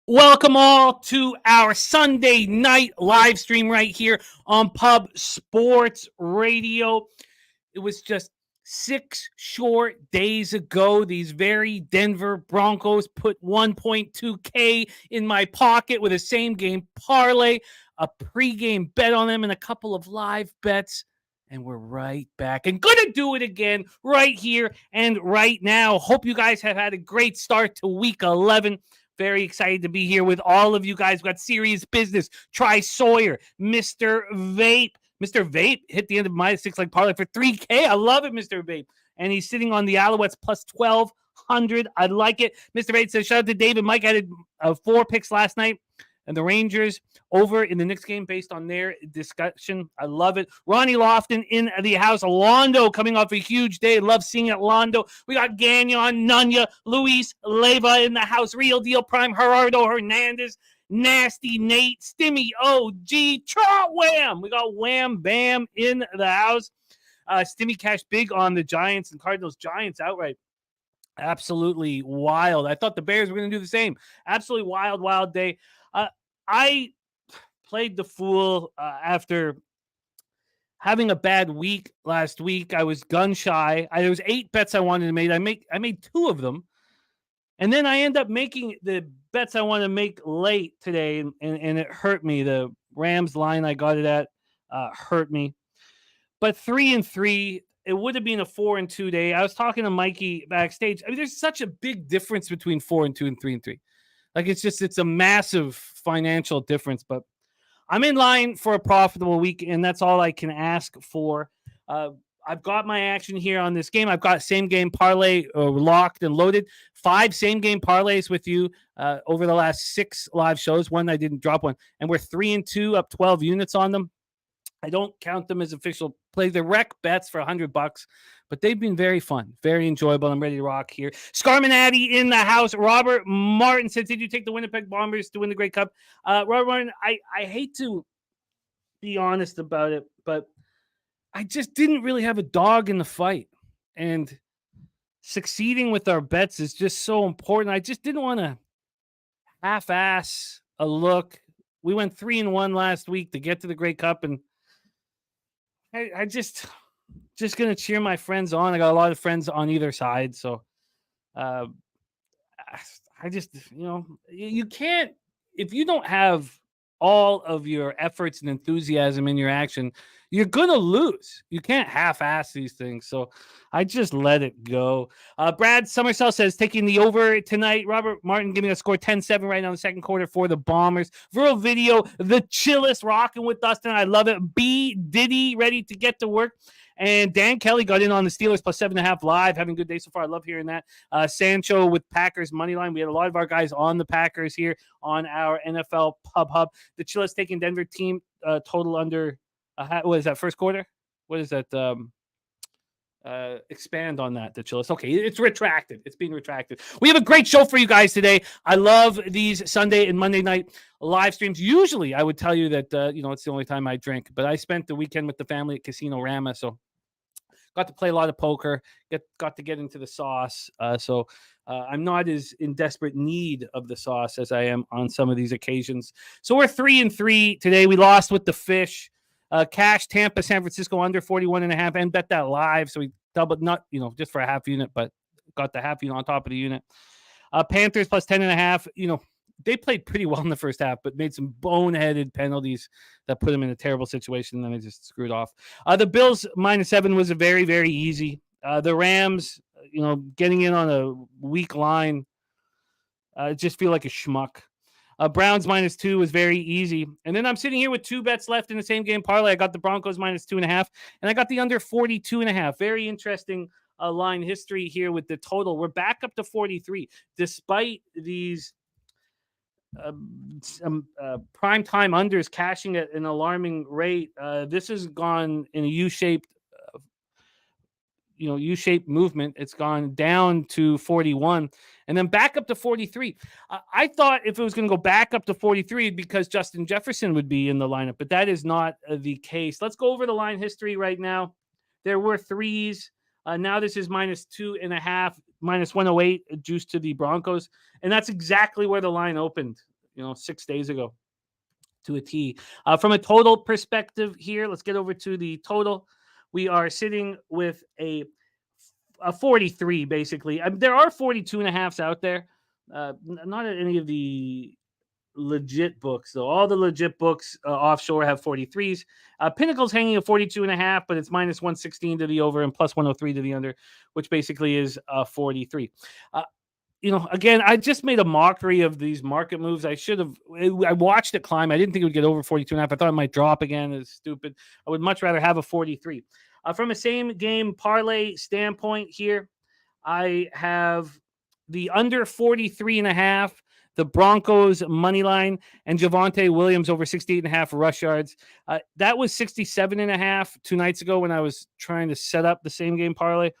Welcome all to our Sunday night live stream right here on Pub Sports Radio. It was just 6 short days ago. These very Denver Broncos put 1.2K in my pocket with a same game parlay, a pregame bet on them, and a couple of live bets. And we're right back and going to do it again right here and right now. Hope you guys have had a great start to week 11. Very excited to be here with all of you guys. We've got Serious Business, Try Sawyer, Mr. Vape. Mr. Vape hit the end of my 6 leg parlay for 3K. I love it, Mr. Vape. And he's sitting on the Alouettes plus 1,200. I like it. Mr. Vape says, shout out to David. Mike had 4 picks last night. And the Rangers over in the Knicks game based on their discussion. I love it. Ronnie Lofton in the house. Londo coming off a huge day. Love seeing it, Londo. We got Gagnon, Nunya, Luis Leyva in the house. Real Deal Prime, Gerardo Hernandez, Nasty Nate, Stimmy OG, Trot Wham. We got Wham Bam in the house. Stimmy cashed big on the Giants and Cardinals. Giants outright. Absolutely wild. I thought the Bears were going to do the same. Absolutely wild day. I played the fool after having a bad week last week. I was gun shy. There was 8 bets I wanted to make. I made 2 of them. And then I end up making the bets I want to make late today, and it hurt me. The Rams line I got it at hurt me. But 3-3, it would have been a 4-2 day. I was talking to Mikey backstage. I mean, there's such a big difference between 4-2 and 3-3. Like, it's a massive financial difference, but I'm in line for a profitable week, and that's all I can ask for. I've got my action here on this game. I've got same game parlay locked and loaded. 5 same game parlays with you over the last 6 live shows. One, I didn't drop one, and we're 3-2 up 12 units on them. I don't count them as official plays. They're rec bets for $100, but they've been very fun, very enjoyable. I'm ready to rock here. Scarmanati in the house. Robert Martin says, did you take the Winnipeg Bombers to win the Grey Cup? Robert Martin, I hate to be honest about it, but I just didn't really have a dog in the fight. And succeeding with our bets is just so important. I just didn't want to half-ass a look. We went 3-1 last week to get to the Grey Cup, and I just gonna cheer my friends on. I got a lot of friends on either side, so I just, you can't, if you don't have all of your efforts and enthusiasm in your action, you're gonna lose. You can't half-ass these things, so I just let it go. Brad Summersell says taking the over tonight. Robert Martin giving a score 10-7 right now in the second quarter for the Bombers. Viral Video, the chillest, rocking with Dustin. I love it. B Diddy ready to get to work. And Dan Kelly got in on the Steelers plus 7.5 live. Having a good day so far. I love hearing that. Sancho with Packers money line. We had a lot of our guys on the Packers here on our NFL Pub Hub. The chillest taking Denver team total under. What is that, first quarter? What is that? Expand on that, the chillest. Okay, it's retracted. It's being retracted. We have a great show for you guys today. I love these Sunday and Monday night live streams. Usually, I would tell you that, it's the only time I drink, but I spent the weekend with the family at Casino Rama, so got to play a lot of poker, got to get into the sauce. So I'm not as in desperate need of the sauce as I am on some of these occasions. So we're 3-3 today. We lost with the fish. Cash Tampa, San Francisco under 41.5 and bet that live. So we doubled, not, just for a half unit, but got the half unit on top of the unit. Panthers plus 10.5. They played pretty well in the first half, but made some boneheaded penalties that put them in a terrible situation. And then they just screwed off. The Bills -7 was a very, very easy. The Rams, getting in on a weak line, just feel like a schmuck. Browns -2 was very easy. And then I'm sitting here with 2 bets left in the same game parlay. I got the Broncos -2.5, and I got the under 42.5. Very interesting line history here with the total. We're back up to 43, despite these prime time unders cashing at an alarming rate. This has gone in a U-shaped movement. It's gone down to 41 and then back up to 43. I thought if it was going to go back up to 43 because Justin Jefferson would be in the lineup, but that is not the case. Let's go over the line history right now. There were 3s. Now this is -2.5, -108 juice to the Broncos. And that's exactly where the line opened 6 days ago to a T. From a total perspective here, let's get over to the total. We are sitting with a 43, basically. There are 42 and a halves out there. Not at any of the legit books, though. All the legit books offshore have 43s. Pinnacle's hanging at 42 and a half, but it's minus 116 to the over and plus 103 to the under, which basically is 43. Again, I just made a mockery of these market moves. I watched it climb. I didn't think it would get over 42 and a half. I thought it might drop again. It's stupid. I would much rather have a 43. From a same game parlay standpoint here, I have the under 43 and a half, the Broncos money line, and Javonte Williams over 68 and a half rush yards. That was 67 and a half 2 nights ago when I was trying to set up the same game parlay.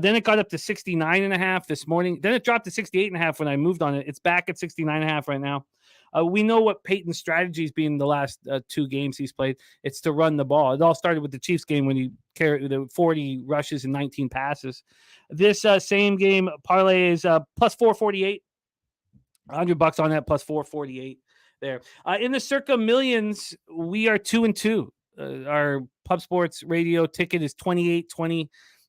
Then it got up to 69 and a half this morning. Then it dropped to 68 and a half when I moved on it. It's back at 69 and a half right now. We know what Peyton's strategy has been the last 2 games he's played. It's to run the ball. It all started with the Chiefs game when he carried the 40 rushes and 19 passes. This same game parlay is plus 448. $100 on that, plus 448 there. In the Circa Millions, we are 2-2. Our Pub Sports Radio ticket is 28, 20,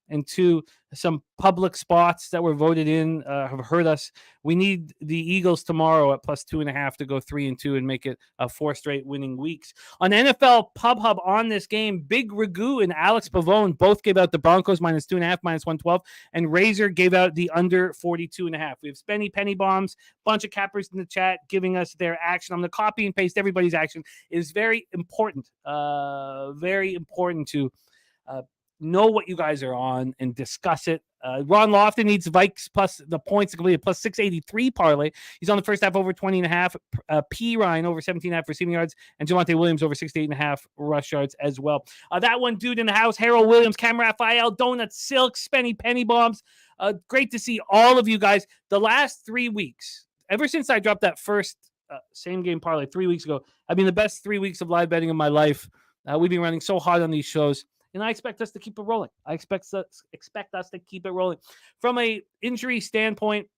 and 2. Some public spots that were voted in have hurt us. We need the Eagles tomorrow at plus 2.5 to go 3-2 and make it 4 straight winning weeks. On NFL Pub Hub on this game, Big Ragu and Alex Pavone both gave out the Broncos minus 2.5, minus 112, and Razor gave out the under 42.5. We have Spenny Penny Bombs, bunch of cappers in the chat giving us their action. I'm going to copy and paste everybody's action. It is very important to know what you guys are on and discuss it. Ron Lofton needs Vikes plus the points to complete a plus 683 parlay. He's on the first half over 20.5. P. Ryan over 17.5 receiving yards, and Javonte Williams over 68.5 rush yards as well. That one dude in the house, Harold Williams, Cam Raphael, Donut Silk, Spenny Penny Bombs. Great to see all of you guys. The last 3 weeks, ever since I dropped that first same game parlay 3 weeks ago, have been the best 3 weeks of live betting of my life. We've been running so hard on these shows. And I expect us to keep it rolling. I expect us to keep it rolling. From a injury standpoint,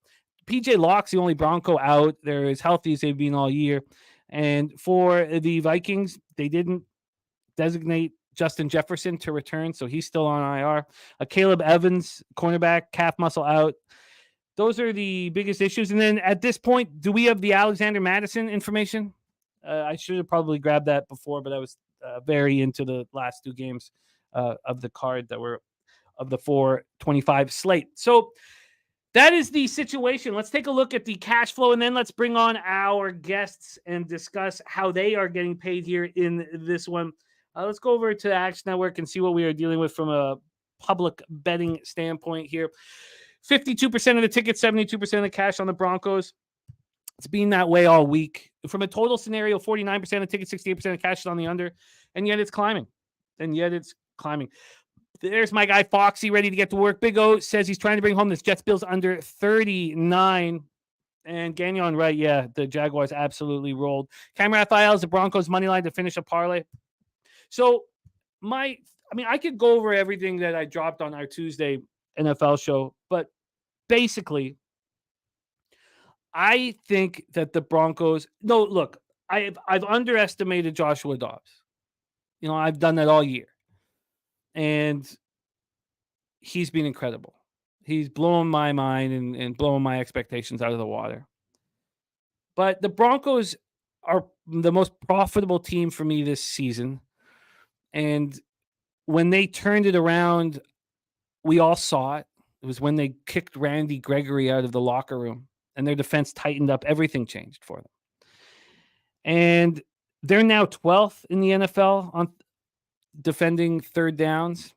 PJ Locke's the only Bronco out. They're as healthy as they've been all year. And for the Vikings, they didn't designate Justin Jefferson to return, so he's still on IR. Caleb Evans, cornerback, calf muscle out. Those are the biggest issues. And then at this point, do we have the Alexander Madison information? I should have probably grabbed that before, but I was very into the last 2 games of the card that were of the 425 slate. So that is the situation. Let's take a look at the cash flow, and then let's bring on our guests and discuss how they are getting paid here in this one. Let's go over to Action Network and see what we are dealing with from a public betting standpoint here. 52% of the tickets, 72% of the cash on the Broncos. It's been that way all week. From a total scenario, 49% of tickets, 68% of cash is on the under, and yet it's climbing. There's my guy Foxy ready to get to work. Big O says he's trying to bring home this Jets Bills under 39. And Gagnon, right? Yeah, the Jaguars absolutely rolled. Cam Raphael's the Broncos money line to finish a parlay. So I could go over everything that I dropped on our Tuesday NFL show, but basically, I think that the Broncos. No, look, I've underestimated Joshua Dobbs. I've done that all year. And he's been incredible. He's blowing my mind and blowing my expectations out of the water. But the Broncos are the most profitable team for me this season. And when they turned it around, we all saw it. It was when they kicked Randy Gregory out of the locker room and their defense tightened up. Everything changed for them. And they're now 12th in the NFL on defending third downs.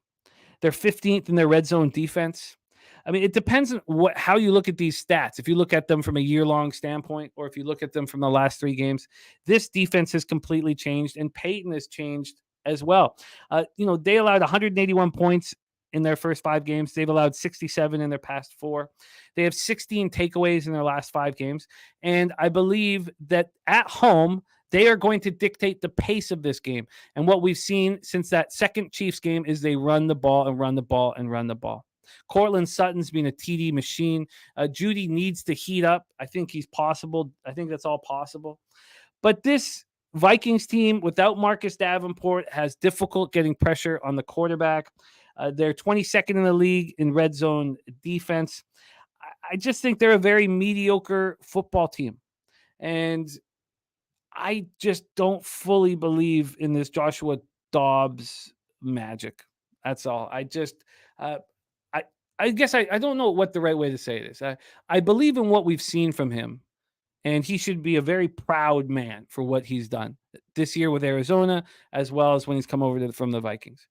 They're 15th in their red zone defense. I mean, it depends on how you look at these stats. If you look at them from a year-long standpoint, or if you look at them from the last 3 games, this defense has completely changed, and Peyton has changed as well. They allowed 181 points in their first 5 games. They've allowed 67 in their past 4. They have 16 takeaways in their last 5 games. And I believe that at home, they are going to dictate the pace of this game. And what we've seen since that second Chiefs game is they run the ball and run the ball and run the ball. Cortland Sutton's been a TD machine. Judy needs to heat up. I think he's possible. I think that's all possible. But this Vikings team without Marcus Davenport has difficult getting pressure on the quarterback. They're 22nd in the league in red zone defense. I just think they're a very mediocre football team. And I just don't fully believe in this Joshua Dobbs magic. That's all. I guess I don't know what the right way to say this. I believe in what we've seen from him, and he should be a very proud man for what he's done this year with Arizona, as well as when he's come over from the Vikings.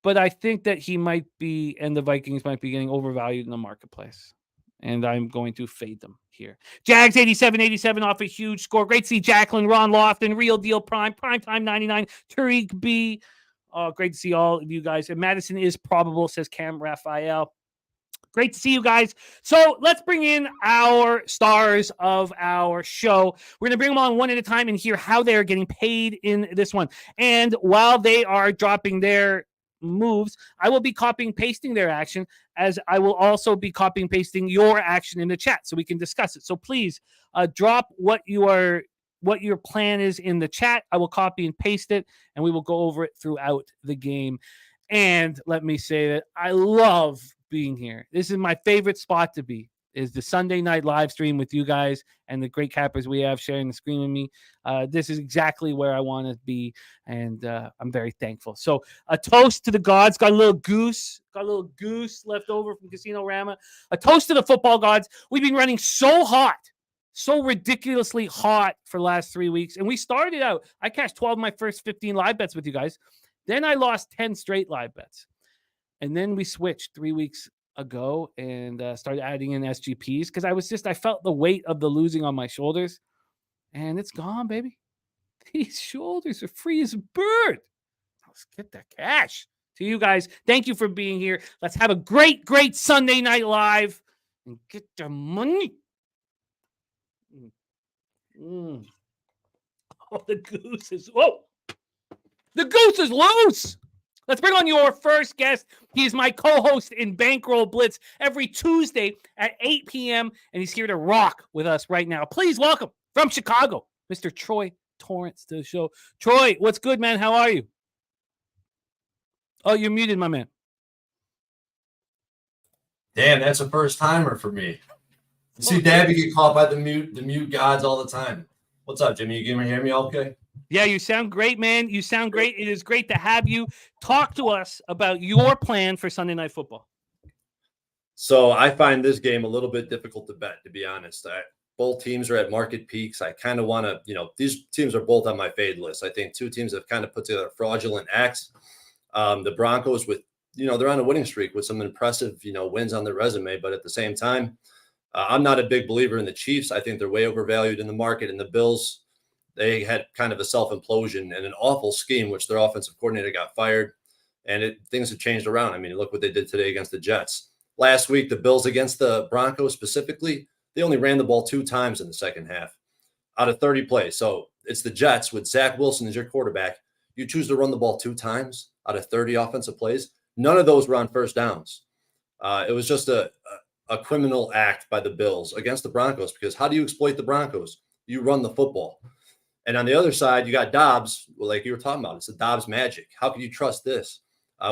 But I think that he might be, and the Vikings might be getting overvalued in the marketplace. And I'm going to fade them here. Jags 87-87 off a huge score. Great to see Jacqueline, Ron Lofton, Real Deal Prime, Primetime 99, Tariq B. Great to see all of you guys. And Madison is probable, says Cam Raphael. Great to see you guys. So let's bring in our stars of our show. We're going to bring them on one at a time and hear how they are getting paid in this one. And while they are dropping their moves, I will be copying and pasting their action, as I will also be copying and pasting your action in the chat so we can discuss it. So please drop what your plan is in the chat. I will copy and paste it, and we will go over it throughout the game. And let me say that I love being here. This is my favorite spot to be, is the Sunday night live stream with you guys and the great cappers we have sharing the screen with me. This is exactly where I want to be, and I'm very thankful. So a toast to the gods. Got a little goose left over from Casino Rama. A toast to the football gods. We've been running so hot, so ridiculously hot for the last 3 weeks. And we started out, I cashed 12 of my first 15 live bets with you guys. Then I lost 10 straight live bets. And then we switched 3 weeks ago and started adding in SGPs because I felt the weight of the losing on my shoulders, and it's gone, baby. These shoulders are free as a bird. Let's get that cash. To you guys, thank you for being here. Let's have a great, great Sunday night live and get the money. Oh, the goose is, the goose is loose. Let's bring on your first guest. He is my co-host in Bankroll Blitz every Tuesday at 8 p.m., and he's here to rock with us right now. Please welcome from Chicago, Mr. Troy Torrance to the show. Troy, what's good, man? How are you? Oh, you're muted, my man. Damn, that's a first timer for me. You see, Dabby get caught by the mute gods all the time. What's up, Jimmy? You can hear me okay? Yeah, you sound great, man. You sound great. It is great to have you. Talk to us about your plan for Sunday Night Football. So I find this game a little bit difficult to bet, to be honest. Both teams are at market peaks. I kind of want to, these teams are both on my fade list. I think two teams have kind of put together fraudulent acts. The Broncos they're on a winning streak with some impressive, wins on their resume. But at the same time, I'm not a big believer in the Chiefs. I think they're way overvalued in the market. And the Bills, they had kind of a self-implosion and an awful scheme, which their offensive coordinator got fired, and things have changed around. I mean, look what they did today against the Jets. Last week, the Bills against the Broncos specifically, they only ran the ball 2 times in the second half out of 30 plays. So it's the Jets with Zach Wilson as your quarterback. You choose to run the ball 2 times out of 30 offensive plays. None of those were on first downs. It was just a criminal act by the Bills against the Broncos, because how do you exploit the Broncos? You run the football. And on the other side, you got Dobbs, like you were talking about. It's the Dobbs magic. How can you trust this?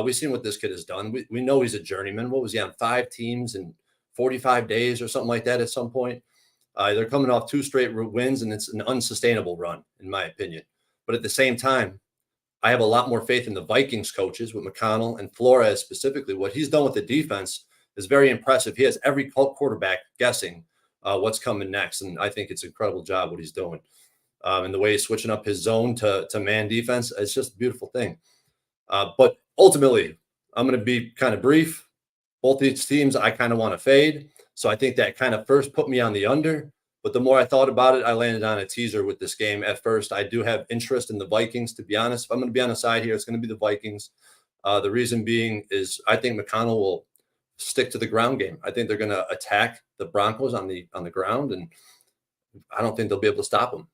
We've seen what this kid has done. We know he's a journeyman. What was he on, 5 teams in 45 days or something like that at some point? They're coming off 2 straight wins, and it's an unsustainable run, in my opinion. But at the same time, I have a lot more faith in the Vikings coaches with McConnell and Flores specifically. What he's done with the defense is very impressive. He has every quarterback guessing what's coming next, and I think it's an incredible job what he's doing. And the way he's switching up his zone to man defense, it's just a beautiful thing. But ultimately, I'm going to be kind of brief. Both these teams I kind of want to fade. So I think that kind of first put me on the under. But the more I thought about it, I landed on a teaser with this game. At first, I do have interest in the Vikings, to be honest. If I'm going to be on the side here, it's going to be the Vikings. The reason being is I think McConnell will stick to the ground game. I think they're going to attack the Broncos on the ground, and I don't think they'll be able to stop them.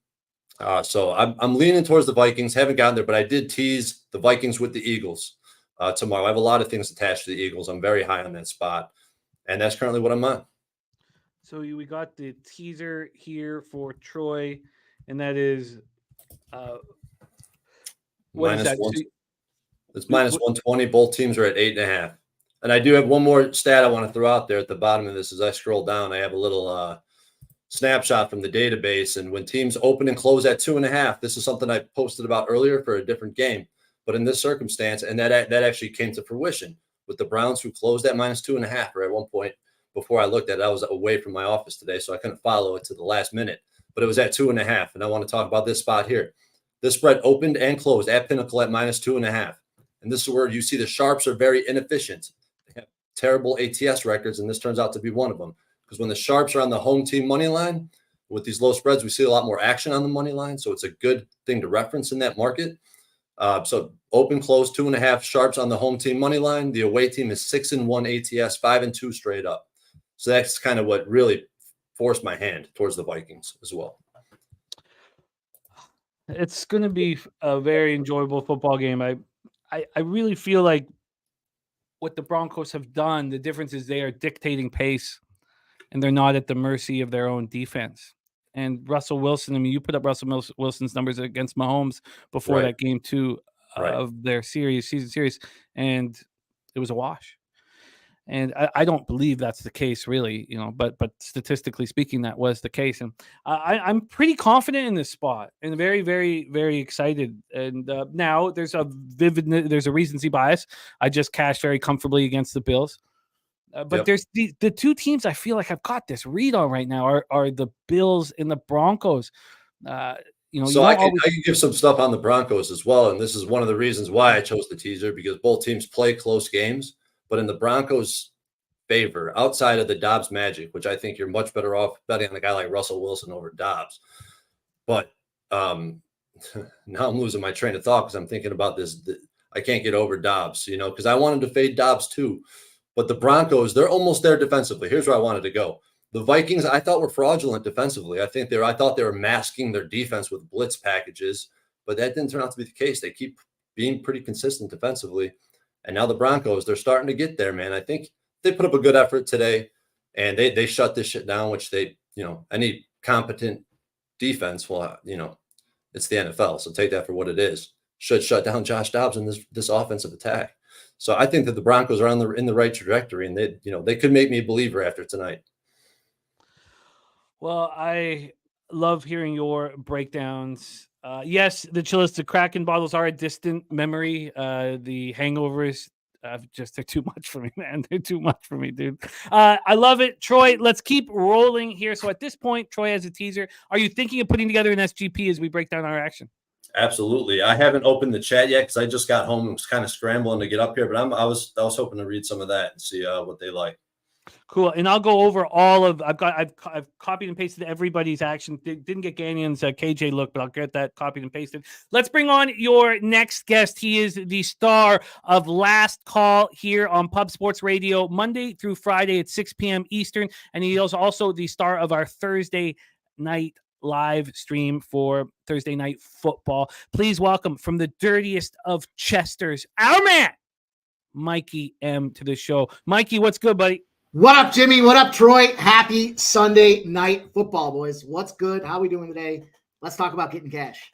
So I'm leaning towards the Vikings. Haven't gotten there, but I did tease the Vikings with the Eagles. tomorrow. I have a lot of things attached to the Eagles. I'm very high on that spot, and that's currently what I'm on. So we got the teaser here for Troy, and that is what is Minus that? one. So, It's minus 120. Both teams are at 8.5. And I do have one more stat I want to throw out there at the bottom of this. As I scroll down, I have a little snapshot from the database. And when teams open and close at 2.5, this is something I posted about earlier for a different game. But in this circumstance, and that actually came to fruition with the Browns, who closed at minus 2.5, or at one point before I looked at it, I was away from my office today, so I couldn't follow it to the last minute. But it was at 2.5. And I want to talk about this spot here. This spread opened and closed at Pinnacle at minus 2.5. And this is where you see the sharps are very inefficient. They have terrible ATS records, and this turns out to be one of them. Because when the sharps are on the home team money line, with these low spreads, we see a lot more action on the money line. So it's a good thing to reference in that market. So open, close, 2.5 sharps on the home team money line. The away team is 6-1 ATS, 5-2 straight up. So that's kind of what really forced my hand towards the Vikings as well. it's going to be a very enjoyable football game. I really feel like what the Broncos have done, the difference is they are dictating pace, and they're not at the mercy of their own defense. And Russell Wilson, I mean, you put up Russell Wilson's numbers against Mahomes before that game 2 of their season series, and it was a wash. And I don't believe that's the case, really, but statistically speaking, that was the case. And I'm pretty confident in this spot and very, very, very excited. And now there's a recency bias. I just cashed very comfortably against the Bills. But there's the two teams I feel like I've got this read on right now are the Bills and the Broncos. So I can give some stuff on the Broncos as well. And this is one of the reasons why I chose the teaser, because both teams play close games. But in the Broncos' favor, outside of the Dobbs magic, which I think you're much better off betting on a guy like Russell Wilson over Dobbs. But now I'm losing my train of thought because I'm thinking about this. I can't get over Dobbs, because I wanted to fade Dobbs too. But the Broncos, they're almost there defensively. Here's where I wanted to go. The Vikings, I thought, were fraudulent defensively. I thought they were masking their defense with blitz packages, but that didn't turn out to be the case. They keep being pretty consistent defensively. And now the Broncos, they're starting to get there, man. I think they put up a good effort today, and they shut this shit down, which any competent defense will, it's the NFL. So take that for what it is. Should shut down Josh Dobbs in this offensive attack. So I think that the Broncos are in the right trajectory, and they could make me a believer after tonight. Well, I love hearing your breakdowns. Yes, the Chillis, the Kraken bottles are a distant memory. The hangovers, they're too much for me, man. They're too much for me, dude. I love it. Troy, let's keep rolling here. So at this point, Troy has a teaser. Are you thinking of putting together an SGP as we break down our action? Absolutely. I haven't opened the chat yet because I just got home and was kind of scrambling to get up here, but I was hoping to read some of that and see what they like. Cool. And I'll go over all of I've copied and pasted everybody's action. Didn't get Gannion's KJ look, but I'll get that copied and pasted. Let's bring on your next guest. He is the star of Last Call here on Pub Sports Radio, Monday through Friday at 6 p.m. Eastern. And he is also the star of our Thursday night live stream for Thursday Night Football. Please welcome, from the dirtiest of Chesters, our man, Mikey M, to the show. Mikey, what's good, buddy? What up, Jimmy? What up, Troy? Happy Sunday Night Football, boys. What's good? How are we doing today? Let's talk about getting cash.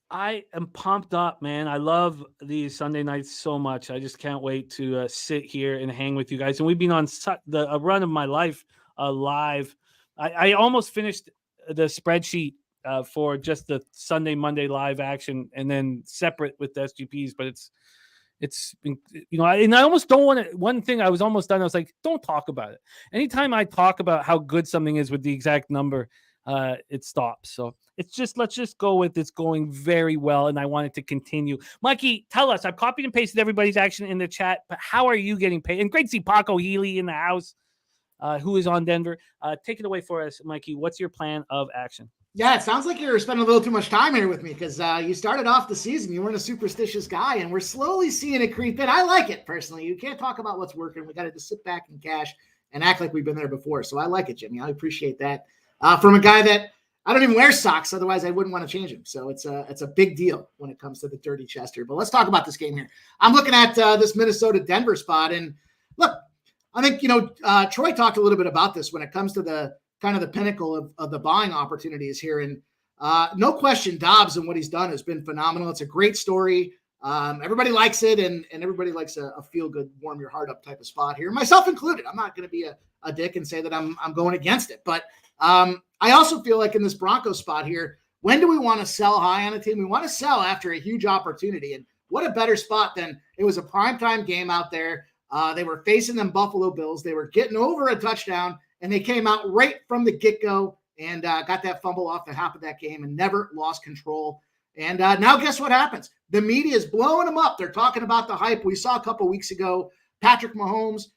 I am pumped up, man. I love these Sunday nights so much. I just can't wait to sit here and hang with you guys. And we've been on a run of my life live. I almost finished the spreadsheet for just the Sunday, Monday live action, and then separate with the SGPs. But it's been, and I almost don't want to. One thing I was almost done. I was like, don't talk about it. Anytime I talk about how good something is with the exact number, it stops. So let's just go with it's going very well, and I want it to continue. Mikey, tell us. I've copied and pasted everybody's action in the chat, but how are you getting paid? And great to see Paco Healy in the house, who is on Denver. Take it away for us, Mikey. What's your plan of action? Yeah, it sounds like you're spending a little too much time here with me because you started off the season. You weren't a superstitious guy, and we're slowly seeing it creep in. I like it, personally. You can't talk about what's working. We got to just sit back and cash and act like we've been there before. So I like it, Jimmy. I appreciate that. From a guy that I don't even wear socks. Otherwise I wouldn't want to change them. So it's a big deal when it comes to the dirty chest here, but let's talk about this game here. I'm looking at this Minnesota Denver spot, and look, I think, Troy talked a little bit about this when it comes to the kind of the pinnacle of the buying opportunities here. And no question, Dobbs and what he's done has been phenomenal. It's a great story. Everybody likes it, and everybody likes a feel-good, warm-your-heart-up type of spot here, myself included. I'm not going to be a dick and say that I'm going against it. But I also feel like in this Broncos spot here, when do we want to sell high on a team? We want to sell after a huge opportunity. And what a better spot than it was a primetime game out there. They were facing them Buffalo Bills. They were getting over a touchdown, and they came out right from the get-go and got that fumble off the half of that game and never lost control. And now guess what happens? The media is blowing them up. They're talking about the hype. We saw a couple weeks ago, Patrick Mahomes,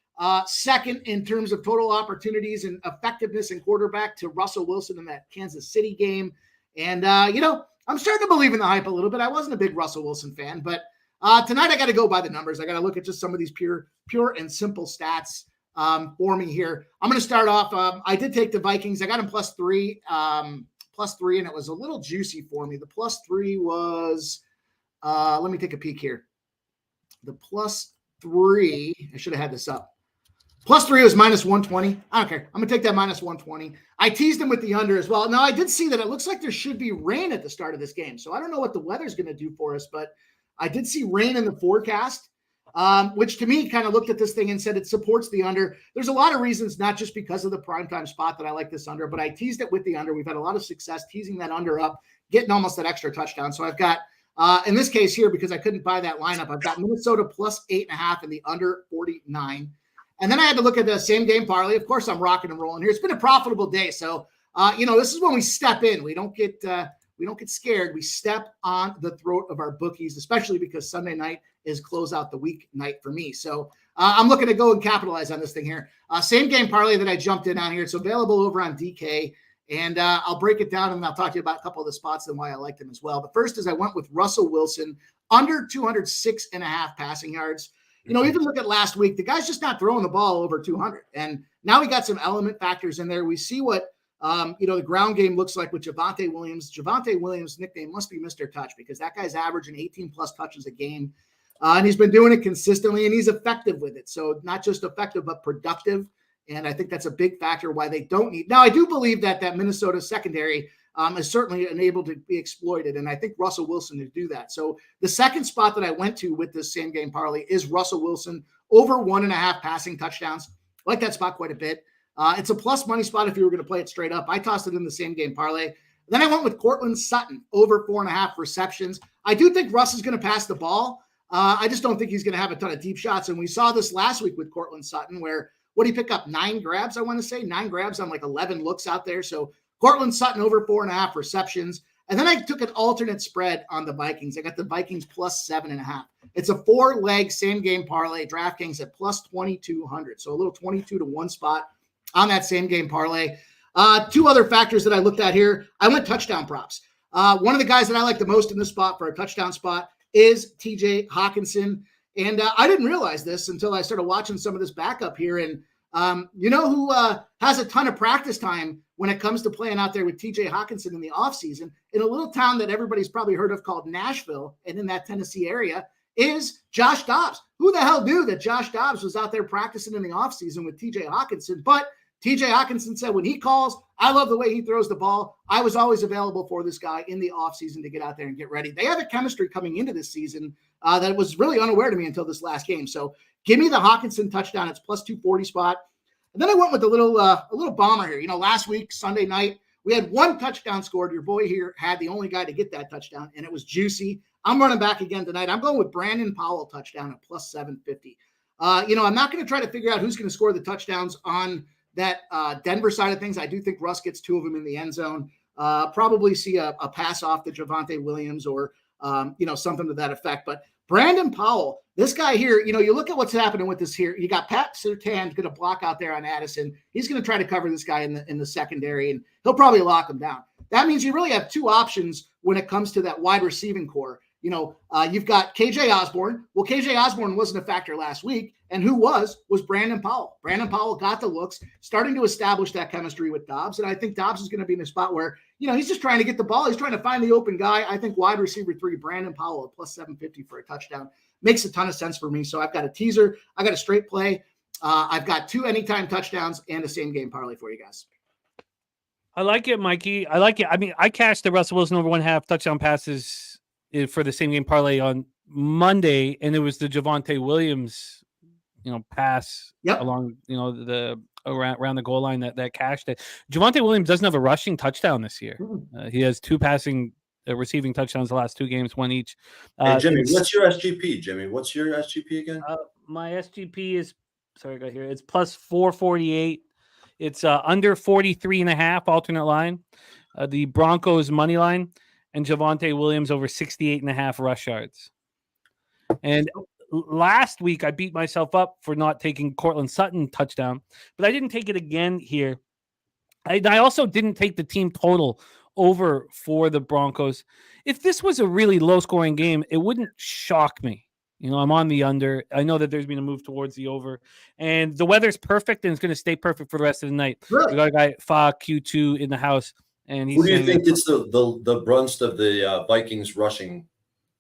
second in terms of total opportunities and effectiveness in quarterback to Russell Wilson in that Kansas City game. And, I'm starting to believe in the hype a little bit. I wasn't a big Russell Wilson fan, but tonight I got to go by the numbers. I got to look at just some of these pure and simple stats for me here. I'm going to start off. I did take the Vikings. I got them +3, and it was a little juicy for me. The +3 was, let me take a peek here. The +3, I should have had this up. +3 was -120. I don't care. I'm going to take that -120. I teased him with the under as well. Now, I did see that it looks like there should be rain at the start of this game. So I don't know what the weather's going to do for us, but I did see rain in the forecast, which to me kind of looked at this thing and said it supports the under. There's a lot of reasons, not just because of the primetime spot that I like this under, but I teased it with the under. We've had a lot of success teasing that under up, getting almost that extra touchdown. So I've got, in this case here, because I couldn't buy that lineup, I've got Minnesota +8.5 and the under 49. And then I had to look at the same game parlay. Of course, I'm rocking and rolling here. It's been a profitable day. So, this is when we step in. We don't get scared. We step on the throat of our bookies, especially because Sunday night is close out the week night for me. So I'm looking to go and capitalize on this thing here. Same game parlay that I jumped in on here. It's available over on DK. And I'll break it down and I'll talk to you about a couple of the spots and why I like them as well. The first is I went with Russell Wilson under 206.5 passing yards. Even look at last week, the guy's just not throwing the ball over 200. And now we got some element factors in there. We see what, the ground game looks like with Javonte Williams. Javonte Williams' nickname must be Mr. Touch because that guy's averaging 18+ touches a game. And he's been doing it consistently and he's effective with it. So not just effective, but productive. And I think that's a big factor why they don't need. Now, I do believe that Minnesota secondary is certainly able to be exploited. And I think Russell Wilson to do that. So the second spot that I went to with this same game parlay is Russell Wilson over 1.5 passing touchdowns. I like that spot quite a bit. It's a plus money spot if you were going to play it straight up. I tossed it in the same game parlay. Then I went with Cortland Sutton over 4.5 receptions. I do think Russ is going to pass the ball. I just don't think he's going to have a ton of deep shots. And we saw this last week with Cortland Sutton where, what did he pick up? 9 grabs, I want to say. 9 grabs on like 11 looks out there. So Cortland Sutton over 4.5 receptions. And then I took an alternate spread on the Vikings. I got the Vikings +7.5. It's a 4-leg same game parlay. DraftKings at +2,200. So a little 22 to 1 spot on that same game parlay. 2 other factors that I looked at here. I went touchdown props. One of the guys that I like the most in this spot for a touchdown spot is TJ Hawkinson. And I didn't realize this until I started watching some of this backup here. And who has a ton of practice time when it comes to playing out there with TJ Hawkinson in the offseason in a little town that everybody's probably heard of called Nashville and in that Tennessee area is Josh Dobbs. Who the hell knew that Josh Dobbs was out there practicing in the offseason with TJ Hawkinson? But TJ Hawkinson said when he calls, I love the way he throws the ball. I was always available for this guy in the offseason to get out there and get ready. They have a chemistry coming into this season that was really unaware to me until this last game. So give me the Hawkinson touchdown. It's +240 spot. And then I went with a little bomber here. Last week, Sunday night, we had 1 touchdown scored. Your boy here had the only guy to get that touchdown, and it was juicy. I'm running back again tonight. I'm going with Brandon Powell touchdown at +750. I'm not going to try to figure out who's going to score the touchdowns on that Denver side of things. I do think Russ gets 2 of them in the end zone. Probably see a pass off to Javonte Williams or, something to that effect. But Brandon Powell, this guy here, you look at what's happening with this here. You got Pat Surtain going to block out there on Addison. He's going to try to cover this guy in the secondary, and he'll probably lock him down. That means you really have 2 options when it comes to that wide receiving core. You've got KJ Osborne. Well, KJ Osborne wasn't a factor last week. And who was Brandon Powell. Brandon Powell got the looks, starting to establish that chemistry with Dobbs. And I think Dobbs is going to be in a spot where, he's just trying to get the ball. He's trying to find the open guy. I think wide receiver 3, Brandon Powell at plus 750 for a touchdown makes a ton of sense for me. So I've got a teaser. I got a straight play. I've got 2 anytime touchdowns and a same game parlay for you guys. I like it, Mikey. I like it. I mean, I cashed the Russell Wilson over 1.5 touchdown passes for the same game parlay on Monday, and it was the Javonte Williams, pass along, the around the goal line that cashed it. Javonte Williams doesn't have a rushing touchdown this year. He has 2 receiving touchdowns the last 2 games, 1 each. Hey, Jimmy, what's your SGP? Jimmy, what's your SGP again? My SGP is, sorry, I got here. It's plus 448. It's under 43.5 alternate line. The Broncos money line and Javonte Williams over 68.5 rush yards. And last week I beat myself up for not taking Cortland Sutton touchdown, but I didn't take it again here. I also didn't take the team total over for the Broncos. If this was a really low scoring game, it wouldn't shock me. I'm on the under. I know that there's been a move towards the over, and the weather's perfect, and it's going to stay perfect for the rest of the night. Really? We got a guy Fa Q2 in the house, and he's. Who do you think gets the brunt of the Vikings rushing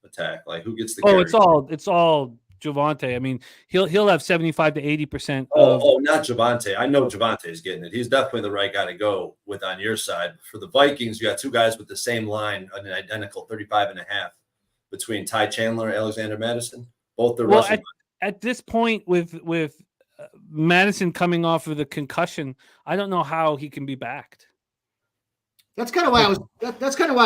attack? Like, who gets the? Oh, carry? it's all Javonte. I mean, he'll have 75 to 80%. Not Javonte. I know Javante's getting it. He's definitely the right guy to go with on your side. For the Vikings, you got 2 guys with the same line, an identical 35.5 between Ty Chandler and Alexander Madison. Both the rushing. At this point, with Madison coming off of the concussion, I don't know how he can be backed. That's kind of why I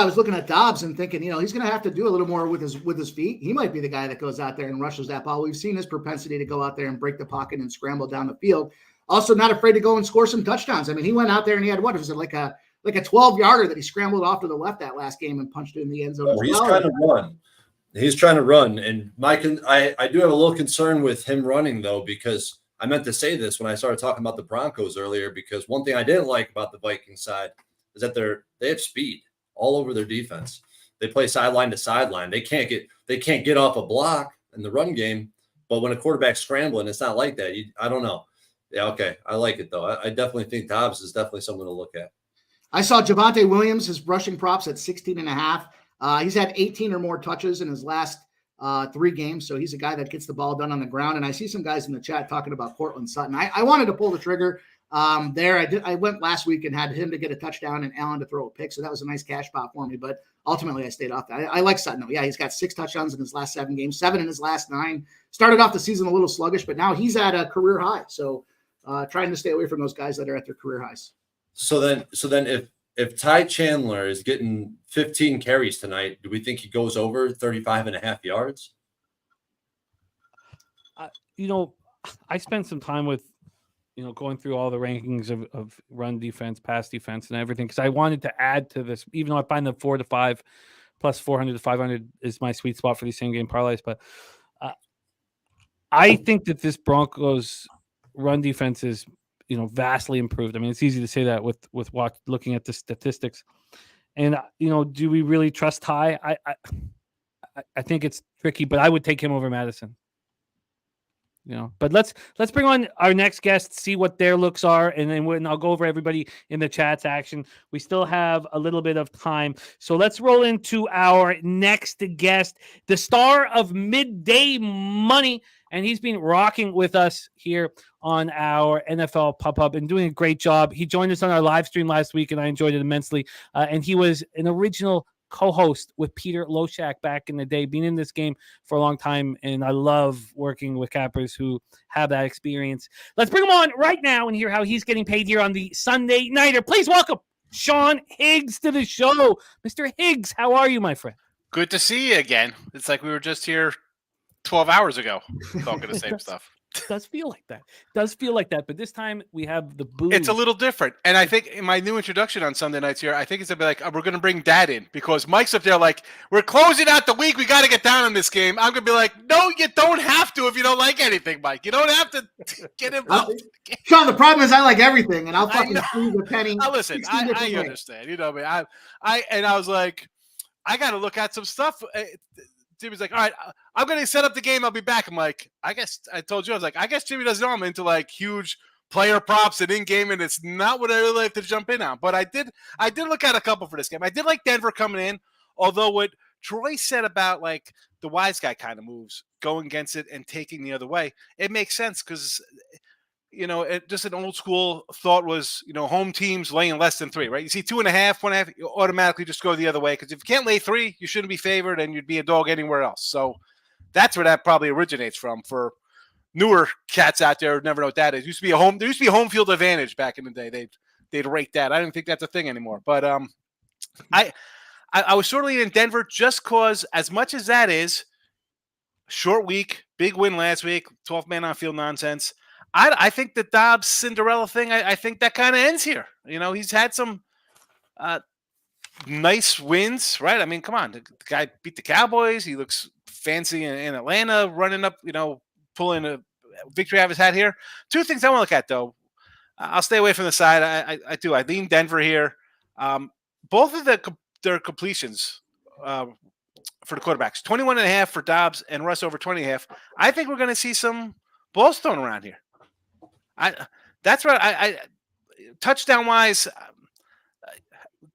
was looking at Dobbs and thinking, he's going to have to do a little more with his feet. He might be the guy that goes out there and rushes that ball. We've seen his propensity to go out there and break the pocket and scramble down the field. Also, not afraid to go and score some touchdowns. I mean, he went out there and he had what was it like a 12-yarder that he scrambled off to the left that last game and punched it in the end zone. He's trying to run. He's trying to run, and I do have a little concern with him running though, because I meant to say this when I started talking about the Broncos earlier. Because one thing I didn't like about the Vikings side is that they have speed all over their defense. They play sideline to sideline. They can't get off a block in the run game. But when a quarterback's scrambling, it's not like that. I don't know. Yeah, okay, I like it though. I definitely think Dobbs is definitely someone to look at. I saw Javonte Williams, his rushing props at 16.5. He's had 18 or more touches in his last 3 games. So he's a guy that gets the ball done on the ground. And I see some guys in the chat talking about Cortland Sutton. I wanted to pull the trigger there. I went last week and had him to get a touchdown and Allen to throw a pick. So that was a nice cash pop for me. But ultimately I stayed off that. I like Sutton though. Yeah, he's got 6 touchdowns in his last 7 games, 7 in his last 9. Started off the season a little sluggish, but now he's at a career high. So trying to stay away from those guys that are at their career highs. So then if Ty Chandler is getting 15 carries tonight, do we think he goes over 35.5 yards? I spent some time with, going through all the rankings of run defense, pass defense, and everything, because I wanted to add to this, even though I find the 4 to 5 plus 400 to 500 is my sweet spot for these same game parlays. But I think that this Broncos run defense is, vastly improved. I mean, it's easy to say that with looking at the statistics. And, do we really trust Ty? I think it's tricky, but I would take him over Madison. But let's bring on our next guest, see what their looks are, and then I'll go over everybody in the chat's action. We still have a little bit of time, so let's roll into our next guest, the star of Midday Money, and he's been rocking with us here on our NFL Pub and doing a great job. He joined us on our live stream last week, and I enjoyed it immensely. And he was an original co-host with Peter Loshak back in the day, being in this game for a long time, and I love working with cappers who have that experience. Let's bring him on right now and hear how he's getting paid here on the Sunday Nighter. Please welcome Sean Higgs to the show. Mr. Higgs, how are you, my friend? Good to see you again. It's like we were just here 12 hours ago talking the same stuff. Does feel like that. But this time we have the booze. It's a little different. And I think in my new introduction on Sunday nights here, I think it's going to be like, we're going to bring Dad in because Mike's up there like, we're closing out the week. We got to get down on this game. I'm going to be like, no, you don't have to if you don't like anything, Mike. You don't have to get involved. Sean, the problem is I like everything, and I'll fucking squeeze a penny. Now, listen, I understand. You know what I mean? I was like, I got to look at some stuff. Jimmy's like, all right, I'm going to set up the game. I'll be back. I'm like, I guess I told you, I was like, I guess Jimmy doesn't know I'm into like huge player props and in-game, and it's not what I really like to jump in on. But I did look at a couple for this game. I did like Denver coming in, although what Troy said about like the wise guy kind of moves, going against it and taking the other way, it makes sense because – just an old school thought was, home teams laying less than 3, right? You see 2.5, 1.5, you automatically just go the other way. Because if you can't lay 3, you shouldn't be favored and you'd be a dog anywhere else. So that's where that probably originates from for newer cats out there who never know what that is. There used to be a home field advantage back in the day. They'd rate that. I don't think that's a thing anymore. But I was sort of leaning in Denver just because as much as that is short week, big win last week, 12 man on field nonsense. I think the Dobbs Cinderella thing, I think that kind of ends here. He's had some nice wins, right? I mean, come on. The guy beat the Cowboys. He looks fancy in Atlanta, running up, pulling a victory out of his hat here. 2 things I want to look at, though. I'll stay away from the side. I do. I lean Denver here. Both of their completions for the quarterbacks, 21.5 for Dobbs and Russ over 20.5. I think we're going to see some balls thrown around here. That's right. I touchdown wise,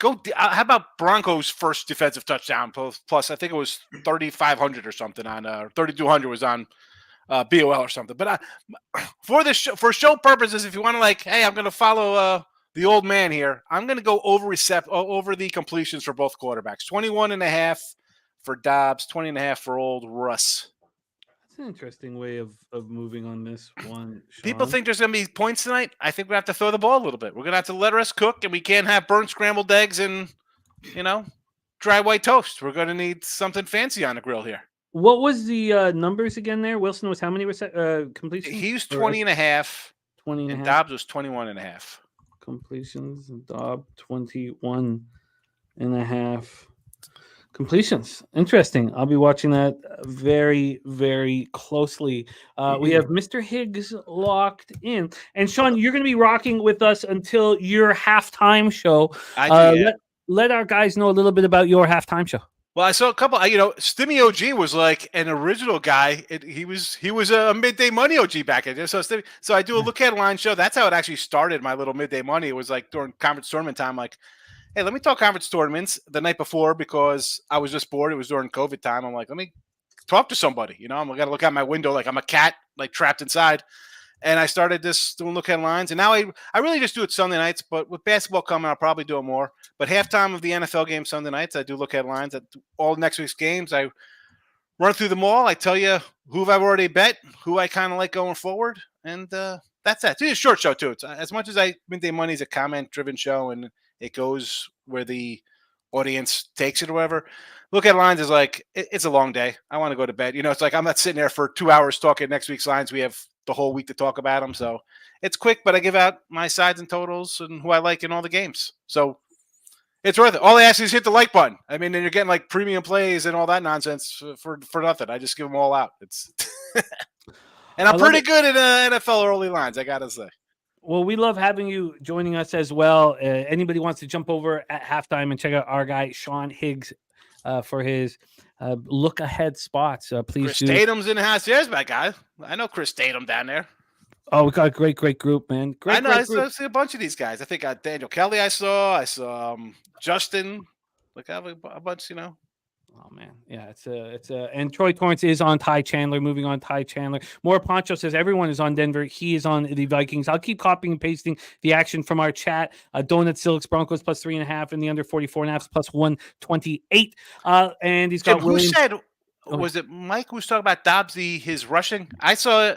how about Broncos' first defensive touchdown plus I think it was 3,500 or something on 3,200 was on BOL or something. But for show purposes, if you want to like, hey, I'm going to follow the old man here, I'm going to go over the completions for both quarterbacks. 21.5 for Dobbs, 20.5 for old Russ. That's an interesting way of moving on this one, Sean. People think there's going to be points tonight. I think we have to throw the ball a little bit. We're going to have to let us cook, and we can't have burnt scrambled eggs and, dry white toast. We're going to need something fancy on the grill here. What was the numbers again there? Wilson was how many completions? He was 20.5. 20 and Dobbs was 21.5. Completions. Dobbs 21.5. Completions. Interesting. I'll be watching that very, very closely. We have Mr. Higs locked in. And Sean, you're going to be rocking with us until your halftime show. Let our guys know a little bit about your halftime show. Well, I saw a couple. Stimmy OG was like an original guy. He was a midday money OG back in there. So I do a look at line show. That's how it actually started. My little midday money. It was like during conference tournament time. Like, hey, let me talk conference tournaments the night before because I was just bored. It was during COVID time. I'm like, let me talk to somebody. I'm gonna look out my window like I'm a cat, like trapped inside. And I started this doing look at lines. And now I really just do it Sunday nights. But with basketball coming, I'll probably do it more. But halftime of the NFL game Sunday nights, I do look at lines. At all next week's games, I run through them all. I tell you who I've already bet, who I kind of like going forward. And that's that. It's a short show, too. It's as much as Midday Money is a comment-driven show, and it goes where the audience takes it or whatever. Look at lines is like, it's a long day. I want to go to bed. It's like I'm not sitting there for 2 hours talking next week's lines. We have the whole week to talk about them. So it's quick, but I give out my sides and totals and who I like in all the games. So it's worth it. All I ask is hit the like button. I mean, and you're getting like premium plays and all that nonsense for nothing. I just give them all out. It's and I'm pretty good at NFL early lines, I got to say. Well, we love having you joining us as well. Anybody wants to jump over at halftime and check out our guy, Sean Higs, for his look ahead spots. Please Chris Tatum's in the house. There's my guy. I know Chris Tatum down there. Oh, we got a great group, man. I know. I see a bunch of these guys. I think Daniel Kelly I saw Justin. Like I have a bunch, Oh man, yeah, it's and Troy Torrance is on Ty Chandler. Moving on, Ty Chandler. More Poncho says everyone is on Denver. He is on the Vikings. I'll keep copying and pasting the action from our chat. Donut Silks Broncos plus 3.5 and the under 44.5 plus 128. And he's got. Who said? Was it Mike who was talking about Dobbs his rushing? I saw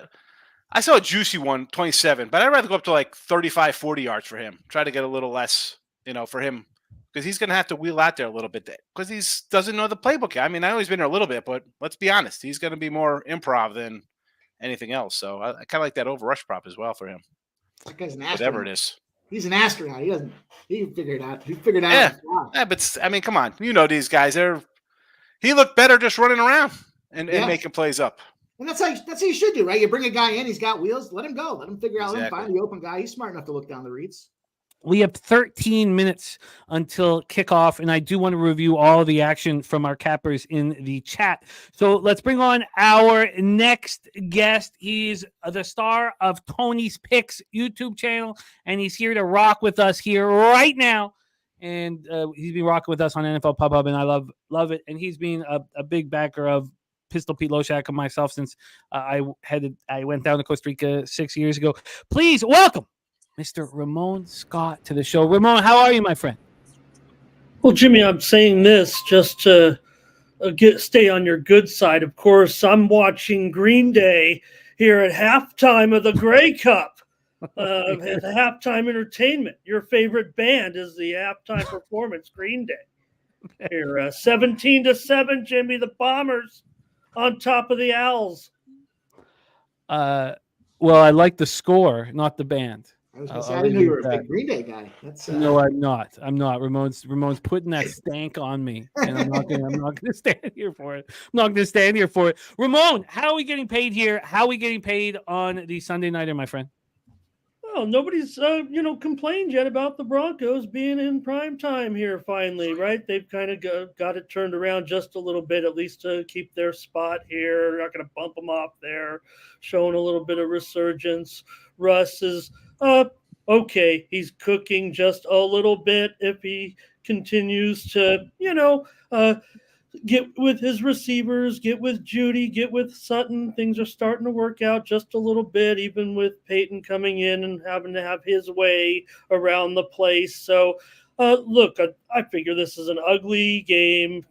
a juicy one, 27, but I'd rather go up to like 35, 40 yards for him. Try to get a little less, for him. Because he's going to have to wheel out there a little bit because he doesn't know the playbook. I mean, I know he's been there a little bit, but let's be honest. He's going to be more improv than anything else. So I kind of like that over rush prop as well for him. That guy's an astronaut. Whatever it is. He's an astronaut. He figured out. He figured out. Yeah, but I mean, come on. These guys. He looked better just running around and making plays up. And that's how you should do, right? You bring a guy in, he's got wheels, let him go. Let him figure out, let him Exactly. find the open guy. He's smart enough to look down the reads. We have 13 minutes until kickoff, and I do want to review all of the action from our cappers in the chat. So let's bring on our next guest. He's the star of Tony's Picks YouTube channel, and he's here to rock with us here right now. And he's been rocking with us on NFL Pub Hub, and I love it. And he's been a big backer of Pistol Pete Loshak and myself since I went down to Costa Rica 6 years ago. Please welcome Mr. Ramon Scott to the show. Ramon, how are you, my friend? Well, Jimmy, I'm saying this just to stay on your good side. Of course, I'm watching Green Day here at halftime of the Grey Cup. At halftime entertainment. Your favorite band is the halftime performance, Green Day. Here, 17-7, Jimmy, the Bombers on top of the Owls. Well, I like the score, not the band. I was going to say, I didn't know you were a big Green Day guy. No, I'm not. Ramon's putting that stank on me, and I'm not gonna stand here for it. I'm not gonna stand here for it. Ramon, how are we getting paid here? How are we getting paid on the Sunday nighter, my friend? Well, nobody's complained yet about the Broncos being in prime time here finally, right? They've kind of got it turned around just a little bit, at least to keep their spot here. They're not going to bump them off there, showing a little bit of resurgence. Russ is okay. He's cooking just a little bit if he continues to, get with his receivers, get with Judy, get with Sutton. Things are starting to work out just a little bit, even with Peyton coming in and having to have his way around the place. So, look, I figure this is an ugly game.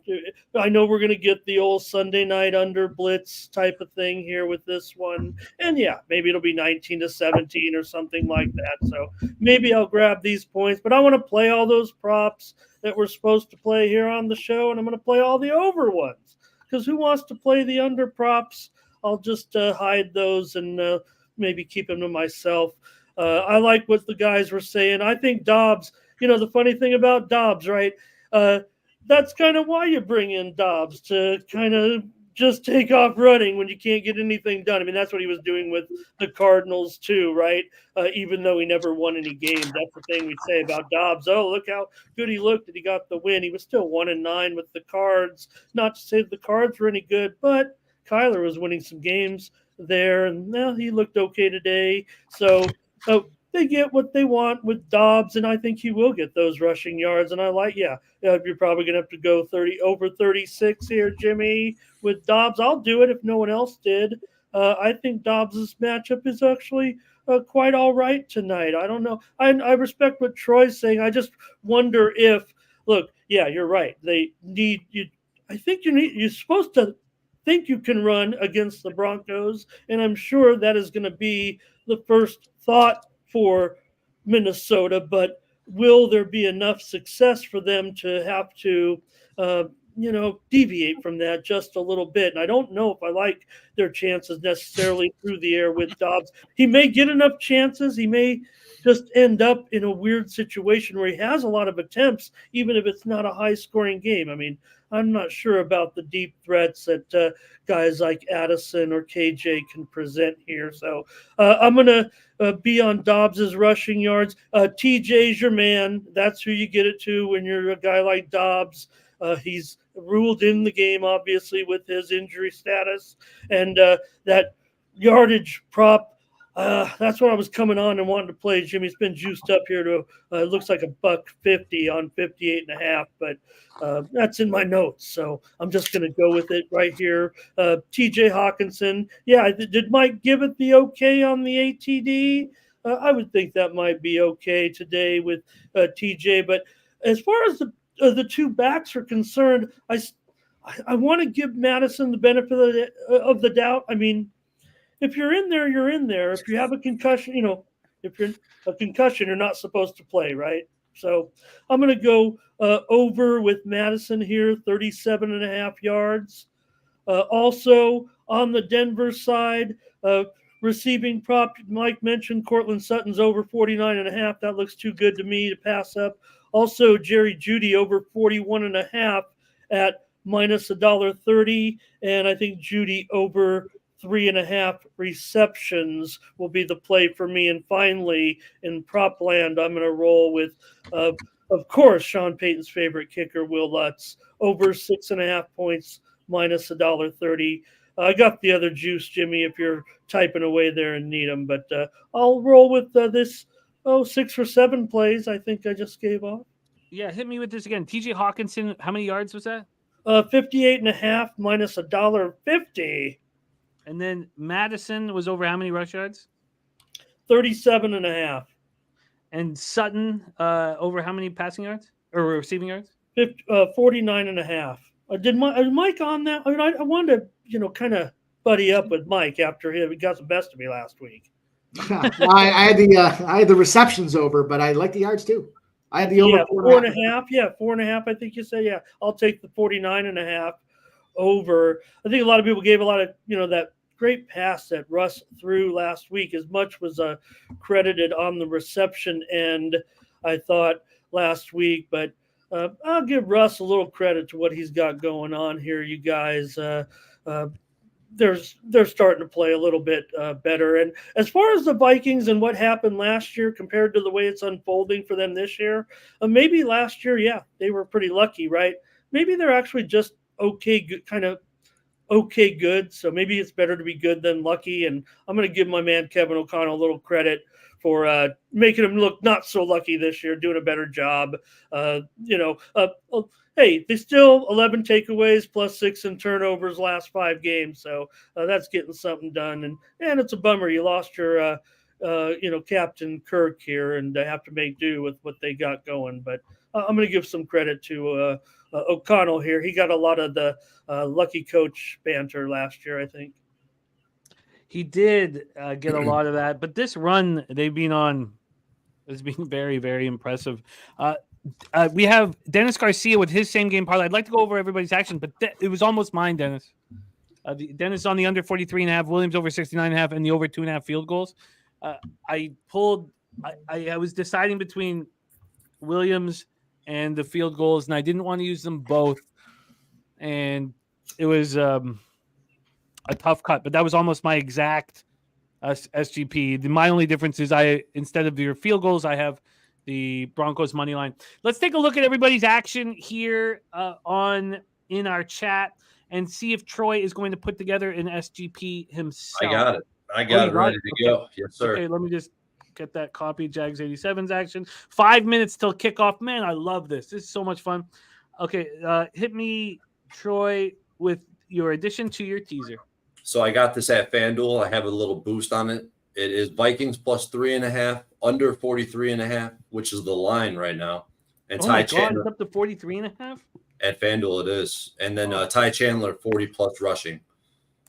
I know we're going to get the old Sunday night under blitz type of thing here with this one. And, yeah, maybe it'll be 19-17 or something like that. So maybe I'll grab these points. But I want to play all those props that we're supposed to play here on the show, and I'm going to play all the over ones. Because who wants to play the under props? I'll just hide those and maybe keep them to myself. I like what the guys were saying. I think Dobbs – the funny thing about Dobbs, right? That's kind of why you bring in Dobbs, to kind of just take off running when you can't get anything done. I mean, that's what he was doing with the Cardinals too, right? Even though he never won any games. That's the thing we say about Dobbs. Oh, look how good he looked and he got the win. He was still 1-9 with the Cards. Not to say that the Cards were any good, but Kyler was winning some games there, and he looked okay today. So they get what they want with Dobbs, and I think he will get those rushing yards. And I like, you're probably going to have to go over 36 here, Jimmy, with Dobbs. I'll do it if no one else did. I think Dobbs' matchup is actually quite all right tonight. I don't know. I respect what Troy's saying. I just wonder if, look, you're right. They need you. I think you're supposed to think you can run against the Broncos, and I'm sure that is going to be the first thought for Minnesota, but will there be enough success for them to have to, deviate from that just a little bit? And I don't know if I like their chances necessarily through the air with Dobbs. He may get enough chances. He may just end up in a weird situation where he has a lot of attempts, even if it's not a high-scoring game. I mean, I'm not sure about the deep threats that guys like Addison or KJ can present here. So I'm going to be on Dobbs' rushing yards. TJ's your man. That's who you get it to when you're a guy like Dobbs. He's ruled in the game, obviously, with his injury status. And that yardage prop, that's what I was coming on and wanting to play. Jimmy's been juiced up here to it looks like $1.50 on 58.5, but that's in my notes, so I'm just going to go with it right here. TJ Hawkinson, did Mike give it the okay on the ATD? I would think that might be okay today with TJ, but as far as the two backs are concerned, I want to give Madison the benefit of the doubt. I mean, if you're in there, you're in there. If you have a concussion, if you're a concussion, you're not supposed to play, right? So I'm going to go over with Madison here, 37.5 yards. Also on the Denver side, receiving prop, Mike mentioned Cortland Sutton's over 49.5. That looks too good to me to pass up. Also, Jerry Jeudy over 41.5 at minus $1.30. And I think Jeudy over 3.5 receptions will be the play for me. And finally, in prop land, I'm going to roll with, of course, Sean Payton's favorite kicker, Will Lutz, over 6.5 points minus $1.30. I got the other juice, Jimmy, if you're typing away there and need them. But I'll roll with this 6 or 7 plays I think I just gave off. Yeah, hit me with this again. TJ Hawkinson, how many yards was that? 58.5 minus $1.50. And then Madison was over how many rush yards? 37.5. And Sutton over how many passing yards or receiving yards? 49.5. Did Mike on that? I mean, I wanted to, kind of buddy up with Mike after he got the best of me last week. Well, I had the receptions over, but I like the yards too. I had the over 4.5. Yeah, 4.5. I think you said. Yeah, I'll take the 49.5 over. I think a lot of people gave a lot of that great pass that Russ threw last week. As much was credited on the reception end, I thought last week, but I'll give Russ a little credit to what he's got going on here. You guys, they're starting to play a little bit better. And as far as the Vikings and what happened last year compared to the way it's unfolding for them this year, maybe last year, yeah, they were pretty lucky, right? Maybe they're actually just okay, good, kind of okay good. So maybe it's better to be good than lucky. And I'm going to give my man Kevin O'Connell a little credit for making him look not so lucky this year, doing a better job. Hey, they still 11 takeaways plus 6 in turnovers last 5 games. So that's getting something done. And it's a bummer. You lost your, Captain Kirk here and they have to make do with what they got going. But I'm going to give some credit to O'Connell here. He got a lot of the lucky coach banter last year, I think. He did get a lot of that, but this run they've been on has been very, very impressive. We have Dennis Garcia with his same game parlay. I'd like to go over everybody's action, but it was almost mine, Dennis. Dennis on the under 43.5, Williams over 69.5, and the over 2.5 field goals. I was deciding between Williams and the field goals, and I didn't want to use them both. And it was a tough cut, but that was almost my exact SGP. My only difference is instead of your field goals, I have the Broncos money line. Let's take a look at everybody's action here in our chat and see if Troy is going to put together an SGP himself. I got it ready to go. Yes, sir. Okay, let me just get that copy. Jags 87's action. 5 minutes till kickoff. Man, I love this. This is so much fun. Okay, hit me, Troy, with your addition to your teaser. So I got this at FanDuel. I have a little boost on it. It is Vikings plus 3.5, under 43.5, which is the line right now. And Ty Chandler it's up to 43.5 at FanDuel. It is, and then Ty Chandler 40 plus rushing.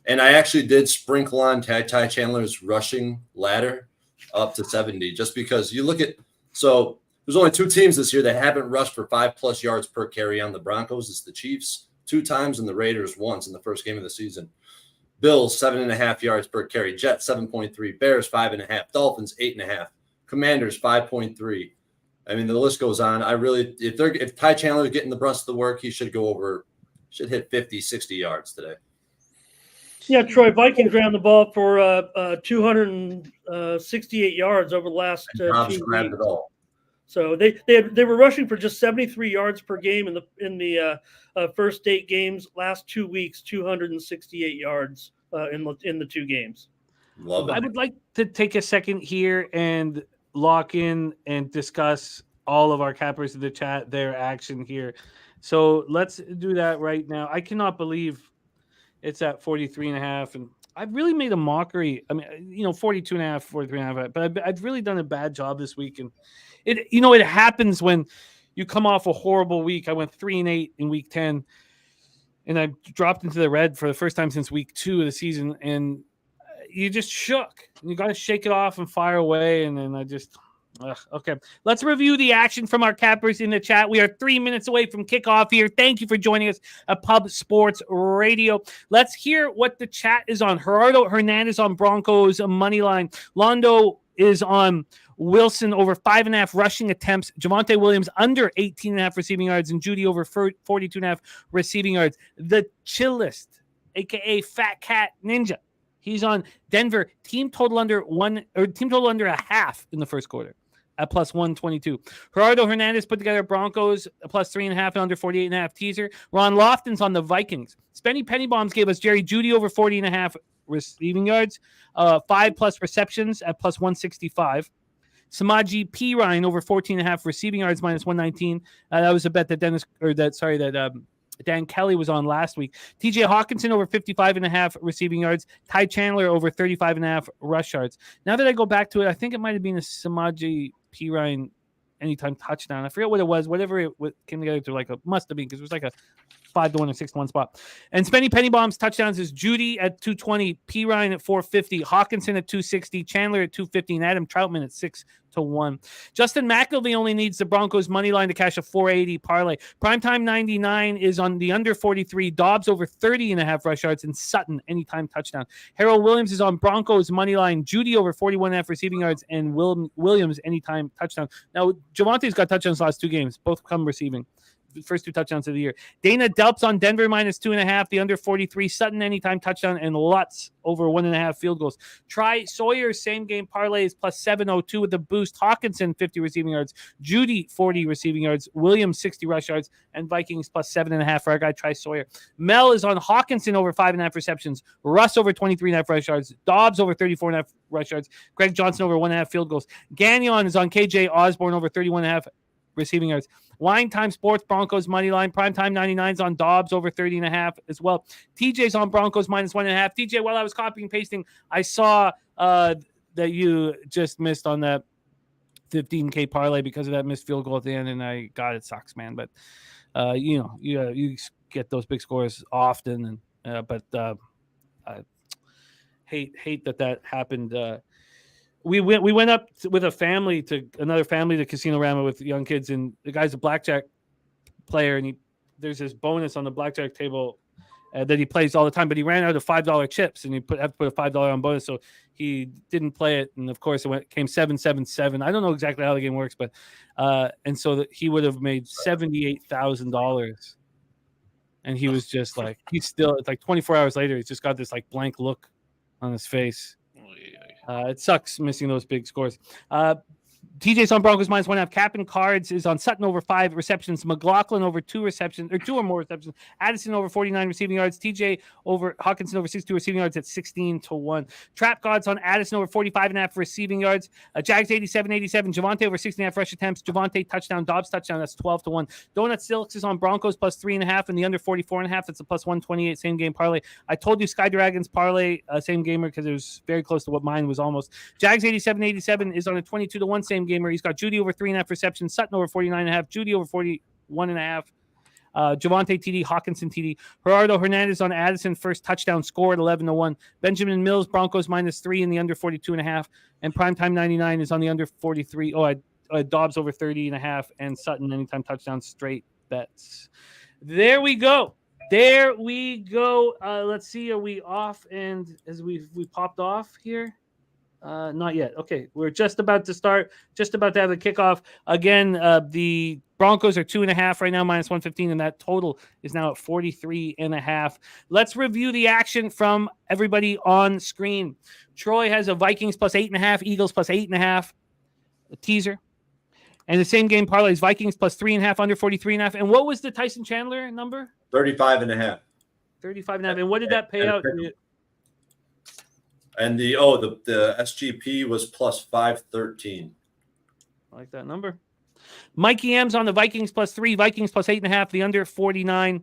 And I actually did sprinkle on Ty Chandler's rushing ladder up to 70, just because you look at. So there's only 2 teams this year that haven't rushed for 5+ yards per carry on the Broncos. It's the Chiefs 2 times and the Raiders once in the first game of the season. Bills 7.5 yards per carry. Jets 7.3. Bears 5.5. Dolphins 8.5. Commanders 5.3. I mean, the list goes on. If Ty Chandler is getting the brunt of the work, he should hit 50, 60 yards today. Yeah, Troy, Vikings ran the ball for 268 yards over the last 2 weeks. Grabbed it all. So they were rushing for just 73 yards per game in the first 8 games. Last 2 weeks, 268 yards in the 2 games. Love it. I would like to take a second here and lock in and discuss all of our cappers in the chat, their action here. So let's do that right now. I cannot believe it's at 43.5, and I've really made a mockery. I mean, 42.5, 43.5, but I've really done a bad job this week, and it happens when you come off a horrible week. I went 3-8 in week 10, and I dropped into the red for the first time since week 2 of the season, and you just shook. You got to shake it off and fire away, and then I just okay. Let's review the action from our cappers in the chat. We are 3 minutes away from kickoff here. Thank you for joining us at Pub Sports Radio. Let's hear what the chat is on. Gerardo Hernandez on Broncos money line. Londo is on Wilson over 5.5 rushing attempts. Javonte Williams under 18.5 receiving yards, and Judy over 42.5 receiving yards. The chillest, aka Fat Cat Ninja, He's on Denver team total under a half in the first quarter at plus 122. Gerardo Hernandez put together Broncos a plus 3.5 and under 48.5 teaser. Ron Lofton's on the Vikings. Spenny Pennybombs gave us Jerry Jeudy over 40.5 receiving yards, 5+ receptions at plus 165. Samaji P. Ryan over 14.5 receiving yards minus 119. That was a bet that Dan Kelly was on last week. TJ Hawkinson over 55.5 receiving yards. Ty Chandler over 35.5 rush yards. Now that I go back to it, I think it might have been a Samaji P. Ryan anytime touchdown. I forget what it was. Whatever it came together to must have been because it was like a 5-1 or 6-1 spot. And Spenny Pennybomb's touchdowns is Jeudy at 220, P. Ryan at 450, Hawkinson at 260, Chandler at 250, and Adam Troutman at 6-1. Justin McElvey only needs the Broncos money line to cash a 480 parlay. Primetime 99 is on the under 43, Dobbs over 30.5 rush yards, and Sutton anytime touchdown. Harold Williams is on Broncos money line, Jeudy over 41.5 receiving yards, and Williams anytime touchdown. Now, Javante's got touchdowns last 2 games, both come receiving. First 2 touchdowns of the year. Dana Delp's on Denver minus 2.5, the under 43, Sutton anytime touchdown, and Lutz over 1.5 field goals. Try Sawyer's same game parlay is plus 702 with the boost. Hawkinson 50 receiving yards, Jeudy 40 receiving yards, Williams 60 rush yards, and Vikings plus 7.5 for our guy Try Sawyer. Mel is on Hawkinson over 5.5 receptions, Russ over 23.5 rush yards, Dobbs over 34.5 rush yards, Greg Johnson over 1.5 field goals. Gagnon is on KJ Osborne over 31.5 receiving yards. Wine Time Sports Broncos money line. Primetime 99's on Dobbs over 30.5 as well. TJ's on Broncos minus 1.5. TJ, while I was copying and pasting, I saw that you just missed on that 15K parlay because of that missed field goal at the end, and it sucks, man. But you get those big scores often, and but I hate that happened. We went up with another family to Casino Rama with young kids, and the guy's a blackjack player, and there's this bonus on the blackjack table that he plays all the time, but he ran out of $5 chips, and have to put a $5 on bonus, so he didn't play it, and of course it came 7-7-7. I don't know exactly how the game works, but and so that he would have made $78,000, and he was just like, it's like 24 hours later, he's just got this like blank look on his face. It sucks missing those big scores. TJ's on Broncos minus 1.5. Captain Cards is on Sutton over 5 receptions. McLaughlin over 2 receptions, or 2 or more receptions. Addison over 49 receiving yards. TJ over Hawkinson over 62 receiving yards at 16-1. Trap Gods on Addison over 45.5 receiving yards. Jags 87-87. Javante over 16.5 rush attempts. Javante touchdown. Dobbs touchdown. That's 12-1. Donut Silks is on Broncos plus 3.5 and the under 44.5. That's a plus 128 same game parlay. I told you Sky Dragons parlay same gamer because it was very close to what mine was almost. Jags 87-87 is on a 22-1 same gamer. He's got Jeudy over 3.5 receptions, Sutton over 49.5, Jeudy over 41.5, Javante TD, Hawkinson TD, Gerardo Hernandez on Addison first touchdown score at 11-1, Benjamin Mills Broncos minus 3 in the under 42.5, and Primetime 99 is on the under 43. Dobbs over 30.5 and Sutton anytime touchdown straight bets. There we go. Let's see, are we off? And as we popped off here. Not yet. Okay, we're just about to start, just about to have the kickoff. Again, the Broncos are 2.5 right now, minus 115, and that total is now at 43.5. Let's review the action from everybody on screen. Troy has a Vikings plus 8.5, Eagles plus 8.5, a teaser. And the same game parlay is Vikings plus 3.5, under 43.5. And what was the Tyson Chandler number? 35.5. 35.5. And what did that pay out? And the SGP was plus 513. I like that number. Mikey M's on the Vikings plus 3, Vikings plus 8.5, the under 49.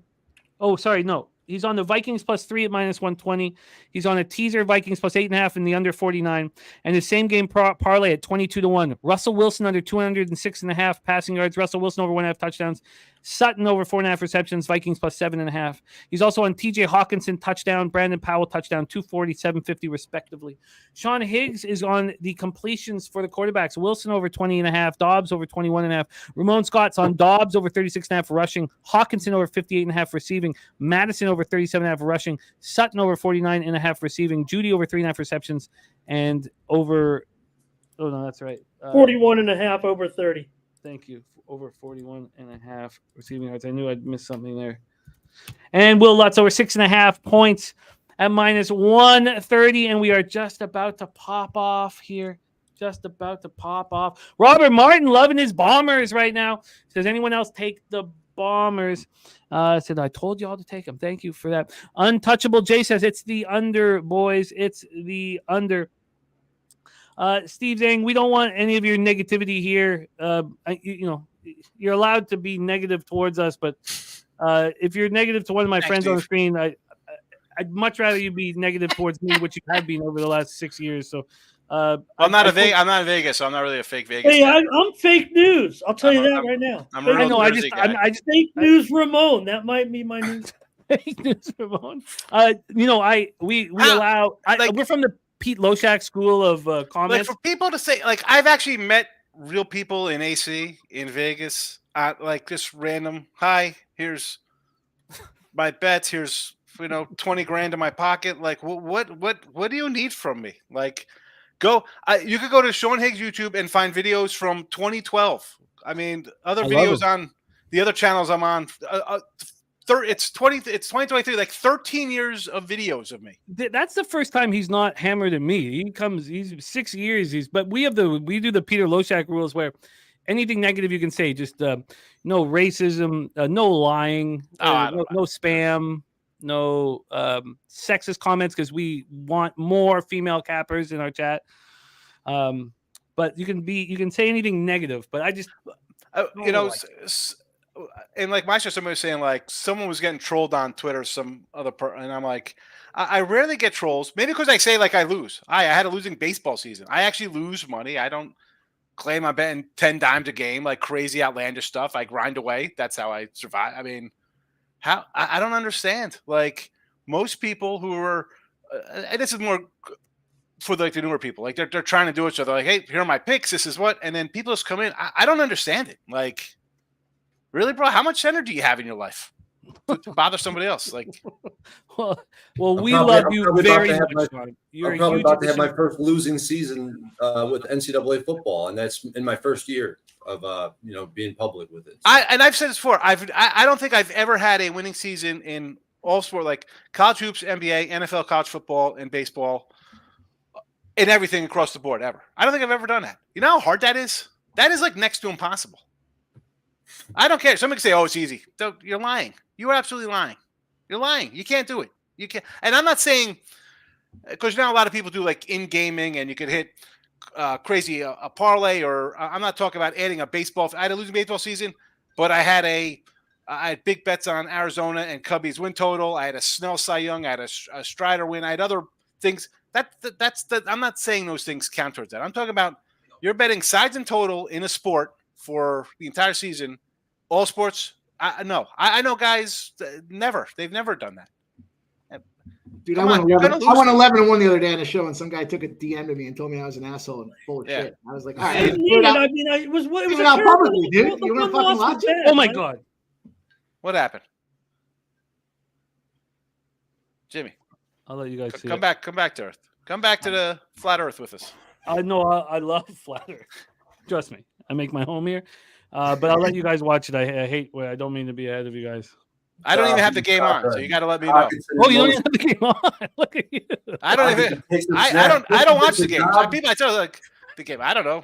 Oh, sorry, no. He's on the Vikings plus 3 at minus 120. He's on a teaser Vikings plus 8.5 in the under 49. And the same game parlay at 22-1. Russell Wilson under 206.5 passing yards. Russell Wilson over 1.5 touchdowns. Sutton over 4.5 receptions. Vikings plus 7.5. He's also on TJ Hawkinson touchdown. Brandon Powell touchdown. 240, 750 respectively. Sean Higgs is on the completions for the quarterbacks. Wilson over 20.5. Dobbs over 21.5. Ramon Scott's on Dobbs over 36.5 rushing. Hawkinson over 58.5 receiving. Madison over 37.5 rushing. Sutton over 49.5 receiving. Jeudy over 3.5 receptions. And over, oh no, that's right. 41.5 over 30. Thank you. Over 41.5 receiving yards. I knew I'd missed something there. And Will Lutz over 6.5 points. at minus 130, and we are just about to pop off here. Just about to pop off. Robert Martin loving his Bombers right now. Does anyone else take the Bombers? Said I told you all to take them. Thank you for that. Untouchable Jay says it's the under, boys. It's the under. Steve Zang, we don't want any of your negativity here. You're allowed to be negative towards us, but if you're negative to one of my friends on the screen, I'd much rather you be negative towards me, which you have been over the last 6 years. So I'm not in Vegas, so I'm not really a fake Vegas. Hey, I'm fake news. I'll tell you that right now. I just fake news, Ramon. That might be my news. Fake news, Ramon. We're from the Pete Loshak school of comments. Like, for people to say, like, I've actually met real people in AC in Vegas, like just random. Hi, here's my bets. Here's 20 grand in my pocket. Like, what do you need from me? Like, you could go to Sean Higgs YouTube and find videos from 2012. I mean, other videos on the other channels I'm on. It's 2023, like 13 years of videos of me. That's the first time he's not hammered at me. He's 6 years. But we do the Peter Loshak rules where anything negative you can say, just no racism, no lying, no spam, no sexist comments, because we want more female cappers in our chat. But you can say anything negative, but I just and like my show, somebody was saying like someone was getting trolled on Twitter, some other and I'm like, I rarely get trolls. Maybe because I say like I lose. I had a losing baseball season. I actually lose money. I don't claim I'm betting 10 dimes a game, like crazy outlandish stuff. I grind away. That's how I survive. I mean, I don't understand. Like most people who are, and this is more for like the newer people, like they're trying to do it. So they're like, hey, here are my picks. This is what, and then people just come in. I don't understand it. Like, really, bro? How much energy do you have in your life to bother somebody else? Like, well, we love you very much. I'm probably about to have my first losing season with NCAA football, and that's in my first year of being public with it. I've said this before. I don't think I've ever had a winning season in all sport, like college hoops, NBA, NFL, college football, and baseball, and everything across the board ever. I don't think I've ever done that. You know how hard that is? That is like next to impossible. I don't care. Somebody can say, "Oh, it's easy." You're lying. You are absolutely lying. You're lying. You can't do it. You can't. And I'm not saying, because now a lot of people do like in gaming, and you could hit crazy a parlay, or I'm not talking about adding a baseball. I had a losing baseball season, but I had big bets on Arizona and Cubbies win total. I had a Snell Cy Young. I had a Strider win. I had other things. I'm not saying those things count towards that. I'm talking about you're betting sides and total in a sport for the entire season. All sports, no. I know guys they've never done that. Dude, I won 11-1 the other day on a show, and some guy took a DM to me and told me I was an asshole and full of shit. I was like, all right. It was out publicly, dude. You want to fucking lie? Oh my god. What happened? Jimmy. I'll let you guys see. Come back to Earth. Come back to the flat Earth with us. I know I love flat Earth. Trust me. I make my home here. But I'll let you guys watch it. I don't mean to be ahead of you guys. I don't even have the game on, so you got to let me know. Oh, you don't even have the game on. Look at you. I don't watch the game. People I tell like the game. I don't know.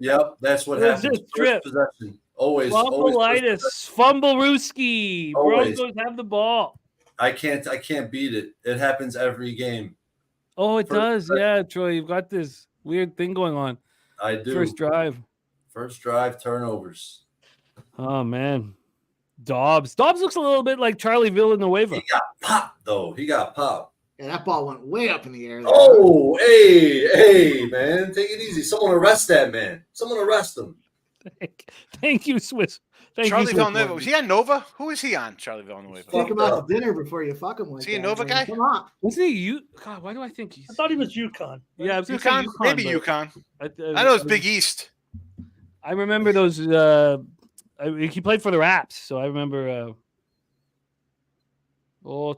Yep, that's what happens. First possession. Always. Fumbleitis. Fumblerooski. Broncos have the ball. I can't beat it. It happens every game. Oh, it does. Yeah, Troy, you've got this weird thing going on. I do. First drive turnovers. Oh man. Dobbs looks a little bit like Charlie Villanueva. He got popped though. Yeah, that ball went way up in the air. Oh, hey, man. Take it easy. Someone arrest that man. Someone arrest him. Thank you, Swiss. Charlie Villanueva. Was he on Nova? Who is he on, Charlie Villanueva? Take him out to dinner before you fuck him. Is he a Nova guy? Come on. Wasn't he you? God, why do I think he's... I thought he was UConn. Yeah, UConn. Maybe UConn. I know it's Big East. I remember those... he played for the Raps, so I remember...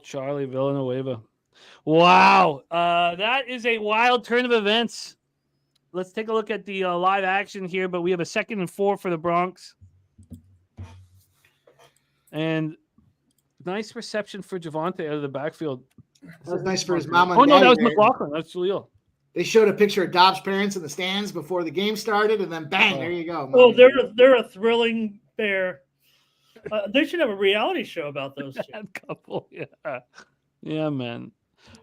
Charlie Villanueva. Wow. That is a wild turn of events. Let's take a look at the live action here, but we have a 2nd and 4 for the Bronx. And Nice reception for Javonte out of the backfield. That was nice for his mom and Oh, no, daddy that was there. McLaughlin. That's Jaleel. They showed a picture of Dobbs' parents in the stands before the game started, and then bang, there you go. Oh, they're a thrilling pair. They should have a reality show about those two. That couple, yeah, man.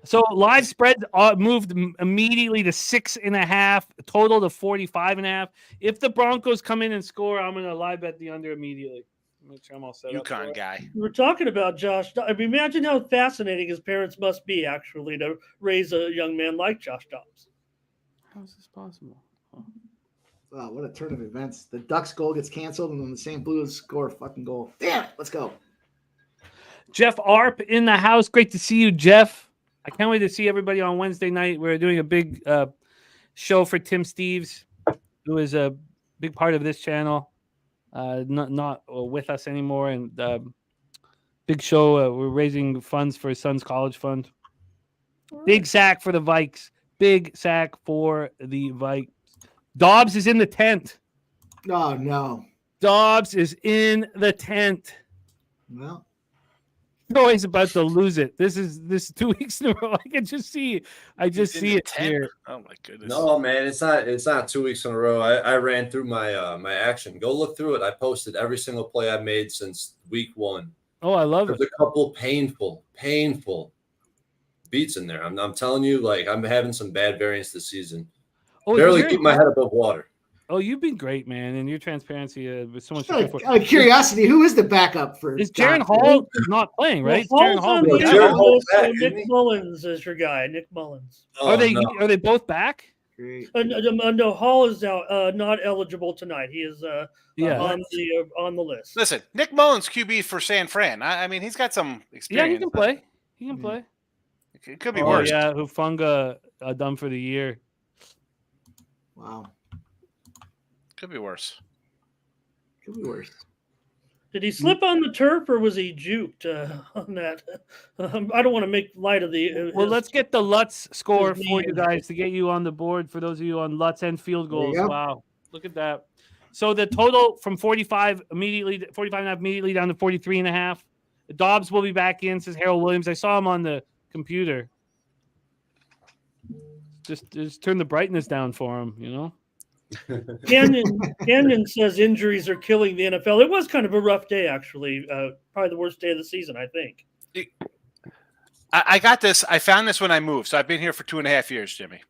So live spread moved immediately to 6.5, total to 45.5. If the Broncos come in and score, I'm going to live bet the under immediately. Make sure I'm all set up. UConn guy. We're talking about Josh. I mean, imagine how fascinating his parents must be actually to raise a young man like Josh Dobbs. How is this possible? Wow, what a turn of events. The Ducks goal gets canceled, and then the St. Blues score a fucking goal. Damn it, let's go. Jeff Arp in the house. Great to see you, Jeff. I can't wait to see everybody on Wednesday night. We're doing a big show for Tim Steves, who is a big part of this channel. Not with us anymore, and big show. We're raising funds for his son's college fund. Big sack for the Vikes. Big sack for the Vikes. Dobbs is in the tent. Oh, no. Dobbs is in the tent. Well, Troy's about to lose it. This is 2 weeks in a row. I can just see. I just see it here. Oh my goodness. No, man, it's not 2 weeks in a row. I ran through my my action. Go look through it. I posted every single play I've made since week 1. Oh, I love it. There's a couple painful beats in there. I'm telling you, like, I'm having some bad variance this season. Oh, Barely keep my head above water. Oh, you've been great, man, and your transparency with so much. out of curiosity, who is the backup for? Is Jaron Hall not playing, right? Well, Jaron Hall's back, Nick isn't he? Mullins is your guy. Nick Mullins. Oh, Are they both back? Great. No, Hall is out, not eligible tonight. He is on the list. Listen, Nick Mullins QB for San Fran. I mean, he's got some experience. Yeah, he can play. He can play. It could be worse. Yeah, Hufunga done for the year. Wow. Could be worse. Could be worse. Did he slip on the turf or was he juked on that? I don't want to make light of the. Well, let's get the Lutz score for you guys to get you on the board. For those of you on Lutz and field goals, wow, look at that. So the total from 45 immediately, 45.5 immediately down to 43.5. Dobbs will be back in, says Harold Williams. I saw him on the computer. Just turn the brightness down for him, you know. Canyon says injuries are killing the NFL. It was kind of a rough day, actually. Probably the worst day of the season, I think. I got this. I found this when I moved. So I've been here for 2.5 years, Jimmy.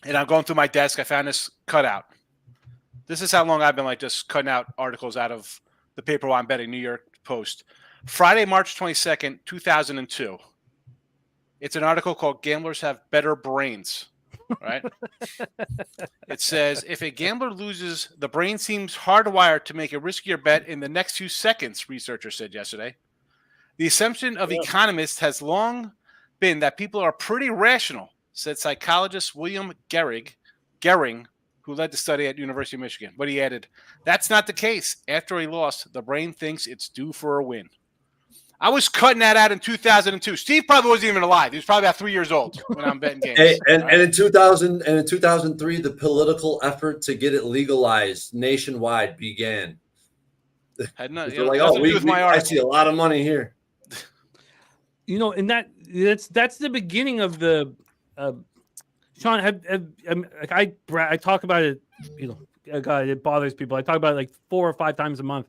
And I'm going through my desk. I found this cutout. This is how long I've been like just cutting out articles out of the paper while I'm betting, New York Post. Friday, March 22nd, 2002. It's an article called Gamblers Have Better Brains. Right? It says, if a gambler loses, the brain seems hardwired to make a riskier bet in the next few seconds, researchers said yesterday. The assumption of economists has long been that people are pretty rational, said psychologist William Gehring, who led the study at University of Michigan. But he added, that's not the case. After a loss, the brain thinks it's due for a win. I was cutting that out in 2002. Steve probably wasn't even alive. He was probably about 3 years old when I'm betting games. Hey, and in 2003, the political effort to get it legalized nationwide began. Had not, They're like, I see a lot of money here. You know, and that's the beginning of the. Sean, I talk about it. You know, God, it bothers people. I talk about it like 4 or 5 times a month.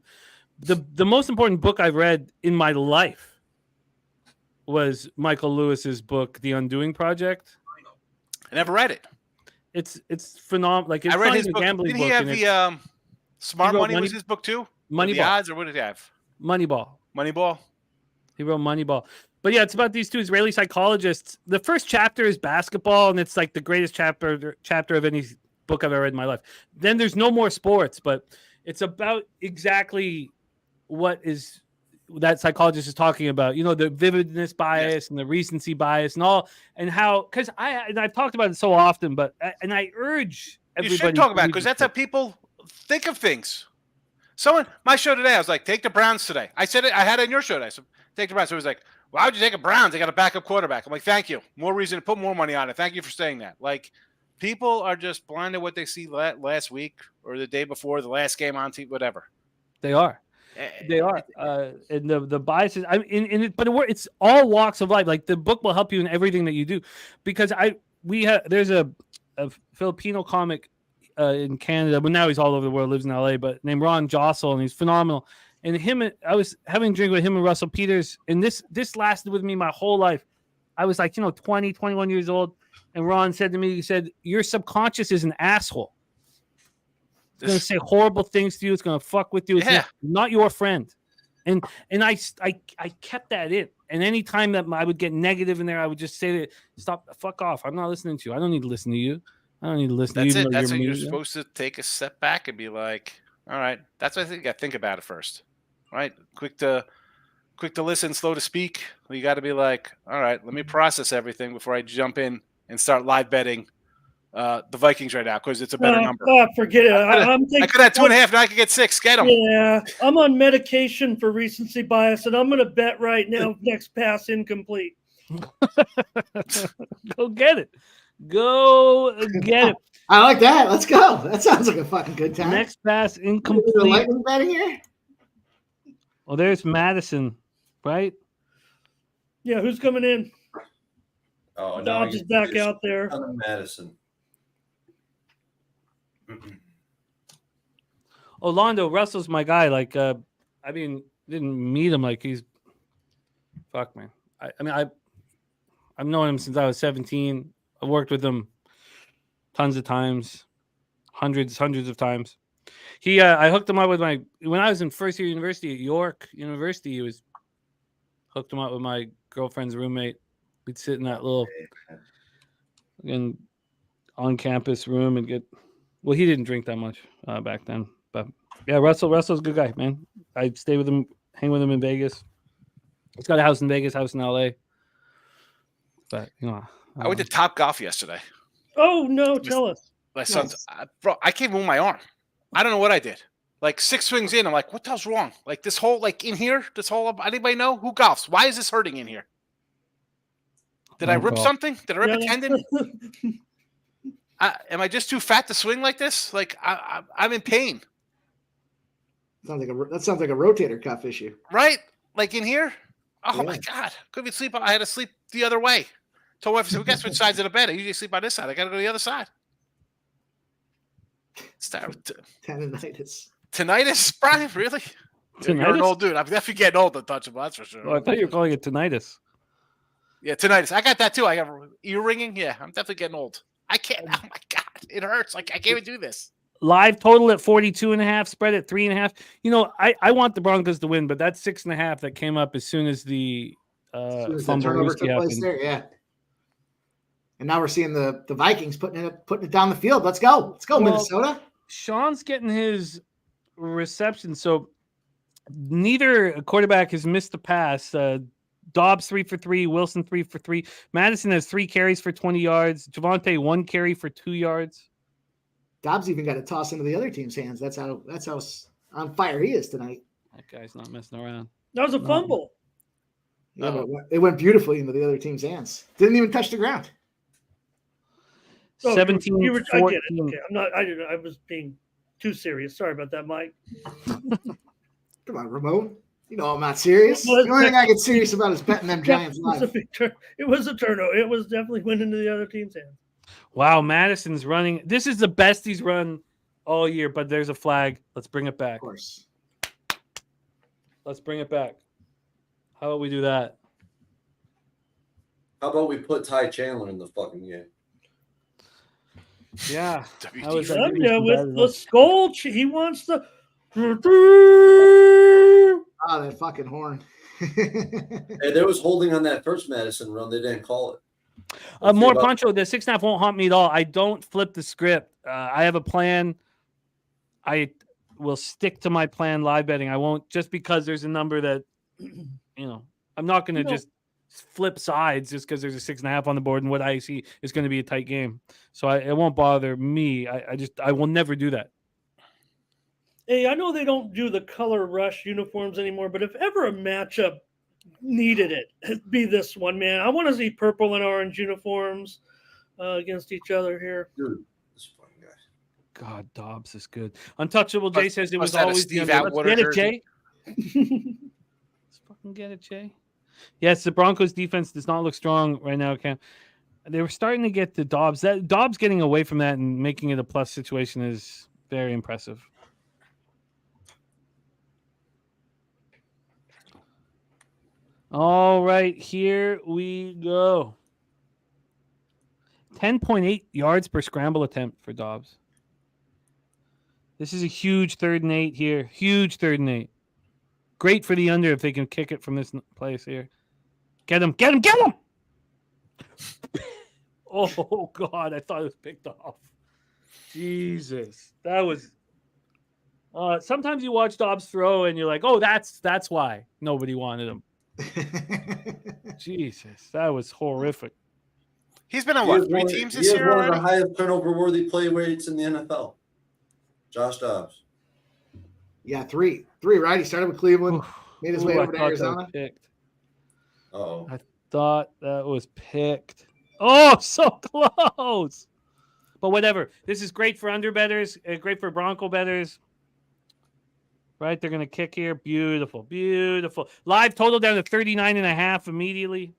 The most important book I've read in my life was Michael Lewis's book, The Undoing Project. I never read it. It's phenomenal. Like, it's I read not his even book. a gambling Did book. he have the Smart Money? Was his book too? Moneyball. The odds, or what did he have? Moneyball. Moneyball. He wrote Moneyball. But yeah, it's about these 2 Israeli psychologists. The first chapter is basketball, and it's like the greatest chapter of any book I've ever read in my life. Then there's no more sports, but it's about exactly what is that psychologist is talking about, you know, the vividness bias and the recency bias and all, and how, because I've talked about it so often, but I urge everybody. You should talk about it because that's how people think of things. My show today, I was like, take the Browns today. I said it, I had it in your show today. So take the Browns. So it was like, why would you take a Browns? They got a backup quarterback. I'm like, thank you. More reason to put more money on it. Thank you for saying that. Like, people are just blind to what they see last week or the day before, the last game on TV, whatever. They are. They are, and the biases. It's all walks of life. Like the book will help you in everything that you do, because there's a Filipino comic in Canada, but now he's all over the world, lives in LA, but named Ron Jossel, and he's phenomenal. And I was having a drink with him and Russell Peters, and this lasted with me my whole life. I was like, 20, 21 years old, and Ron said to me, he said, "Your subconscious is an asshole. It's going to say horrible things to you. It's going to fuck with you. It's not your friend." And I kept that in. And anytime that I would get negative in there, I would just say, "Stop, fuck off. I'm not listening to you. I don't need to listen to you. I don't need to listen to you." That's it. That's when you're supposed to take a step back and be like, all right, that's what I think. I think about it first, right? Quick to listen, slow to speak. You got to be like, all right, let me process everything before I jump in and start live betting the Vikings right now, because it's a better number. Forget it. I could have 2.5. Now I could get 6. Get them. Yeah, I'm on medication for recency bias, and I'm going to bet right now next pass incomplete. Go get it. Go get it. I like that. Let's go. That sounds like a fucking good time. Next pass incomplete. Lightning betting here? Well, there's Madison, right? Yeah, who's coming in? Oh, Dodge is back out there. Madison. Orlando Russell's my guy. Like, didn't meet him. Like, he's fuck, man. I've known him since I was 17. I worked with him tons of times, hundreds of times. I hooked him up with when I was in first year university at York University. Hooked him up with my girlfriend's roommate. We'd sit in that little on campus room and get. Well, he didn't drink that much back then, but yeah, Russell's a good guy, man. I stay with him, hang with him in Vegas. He's got a house in Vegas, house in LA. But I went to Top Golf yesterday. Oh no! Tell us. My son's, bro, I can't move my arm. I don't know what I did. Like 6 swings in, I'm like, what the hell's wrong? Like this whole, like in here, anybody know who golfs? Why is this hurting in here? Did I rip something? Did I rip a tendon? Am I just too fat to swing like this? Like I'm in pain. That sounds like a rotator cuff issue, right? Like in here. Oh my God! Couldn't sleep. I had to sleep the other way. Told my wife, "So guess which side's of the bed? I usually sleep on this side. I got to go to the other side." Tendinitis. Tinnitus, Brian? Really? Tinnitus? You're an old dude. I'm definitely getting old, untouchable. That's for sure. Oh, I thought you were calling it tinnitus. Yeah, tinnitus. I got that too. I got ear ringing. Yeah, I'm definitely getting old. I can't. Oh my God, it hurts. Like I can't even do this. Live total at 42.5, spread at 3.5. I want the Broncos to win, but that's 6.5 that came up as soon as the fumble took place there. Yeah. And now we're seeing the Vikings putting it down the field. Let's go, Minnesota. Sean's getting his reception, so neither quarterback has missed a pass. Dobbs 3 for 3, Wilson 3 for 3. Madison has 3 carries for 20 yards. Javonte 1 carry for 2 yards. Dobbs even got a toss into the other team's hands. That's how on fire he is tonight. That guy's not messing around. That was a fumble. Yeah, but it went beautifully into the other team's hands. Didn't even touch the ground. 17. I get it. Okay, I was being too serious. Sorry about that, Mike. Come on, Ramon. You know I'm not serious. The only thing I get serious about is betting them Giants live. It was a turnover. It was definitely went into the other team's hands. Wow, Madison's running. This is the best he's run all year, but there's a flag. Let's bring it back. Of course. Let's bring it back. How about we do that? How about we put Ty Chandler in the fucking game? Yeah. With the skull. He wants the. Oh, that fucking horn. Hey, there was holding on that first Madison run. They didn't call it. More Pancho, the 6.5 won't haunt me at all. I don't flip the script. I have a plan. I will stick to my plan live betting. I won't, just because there's a number that, I'm not going to just flip sides just because there's a 6.5 on the board and what I see is going to be a tight game. So it won't bother me. I will never do that. Hey, I know they don't do the color rush uniforms anymore, but if ever a matchup needed it, it'd be this one, man. I want to see purple and orange uniforms against each other here. Dude, this fucking guy. God, Dobbs is good. Untouchable Jay says it was that a always Steve the under. Atwater Let's get it, jersey? Jay. Let's fucking get it, Jay. Yes, the Broncos defense does not look strong right now, Cam. They were starting to get the Dobbs. That Dobbs getting away from that and making it a plus situation is very impressive. All right, here we go. 10.8 yards per scramble attempt for Dobbs. This is a huge 3rd and 8 here. Huge 3rd and 8. Great for the under if they can kick it from this place here. Get him, get him, get him! Oh, God, I thought it was picked off. Jesus. That was... sometimes you watch Dobbs throw and you're like, oh, that's why nobody wanted him. Jesus, that was horrific. He's been on what, 3 teams this year one already? of the highest turnover-worthy play rates in the NFL. Josh Dobbs. Yeah, 3, right? He started with Cleveland, made his way over to Arizona. Uh-oh. I thought that was picked. Oh, so close. But whatever. This is great for underbettors, great for Bronco bettors. Right, they're going to kick here. Beautiful, beautiful. Live total down to 39.5 immediately.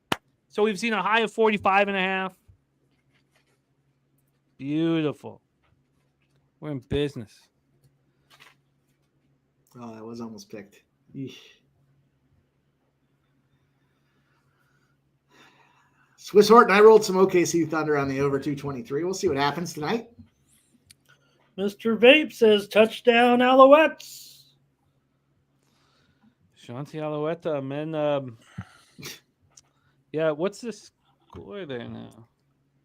So we've seen a high of 45.5. Beautiful. We're in business. Oh, that was almost picked. Eesh. Swiss Horton, I rolled some OKC Thunder on the over 223. We'll see what happens tonight. Mr. Vape says touchdown Alouettes. Shanti Alouette, man. Yeah, what's the score there now?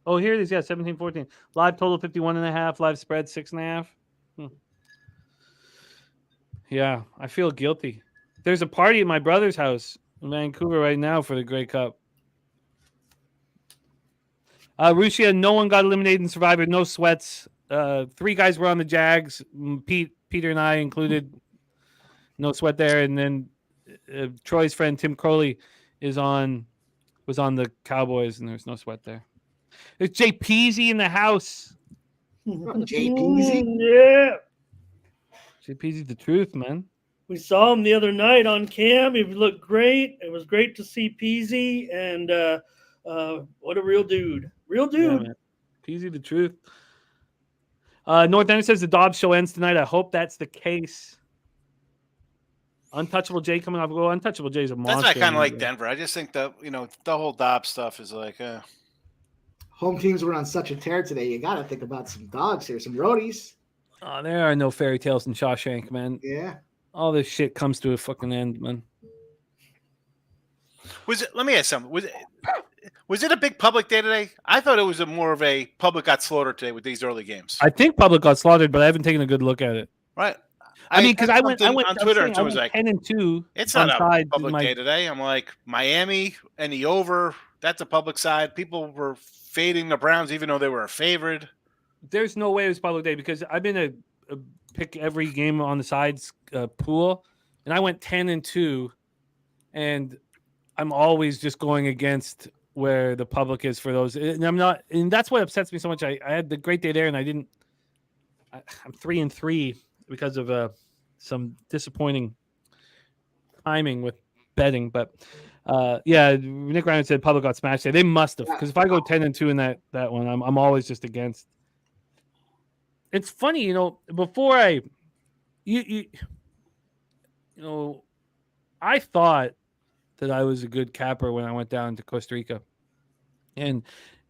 Oh, here it is. Yeah, 17-14. Live total 51.5. Live spread 6.5. Yeah, I feel guilty. There's a party at my brother's house in Vancouver right now for the Grey Cup. Russia, no one got eliminated in Survivor. No sweats. 3 guys were on the Jags. Peter and I included. No sweat there. And then Troy's friend Tim Crowley was on the Cowboys, and there's no sweat there. There's Jay Peasy in the house. Jay Peasy? Yeah. Jay Peasy's the truth, man. We saw him the other night on cam. He looked great. It was great to see Peasy, and what a real dude. Real dude. Yeah, Peasy the truth. North End says the Dobbs show ends tonight. I hope that's the case. Untouchable Jay coming off. Well, Untouchable Jay's a monster. That's why I kind of like Denver. I just think that, the whole Dobbs stuff is like, Home teams were on such a tear today. You got to think about some dogs here, some roadies. Oh, there are no fairy tales in Shawshank, man. Yeah. All this shit comes to a fucking end, man. Let me ask something. Was it a big public day today? I thought it was more of a public got slaughtered today with these early games. I think public got slaughtered, but I haven't taken a good look at it. Right. I mean, because I went on Twitter and I it was like 10-2. It's not a public day today. I'm like, Miami and the over, that's a public side. People were fading the Browns even though they were a favorite. There's no way it was public day because I've been a pick every game on the sides pool, and I went 10-2, and I'm always just going against where the public is for those. And and that's what upsets me so much. I had the great day there, and I'm 3-3 because of some disappointing timing with betting. But yeah, Nick Ryan said public got smashed today. They must have, because if I go 10-2 in that one, I'm always just against. It's funny, before I thought that I was a good capper when I went down to Costa Rica. And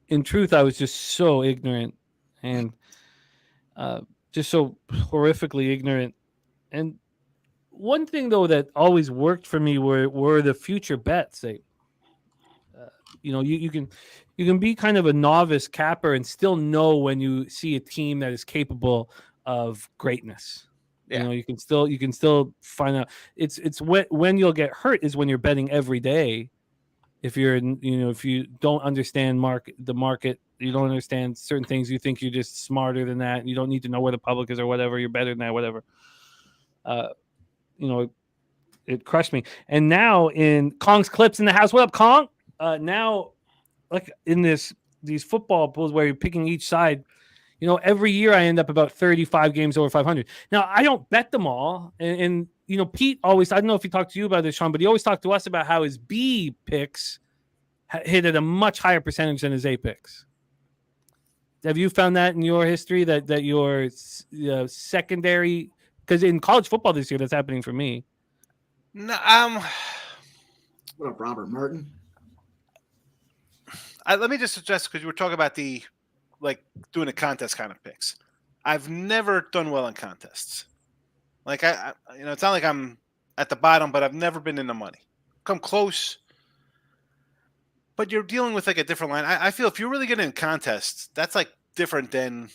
in truth, I was just so ignorant and just so horrifically ignorant. And one thing, though, that always worked for me were the future bets. You can be kind of a novice capper and still know when you see a team that is capable of greatness. Yeah. You can still find out. It's when you'll get hurt is when you're betting every day. If you don't understand the market, you don't understand certain things. You think you're just smarter than that. And you don't need to know where the public is or whatever. You're better than that, whatever. It crushed me. And now in Kong's Clips in the house. What up, Kong? Now, like in these football pools where you're picking each side, every year I end up about 35 games over 500. Now I don't bet them all, and Pete always, I don't know if he talked to you about this, Sean, but he always talked to us about how his B picks hit at a much higher percentage than his A picks. Have you found that in your history that your secondary, because in college football this year, that's happening for me. No, What up, Robert Martin? let me just suggest, because you were talking about doing a contest kind of picks. I've never done well in contests. Like it's not like I'm at the bottom, but I've never been in the money. Come close, but you're dealing with like a different line. I feel if you're really getting in contests, that's like different than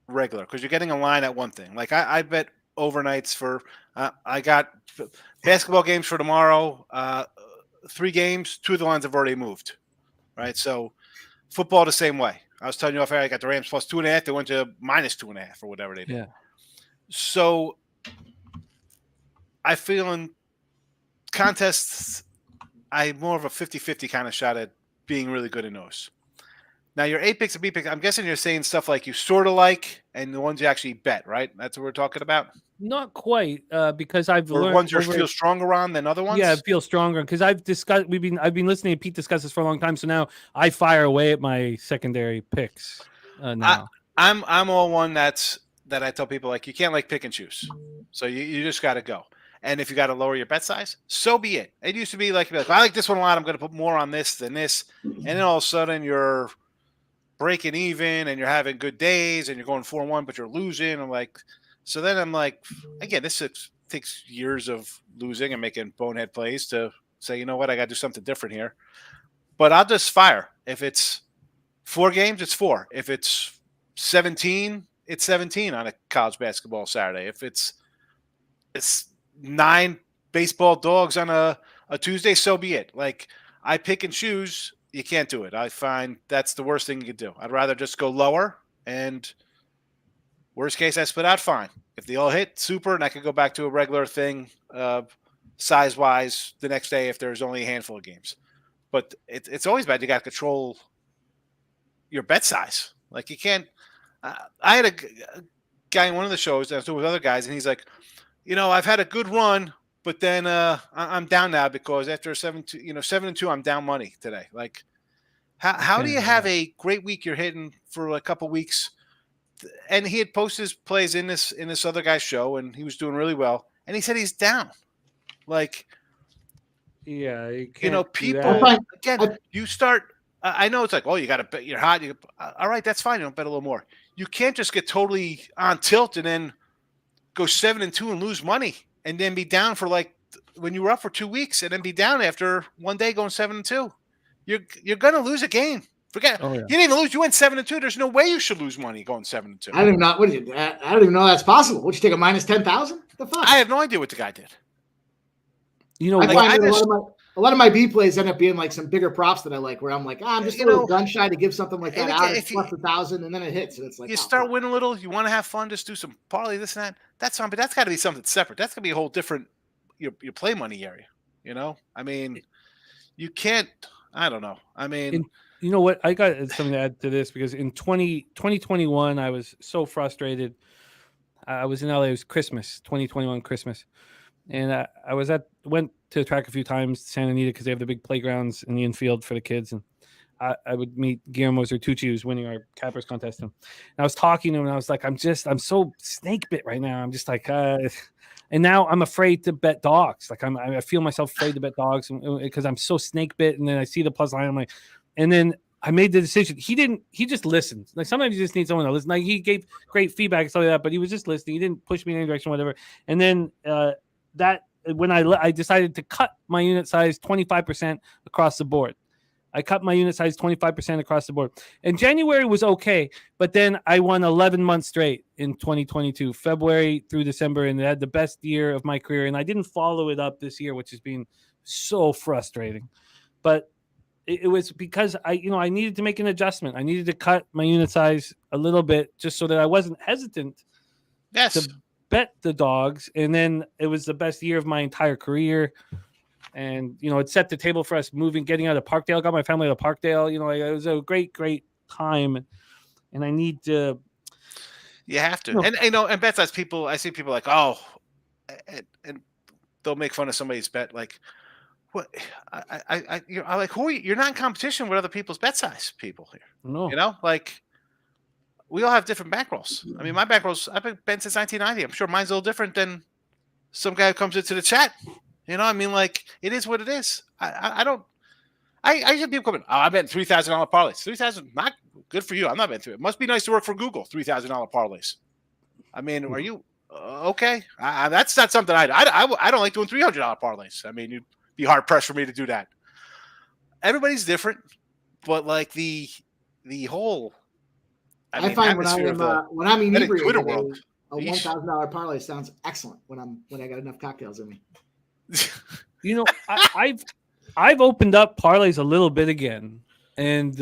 regular, because you're getting a line at one thing. Like I bet overnights for I got basketball games for tomorrow. 3 games, 2 of the lines have already moved. Right, so football the same way. I was telling you off air, I got the Rams plus 2.5. They went to minus 2.5 or whatever they did. Yeah. So I feel in contests, I'm more of a 50-50 kind of shot at being really good in those. Now, your A picks and B picks, I'm guessing you're saying stuff like you sort of like and the ones you actually bet, right? That's what we're talking about? Not quite, because I've Or learned ones you feel stronger on than other ones? Yeah, I feel stronger because I've been listening to Pete discuss this for a long time. So now I fire away at my secondary picks. Now I'm all one that I tell people, like, you can't like pick and choose. So you just got to go. And if you got to lower your bet size, so be it. It used to be like, I like this one a lot, I'm going to put more on this than this. And then all of a sudden you're breaking even and you're having good days and you're going 4-1, but you're losing. I'm like, so then I'm like, again, this takes years of losing and making bonehead plays to say, you know what, I got to do something different here. But I'll just fire. If it's 4 games, it's 4. If it's 17, it's 17 on a college basketball Saturday. If it's 9 baseball dogs on a Tuesday, so be it. Like, I pick and choose. You can't do it. I find that's the worst thing you could do. I'd rather just go lower, and worst case, I split out, fine. If they all hit, super, and I could go back to a regular thing size-wise the next day if there's only a handful of games. But it's always bad. You got to control your bet size. Like, you can't I had a guy in one of the shows that I was doing with other guys, and he's like, I've had a good run, but then I'm down now because after 7-2, I'm down money today. Like, how do you have a great week you're hitting for a couple weeks? And he had posted his plays in this other guy's show, and he was doing really well. And he said he's down. Like, yeah, people again. You start. I know it's like, oh, you got to bet. You're hot. All right, that's fine. You don't bet a little more. You can't just get totally on tilt and then go 7-2 and lose money, and then be down for like when you were up for 2 weeks, and then be down after one day going 7-2. You're gonna lose a game. Forget it. Oh, yeah. You didn't even lose. You went 7-2. There's no way you should lose money going 7-2. I don't even know that's possible. Would you take a minus 10,000? The fuck? I have no idea what the guy did. A lot of my B plays end up being like some bigger props that I like, where I'm like, I'm just a little gun shy to give something like that out. It's plus 1,000, and then it hits, and it's like you start winning a little. You want to have fun, just do some parlay, this and that. That's fine, but that's got to be something separate. That's gonna be a whole different your play money area. I mean, you can't. I don't know. I mean, you know what? I got something to add to this because in 2021, I was so frustrated. I was in LA. It was Christmas, 2021 Christmas, and I went to the track a few times, Santa Anita, because they have the big playgrounds in the infield for the kids, and I would meet Guillermo Zertucci, who's winning our cappers contest, and I was talking to him, and I was like, I'm so snake bit right now. I'm just like, and now I'm afraid to bet dogs. Like I feel myself afraid to bet dogs because I'm so snake bit, and then I see the plus line, I'm like, and then I made the decision. He just listened. Like sometimes you just need someone to listen. Like he gave great feedback and stuff like that, but he was just listening. He didn't push me in any direction, whatever. And then when I decided to cut my unit size 25% across the board. I cut my unit size 25% across the board. And January was okay, but then I won 11 months straight in 2022, February through December, and I had the best year of my career. And I didn't follow it up this year, which has been so frustrating. But it was because I needed to make an adjustment. I needed to cut my unit size a little bit just so that I wasn't hesitant to bet the dogs. And then it was the best year of my entire career. And, it set the table for us getting out of Parkdale. I got my family out of Parkdale. It was a great, great time. And I need to. You have to. And bet size people, I see people like, oh, and they'll make fun of somebody's bet. Like, what? I'm like, who are you? You're not in competition with other people's bet size people here. No. You know, like we all have different bankrolls. I mean, my bankrolls, I've been betting since 1990. I'm sure mine's a little different than some guy who comes into the chat. You know, I mean, like it is what it is. I don't. I hear people coming. Oh, I bet $3,000 parlays. 3,000, not good for you. I'm not betting through it. Must be nice to work for Google. $3,000 parlays. I mean, are you okay? That's not something I don't like doing $300 parlays. I mean, you'd be hard pressed for me to do that. Everybody's different, but like the whole. I find when I'm inebriated, Twitter world, a $1,000 parlay sounds excellent when I got enough cocktails in me. You know, I've opened up parlays a little bit again, and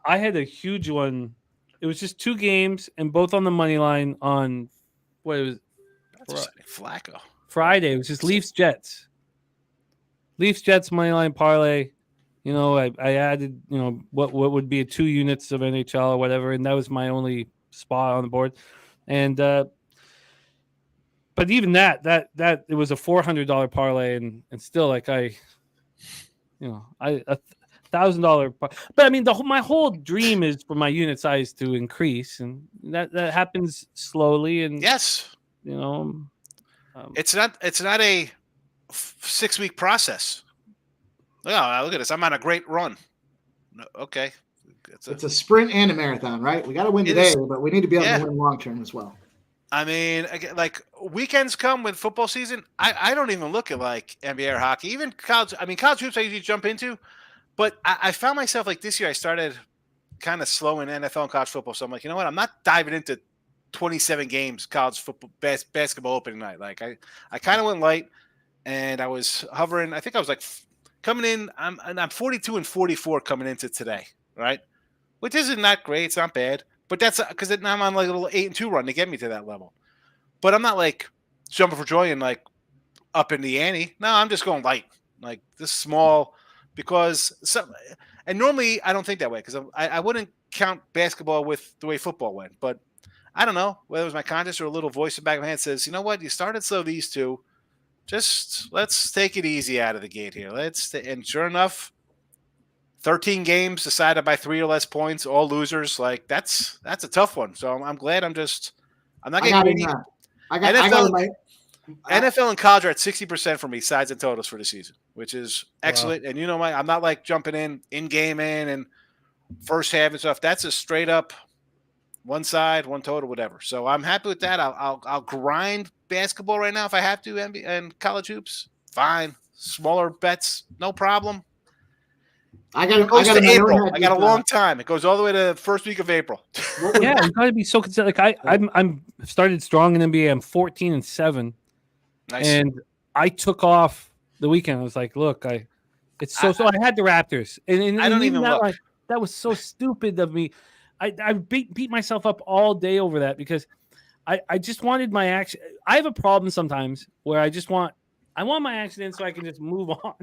I had a huge one. It was just 2 games and both on the money line on what it was. Flacco. Friday. It was just Leafs Jets money line parlay. You know, I added, you know, what would be 2 units of NHL or whatever, and that was my only spot on the board. And but even that it was a $400 parlay, and still like $1,000. But I mean, my whole dream is for my unit size to increase, and that happens slowly. And yes, you know, it's not a 6-week process. Oh, look at this! I'm on a great run. Okay, it's a sprint and a marathon, right? We got to win today, but we need to be able to win long term as well. I mean, like weekends come with football season. I don't even look at like NBA or hockey, even college. I mean, college hoops I usually jump into, but I found myself like this year. I started kind of slow in NFL and college football, so I'm like, you know what? I'm not diving into 27 games college football basketball opening night. Like I kind of went light, and I was hovering. I think I was like coming in. I'm 42 and 44 coming into today, right? Which isn't not great. It's not bad. But that's because now I'm on like a little 8-2 run to get me to that level. But I'm not like jumping for joy and like up in the ante. No, I'm just going light, like this small, because and normally I don't think that way because I wouldn't count basketball with the way football went. But I don't know whether it was my conscience or a little voice in the back of my head says, you know what, you started slow, these two, just let's take it easy out of the gate here. And sure enough, 13 games decided by 3 or less points, all losers. Like that's a tough one. So I'm glad I'm not getting greedy. NFL and college are at 60% for me, sides and totals for the season, which is excellent. Wow. And you know, I'm not like jumping in game and first half and stuff. That's a straight up one side, one total, whatever. So I'm happy with that. I'll grind basketball right now if I have to, and college hoops. Fine, smaller bets, no problem. I got a long time. It goes all the way to the first week of April. Yeah, you got to be so concerned. Like I'm started strong in NBA. I'm 14-7, nice. And I took off the weekend. I was like, look, I had the Raptors, and I don't even look. Like, that was so stupid of me. I beat myself up all day over that because I just wanted my action. I have a problem sometimes where I want my action in so I can just move on.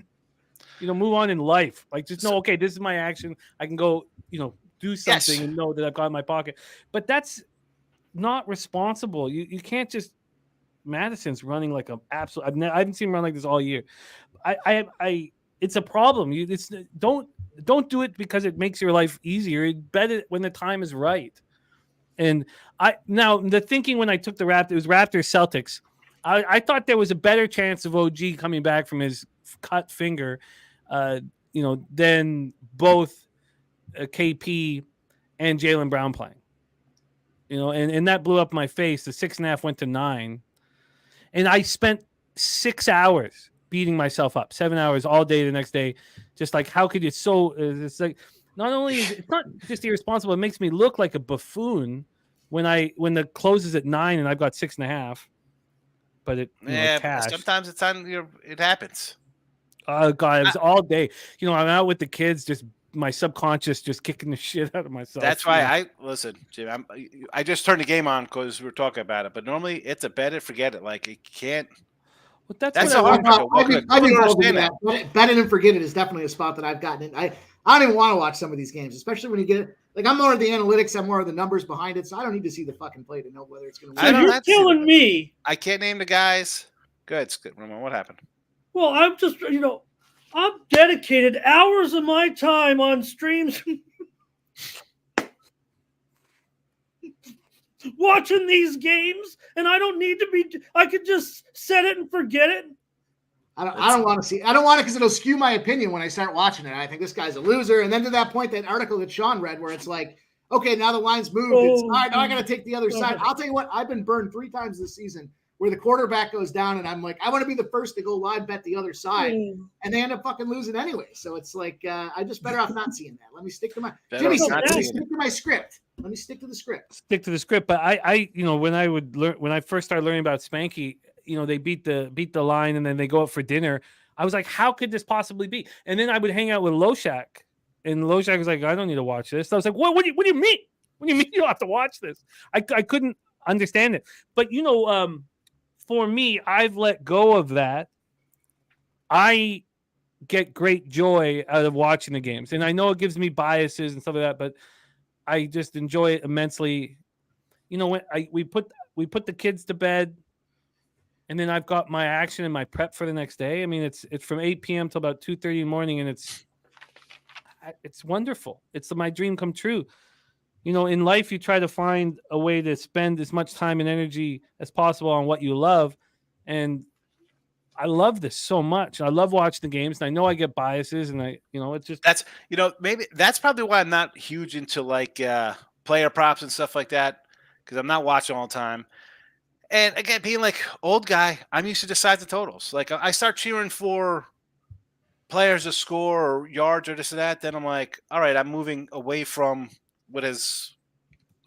You know, move on in life. Like, just know, okay, this is my action. I can go, you know, do something and know that I've got in my pocket. But that's not responsible. You can't just. Madison's running like an absolute. I haven't seen him run like this all year. It's a problem. Don't do it because it makes your life easier. Bet it when the time is right. And now the thinking when I took the Raptors, it was Raptors Celtics. I thought there was a better chance of OG coming back from his cut finger, than both KP and Jaylen Brown playing. You know, and that blew up my face. The 6.5 went to 9, and I spent 6 hours beating myself up. 7 hours all day the next day, just like how could you? It's like not only is it's not just irresponsible, it makes me look like a buffoon when the close is at 9 and I've got 6.5. But sometimes it's on it happens. Oh God, it was all day. You know, I'm out with the kids, just my subconscious just kicking the shit out of myself. That's why listen, Jim. I just turned the game on because we were talking about it. But normally it's a bet it, forget it. Like it can't. Well, that's a hard bet it and forget it is definitely a spot that I've gotten in. I don't even want to watch some of these games, especially when you get it. Like I'm more of the analytics, I'm more of the numbers behind it, so I don't need to see the fucking play to know whether it's going to win. So you're killing me. I can't name the guys, Go ahead, Ramon. What happened? Well, I'm just, I'm dedicated hours of my time on streams watching these games, and I don't need to be. I could just set it and forget it. I don't want to see. I don't want it because it'll skew my opinion when I start watching it. I think this guy's a loser. And then to that point, that article that Sean read, where it's like, okay, now the line's moved. It's all right. Now I got to take the other side. I'll tell you what. I've been burned 3 times this season where the quarterback goes down, and I'm like, I want to be the first to go live bet the other side, and they end up fucking losing anyway. So it's like, I just better off not seeing that. Let me stick to my Jimmy. Stick to my script. Let me stick to the script. Stick to the script. But I when I first started learning about Spanky, they beat the line and then they go out for dinner. I was like, how could this possibly be? And then I would hang out with Loshak, and Loshak was like, I don't need to watch this. So I was like, what do you mean? What do you mean you don't have to watch this? I couldn't understand it. But for me, I've let go of that. I get great joy out of watching the games, and I know it gives me biases and stuff like that, but I just enjoy it immensely. When we put the kids to bed, and then I've got my action and my prep for the next day. I mean, it's from 8 p.m. till about 2:30 in the morning, and it's wonderful. It's my dream come true. In life, you try to find a way to spend as much time and energy as possible on what you love. And I love this so much. I love watching the games. And I know I get biases, and it's just that's maybe that's probably why I'm not huge into like player props and stuff like that, because I'm not watching all the time. And again, being like old guy, I'm used to decide the totals. Like I start cheering for players to score or yards or this or that, then I'm like, all right, I'm moving away from what has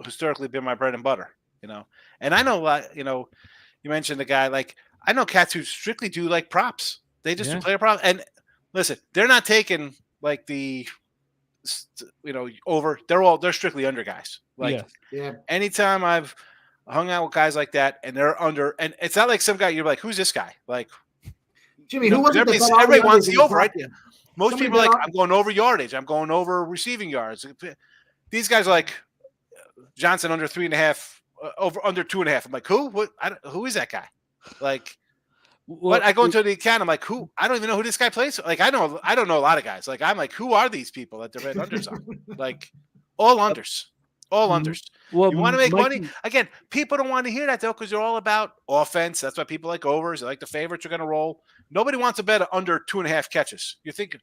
historically been my bread and butter, And I know, you mentioned the guy, like I know cats who strictly do like props. They just do player props. And listen, they're not taking like the, over. They're strictly under guys. Like anytime I've hung out with guys like that and they're under, and it's not like some guy you're like, who's this guy? Like Jimmy, who was it? Everybody wants the over, right? Most people are like, I'm going over yardage. I'm going over receiving yards. These guys are like Johnson under 3.5, over under 2.5. I'm like, who? What? Who is that guy? Like, what? I go into the account. I'm like, who? I don't even know who this guy plays. Like, I don't know a lot of guys. Like, I'm like, who are these people that they're red unders on? Like, all unders. All unders. Well, you want to make money? Again, people don't want to hear that, though, because they're all about offense. That's why people like overs. They like the favorites are going to roll. Nobody wants to bet under 2.5 catches. You're thinking,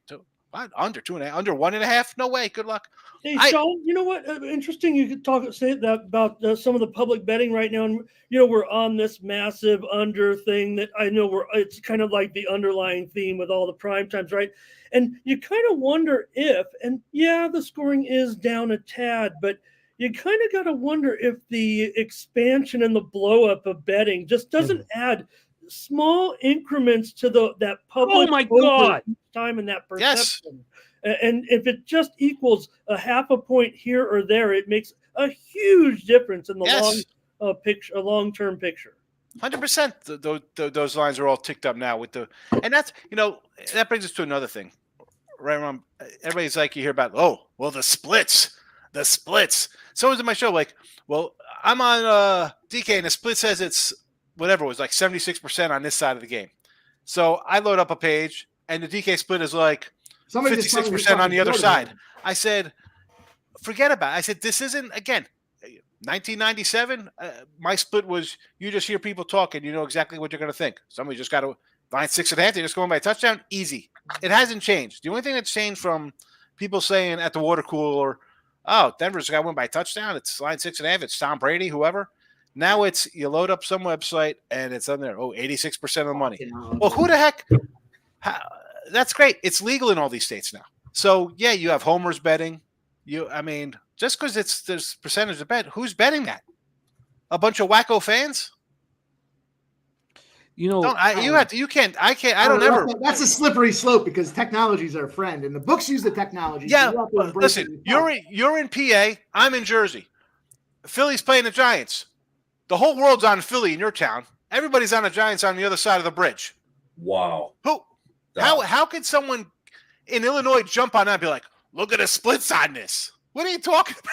what? Under 2.5? Under 1.5? No way. Good luck. Hey, Sean, you know what? Interesting. You could say that about some of the public betting right now. And, we're on this massive under thing that I know it's kind of like the underlying theme with all the prime times, right? And you kind of wonder if, and the scoring is down a tad, but you kind of got to wonder if the expansion and the blow up of betting just doesn't add small increments to that public. Oh my God! Time and that perception. Yes. And if it just equals a 0.5 point here or there, it makes a huge difference in the long-term picture. 100%. Those lines are all ticked up now and that's that brings us to another thing, right? Everybody's like, you hear about the splits. Someone's in my show like, well, I'm on DK and the split says it's whatever it was like 76% on this side of the game. So I load up a page and the DK split is like 56% on the other side. I said, forget about it. I said, this isn't, again, 1997. My split was, you just hear people talking, you know exactly what you're going to think. Somebody just got to find 6.5. They're just going by a touchdown. Easy. It hasn't changed. The only thing that's changed from people saying at the water cooler, Denver's got to win by a touchdown. It's line 6.5. It's Tom Brady, whoever. Now it's you load up some website and it's on there. 86% of the money. Well, who the heck? That's great. It's legal in all these states now. So you have homers betting. Just because there's percentage of bet, who's betting that? A bunch of wacko fans? You can't. I can't. I don't ever. That's a slippery slope because technology is our friend, and the books use the technology. Yeah, listen. You're in PA. I'm in Jersey. Philly's playing the Giants. The whole world's on Philly in your town. Everybody's on the Giants on the other side of the bridge. Wow. Who? How could someone in Illinois jump on that and be like, look at the splits on this? What are you talking about?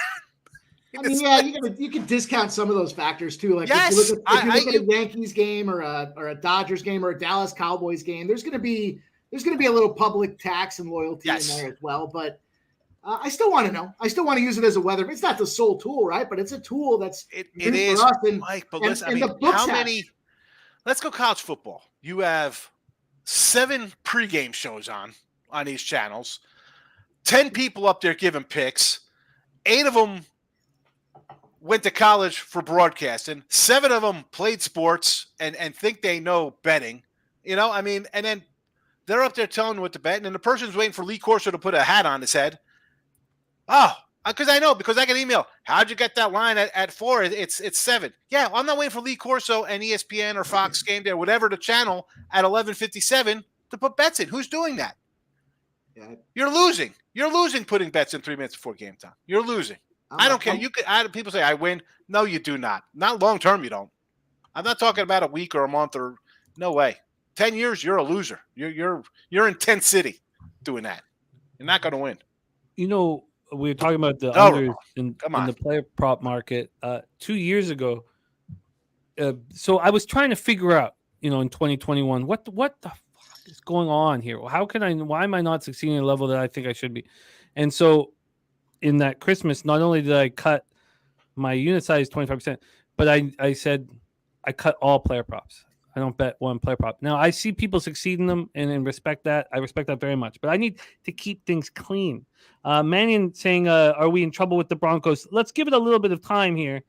I mean, yeah, you can discount some of those factors too. Like Yes, if you look at a Yankees game or a Dodgers game or a Dallas Cowboys game, there's going to be a little public tax and loyalty in there as well. But I still want to know. I still want to use it as a weather. It's not the sole tool, right? But it's a tool that's it is, for us. And, Mike. But and, listen, and I mean, how many? Let's go college football. You have 7 pregame shows on these channels. 10 people up there giving picks. 8 of them went to college for broadcasting. 7 of them played sports and think they know betting. I mean, and then they're up there telling what to bet, and then the person's waiting for Lee Corso to put a hat on his head. Oh, because I get an email. How'd you get that line at 4? It's 7. Yeah, well, I'm not waiting for Lee Corso and ESPN or Fox Game Day or whatever the channel at 11:57 to put bets in. Who's doing that? Yeah. You're losing. You're losing putting bets in 3 minutes before game time. You're losing. I don't care. People say I win. No, you do not. Not long term. You don't. I'm not talking about a week or a month or no way. 10 years, you're a loser. You're in Tent City doing that. You're not going to win. We were talking about the unders in on. the player prop market 2 years ago. So I was trying to figure out, in 2021, what the fuck is going on here? Why am I not succeeding at a level that I think I should be? And so in that Christmas, not only did I cut my unit size 25%, but I said I cut all player props. I don't bet one player prop. Now I see people succeed in them and respect that. I respect that very much, but I need to keep things clean. Mannion saying, are we in trouble with the Broncos? Let's give it a little bit of time here.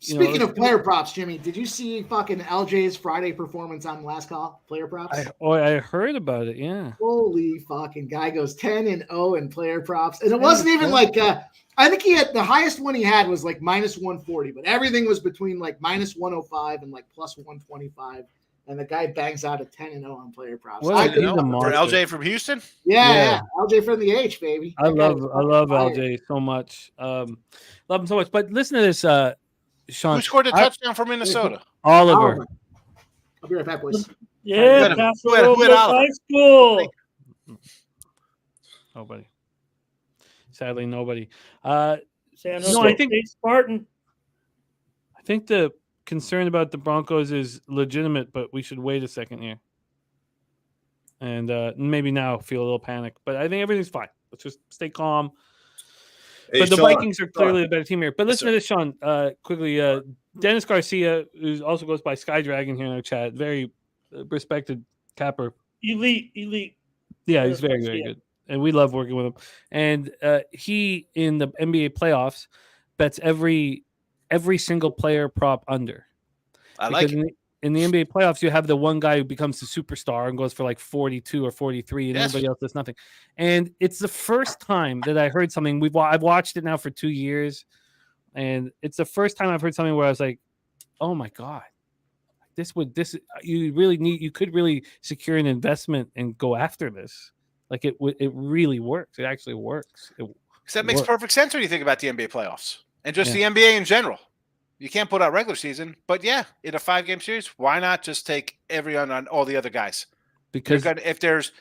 Speaking of player props, Jimmy, did you see fucking LJ's Friday performance on Last Call player props? I heard about it. Yeah. Holy fucking guy goes 10-0 in player props. And it wasn't even like, I think he had the highest one he had was like minus 140, but everything was between like minus 105 and like plus 125. And the guy bangs out a 10-0 on player props. For LJ from Houston? Yeah. LJ from the H, baby. I love LJ so much. Love him so much. But listen to this, Sean. Who scored a touchdown for Minnesota? Oliver. I'll be right back, boys. Yeah, high school. Nobody. Sadly, nobody. San Jose State Spartan. I think the concern about the Broncos is legitimate, but we should wait a second here. And maybe now feel a little panic. But I think everything's fine. Let's just stay calm. Hey, but the Sean, Vikings are clearly the better team here. But listen to this, Sean, quickly. Dennis Garcia, who also goes by Sky Dragon here in our chat, very respected capper. Elite. Yeah, he's very, very good. And we love working with him. And he, in the NBA playoffs, bets every single player prop under. I like it. In the NBA playoffs, you have the one guy who becomes the superstar and goes for like 42 or 43, and everybody else does nothing. And it's the first time that I heard something. I've watched it now for 2 years, and it's the first time I've heard something where I was like, "Oh my god, you could really secure an investment and go after this. Like it really works. It actually works." That makes perfect sense when you think about the NBA playoffs and just the NBA in general. You can't put out regular season, but yeah, in a 5-game series, why not just take everyone on all the other guys? Because if there's,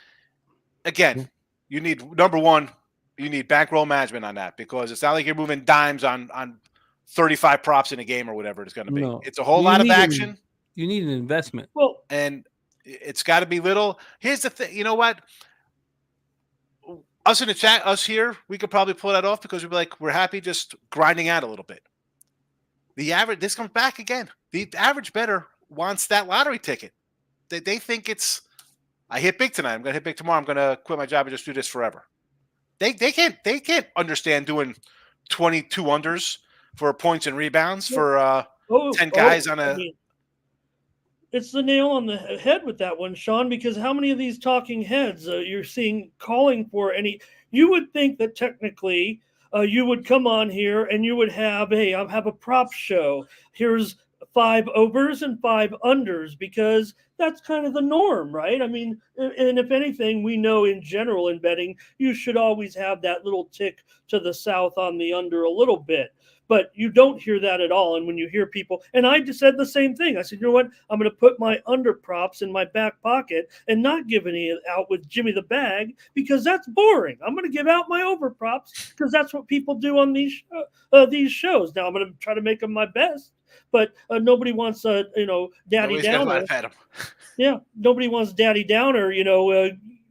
again, you need, number one, you need bankroll management on that, because it's not like you're moving dimes on 35 props in a game or whatever it's going to be. No. It's a whole lot of action. You need an investment. Well, and it's got to be little. Here's the thing. You know what? Us in the chat, us here, we could probably pull that off because we'd be like, we're happy just grinding out a little bit. The average, this comes back again. The average bettor wants that lottery ticket. They think it's, I hit big tonight. I'm going to hit big tomorrow. I'm going to quit my job and just do this forever. They can't understand doing 22 unders for points and rebounds for 10 guys on a. It's the nail on the head with that one, Sean, because how many of these talking heads you're seeing calling for any? You would think that technically you would come on here and you would have, hey, I'll have a prop show. Here's 5 overs and 5 unders, because that's kind of the norm, right? I mean, and if anything, we know in general in betting, you should always have that little tick to the south on the under a little bit. But you don't hear that at all. And when you hear people, and I just said the same thing. I said, you know what? I'm going to put my under props in my back pocket and not give any out with Jimmy the Bag because that's boring. I'm going to give out my over props because that's what people do on these shows. Now I'm going to try to make them my best, but nobody wants Daddy Nobody's gonna Downer. laugh at him. Yeah, nobody wants Daddy Downer.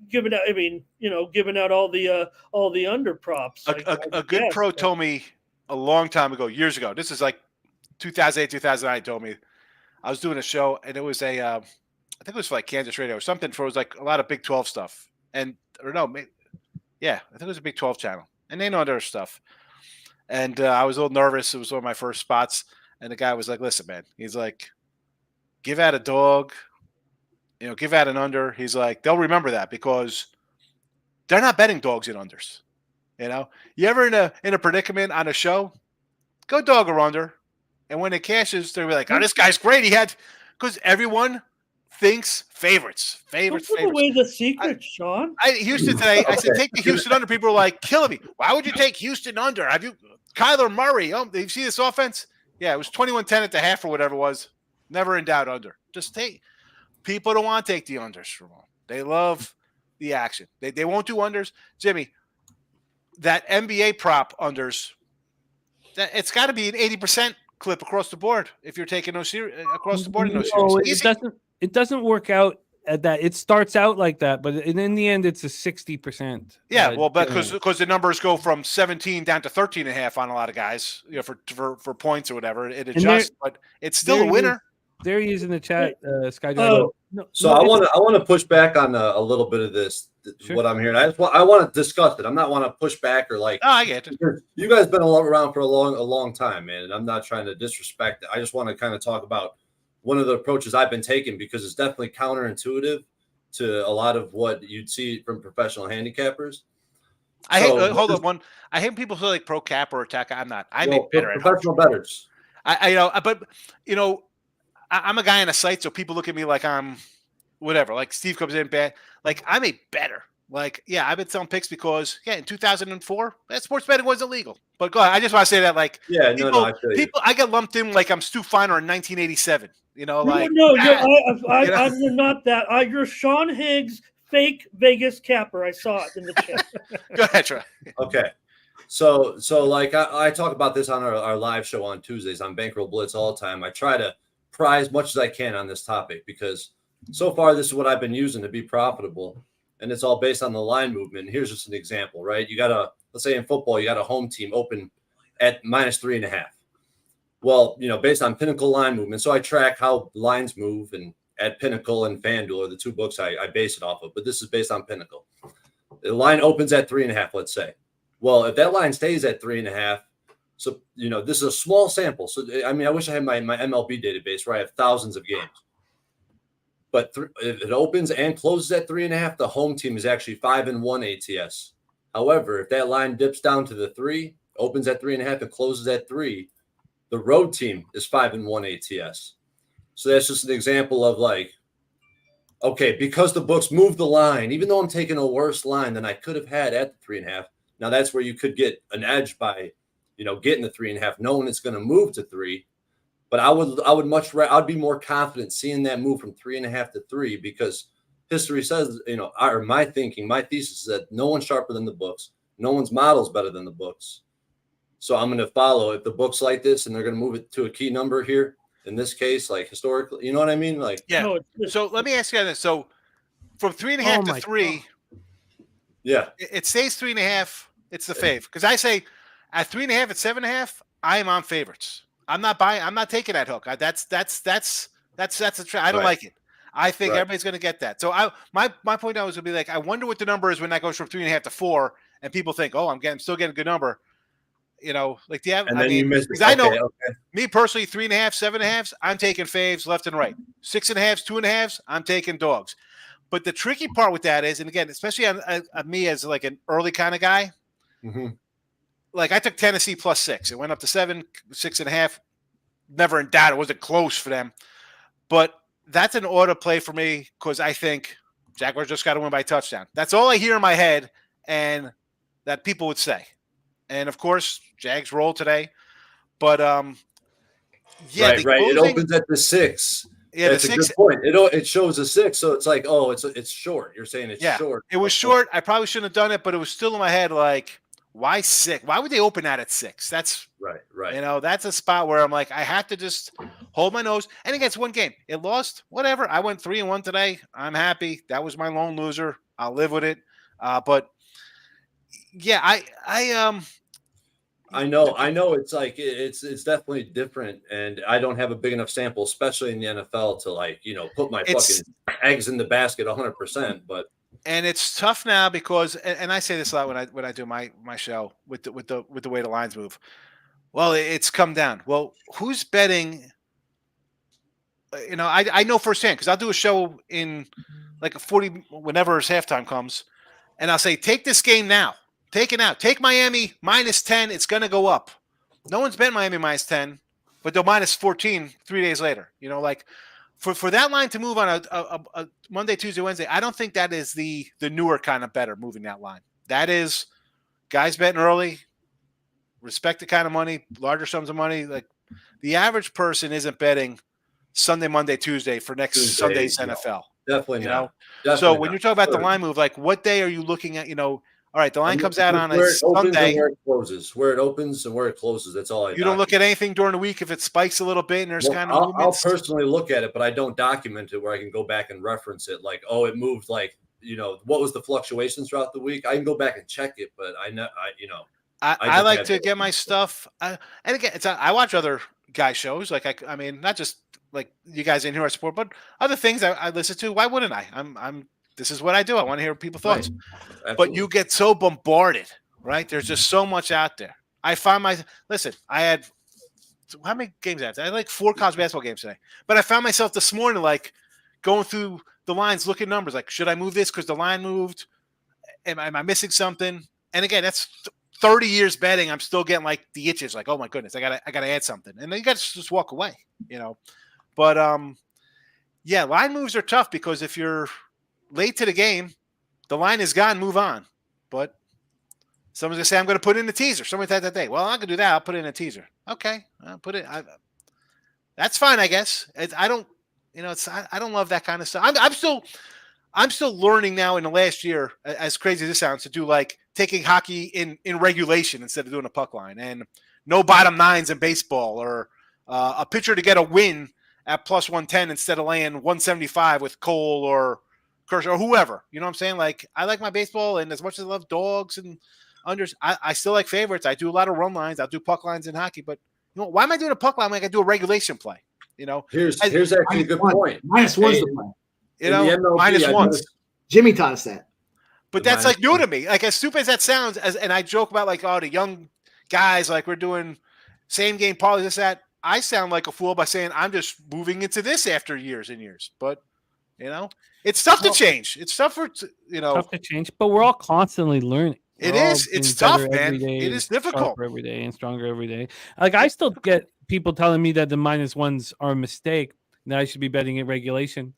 Giving out. I mean, giving out all the under props. A good pro told me a long time ago, years ago. This is like 2008, 2009. Told me I was doing a show, and it was I think it was for like Kansas Radio or something. For it was like a lot of Big 12 stuff, and or no, yeah, I think it was a Big 12 channel, and they know their stuff. And I was a little nervous. It was one of my first spots, and the guy was like, "Listen, man," he's like, "Give out a dog, give out an under." He's like, "They'll remember that because they're not betting dogs in unders." You ever in a predicament on a show, go dog or under, and when it cashes, they'll be like, "Oh, this guy's great." Because everyone thinks favorites. Don't give away the secret, Sean. Houston today. I said take the Houston under. People are like killing me. Why would you take Houston under? Have you Kyler Murray? Oh, do you see this offense? Yeah, it was 21-10 at the half or whatever it was. Never in doubt under. Just take. People don't want to take the unders, Ramon. They love the action. They won't do unders. Jimmy, that NBA prop unders, it's got to be an 80% clip across the board if you're taking those across the board in those series. It doesn't work out at that. It starts out like that, but in the end, it's a 60%. Yeah, well, because the numbers go from 17 down to 13.5 on a lot of guys, for points or whatever. It adjusts, but it's still a winner. They're using the chat, Sky. So I want to push back on a little bit of this. Sure. What I'm hearing, I want to discuss it. I'm not want to push back or like. Oh, I get it. You guys been around for a long time, man, and I'm not trying to disrespect it. I just want to kind of talk about one of the approaches I've been taking because it's definitely counterintuitive to a lot of what you'd see from professional handicappers. I hate people say like pro cap or attack. I'm not. I'm a better professional bettors. But I'm a guy on a site, so people look at me like I'm whatever. Like Steve comes in bad. Like I'm a better. Like, yeah, I've been selling picks because in 2004, that sports betting was illegal. But go ahead. I just want to say that, like, I feel you. I get lumped in like I'm Stu Feiner in 1987. I'm not that. You're Sean Higgs, fake Vegas capper. I saw it in the chat. Go ahead, Troy. Okay. So like I talk about this on our live show on Tuesdays on Bankroll Blitz all the time. I try to pry as much as I can on this topic because so far this is what I've been using to be profitable, and it's all based on the line movement. And here's just an example, right? Let's say in football, you got a home team open at -3.5. Well, based on Pinnacle line movement. So I track how lines move, and at Pinnacle and FanDuel are the two books I base it off of, but this is based on Pinnacle. The line opens at 3.5, let's say. Well, if that line stays at 3.5, so, this is a small sample. So, I mean, I wish I had my MLB database where I have thousands of games. But if it opens and closes at 3.5, the home team is actually 5-1 ATS. However, if that line dips down to the 3, opens at 3.5 and closes at 3, the road team is 5-1 ATS. So that's just an example of like, okay, because the books move the line, even though I'm taking a worse line than I could have had at the 3.5. Now that's where you could get an edge by, getting the 3.5, knowing it's going to move to 3. But I'd be more confident seeing that move from 3.5 to 3 because history says, my thesis is that no one's sharper than the books. No one's model's better than the books. So I'm going to follow if the book's like this and they're going to move it to a key number here. In this case, like historically, you know what I mean? Like, yeah. So let me ask you this. So from 3.5 to 3, yeah, it stays 3.5. It's the fave. Because I say at 3.5 at 7.5, I am on favorites. I'm not buying. I'm not taking that hook. That's a trap. I don't like it. I think everybody's going to get that. So my point now is going to be like, I wonder what the number is when that goes from 3.5 to 4, and people think, oh, I'm still getting a good number. Like the. And then you miss it. I know me personally, 3.5, 7.5s, I'm taking faves left and right. 6.5s, 2.5s, I'm taking dogs. But the tricky part with that is, and again, especially on me as like an early kind of guy. Mm-hmm. Like I took Tennessee +6. It went up to 7, 6.5. Never in doubt. It wasn't close for them. But that's an auto play for me because I think Jaguars just got to win by touchdown. That's all I hear in my head and that people would say. And, of course, Jags rolled today. But yeah, right. It opens at the 6. Yeah, that's the a 6. good point. It shows a 6, so it's like, oh, it's short. You're saying it's short. It was short. I probably shouldn't have done it, but it was still in my head. Like, why 6? Why would they open that at 6? That's right. That's a spot where I'm like, I have to just hold my nose. And again, it's one game. It lost. Whatever. I went 3-1 today. I'm happy. That was my lone loser. I'll live with it. But yeah, I know it's like it's definitely different, and I don't have a big enough sample, especially in the NFL, to like, put my fucking eggs in the basket 100%. But it's tough now because, and I say this a lot when I do my show with the way the lines move. Well, it's come down. Well, who's betting? I know firsthand because I'll do a show in like a 40 whenever his halftime comes, and I'll say, take this game now. Take it out. Take Miami -10. It's going to go up. No one's bet Miami -10, but they'll -14 3 days later. Like for that line to move on a Monday, Tuesday, Wednesday, I don't think that is the newer kind of better moving that line. That is guys betting early, respect the kind of money, larger sums of money. Like the average person isn't betting Sunday, Monday, Tuesday for next Sunday's NFL. Definitely not. So when you talk about the line move, like what day are you looking at? All right, the line comes out on a Sunday. Where it closes, where it opens and where it closes. That's all I You don't look at anything during the week if it spikes a little bit and there's kind of I'll movements? I'll personally look at it, but I don't document it where I can go back and reference it. Like, oh, it moved like, what was the fluctations throughout the week? I can go back and check it, but I like to get my stuff. And again, I watch other guy shows. Like I mean, not just like you guys in here I support, but other things I listen to. Why wouldn't I? This is what I do. I want to hear people's thoughts. Right. But you get so bombarded, right? There's just so much out there. I find I had how many games I had? I had like 4 college basketball games today. But I found myself this morning like going through the lines, looking at numbers, like, should I move this because the line moved? Am I missing something? And again, that's 30 years betting. I'm still getting like the itches, like, oh my goodness, I gotta add something. And then you gotta just walk away, But yeah, line moves are tough because if you're late to the game, the line is gone, move on. But someone's going to say, I'm going to put in a teaser. Someone said that day. Well, I'm not going to do that. I'll put in a teaser. Okay. I'll put it. That's fine, I guess. I don't love that kind of stuff. I'm still learning now in the last year, as crazy as this sounds, to do like taking hockey in regulation instead of doing a puck line, and no bottom nines in baseball, or a pitcher to get a win at +110 instead of laying 175 with Cole or Kershaw or whoever. You know what I'm saying? Like, I like my baseball, and as much as I love dogs and unders, I still like favorites. I do a lot of run lines. I'll do puck lines in hockey, but why am I doing a puck line when I can do a regulation play? Here's actually a good point. -1's the play. -1s. Jimmy taught us that. But that's like new to me. Like, as stupid as that sounds, and I joke about like, oh, the young guys, like we're doing same game parlays, this, that. I sound like a fool by saying I'm just moving into this after years and years. But it's tough to change. It's tough tough to change. But we're all constantly learning. It is. It's tough, man. It is difficult. Every day and stronger every day. Like, I still get people telling me that the -1s are a mistake, that I should be betting in regulation.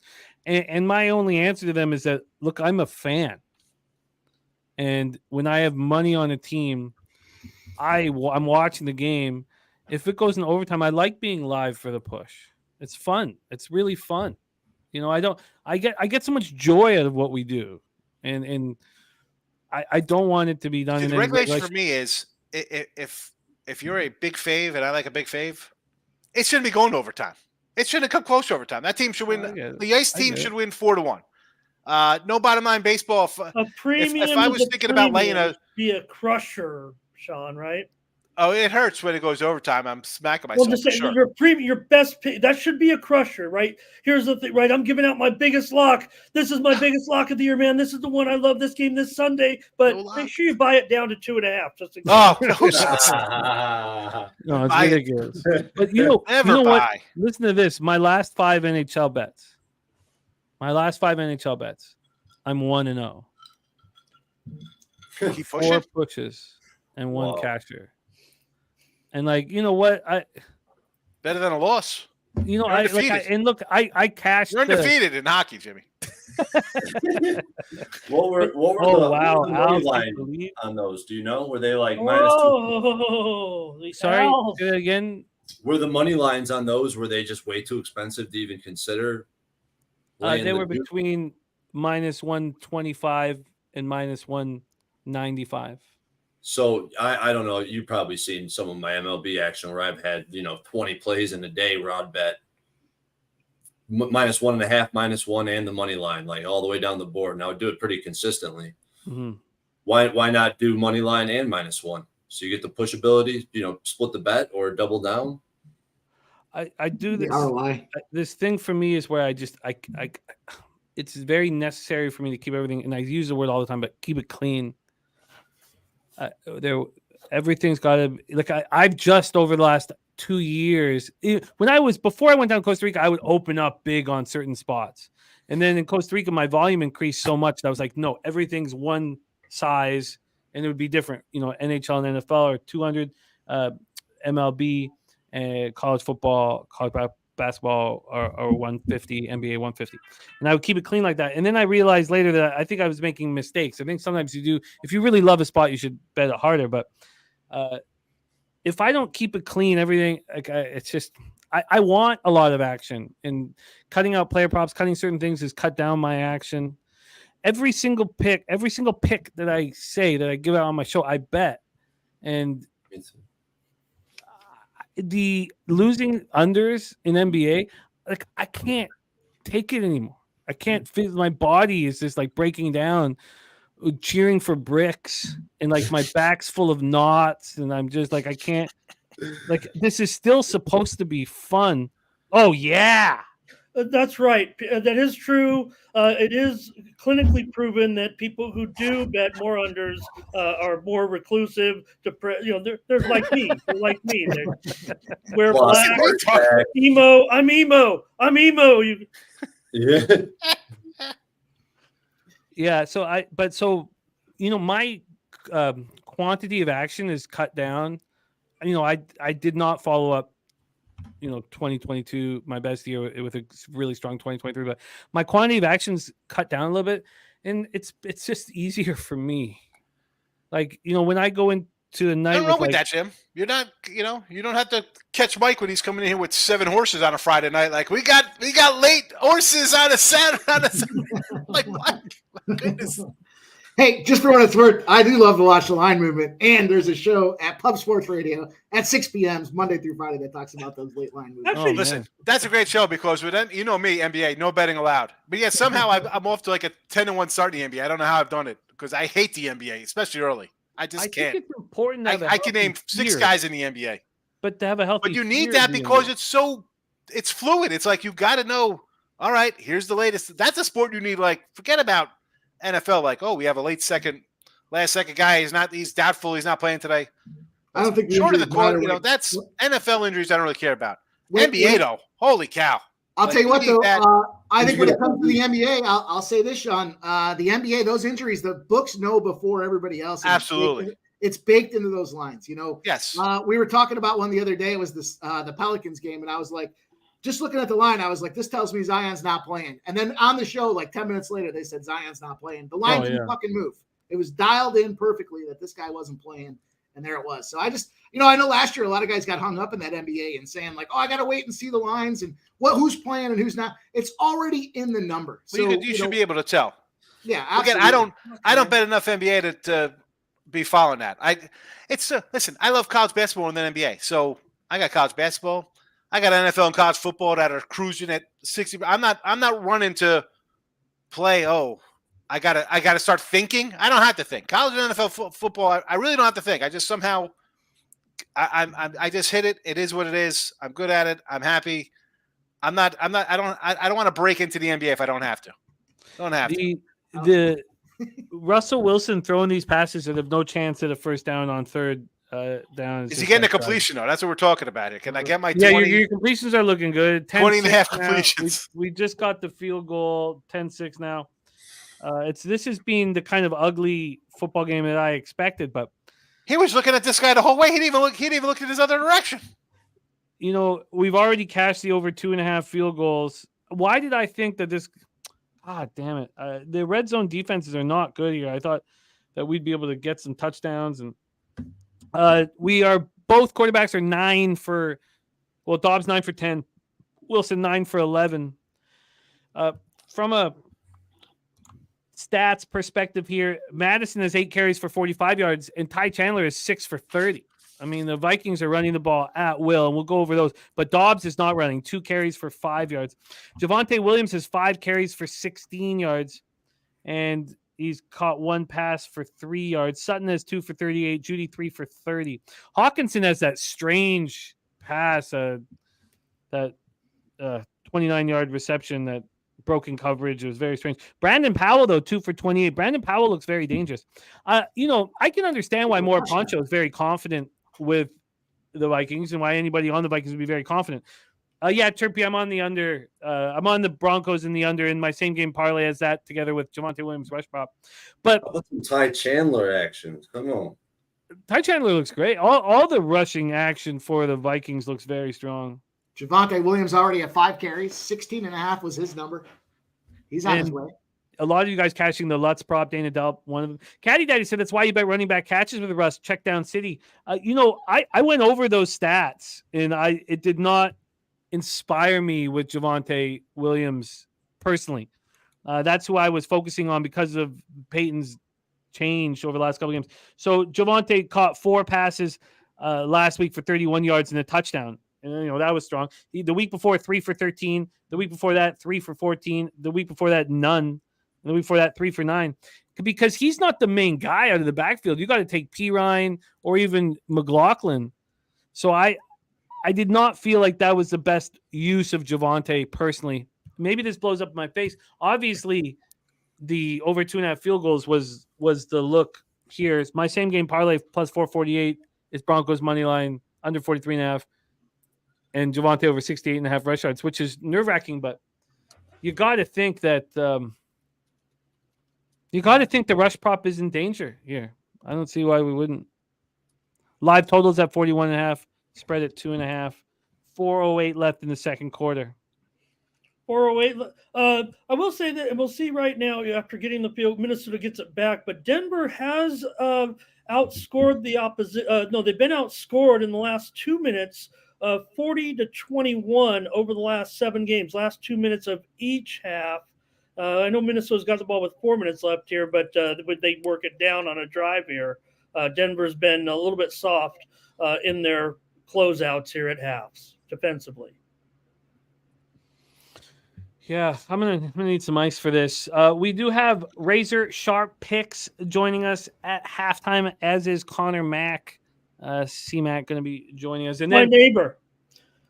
And my only answer to them is that, look, I'm a fan. And when I have money on a team, I'm watching the game. If it goes in overtime, I like being live for the push. It's fun. It's really fun. I get so much joy out of what we do. And I don't want it to be done. The regulation for me is if you're a big fave and I like a big fave, it shouldn't be going to overtime. It shouldn't come close to overtime. That team should win. The ice team should win 4-1. No bottom line baseball. A premium. If I was thinking about laying be a crusher, Sean, right? Oh, it hurts when it goes overtime. I'm smacking myself. Well, just say your best pick, that should be a crusher, right? Here's the thing, right? I'm giving out my biggest lock. This is my biggest lock of the year, man. This is the one I love. This game this Sunday, but make sure you buy it down to 2.5. Just to no, it's ridiculous. But you know what? Listen to this. My last 5 NHL bets. I'm 1-0. 4 pushes and 1 casher. And what? Better than a loss. I cashed. You're undefeated in hockey, Jimmy. What were Oh, the wow. money Al's line believe. on those? Do you know? Were they like -2? Oh, the Sorry, Owls. say that again. Were the money lines on those? Were they just way too expensive to even consider? laying They the were juice? between -125 and -195. So I don't know. You've probably seen some of my MLB action where I've had 20 plays in a day where I'd bet -1.5, -1, and the money line, like all the way down the board. And I would do it pretty consistently. Mm-hmm. Why not do money line and -1? So you get the pushability, split the bet or double down. I do The this. ROI. This thing for me is where I it's very necessary for me to keep everything, and I use the word all the time, but keep it clean. Everything's got to like I've just over the last 2 years. Before I went down to Costa Rica, I would open up big on certain spots, and then in Costa Rica, my volume increased so much that I was like, no, everything's one size, and it would be different. NHL and NFL are 200, MLB and college football, college basketball are 150, NBA 150. And I would keep it clean like that. And then I realized later that I think I was making mistakes. I think sometimes you do, if you really love a spot, you should bet it harder. But if I don't keep it clean, everything, it's just, I want a lot of action, and cutting out player props, cutting certain things is cut down my action. Every single pick that I say that I give out on my show, I bet. And the losing unders in NBA, like I can't take it anymore. I can't feel, my body is just like breaking down, cheering for bricks, and like my back's full of knots, and I'm just like, I can't, like, this is still supposed to be fun. Oh yeah. That's right. That is true. It is clinically proven that people who do bet more unders are more reclusive. There's like me. They're like me. We're black. Emo. I'm emo. Yeah. Yeah. So my quantity of action is cut down. I did not follow up 2022, my best year, with a really strong 2023, but my quantity of actions cut down a little bit, and it's just easier for me. Like, when I go into the night, nothing wrong with that, Jim. You're not, you don't have to catch Mike when he's coming in here with 7 horses on a Friday night. Like, we got late horses on a Saturday. Like, what? My goodness. Hey, just for what it's worth, I do love to watch the line movement, and there's a show at Pub Sports Radio at 6 p.m. Monday through Friday that talks about those late line movements. Actually, Listen, that's a great show because with me, NBA, no betting allowed. But yeah, somehow I'm off to like a 10-1 start in the NBA. I don't know how I've done it because I hate the NBA, especially early. I just can't. think it's important. I can name 6 guys in the NBA. But to have a healthy, but you need that because it's fluid. It's like you got to know. All right, here's the latest. That's a sport you need. Like, forget about NFL. Like, oh, we have a last second guy. He's doubtful. He's not playing today. I don't think short of the quote. That's NFL injuries. I don't really care about. NBA though, holy cow! I'll tell you what though. I think when it comes to the NBA, I'll say this, Sean. The NBA, those injuries, the books know before everybody else. Absolutely. It's baked into those lines, Yes. We were talking about one the other day. It was the Pelicans game, and I was like, just looking at the line, I was like, this tells me Zion's not playing. And then on the show, like 10 minutes later, they said Zion's not playing. The line didn't fucking move. It was dialed in perfectly that this guy wasn't playing, and there it was. So I just, I know last year a lot of guys got hung up in that NBA and saying like, oh, I got to wait and see the lines and who's playing and who's not. It's already in the number. So you should be able to tell. Yeah, absolutely. Again, I don't bet enough NBA to be following that. Listen, I love college basketball more than NBA. So I got college basketball. I got NFL and college football that are cruising at 60. I'm not running to play. Oh, I gotta start thinking. I don't have to think. College and NFL football, I really don't have to think. I just somehow, I just hit it. It is what it is. I'm good at it. I'm happy. I don't want to break into the NBA if I don't have to. The Russell Wilson throwing these passes that have no chance at a first down on third down. Is he getting a completion though? That's what we're talking about here. Can I get my 20? Yeah, your completions are looking good. 20 and a half completions. We just got the field goal, 10-6 now. This has been the kind of ugly football game that I expected, but he was looking at this guy the whole way. He didn't even look in his other direction. We've already cashed the over 2.5 field goals. Why did I think that this? Ah, damn it. The red zone defenses are not good here. I thought that we'd be able to get some touchdowns, and we are both quarterbacks are 9 for. Well, Dobbs 9 for 10, Wilson 9 for 11. From a stats perspective here, Madison has 8 carries for 45 yards, and Ty Chandler is 6 for 30. I mean, the Vikings are running the ball at will, and we'll go over those. But Dobbs is not running. 2 carries for 5 yards. Javonte Williams has 5 carries for 16 yards, and he's caught 1 pass for 3 yards. Sutton has 2 for 38. Judy 3 for 30. Hawkinson has that strange pass, that 29-yard reception, that broken coverage. It was very strange. Brandon Powell, though, 2 for 28. Brandon Powell looks very dangerous. I can understand why Maura Poncho is very confident with the Vikings and why anybody on the Vikings would be very confident. Chirpy, I'm on the under. I'm on the Broncos in the under in my same game parlay as that, together with Javonte Williams rush prop. But Ty Chandler action. Come on. Ty Chandler looks great. All the rushing action for the Vikings looks very strong. Javonte Williams already at 5 carries. 16.5 was his number. He's on his way. A lot of you guys catching the Lutz prop, Dana Delp, one of them. Caddy Daddy said that's why you bet running back catches with Russ. Check down City. I went over those stats, and it did not inspire me with Javonte Williams personally. That's who I was focusing on because of Peyton's change over the last couple of games. So Javonte caught 4 passes last week for 31 yards and a touchdown. And, that was strong. The week before, 3 for 13. The week before that, 3 for 14. The week before that, none. The week before that, 3 for 9. Because he's not the main guy out of the backfield. You got to take P. Ryan or even McLaughlin. So I did not feel like that was the best use of Javonte personally. Maybe this blows up in my face. Obviously, the over 2.5 field goals was the look here. It's my same game parlay plus 448 is Broncos money line under 43.5. And Javonte over 68.5 rush yards, which is nerve-wracking, but you got to think that the rush prop is in danger here. I don't see why we wouldn't. Live totals at 41.5, spread at 2.5, 4:08 left in the second quarter. 4:08. I will say that, and we'll see right now after getting the field, Minnesota gets it back, but Denver has outscored the opposite. They've been outscored in the last 2 minutes. 40-21 over the last 7 games, last 2 minutes of each half. I know Minnesota's got the ball with 4 minutes left here, but they work it down on a drive here. Denver's been a little bit soft in their closeouts here at halves defensively. Yeah, I'm gonna need some ice for this. We do have Razor Sharp Picks joining us at halftime, as is Connor Mack. C-Mac going to be joining us. And my then, neighbor.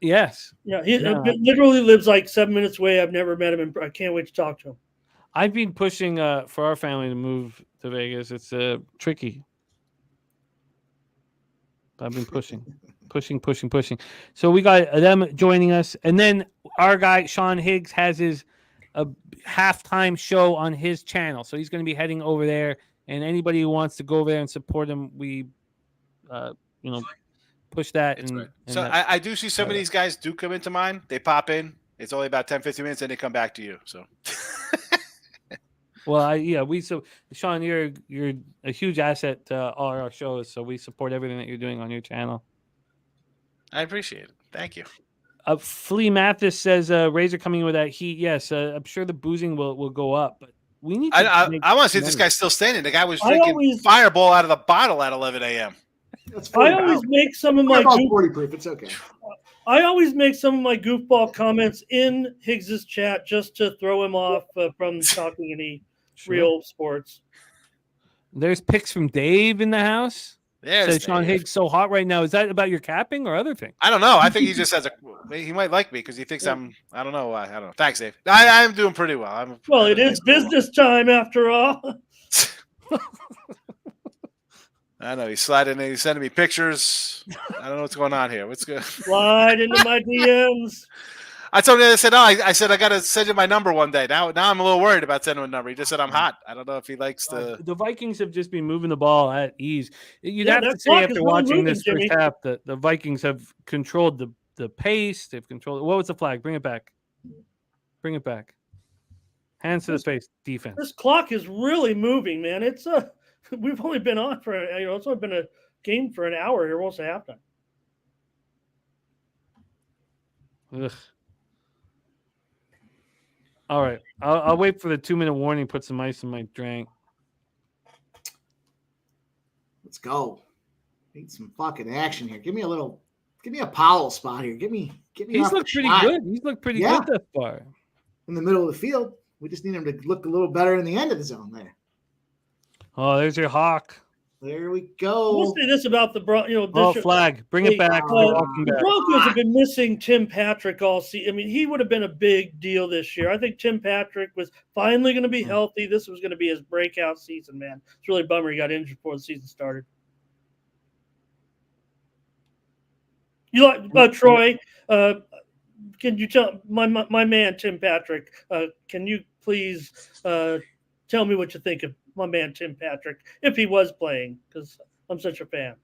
Yes. Yeah, he literally lives like 7 minutes away. I've never met him, and I can't wait to talk to him. I've been pushing for our family to move to Vegas. It's tricky. I've been pushing. So we got them joining us. And then our guy, Sean Higgs, has his halftime show on his channel. So he's going to be heading over there. And anybody who wants to go over there and support him, we push that. I do see some of these guys do come into mine. They pop in. It's only about 10, 15 minutes, and they come back to you. So, so Sean, you're a huge asset to all our shows. So we support everything that you're doing on your channel. I appreciate it. Thank you. Flea Mathis says Razor coming with that heat. Yes, I'm sure the boozing will go up, but we need. I want to see if this guy's still standing. The guy was drinking Fireball out of the bottle at 11 a.m. I always make some of my 40 proof. It's okay. I always make some of my goofball comments in Higgs's chat just to throw him off from talking any real sports. There's picks from Dave in the house. Yeah, Sean Higgs so hot right now. Is that about your capping or other thing? I don't know. I think he just has he might like me because he thinks I don't know why. I don't know. Thanks, Dave. I'm doing pretty well. It is business time after all. I know he's sliding in. He's sending me pictures. I don't know what's going on here. What's good? Slide into my DMs. I told him. I said I got to send you my number one day. Now I'm a little worried about sending him a number. He just said I'm hot. I don't know if he likes the. The Vikings have just been moving the ball at ease. You'd have to say after watching this first half that the Vikings have controlled the pace. They've controlled. What was the flag? Bring it back. Hands to the face, defense. This clock is really moving, man. It's we've only been on for it's only been a game for an hour here, almost halftime. Ugh. All right, I'll wait for the 2-minute warning. Put some ice in my drink. Let's go. Need some fucking action here. Give me a Powell spot here. Give me. He's off looked the pretty shot. good. He's looked pretty good thus far. In the middle of the field. We just need him to look a little better in the end of the zone there. Oh, there's your hawk. There we I go. will say this about the Flag. Bring it back. the Broncos have been missing Tim Patrick all season. I mean, he would have been a big deal this year. I think Tim Patrick was finally going to be healthy. This was going to be his breakout season, man. It's really a bummer he got injured before the season started. You like Troy? Can you tell my man Tim Patrick? Can you please tell me what you think of my man Tim Patrick if he was playing? Because I'm such a fan.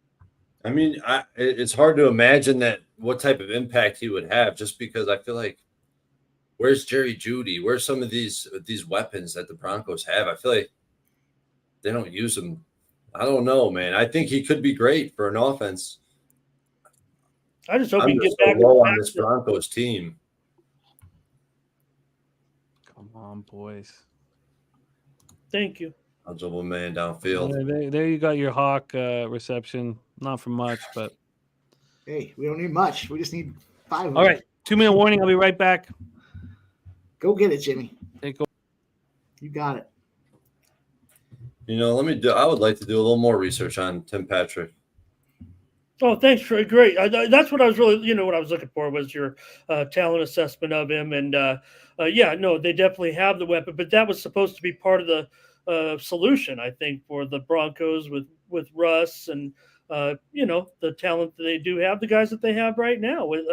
I mean, it's hard to imagine what type of impact he would have, just because I feel like, where's Jerry Jeudy? Where's some of these weapons that the Broncos have? I feel like they don't use them. I don't know, man. I think he could be great for an offense. I just hope I'm he can just get so back low on this Broncos team. Come on, boys. Thank you. I'll dribble a man downfield. There you got your hawk reception. Not for much, but Hey, we don't need much. We just need 5. All right, 2-minute warning. I'll be right back. Go get it, Jimmy. Take over. You got it. I would like to do a little more research on Tim Patrick. Oh, thanks, Troy. Great. That's what I was really, what I was looking for was your talent assessment of him. And they definitely have the weapon, but that was supposed to be part of the solution, I think, for the Broncos with Russ and, the talent that they do have, the guys that they have right now with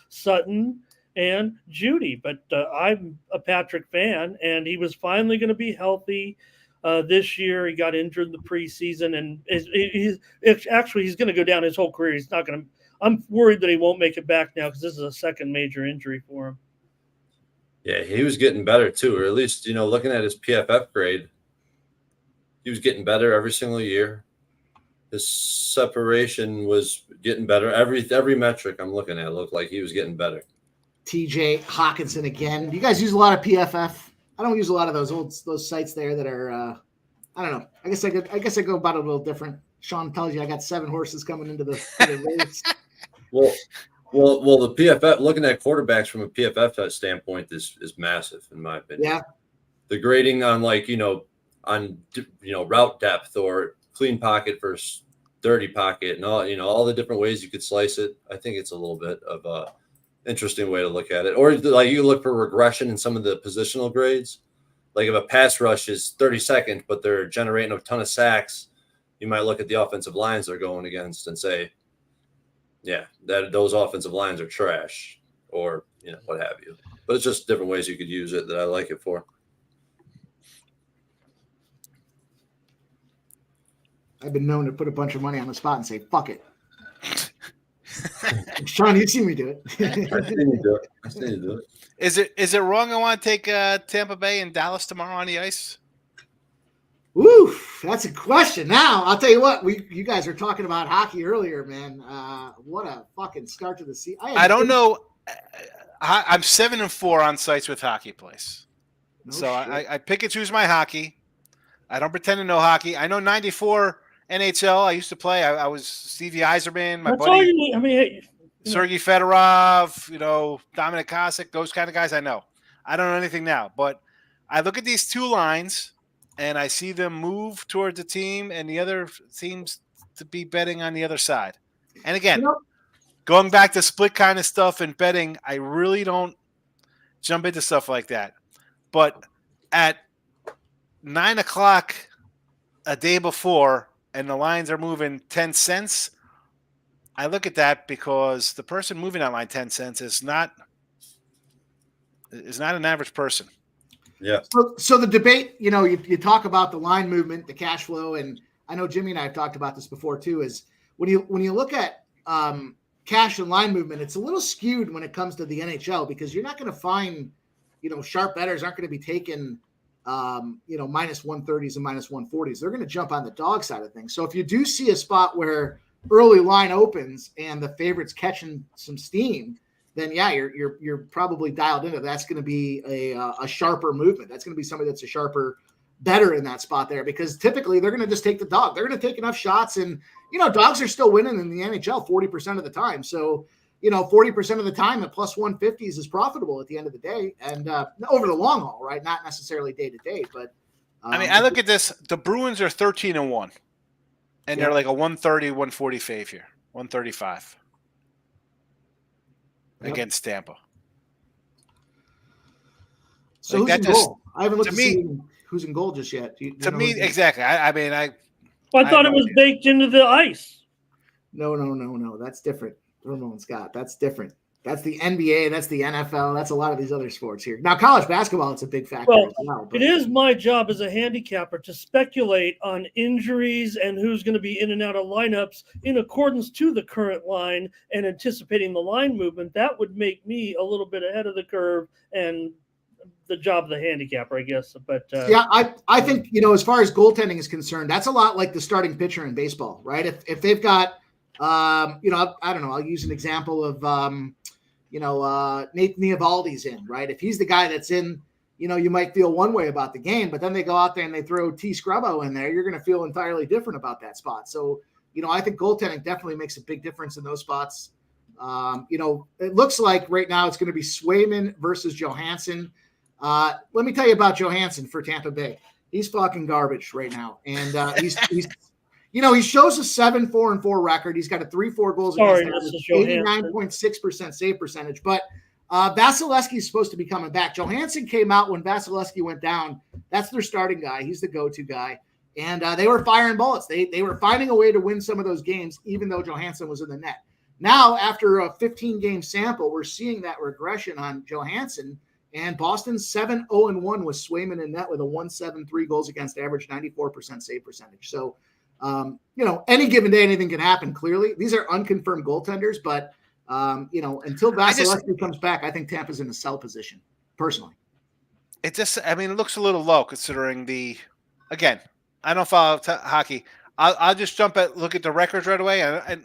Sutton and Jeudy. But I'm a Patrick fan, and he was finally going to be healthy. This year, he got injured in the preseason, and he's going to go down his whole career. He's not going to. I'm worried that he won't make it back now because this is a second major injury for him. Yeah, he was getting better too, or at least looking at his PFF grade, he was getting better every single year. His separation was getting better. Every metric I'm looking at looked like he was getting better. TJ Hawkinson again. You guys use a lot of PFF? I don't use a lot of those sites there that are I don't know. I guess I go about it a little different. Sean tells you I got 7 horses coming into the race. Well, the PFF, looking at quarterbacks from a PFF standpoint is massive in my opinion. Yeah. The grading on route depth or clean pocket versus dirty pocket and all the different ways you could slice it. I think it's a little bit of a interesting way to look at it. Or like you look for regression in some of the positional grades. Like if a pass rush is 32nd, but they're generating a ton of sacks, you might look at the offensive lines they're going against and say, yeah, that those offensive lines are trash or, what have you. But it's just different ways you could use it that I like it for. I've been known to put a bunch of money on the spot and say, fuck it. Sean, you've seen me do it. I seen you do it. Is it wrong I want to take Tampa Bay and Dallas tomorrow on the ice? Woo, that's a question. Now, I'll tell you what, you guys were talking about hockey earlier, man. What a fucking start to the season. I don't know. I'm 7-4 on sites with hockey plays. So I pick and choose my hockey. I don't pretend to know hockey. I know 94 NHL. I used to play. I was Stevie Yzerman, my buddy. Sergei Fedorov, Dominic Hasek, those kind of guys I know. I don't know anything now. But I look at these two lines, and I see them move towards the team, and the other seems to be betting on the other side. And again, going back to split kind of stuff and betting, I really don't jump into stuff like that. But at 9 o'clock a day before, and the lines are moving 10 cents, I look at that because the person moving that line 10 cents is not an average person. Yeah. So the debate, you talk about the line movement, the cash flow, and I know Jimmy and I have talked about this before too, is when you look at cash and line movement, it's a little skewed when it comes to the NHL because you're not going to find, sharp bettors aren't going to be taking minus 130s and minus 140s. They're going to jump on the dog side of things. So if you do see a spot where early line opens and the favorite's catching some steam, then yeah, you're probably dialed into. That's going to be a sharper movement. That's going to be somebody that's a sharper better in that spot there, because typically they're going to just take the dog. They're going to take enough shots, and dogs are still winning in the NHL 40% of the time. So 40% of the time at plus 150s is profitable at the end of the day, and over the long haul, right? Not necessarily day to day, but I look at this. The Bruins are 13-1, and they're like a 130, 140 fave here, 135 against Tampa. So who's in goal? I haven't looked to see who's in goal just yet. To me, exactly. I thought it was baked into the ice. No. That's different. Ramon Scott. That's different. That's the NBA. That's the NFL. That's a lot of these other sports here. Now, college basketball, it's a big factor. Well, it is my job as a handicapper to speculate on injuries and who's going to be in and out of lineups in accordance to the current line and anticipating the line movement. That would make me a little bit ahead of the curve and the job of the handicapper, I guess. But I think, as far as goaltending is concerned, that's a lot like the starting pitcher in baseball, right? If they've got, I don't know, I'll use an example of, Nathan Eovaldi's in, right? If he's the guy that's in, you might feel one way about the game, but then they go out there and they throw T. Scrubbo in there, you're going to feel entirely different about that spot. So, I think goaltending definitely makes a big difference in those spots. It looks like right now it's going to be Swayman versus Johansson. Let me tell you about Johansson for Tampa Bay. He's fucking garbage right now. And he's he shows a 7-4-4 record. He's got a 3-4 goals against 89.6% save percentage. But Vasilevsky is supposed to be coming back. Johansson came out when Vasilevsky went down. That's their starting guy. He's the go-to guy. And they were firing bullets. They were finding a way to win some of those games, even though Johansson was in the net. Now, after a 15-game sample, we're seeing that regression on Johansson. And Boston's 7-0-1 with Swayman in net with a 1.73 goals against average, 94% save percentage. So, any given day, anything can happen. Clearly, these are unconfirmed goaltenders, but until Vasilevsky comes back, I think Tampa's in a sell position. Personally, it looks a little low considering again, I don't follow hockey. I'll just look at the records right away. And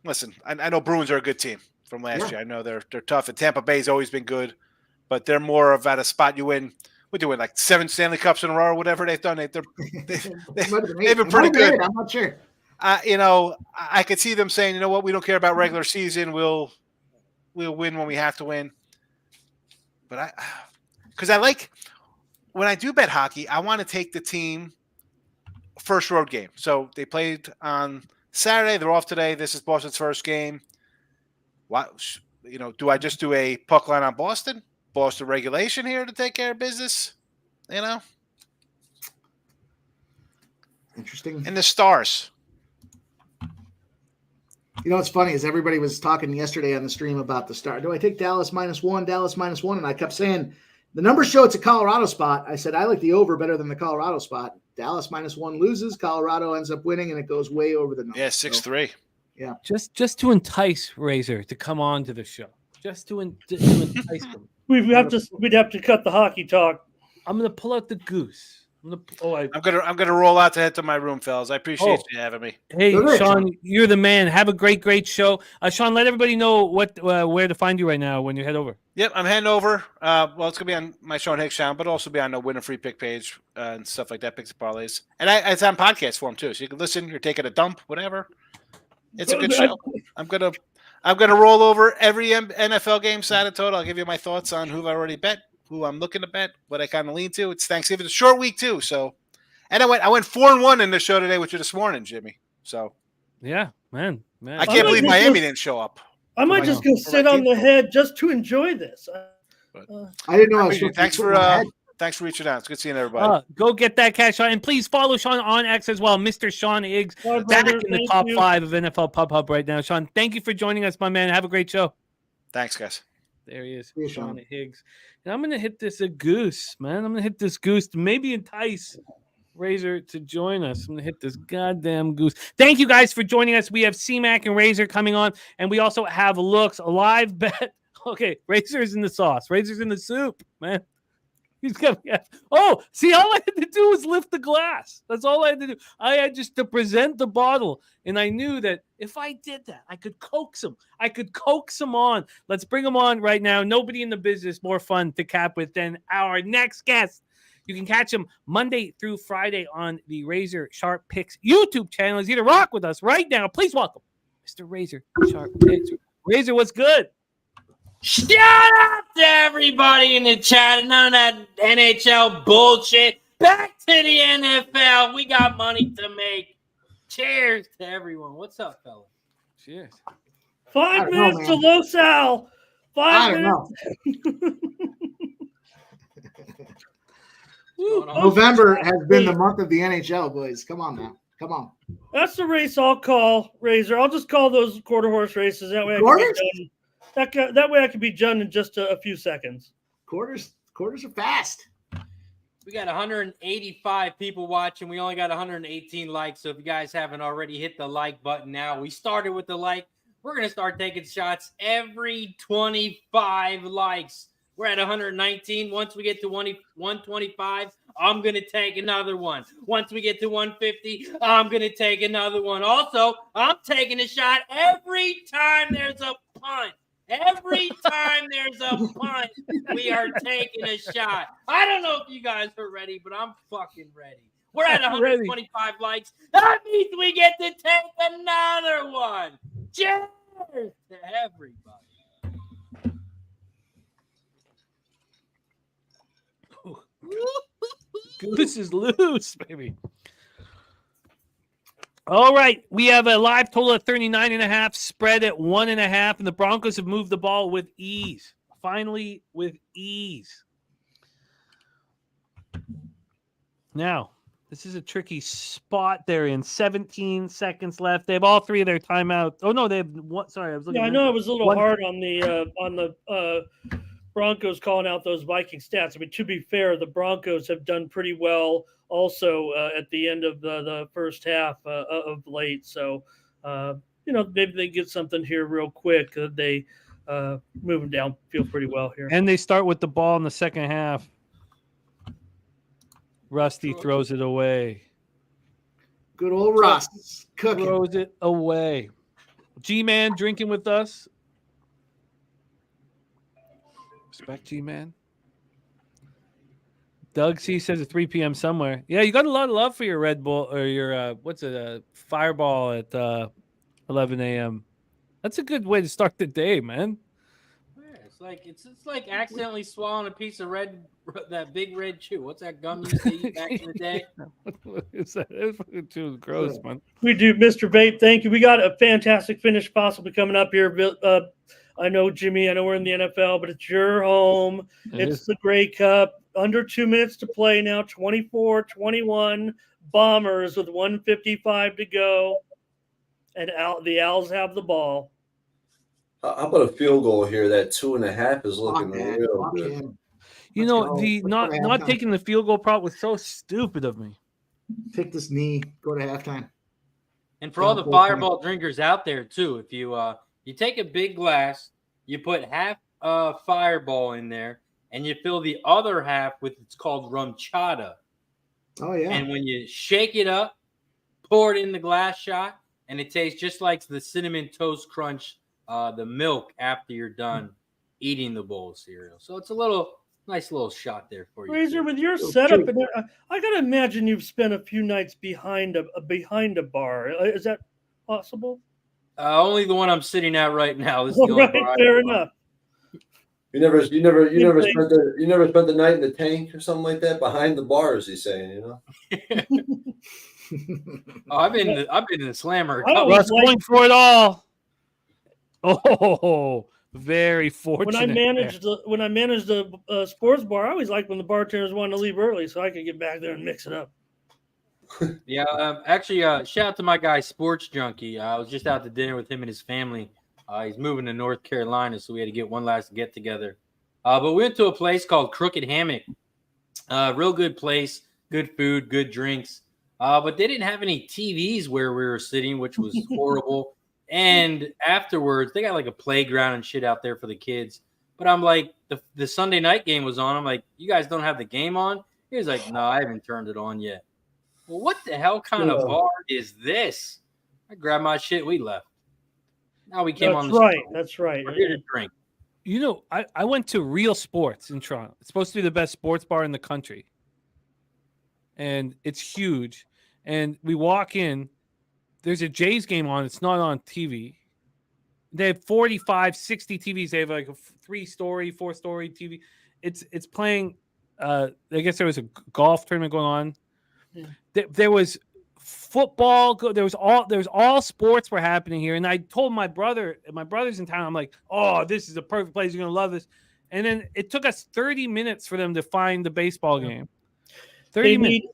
listen, I know Bruins are a good team from last year. I know they're tough, and Tampa Bay's always been good. But they're more of at a spot you win. What do you win, like 7 Stanley Cups in a row or whatever they've done? They've been pretty good. I'm not sure. I could see them saying, you know what, we don't care about regular season. We'll win when we have to win. But because I like when I do bet hockey, I want to take the team first road game. So they played on Saturday. They're off today. This is Boston's first game. What do I just do a puck line on Boston? Boston regulation here to take care of business, Interesting. And the Stars. What's funny is everybody was talking yesterday on the stream about the Star. Do I take Dallas -1, Dallas -1? And I kept saying the numbers show it's a Colorado spot. I said I like the over better than the Colorado spot. Dallas -1 loses. Colorado ends up winning, and it goes way over the number. Yeah, 6-3. So, yeah. Just to entice Razor to come on to the show. Just to entice them. We'd have to cut the hockey talk. I'm gonna pull out the goose. I'm gonna roll out to head to my room, fellas. I appreciate you having me. Hey, Sean, you're the man. Have a great show. Sean, let everybody know where to find you right now when you head over. Yep, I'm heading over. Well, it's gonna be on my Sean Higgs channel, but also be on the Win a Free Pick page and stuff like that, picks and parlays. And it's on podcast form too, so you can listen. You're taking a dump, whatever. It's a good show. I'm gonna roll over every NFL game side of total. I'll give you my thoughts on who I already bet, who I'm looking to bet, what I kind of lean to. It's Thanksgiving, it's a short week too. So, and I went 4-1 in the show today, which is this morning, Jimmy. So, yeah, man. I can't believe Miami didn't show up. I might just go sit on the head just to enjoy this. I didn't know. Thanks for reaching out. It's good seeing everybody. Go get that cash on, and please follow Sean on X as well, Mr. Sean Higgs, back in the top 5 of NFL Pub Hub right now. Sean, thank you for joining us, my man. Have a great show. Thanks, guys. There he is, Sean Higgs. And I'm gonna hit this a goose, man. I'm gonna hit this goose to maybe entice Razor to join us. I'm gonna hit this goddamn goose. Thank you guys for joining us. We have C-Mac and Razor coming on, and we also have Looks, a live bet. Okay, Razor's in the sauce. Razor's in the soup, man. He's coming. Oh, see, all I had to do was lift the glass. That's all I had to do. I had just to present the bottle, and I knew that if I did that, I could coax him. I could coax him on. Let's bring him on right now. Nobody in the business more fun to cap with than our next guest. You can catch him Monday through Friday on the Razor Sharp Picks YouTube channel. He's here to rock with us right now. Please welcome Mr. Razor Sharp Picks. Razor, what's good? Shout out to everybody in the chat. None of that NHL bullshit. Back to the NFL. We got money to make. Cheers to everyone. What's up, fellas? Cheers. 5 minutes to Los Al. 5 minutes. November has been the month of the NHL, boys. Come on now. Come on. That's the race I'll call, Razor. I'll just call those quarter horse races. That way I can be done. That way I can be done in just a few seconds. Quarters are fast. We got 185 people watching. We only got 118 likes. So if you guys haven't already, hit the like button now. We started with the like. We're going to start taking shots every 25 likes. We're at 119. Once we get to 125, I'm going to take another one. Once we get to 150, I'm going to take another one. Also, I'm taking a shot every time there's a punt. Every time there's a punt, we are taking a shot. I don't know if you guys are ready, but I'm fucking ready. We're at 125 likes. That means we get to take another one. Cheers to everybody. Goose is loose, baby. All right. We have a live total of 39.5, spread at 1.5, and the Broncos have moved the ball with ease. Finally, with ease. Now, this is a tricky spot. They're in 17 seconds left. They have all three of their timeouts. Oh, no, they have one. Sorry, I was looking. Yeah, I know it was a little hard on the Broncos calling out those Viking stats. I mean, to be fair, the Broncos have done pretty well also at the end of the first half of late. So, maybe they get something here real quick. They move them down, feel pretty well here. And they start with the ball in the second half. Rusty throws it away. Good old Russ. Cooking. Throws it away. G-Man drinking with us. Respect, G-Man. Doug C says at 3 p.m. somewhere. Yeah, you got a lot of love for your Red Bull or your Fireball at 11 a.m. That's a good way to start the day, man. Yeah, it's like accidentally swallowing a piece of that big red chew. What's that gum you used to eat back in the day? What is that? It's too gross, man. We do, Mr. Vape. Thank you. We got a fantastic finish possibly coming up here. I know, Jimmy, I know we're in the NFL, but it's your home. It's the Grey Cup. Under 2 minutes to play now, 24-21. Bombers with 1:55 to go. And the Owls have the ball. How about a field goal here? That 2.5 is looking real good. You know, not taking the field goal prop was so stupid of me. Take this knee, go to halftime. And for all the Fireball drinkers out there, too, if you take a big glass, you put half Fireball in there, and you fill the other half with it's called rum chata. Oh, yeah. And when you shake it up, pour it in the glass shot, and it tastes just like the Cinnamon Toast Crunch, the milk after you're done eating the bowl of cereal. So it's a nice little shot there for you. Razor, with your setup, I got to imagine you've spent a few nights behind a bar. Is that possible? Only the one I'm sitting at right now. This is the only bar fair enough. You never spent the night in the tank or something like that behind the bars. He's saying, Oh, I've been in the slammer. Russ going for it all. Oh, very fortunate. When I managed the sports bar, I always liked when the bartenders wanted to leave early so I could get back there and mix it up. Yeah, actually, shout out to my guy Sports Junkie. I was just out to dinner with him and his family. He's moving to North Carolina, so we had to get one last get together. But we went to a place called Crooked Hammock. Real good place, good food, good drinks. But they didn't have any TVs where we were sitting, which was horrible. And afterwards, they got like a playground and shit out there for the kids. But I'm like, the Sunday night game was on. I'm like, you guys don't have the game on? He was like, no, I haven't turned it on yet. Well, what the hell kind of bar is this? I grabbed my shit. We left. Now we came on the right. show. That's right. We're here to drink. You know, I went to Real Sports in Toronto. It's supposed to be the best sports bar in the country. And it's huge. And we walk in. There's a Jays game on. It's not on TV. They have 45, 60 TVs. They have like a 3-story, 4-story TV. It's playing. I guess there was a golf tournament going on. Yeah. There was football. There was all sports were happening here. And I told my brother's in town. I'm like, oh, this is a perfect place. You're gonna love this. And then it took us 30 minutes for them to find the baseball game. 30 minutes.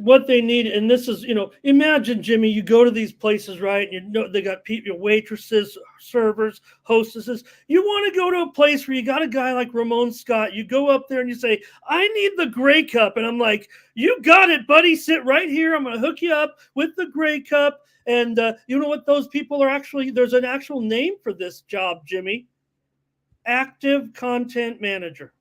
What they need, and this is, imagine, Jimmy, you go to these places, right? They got people, waitresses, servers, hostesses. You want to go to a place where you got a guy like Ramon Scott. You go up there and you say, I need the Grey Cup. And I'm like, you got it, buddy. Sit right here. I'm going to hook you up with the Grey Cup. And you know what? Those people are actually, there's an actual name for this job, Jimmy. Active content manager.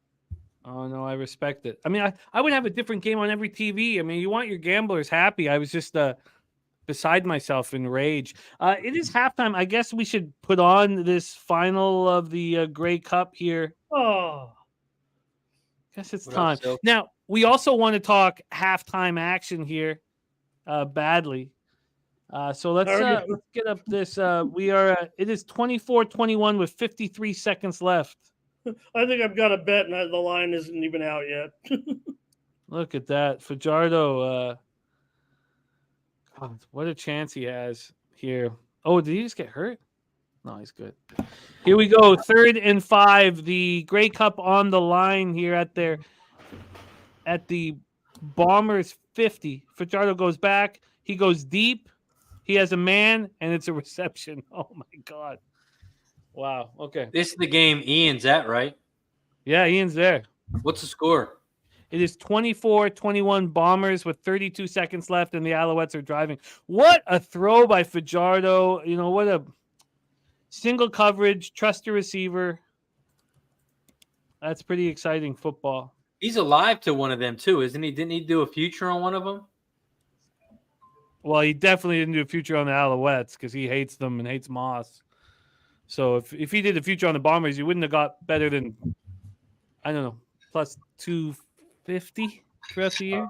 Oh, no, I respect it. I mean, I would have a different game on every TV. I mean, you want your gamblers happy. I was just beside myself in rage. It is halftime. I guess we should put on this final of the Grey Cup here. Oh. Guess it's What time. up, Silk? Now, we also want to talk halftime action here badly. So let's get up this. It is 24-21 with 53 seconds left. I think I've got a bet, and the line isn't even out yet. Look at that. Fajardo, God, what a chance he has here. Oh, did he just get hurt? No, he's good. Here we go. 3rd and 5. The Grey Cup on the line here at the Bombers 50. Fajardo goes back. He goes deep. He has a man, and it's a reception. Oh, my God. Wow. Okay. This is the game Ian's at, right? Yeah, Ian's there. What's the score? It is 24-21 Bombers with 32 seconds left, and the Alouettes are driving. What a throw by Fajardo. What a single coverage, trust your receiver. That's pretty exciting football. He's alive to one of them, too, isn't he? Didn't he do a future on one of them? Well, he definitely didn't do a future on the Alouettes because he hates them and hates Moss. So if he did a future on the Bombers, he wouldn't have got better than, I don't know, plus 250 throughout the year.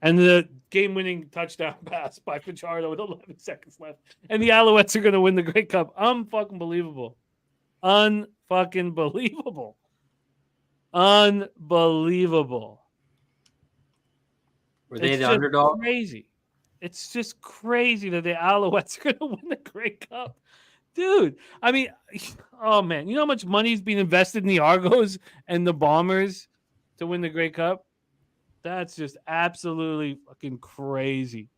And the game-winning touchdown pass by Fajardo with 11 seconds left. And the Alouettes are going to win the Grey Cup. Unfucking believable. Unfucking believable. Unbelievable. Were they the underdog? Crazy. It's just crazy that the Alouettes are going to win the Grey Cup. Dude, I mean, oh, man. You know how much money's being invested in the Argos and the Bombers to win the Grey Cup? That's just absolutely fucking crazy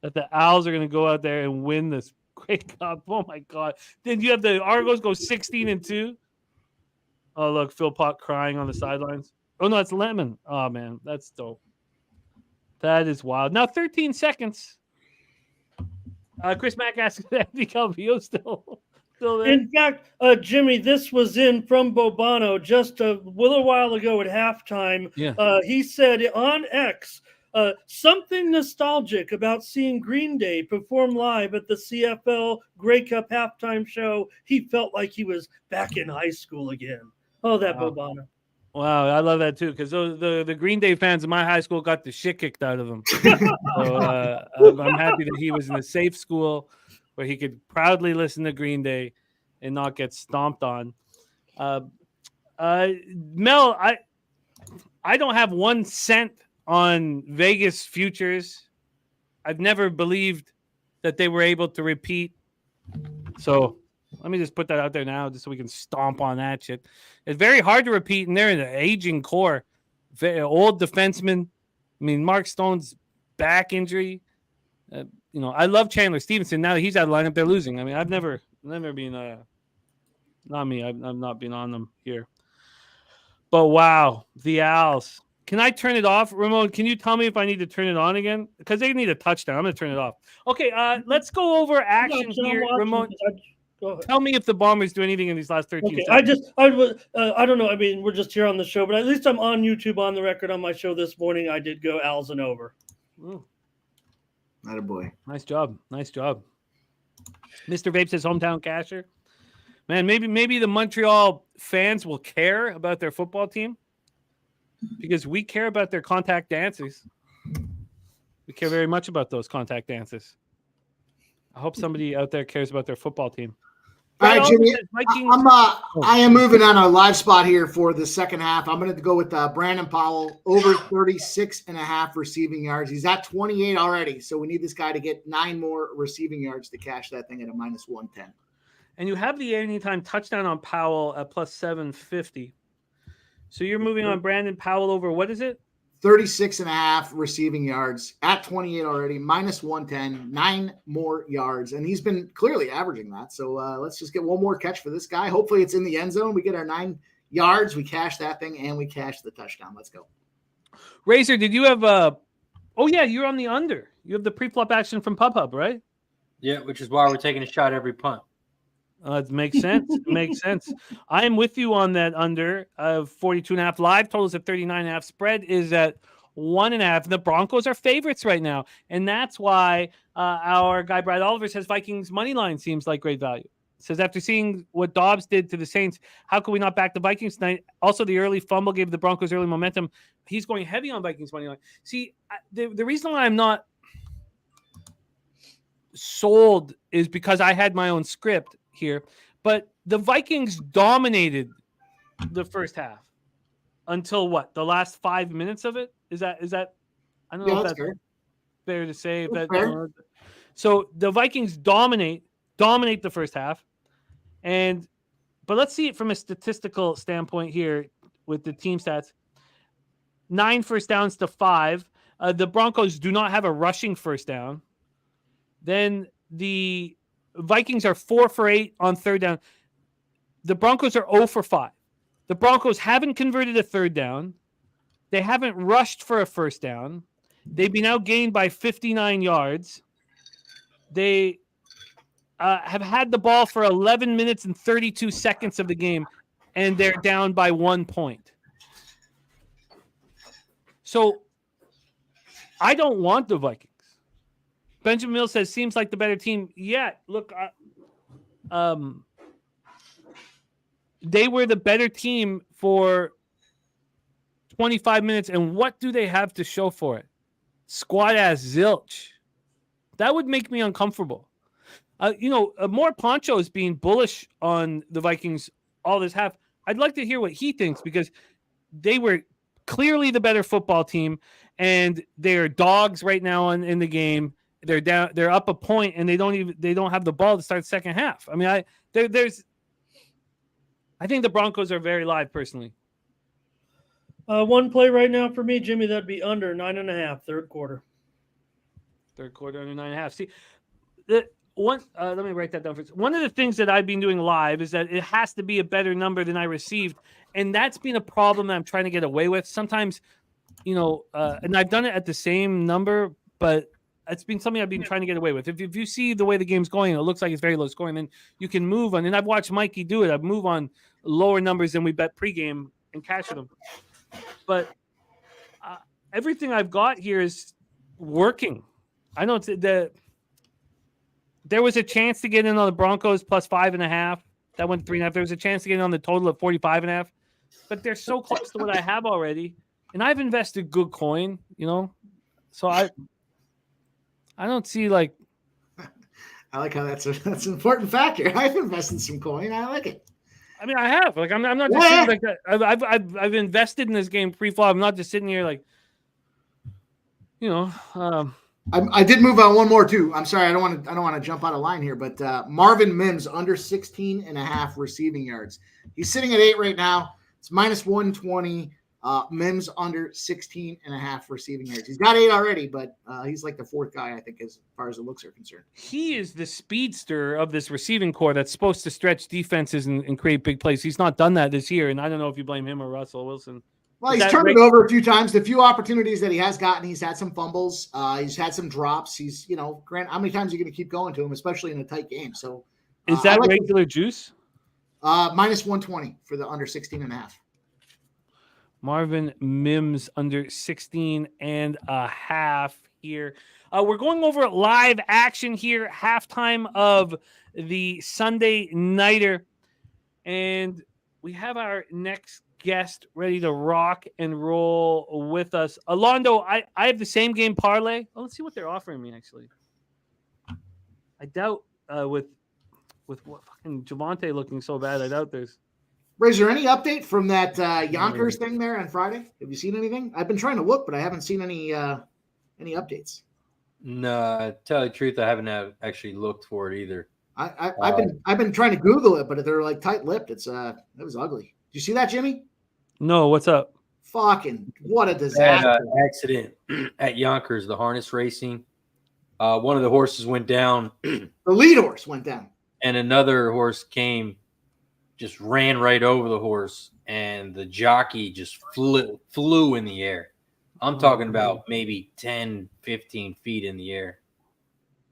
that the Owls are going to go out there and win this Grey Cup. Oh, my God. Then you have the Argos go 16-2. Oh, look, Phil Pot crying on the sidelines. Oh, no, it's Lemon. Oh, man, that's dope. That is wild. Now 13 seconds. Chris Mack asks if Andy Calvillo still there. In fact, Jimmy, this was in from Bobano just a little while ago at halftime. Yeah. He said on X, something nostalgic about seeing Green Day perform live at the CFL Grey Cup halftime show. He felt like he was back in high school again. Oh, that Wow. Bobano. Wow, I love that too because the Green Day fans in my high school got the shit kicked out of them. So I'm happy that he was in a safe school where he could proudly listen to Green Day and not get stomped on. Mel, I don't have 1 cent on Vegas futures. I've never believed that they were able to repeat. So let me just put that out there now just so we can stomp on that shit. It's very hard to repeat, and they're in an aging core. Old defenseman. I mean, Mark Stone's back injury. I love Chandler Stevenson. Now that he's out of the lineup, they're losing. I mean, I've never been not me. I've not been on them here. But wow, the Owls. Can I turn it off? Ramon, can you tell me if I need to turn it on again? Because they need a touchdown. I'm going to turn it off. Okay, let's go over action here. Ramon, Go ahead. Tell me if the Bombers do anything in these last 13 Okay, seconds. I don't know. I mean, we're just here on the show, but at least I'm on YouTube on the record on my show this morning. I did go Al's and over. Attaboy. Nice job. Mr. Vape says hometown casher. Man, maybe the Montreal fans will care about their football team because we care about their contact dances. We care very much about those contact dances. I hope somebody out there cares about their football team. All right, Jimmy, I am moving on a live spot here for the second half. I'm going to go with Brandon Powell, over 36.5 receiving yards. He's at 28 already, so we need this guy to get 9 more receiving yards to cash that thing at a minus 110. And you have the anytime touchdown on Powell at plus 750. So you're moving on Brandon Powell over, what is it? 36.5 receiving yards at 28 already, minus 110, 9 more yards. And he's been clearly averaging that. So let's just get one more catch for this guy. Hopefully it's in the end zone. We get our 9 yards. We cash that thing and we cash the touchdown. Let's go. Razor, did you have oh yeah, you're on the under. You have the pre-flop action from PubHub, right? Yeah, which is why we're taking a shot every punt. It makes sense. It makes sense. I am with you on that under of 42.5. Live totals at 39.5. Spread is at 1.5. The Broncos are favorites right now. And that's why our guy Brad Oliver says Vikings money line seems like great value. Says after seeing what Dobbs did to the Saints, how can we not back the Vikings tonight? Also, the early fumble gave the Broncos early momentum. He's going heavy on Vikings money line. See, the reason why I'm not sold is because I had my own script here, but the Vikings dominated the first half until what? The last 5 minutes of it? Is that I don't know if that's fair to say. So the Vikings dominate the first half, but let's see it from a statistical standpoint here with the team stats. 9 first downs to 5. The Broncos do not have a rushing first down. Then the Vikings are 4 for 8 on third down. The Broncos are 0 for 5. The Broncos haven't converted a third down. They haven't rushed for a first down. They've been outgained by 59 yards. They have had the ball for 11 minutes and 32 seconds of the game, and they're down by 1 point. So I don't want the Vikings. Benjamin Mills says, seems like the better team. Yeah, look, they were the better team for 25 minutes, and what do they have to show for it? Squad-ass zilch. That would make me uncomfortable. More Poncho is being bullish on the Vikings all this half. I'd like to hear what he thinks because they were clearly the better football team, and they're dogs right now in the game. They're up a point, and they don't have the ball to start the second half. I mean, I think the Broncos are very live personally. One play right now for me, Jimmy, that'd be under 9.5 third quarter. Third quarter under 9.5. See, let me write that down first. One of the things that I've been doing live is that it has to be a better number than I received, and that's been a problem that I'm trying to get away with. Sometimes, and I've done it at the same number, but it's been something I've been trying to get away with. If you see the way the game's going, it looks like it's very low scoring, then you can move on. And I've watched Mikey do it. I've moved on lower numbers than we bet pregame and cash them. But everything I've got here is working. I know there was a chance to get in on the Broncos plus 5.5. That went 3.5. There was a chance to get in on the total of 45.5. But they're so close to what I have already. And I've invested good coin, So I don't see like. I like how that's an important factor. I've invested some coin. I like it. I mean, I have. Like, I'm not just sitting like that. I've invested in this game pre-flop. I'm not just sitting here like, I did move on one more too. I'm sorry, I don't want to jump out of line here, but Marvin Mims under 16.5 receiving yards. He's sitting at 8 right now. It's minus 120. Mims under 16.5 receiving yards. He's got 8 already, but he's like the 4th guy, I think, as far as the looks are concerned. He is the speedster of this receiving core that's supposed to stretch defenses and create big plays. He's not done that this year, and I don't know if you blame him or Russell Wilson. Well, he's turned it over a few times. The few opportunities that he has gotten, he's had some fumbles. He's had some drops. He's, Grant, how many times are you going to keep going to him, especially in a tight game? So Is that I like regular juice? minus 120 for the under 16.5. Marvin Mims under 16.5 here. We're going over live action here, halftime of the Sunday Nighter. And we have our next guest ready to rock and roll with us. Alondo, I have the same game parlay. Oh, let's see what they're offering me, actually. I doubt with what fucking Javante looking so bad, I doubt there's. Ray, is there any update from that Yonkers thing there on Friday? Have you seen anything? I've been trying to look, but I haven't seen any updates. No, tell you the truth, I haven't actually looked for it either. I've been trying to Google it, but they're like tight-lipped. It was ugly. Did you see that, Jimmy? No, what's up? Fucking what a Had disaster! an accident at Yonkers, the harness racing. One of the horses went down. The lead horse went down, And another horse came, just ran right over the horse, and the jockey just flew in the air. I'm talking about maybe 10, 15 feet in the air.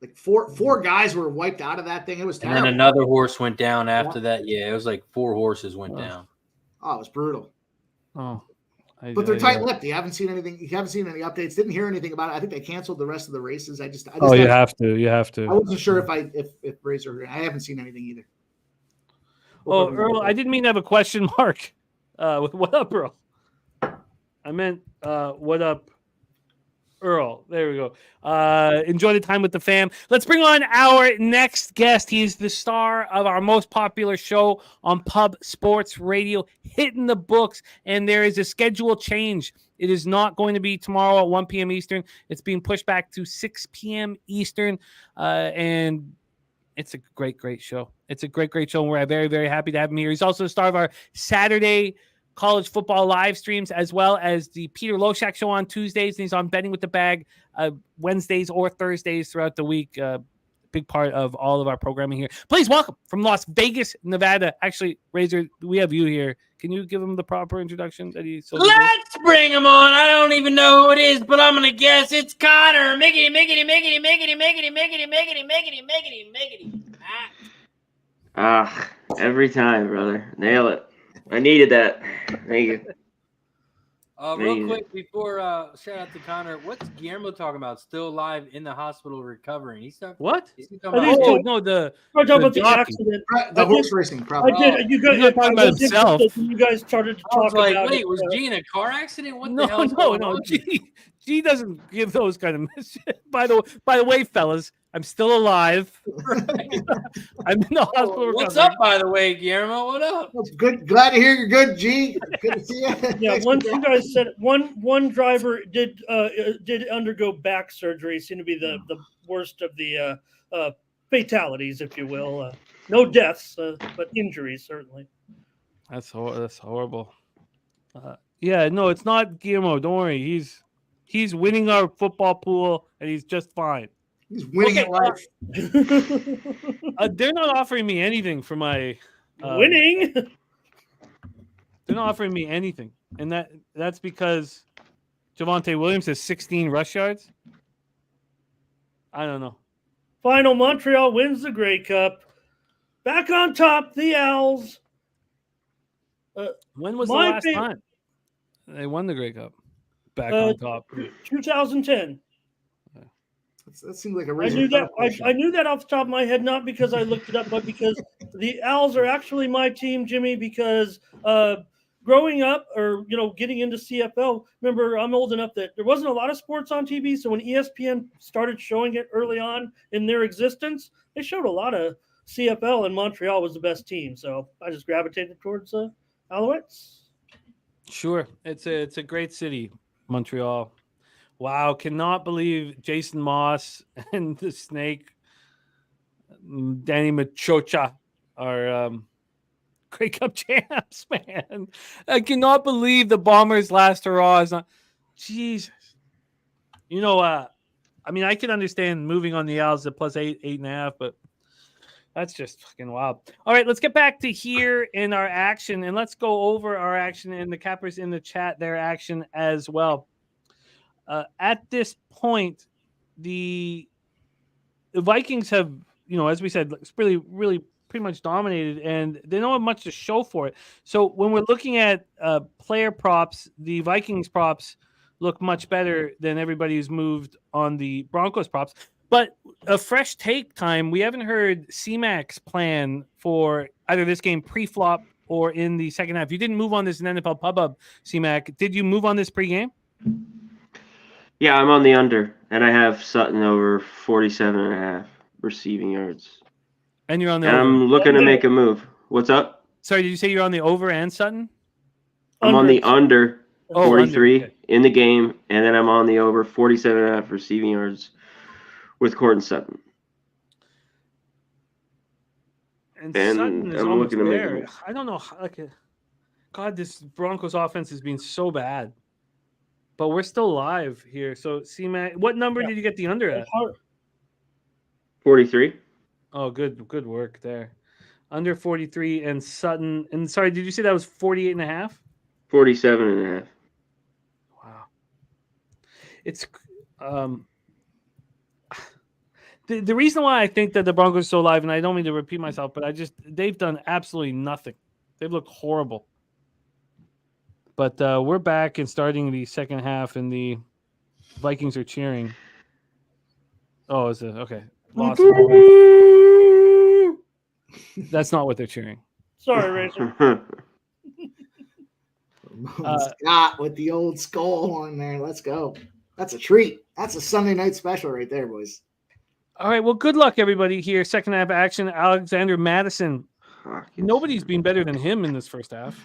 like four guys were wiped out of that thing. It was terrible. And then another horse went down after that. Yeah, it was like 4 horses went down. Oh, it was brutal. Oh, But they're tight-lipped. You haven't seen anything. You haven't seen any updates. Didn't hear anything about it. I think they canceled the rest of the races. I just you have to. You have to. I wasn't sure if Razor. I haven't seen anything either. Oh, Earl, I didn't mean to have a question mark. What up, Earl? I meant what up, Earl. There we go. Enjoy the time with the fam. Let's bring on our next guest. He's the star of our most popular show on Pub Sports Radio, Hitting the Books. And there is a schedule change. It is not going to be tomorrow at 1 p.m. Eastern. It's being pushed back to 6 p.m. Eastern. And it's a great, great show. It's a great, great show. And we're very, very happy to have him here. He's also the star of our Saturday college football live streams, as well as the Peter Loshak show on Tuesdays. And he's on Betting with the Bag Wednesdays or Thursdays throughout the week. Big part of all of our programming here. Please welcome from Las Vegas, Nevada. Actually, Razor, we have you here. Can you give him the proper introduction that he's so Let's bring him on. I don't even know who it is, but I'm gonna guess it's Connor. Miggity, miggity, miggity, miggity, miggity, miggity, miggity, miggity, miggity, miggity. Every time, brother. Nail it. I needed that. Thank you. Real quick before shout out to Connor, what's Guillermo talking about? Still alive in the hospital recovering. He's talking. What? Is he Oh, talking about? no, We're talking about the jockey. accident. The horse racing, probably. I did. You guys He's not talking about himself. You guys started to I was talk like, about wait, it. was G in a car accident? What the hell? No. G doesn't give those kind of messages. By the way, fellas, I'm still alive. I'm in the hospital. What's recovering. up, by the way, Guillermo? What up? That's good. Glad to hear you're good, G. Good to see you. Yeah, Thanks once for you guys said it, one driver did undergo back surgery. Seemed to be the worst of the fatalities, if you will. No deaths, but injuries certainly. That's horrible. Yeah, no, it's not Guillermo. Don't worry. He's winning our football pool, and he's just fine. He's winning at life. They're not offering me anything for my Winning. They're not offering me anything, and that's because Javonte Williams has 16 rush yards. I don't know. Final, Montreal wins the Grey Cup. Back on top, the Owls. When was the last time they won the Grey Cup? Back on top. 2010. That seems like a I reason. knew that. I knew that off the top of my head, not because I looked it up, but because the Owls are actually my team, Jimmy. Because growing up, or getting into CFL, remember I'm old enough that there wasn't a lot of sports on TV. So when ESPN started showing it early on in their existence, they showed a lot of CFL, and Montreal was the best team. So I just gravitated towards Alouettes. Sure, it's a great city, Montreal. Wow, cannot believe Jason Moss and the Snake, Danny Machocha, are Grey Cup champs, man. I cannot believe the Bombers' last hurrah is not. Jesus. I mean, I can understand moving on the Owls at plus 8.5, but that's just fucking wild. All right, let's get back to here in our action, and let's go over our action and the cappers in the chat, their action as well. At this point, the Vikings have, as we said, really, really pretty much dominated, and they don't have much to show for it. So when we're looking at player props, the Vikings props look much better than everybody who's moved on the Broncos props. But a fresh take time, we haven't heard C-Mac's plan for either this game pre-flop or in the second half. You didn't move on this in NFL Pub Hub, C-Mac. Did you move on this pre-game? Yeah, I'm on the under, and I have Sutton over 47.5 receiving yards. And you're on the And over. I'm looking to make a move. What's up? Sorry, did you say you're on the over and Sutton? I'm on the under Oh, 43 under, okay. in the game, and then I'm on the over 47.5 receiving yards with Courtland Sutton. And And Sutton is I'm almost looking to make a there. move. I don't know. God, this Broncos offense has been so bad. But we're still live here. So, C-Mac, what number did you get the under at? 43. Oh, good work there. Under 43 and Sutton. And sorry, did you say that was 48.5? 47.5. Wow. It's the reason why I think that the Broncos are so live, and I don't mean to repeat myself, but they've done absolutely nothing. They've looked horrible. But we're back and starting the second half, and the Vikings are cheering. Oh, is it okay? Lost. That's not what they're cheering. Sorry, Razor. Scott with the old skull horn there. Let's go. That's a treat. That's a Sunday night special right there, boys. All right. Well, good luck, everybody here. Second half action. Alexander Madison. Nobody's been better than him in this first half.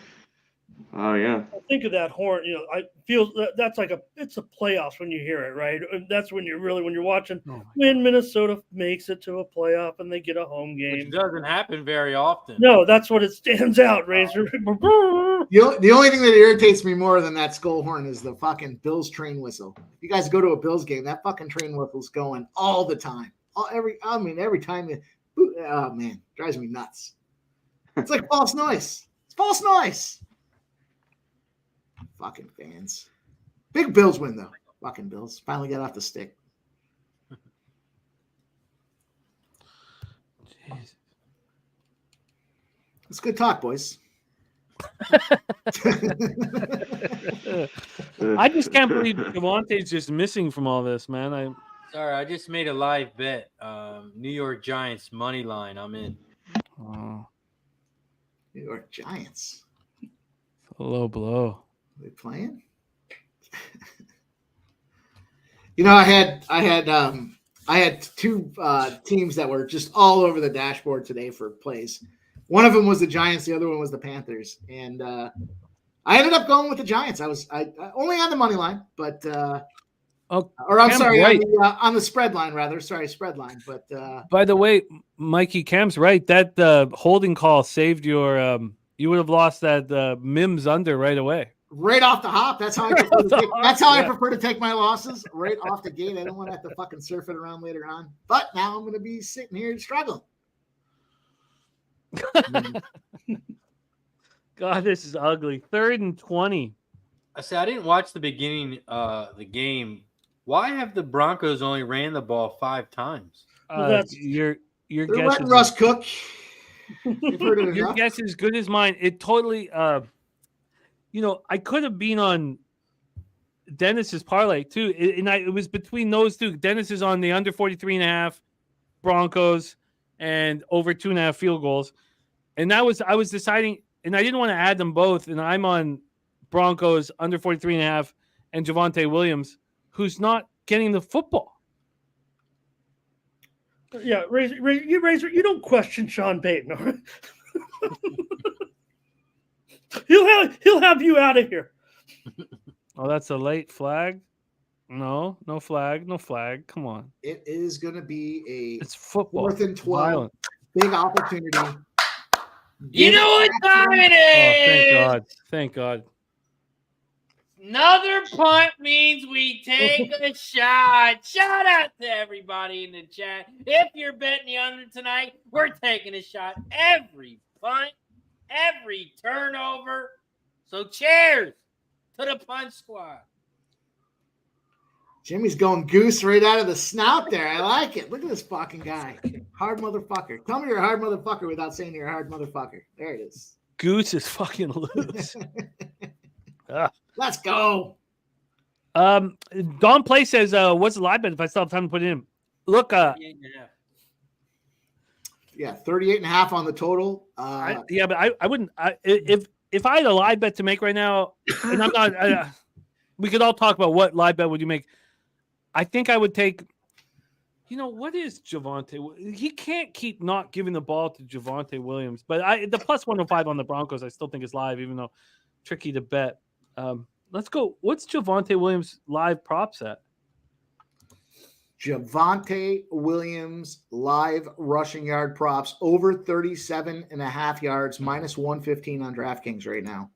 Oh, yeah. I think of that horn. I feel that's like it's a playoffs when you hear it, right? And that's when you're watching when Minnesota makes it to a playoff and they get a home game. Which doesn't happen very often. No, that's what it stands out, Razor. The only thing that irritates me more than that skull horn is the fucking Bills train whistle. If you guys go to a Bills game, that fucking train whistle's going all the time. Every time oh man, drives me nuts. It's like false noise. It's false noise. Fucking fans. Big Bills win though. Fucking Bills finally got off the stick. Jeez. It's good talk, boys. I just can't believe Devontae's just missing from all this, man. Sorry, I just made a live bet. New York Giants money line. I'm in. Oh, New York Giants. a low blow. Are they playing? I had two teams that were just all over the dashboard today for plays. One of them was the Giants, the other one was the Panthers, and I ended up going with the Giants. I only on the money line, but on the spread line rather. Sorry, spread line. But by the way, Mikey Cam's right. That holding call saved your. You would have lost that Mims under right away. Right off the hop. That's how I prefer to take my losses right off the gate. I don't want to have to fucking surf it around later on. But now I'm going to be sitting here struggling. God, this is ugly. 3rd and 20. I said I didn't watch the beginning of the game. Why have the Broncos only ran the ball 5 times? Your they're guess letting is Russ cook. You've heard it your enough. guess is good as mine. It totally I could have been on Dennis's parlay too. It was between those two. Dennis is on the under 43.5 Broncos and over 2.5 field goals. And I was deciding, and I didn't want to add them both. And I'm on Broncos under 43.5 and Javonte Williams, who's not getting the football. Yeah, Razor, you don't question Sean Payton. All right? He'll have you out of here. Oh, that's a late flag? No flag. Come on. It is going to be It's football. 4th and 12. Violent. Big opportunity. You know what time it is? Oh, thank God. Another punt means we take a shot. Shout out to everybody in the chat. If you're betting the under tonight, we're taking a shot every punt, every turnover. So cheers to the punt squad. Jimmy's going goose right out of the snout there. I like it. Look at this fucking guy. Hard motherfucker. Tell me you're a hard motherfucker without saying you're a hard motherfucker. There it is. Goose is fucking loose. Let's go. Don Play says, what's the live bet if I still have time to put it in? Look, Yeah, 38.5 on the total. but I wouldn't. If I had a live bet to make right now, and I'm not, we could all talk about what live bet would you make. I think I would take. What is Javonte? He can't keep not giving the ball to Javonte Williams. But the plus 105 on the Broncos, I still think is live, even though tricky to bet. Let's go. What's Javonte Williams live props at? Javonte Williams live rushing yard props over 37.5 yards, minus 115 on DraftKings right now.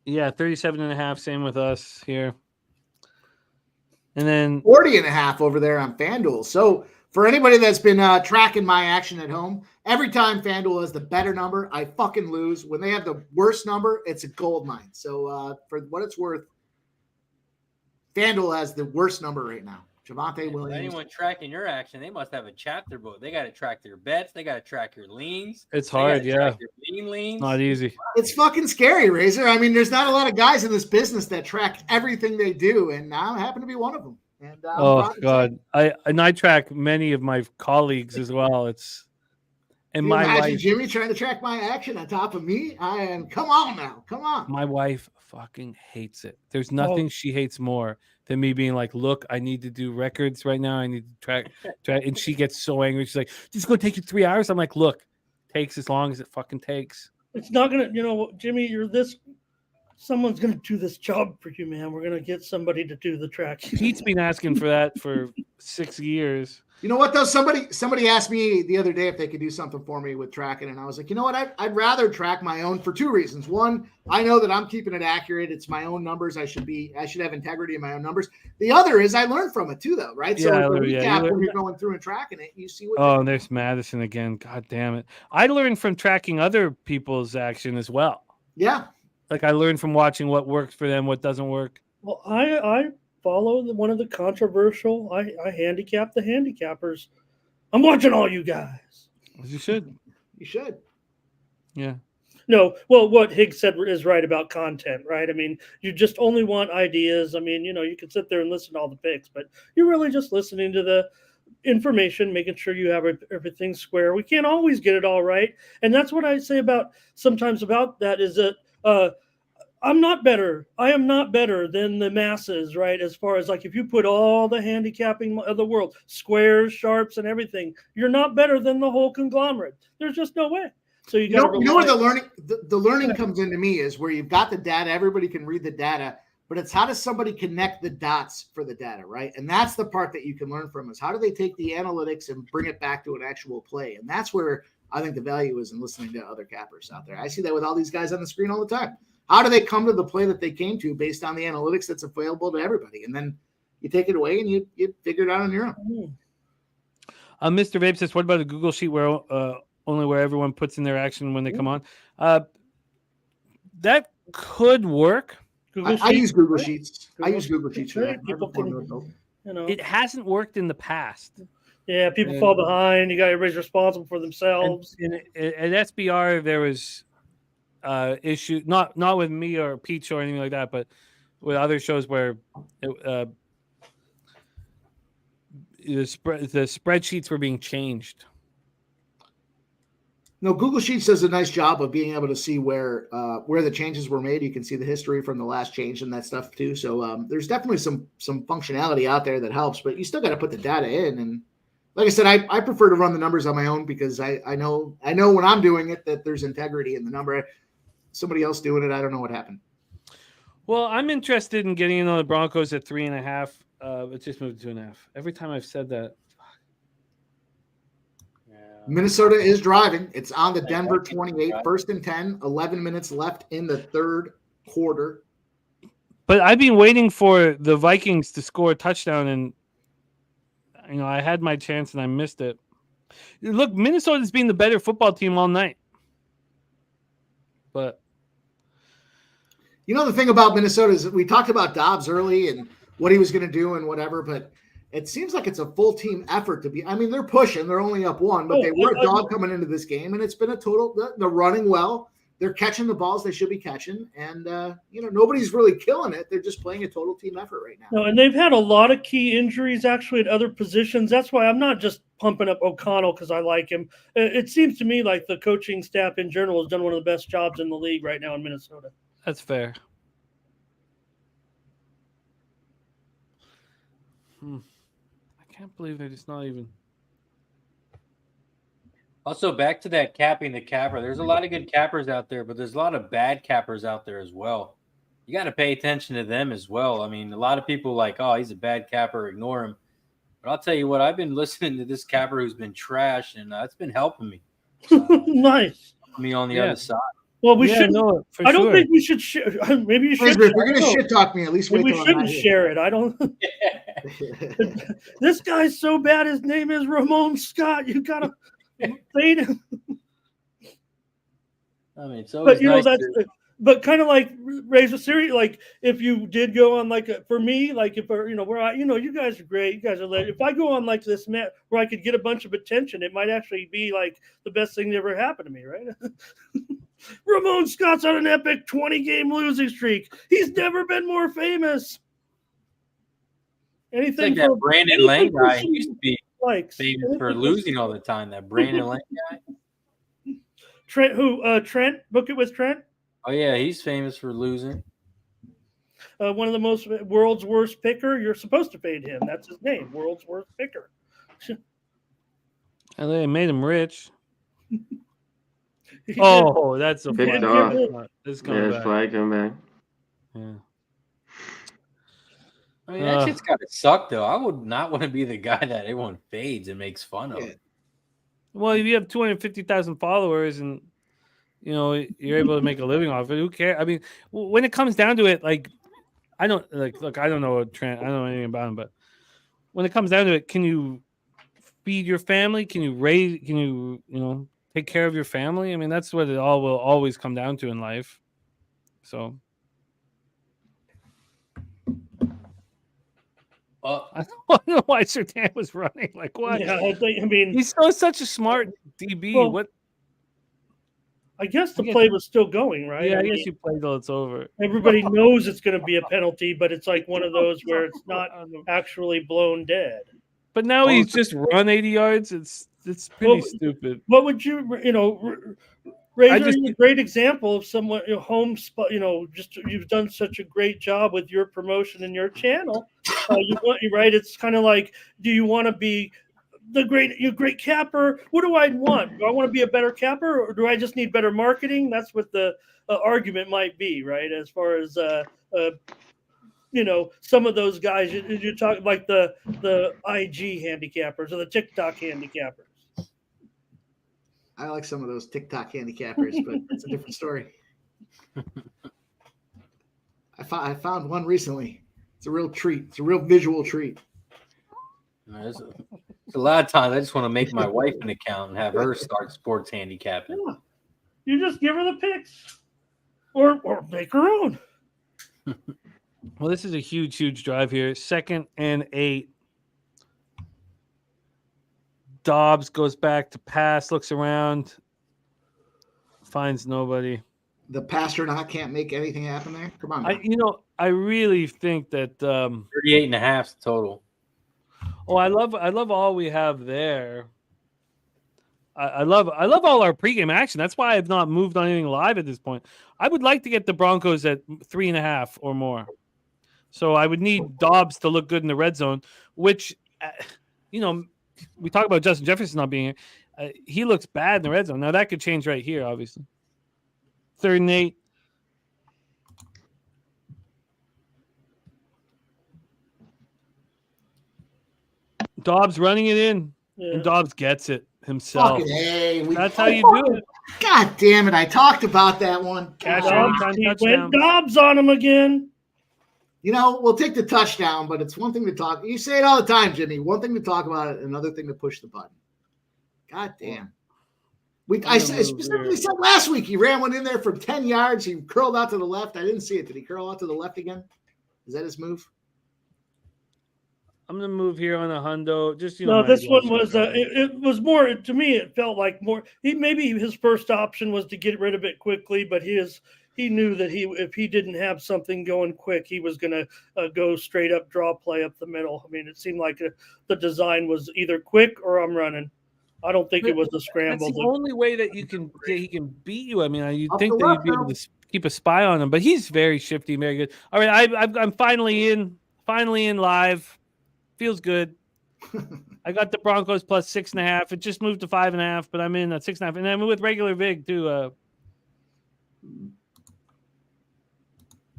Yeah, 37.5. Same with us here. And then 40.5 over there on FanDuel. So for anybody that's been tracking my action at home, every time FanDuel has the better number, I fucking lose. When they have the worst number, it's a gold mine. So for what it's worth, FanDuel has the worst number right now. Javonte Williams. Anyone tracking your action, they must have a chapter book. They got to track their bets. They got to track your leans. It's hard, yeah. Leans. Not easy. It's fucking scary, Razor. I mean, there's not a lot of guys in this business that track everything they do, and I happen to be one of them. And, oh God, I track many of my colleagues as well. It's and my wife, Jimmy trying to track my action on top of me. Come on now, come on. My wife fucking hates it. There's nothing she hates more than me being like, look, I need to do records right now. I need to track, and she gets so angry. She's like, "It's going to take you 3 hours." I'm like, "Look, takes as long as it fucking takes." It's not gonna, Jimmy. You're this. Someone's gonna do this job for you, man. We're gonna get somebody to do the tracking. Pete's been asking for that for 6 years. You know what though? Somebody asked me the other day if they could do something for me with tracking, and I was like, you know what? I'd rather track my own for two reasons. One, I know that I'm keeping it accurate. It's my own numbers. I should have integrity in my own numbers. The other is I learn from it too, though, right? Yeah, so when you're going through and tracking it, you see what. Oh, and there's Madison again. God damn it! I learned from tracking other people's action as well. Yeah. Like I learned from watching what works for them, what doesn't work. Well, I follow one of the controversial. I handicap the handicappers. I'm watching all you guys. You should. You should. Yeah. No, well, what Higgs said is right about content, right? I mean, you just only want ideas. I mean, you can sit there and listen to all the picks, but you're really just listening to the information, making sure you have everything square. We can't always get it all right. And that's what I say sometimes about that is that I'm not better. I am not better than the masses, right? As far as like if you put all the handicapping of the world, squares, sharps, and everything, you're not better than the whole conglomerate. There's just no way. So you know where the learning comes into me is where you've got the data, everybody can read the data, but it's how does somebody connect the dots for the data, right? And that's the part that you can learn from is how do they take the analytics and bring it back to an actual play? And that's where I think the value is in listening to other cappers out there. I see that with all these guys on the screen all the time. How do they come to the play that they came to based on the analytics that's available to everybody? And then you take it away and you figure it out on your own. Mr. Vape says, what about a Google sheet where only where everyone puts in their action when they come on? That could work. I use Google Sheets. I use Google Sheets for that. People can, It hasn't worked in the past. Yeah, people fall behind. You got everybody's responsible for themselves. At SBR, there was issue not with me or Peach or anything like that, but with other shows where the spreadsheets were being changed. No, Google Sheets does a nice job of being able to see where the changes were made. You can see the history from the last change and that stuff too. So there's definitely some functionality out there that helps, but you still got to put the data in. And like I said, I prefer to run the numbers on my own because I know when I'm doing it that there's integrity in the number. Somebody else doing it, I don't know what happened. Well, I'm interested in getting in on the Broncos at 3.5. It just moved to 2.5. Every time I've said that. Minnesota is driving. It's on the Denver 28, 1st and 10, 11 minutes left in the third quarter. But I've been waiting for the Vikings to score a touchdown, and I had my chance and I missed it. Look, Minnesota's been the better football team all night. But You know, the thing about Minnesota is we talked about Dobbs early and what he was going to do and whatever, but it seems like it's a full team effort to be. I mean, they're pushing. They're only up 1, but they were a dog coming into this game, and it's been a total. They're running well. They're catching the balls they should be catching, and nobody's really killing it. They're just playing a total team effort right now. No, and they've had a lot of key injuries actually at other positions. That's why I'm not just pumping up O'Connell because I like him. It seems to me like the coaching staff in general has done one of the best jobs in the league right now in Minnesota. That's fair. I can't believe that it's not even. Also, back to that capping the capper. There's a lot of good cappers out there, but there's a lot of bad cappers out there as well. You got to pay attention to them as well. I mean, a lot of people like, oh, he's a bad capper, ignore him. But I'll tell you what, I've been listening to this capper who's been trash, and that's been helping me. Nice. Me on the other side. Well, we should. No, I don't think we should share. Maybe you should. If you're going to shit talk me, at least wait. We shouldn't share it. I don't. This guy's so bad. His name is Ramon Scott. You gotta fade him. I mean, it's always but nice that's. But kind of like raise a series, like if you did go on for me, like if where you guys are great, you guys are late. If I go on like this mat where I could get a bunch of attention, it might actually be like the best thing that ever happened to me, right? Ramon Scott's on an epic 20-game losing streak. He's never been more famous. Anything like that Brandon Lang guy used to be famous for losing all the time. That Brandon Lang guy. Trent? Book it with Trent? Oh, yeah, he's famous for losing. One of the world's worst picker. You're supposed to fade him. That's his name, world's worst picker. And they made him rich. That's a flag. His flag come back. Yeah. I mean, that shit's got to suck, though. I would not want to be the guy that everyone fades and makes fun of. Well, if you have 250,000 followers and you're able to make a living off it, who cares? I mean, when it comes down to it, like, I don't know Trent. I don't know anything about him, but when it comes down to it, can you feed your family? Can you take care of your family? I mean, that's what it all will always come down to in life. So. I don't know why Sertan was running. Like, what? Yeah, I mean, he's still such a smart DB. Well, what? I guess the play was still going, right? Yeah, I guess you play till it's over. Everybody knows it's going to be a penalty, but it's like one of those where it's not actually blown dead. But now he's just run 80 yards. It's pretty stupid. What would Razor is a great example of someone you've done such a great job with your promotion and your channel. Right? It's kind of like, do you want to be the great capper? What do I want? Do I want to be a better capper, or do I just need better marketing? That's what the argument might be, right? As far as some of those guys you talk like the IG handicappers or the TikTok handicappers. I like some of those TikTok handicappers, but it's a different story. I found one recently. It's a real treat. It's a real visual treat. There's a lot of times I just want to make my wife an account and have her start sports handicapping. Yeah. You just give her the picks or make her own. Well, this is a huge drive here. 2nd and 8. Dobbs goes back to pass, looks around, finds nobody. The Pasternak can't make anything happen there. Come on, I really think that 38.5 total. Oh, I love all we have there. I love all our pregame action. That's why I've not moved on anything live at this point. I would like to get the Broncos at 3.5 or more. So I would need Dobbs to look good in the red zone, which, we talk about Justin Jefferson not being here. He looks bad in the red zone. Now, that could change right here, obviously. 3rd and 8. Dobbs running it in, and Dobbs gets it himself. That's how you do it. God damn it. I talked about that one. Dobbs on him again. We'll take the touchdown, but it's one thing to talk. You say it all the time, Jimmy. One thing to talk about it, another thing to push the button. God damn. I specifically said last week he ran one in there from 10 yards. He curled out to the left. I didn't see it. Did he curl out to the left again? Is that his move? I'm gonna move here on a hundo. Just no, this one was it was more to me. It felt like more. Maybe his first option was to get rid of it quickly, but he knew that if he didn't have something going quick, he was gonna go straight up draw play up the middle. I mean, it seemed like the design was either quick or I'm running. I don't think it was a scramble. That's the only way that he can beat you. I mean, you'd think that you'd be able to keep a spy on him, but he's very shifty, very good. All right, I'm finally in live. Feels good. I got the Broncos plus 6.5. It just moved to 5.5, but I'm in at 6.5, and I'm with regular vig too.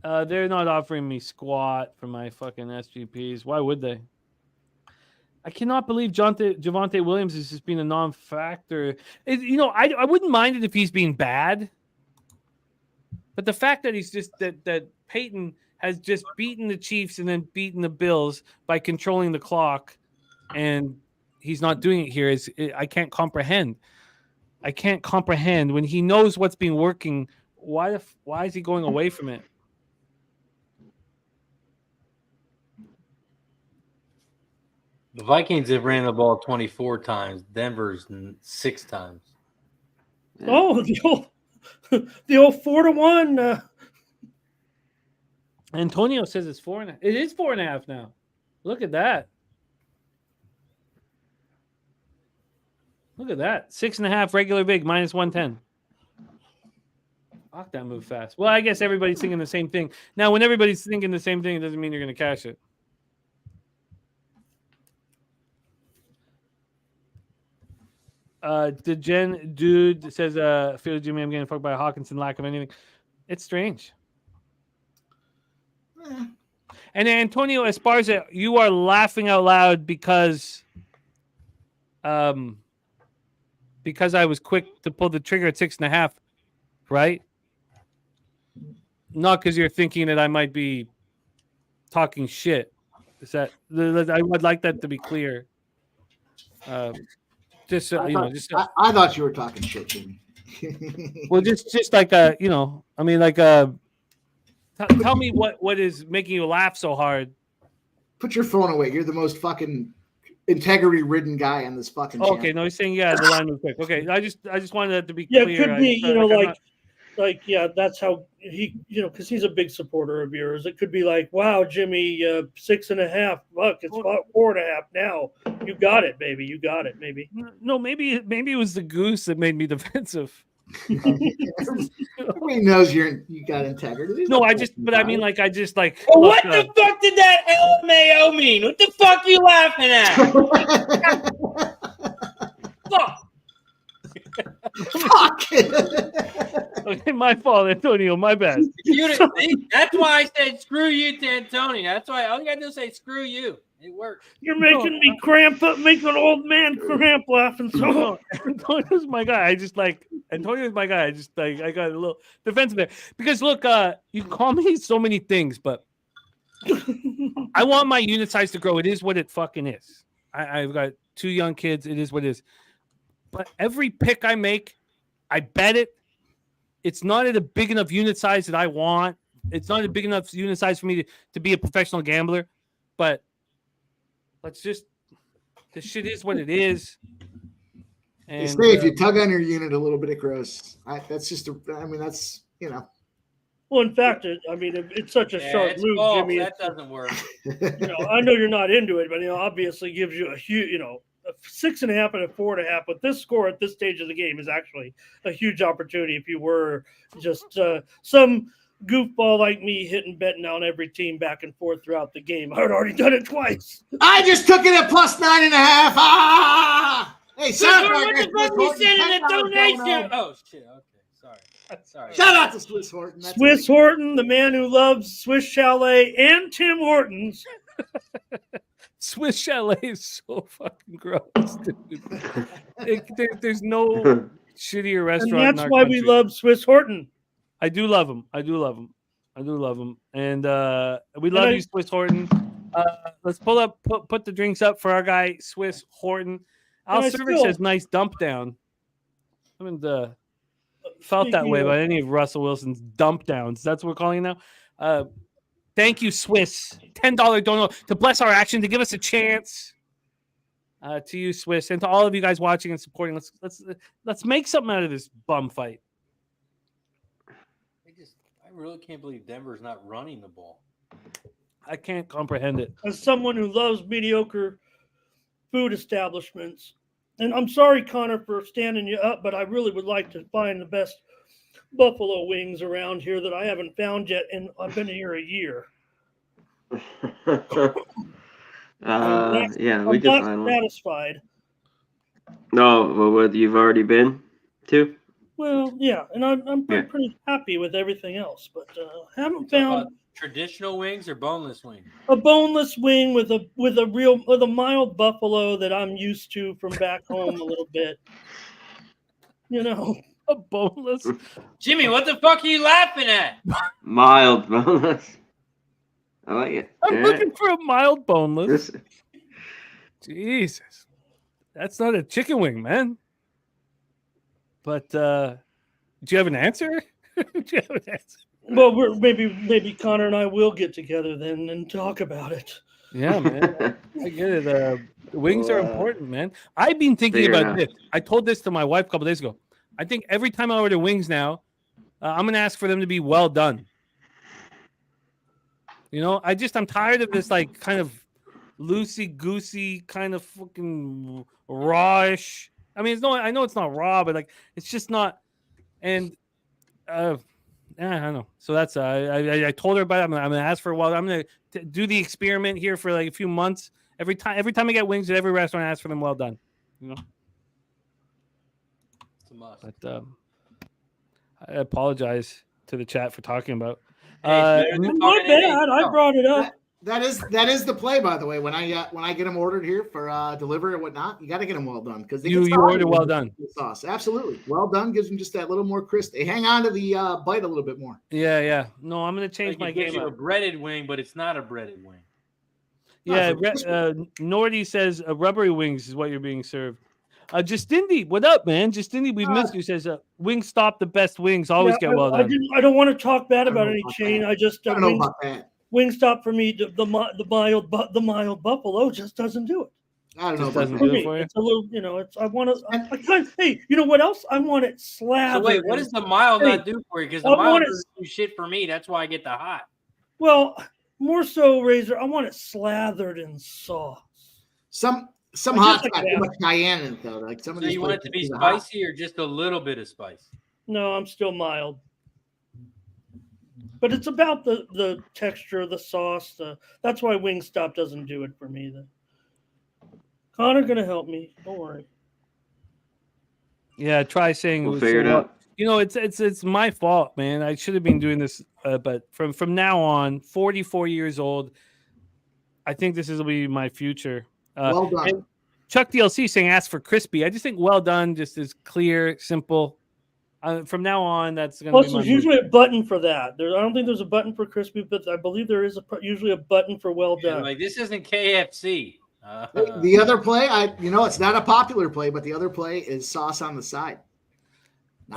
They're not offering me squat for my fucking SGPs. Why would they? I cannot believe Javonte Williams is just being a non-factor. I wouldn't mind it if he's being bad, but the fact that he's just that Peyton has just beaten the Chiefs and then beaten the Bills by controlling the clock, and he's not doing it here I can't comprehend. I can't comprehend when he knows what's been working. Why is he going away from it? The Vikings have ran the ball 24 times. Denver's 6 times. Oh, the old 4-1. Antonio says it's 4.5. It is 4.5 now. Look at that. Look at that. 6.5 regular big minus 110. Fuck, that move fast. Well, I guess everybody's thinking the same thing. Now, when everybody's thinking the same thing, it doesn't mean you're going to cash it. The Jen dude says, "Feel Jimmy, I'm getting fucked by Hawkinson. Lack of anything." It's strange. And Antonio Esparza, you are laughing out loud because I was quick to pull the trigger at 6.5, right? Not because you're thinking that I might be talking shit. I would like that to be clear. I thought you were talking shit, Jimmy. Well, just like tell me what is making you laugh so hard. Put your phone away. You're the most fucking integrity-ridden guy on this fucking channel. Okay, no, he's saying the line was quick. Okay, I just wanted that to be clear. Yeah, it could be, that's how he, because he's a big supporter of yours. It could be like, wow, Jimmy, 6.5. Look, it's 4.5 now. You got it, baby. You got it, maybe. No, maybe it was the goose that made me defensive. Everybody knows you got integrity. No, what the fuck did that LMAO mean? What the fuck are you laughing at? Fuck. Fuck. Okay, my fault, Antonio. My bad. That's why I said screw you to Antonio. That's why all you got to do is say screw you. It works. You're making me cramp up, making an old man cramp laughing. So Antonio's my guy. I got a little defensive there because look, you can call me so many things, but I want my unit size to grow. It is what it fucking is. I've got 2 young kids. It is what it is. But every pick I make, I bet it. It's not at a big enough unit size that I want. It's not a big enough unit size for me to be a professional gambler. But this shit is what it is. And, if you tug on your unit a little bit, it grows. That's Well, in fact, it's such a sharp move, Jimmy. That doesn't work. I know you're not into it, but obviously gives you a huge, a 6.5 and a 4.5. But this score at this stage of the game is actually a huge opportunity. If you were just some goofball like me betting on every team back and forth throughout the game, I had already done it twice. I just took it at plus 9.5. Ah! Hey, what the fuck you said in the donation? Oh shit! Okay, sorry. Shout out to Swiss Horton. Swiss Horton, the man who loves Swiss Chalet and Tim Hortons. Swiss Chalet is so fucking gross, dude. There's no shittier restaurant. And that's why we love Swiss Horton. I do love him. And we love you, Swiss Horton. Let's put the drinks up for our guy, Swiss Horton. Al Service says nice dump down. haven't felt that way about any of Russell Wilson's dump downs. That's what we're calling it now. Thank you, Swiss. $10 dono to bless our action, to give us a chance. To you, Swiss, and to all of you guys watching and supporting. Let's make something out of this bum fight. I really can't believe Denver's not running the ball. I can't comprehend it. As someone who loves mediocre food establishments, and I'm sorry, Connor, for standing you up, but I really would like to find the best buffalo wings around here that I haven't found yet, and I've been here a year. Yeah, we can find one. Satisfied. No, well, what you've already been to? Well, yeah, and I'm pretty happy with everything else, but haven't found traditional wings or boneless wings. A boneless wing with a mild buffalo that I'm used to from back home a little bit. You know, a boneless. Jimmy, what the fuck are you laughing at? Mild boneless. I like it. I'm looking for a mild boneless. Jesus, that's not a chicken wing, man. But do you have an answer? Do you have an answer? Well, maybe Connor and I will get together then and talk about it. Yeah, man. I get it. The wings are important, man. I've been thinking about this. I told this to my wife a couple days ago. I think every time I order wings now, I'm going to ask for them to be well done. You know, I'm tired of this like kind of loosey-goosey kind of fucking rawish. I mean, I know it's not raw, but like it's just not. And I don't know. So that's I told her about it. I'm gonna ask for a while. I'm gonna do the experiment here for like a few months. Every time I get wings at every restaurant, I ask for them well done. You know. It's a must. But I apologize to the chat for talking about. My bad. I brought it up. That is the play, by the way. When I get them ordered here for delivery or whatnot, you got to get them well done because you order well done sauce. Absolutely, well done gives them just that little more crisp. They hang on to the bite a little bit more. Yeah. No, I'm gonna change my game. A breaded wing, but it's not a breaded wing. Yeah, Nordy says rubbery wings is what you're being served. Justindi, what up, man? Justindi, we missed you. Says Wingstop, the best wings, always get well done. I don't want to talk bad about any chain. That. I just I don't know about that. Wingstop for me, the mild buffalo just doesn't do it. I don't know. Doesn't do it for you. It's a little, you know. I want to. Hey, you know what else? I want it slathered. So wait, what does the mild not do for you? Because the mild doesn't do shit for me. That's why I get the hot. Well, more so, Razor. I want it slathered in sauce. Some hot got too much cayenne in it though. Like some of so these. You want it to be spicy or just a little bit of spice? No, I'm still mild. But it's about the texture, the sauce. That's why Wingstop doesn't do it for me. Connor gonna help me. Don't worry. Yeah, try saying. We'll figure it out. You know, it's my fault, man. I should have been doing this, but from now on, 44 years old, I think this will be my future. Well done. Chuck DLC saying ask for crispy. I just think well done just is clear, simple. From now on, that's going to be. There's usually a button for that. I don't think there's a button for crispy, but I believe there is usually a button for well done. Like this isn't KFC. The other play, it's not a popular play, but the other play is sauce on the side.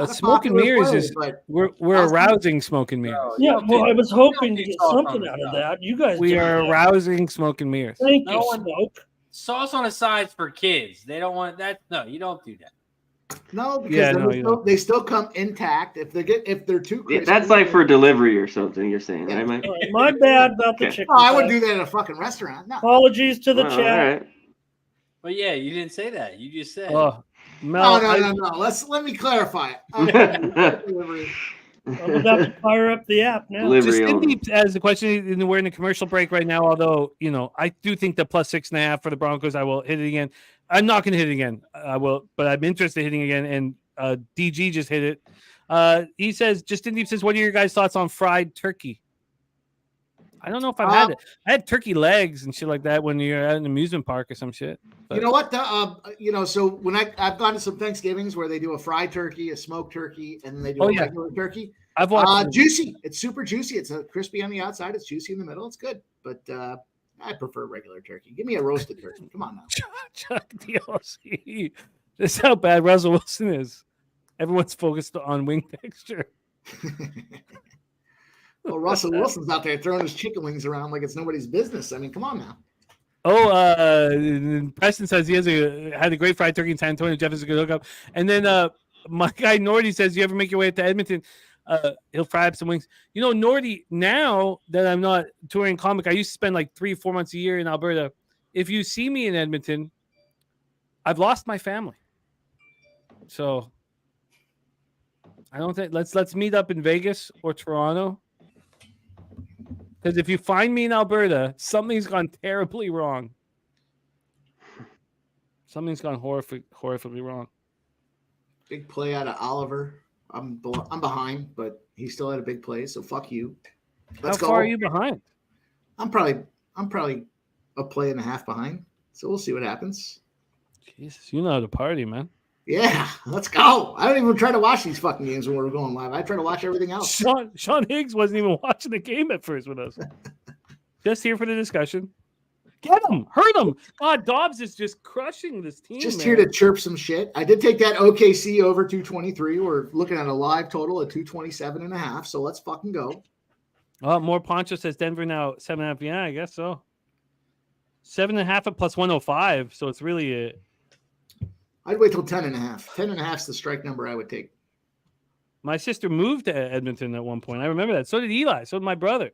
Smoke and mirrors we're arousing smoke and mirrors. Yeah, well, I was hoping to get something out of that. You guys, we are arousing smoke and mirrors. Thank you, Smoke. Sauce on the sides for kids. They don't want that. No, you don't do that. No, because they still come intact. If they're too crispy, that's like for delivery or something. You're saying, right, Mike? Right, my bad about the chicken. No, I wouldn't do that in a fucking restaurant. No. Apologies to the chat. Right. But yeah, you didn't say that. You just said. No. Let me clarify it. I'm about to fire up the app now. Cindy has the question. We're in a commercial break right now. Although I do think the +6.5 for the Broncos. I will hit it again. I'm not going to hit it again. I will, but I'm interested in hitting again. And DG just hit it. He says, Justin Deep says, what are your guys' thoughts on fried turkey? I don't know if I've had it. I had turkey legs and shit like that when you're at an amusement park or some shit. But. You know what? So when I've gone to some Thanksgivings where they do a fried turkey, a smoked turkey, and then they do a regular turkey. I've watched juicy. It's super juicy. It's crispy on the outside. It's juicy in the middle. It's good. But I prefer regular turkey. Give me a roasted turkey. Come on now. Chuck DLC. This is how bad Russell Wilson is. Everyone's focused on wing texture. Well, Russell Wilson's out there throwing his chicken wings around like it's nobody's business. I mean, come on now. Oh, Preston says he had a great fried turkey in San Antonio. Jeff is a good hookup. And then my guy Nordy says, you ever make your way to Edmonton? He'll fry up some wings. You know, Nordy, now that I'm not touring comic, I used to spend like 3-4 months a year in Alberta. If you see me in Edmonton, I've lost my family. So I don't think let's meet up in Vegas or Toronto. Because if you find me in Alberta, something's gone terribly wrong. Something's gone horrifically wrong. Big play out of Oliver. I'm behind, but he still had a big play, so fuck you. Let's How far are you behind? I'm probably a play and a half behind. So we'll see what happens. Jesus, you know how to party, man. Yeah, let's go. I don't even try to watch these fucking games when we're going live. I try to watch everything else. Sean Higgs wasn't even watching the game at first with us. Just here for the discussion. Get him, hurt him. God, Dobbs is just crushing this team. Just here to chirp some shit. I did take that OKC over 223. We're looking at a live total of 227.5. So let's fucking go. Oh, more Poncho says Denver now 7.5. Yeah, I guess so. 7.5 at plus 105. So it's really I'd wait till 10.5. 10.5 is the strike number I would take. My sister moved to Edmonton at one point. I remember that. So did Eli. So did my brother.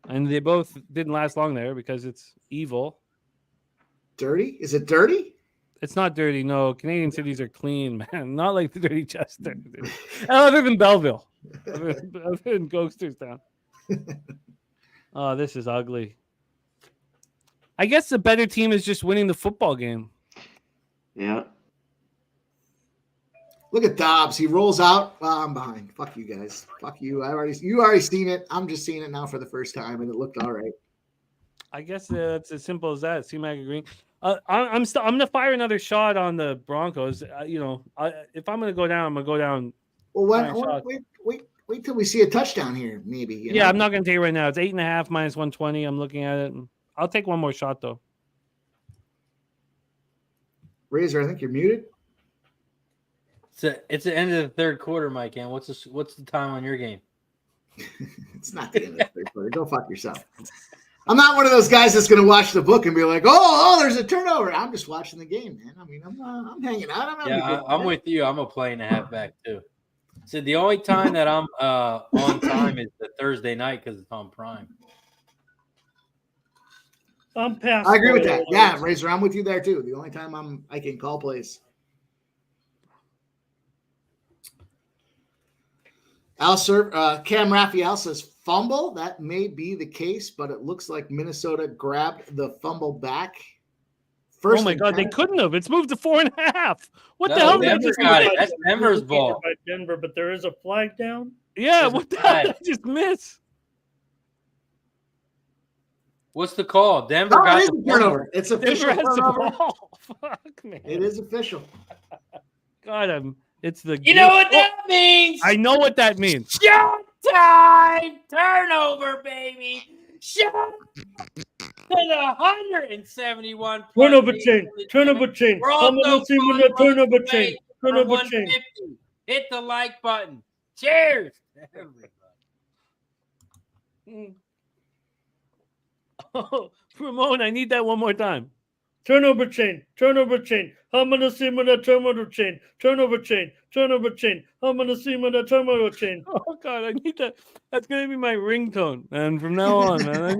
And they both didn't last long there because it's evil. Dirty? Is it dirty? It's not dirty. No, Canadian cities are clean, man. Not like the dirty Chester. Other than Belleville. Other than Ghosterstown. Oh, this is ugly. I guess the better team is just winning the football game. Yeah. Look at Dobbs. He rolls out. Well, I'm behind. Fuck you guys. Fuck you. You already seen it. I'm just seeing it now for the first time, and it looked all right. I guess it's as simple as that. C-Mac agreeing. I'm gonna fire another shot on the Broncos. If I'm gonna go down, I'm gonna go down. Well, wait till we see a touchdown here, maybe. Yeah, I'm not gonna take it right now. It's 8.5 minus 120. I'm looking at it. I'll take one more shot though. Razor, I think you're muted. It's the end of the third quarter, Mike M. What's the time on your game? It's not the end of the third quarter. Go fuck yourself. I'm not one of those guys that's going to watch the book and be like, oh, there's a turnover. I'm just watching the game, man. I mean, I'm hanging out. I'm with you. I'm a play and a half back too. So the only time that I'm on time is the Thursday night because it's on Prime. I'm past. I agree with that. Yeah, Razor, I'm with you there too. The only time I can call plays. Cam Raphael says fumble. That may be the case, but it looks like Minnesota grabbed the fumble back. Oh my God, they couldn't have. It's moved to 4.5. What the hell? Denver got it. That's Denver's ball. By Denver, but there is a flag down. Yeah, what the hell did I just miss? What's the call? Denver got the turnover. It's official. Denver has the ball. Fuck, man. It is official. God, it's the. You know what that means? I know what that means. Showtime! Turnover, baby! Shut to the 171. Turnover chain. Turnover chain. We're also turnover chain. Turnover chain. Hit the like button. Cheers, everybody. Oh, Ramon, I need that one more time. Turnover chain. Turnover chain. I'm gonna see him in the turnover chain. Turnover chain. Turnover chain. I'm gonna see him in the turnover chain. Oh God, I need that. That's gonna be my ringtone, man. From now on, man, I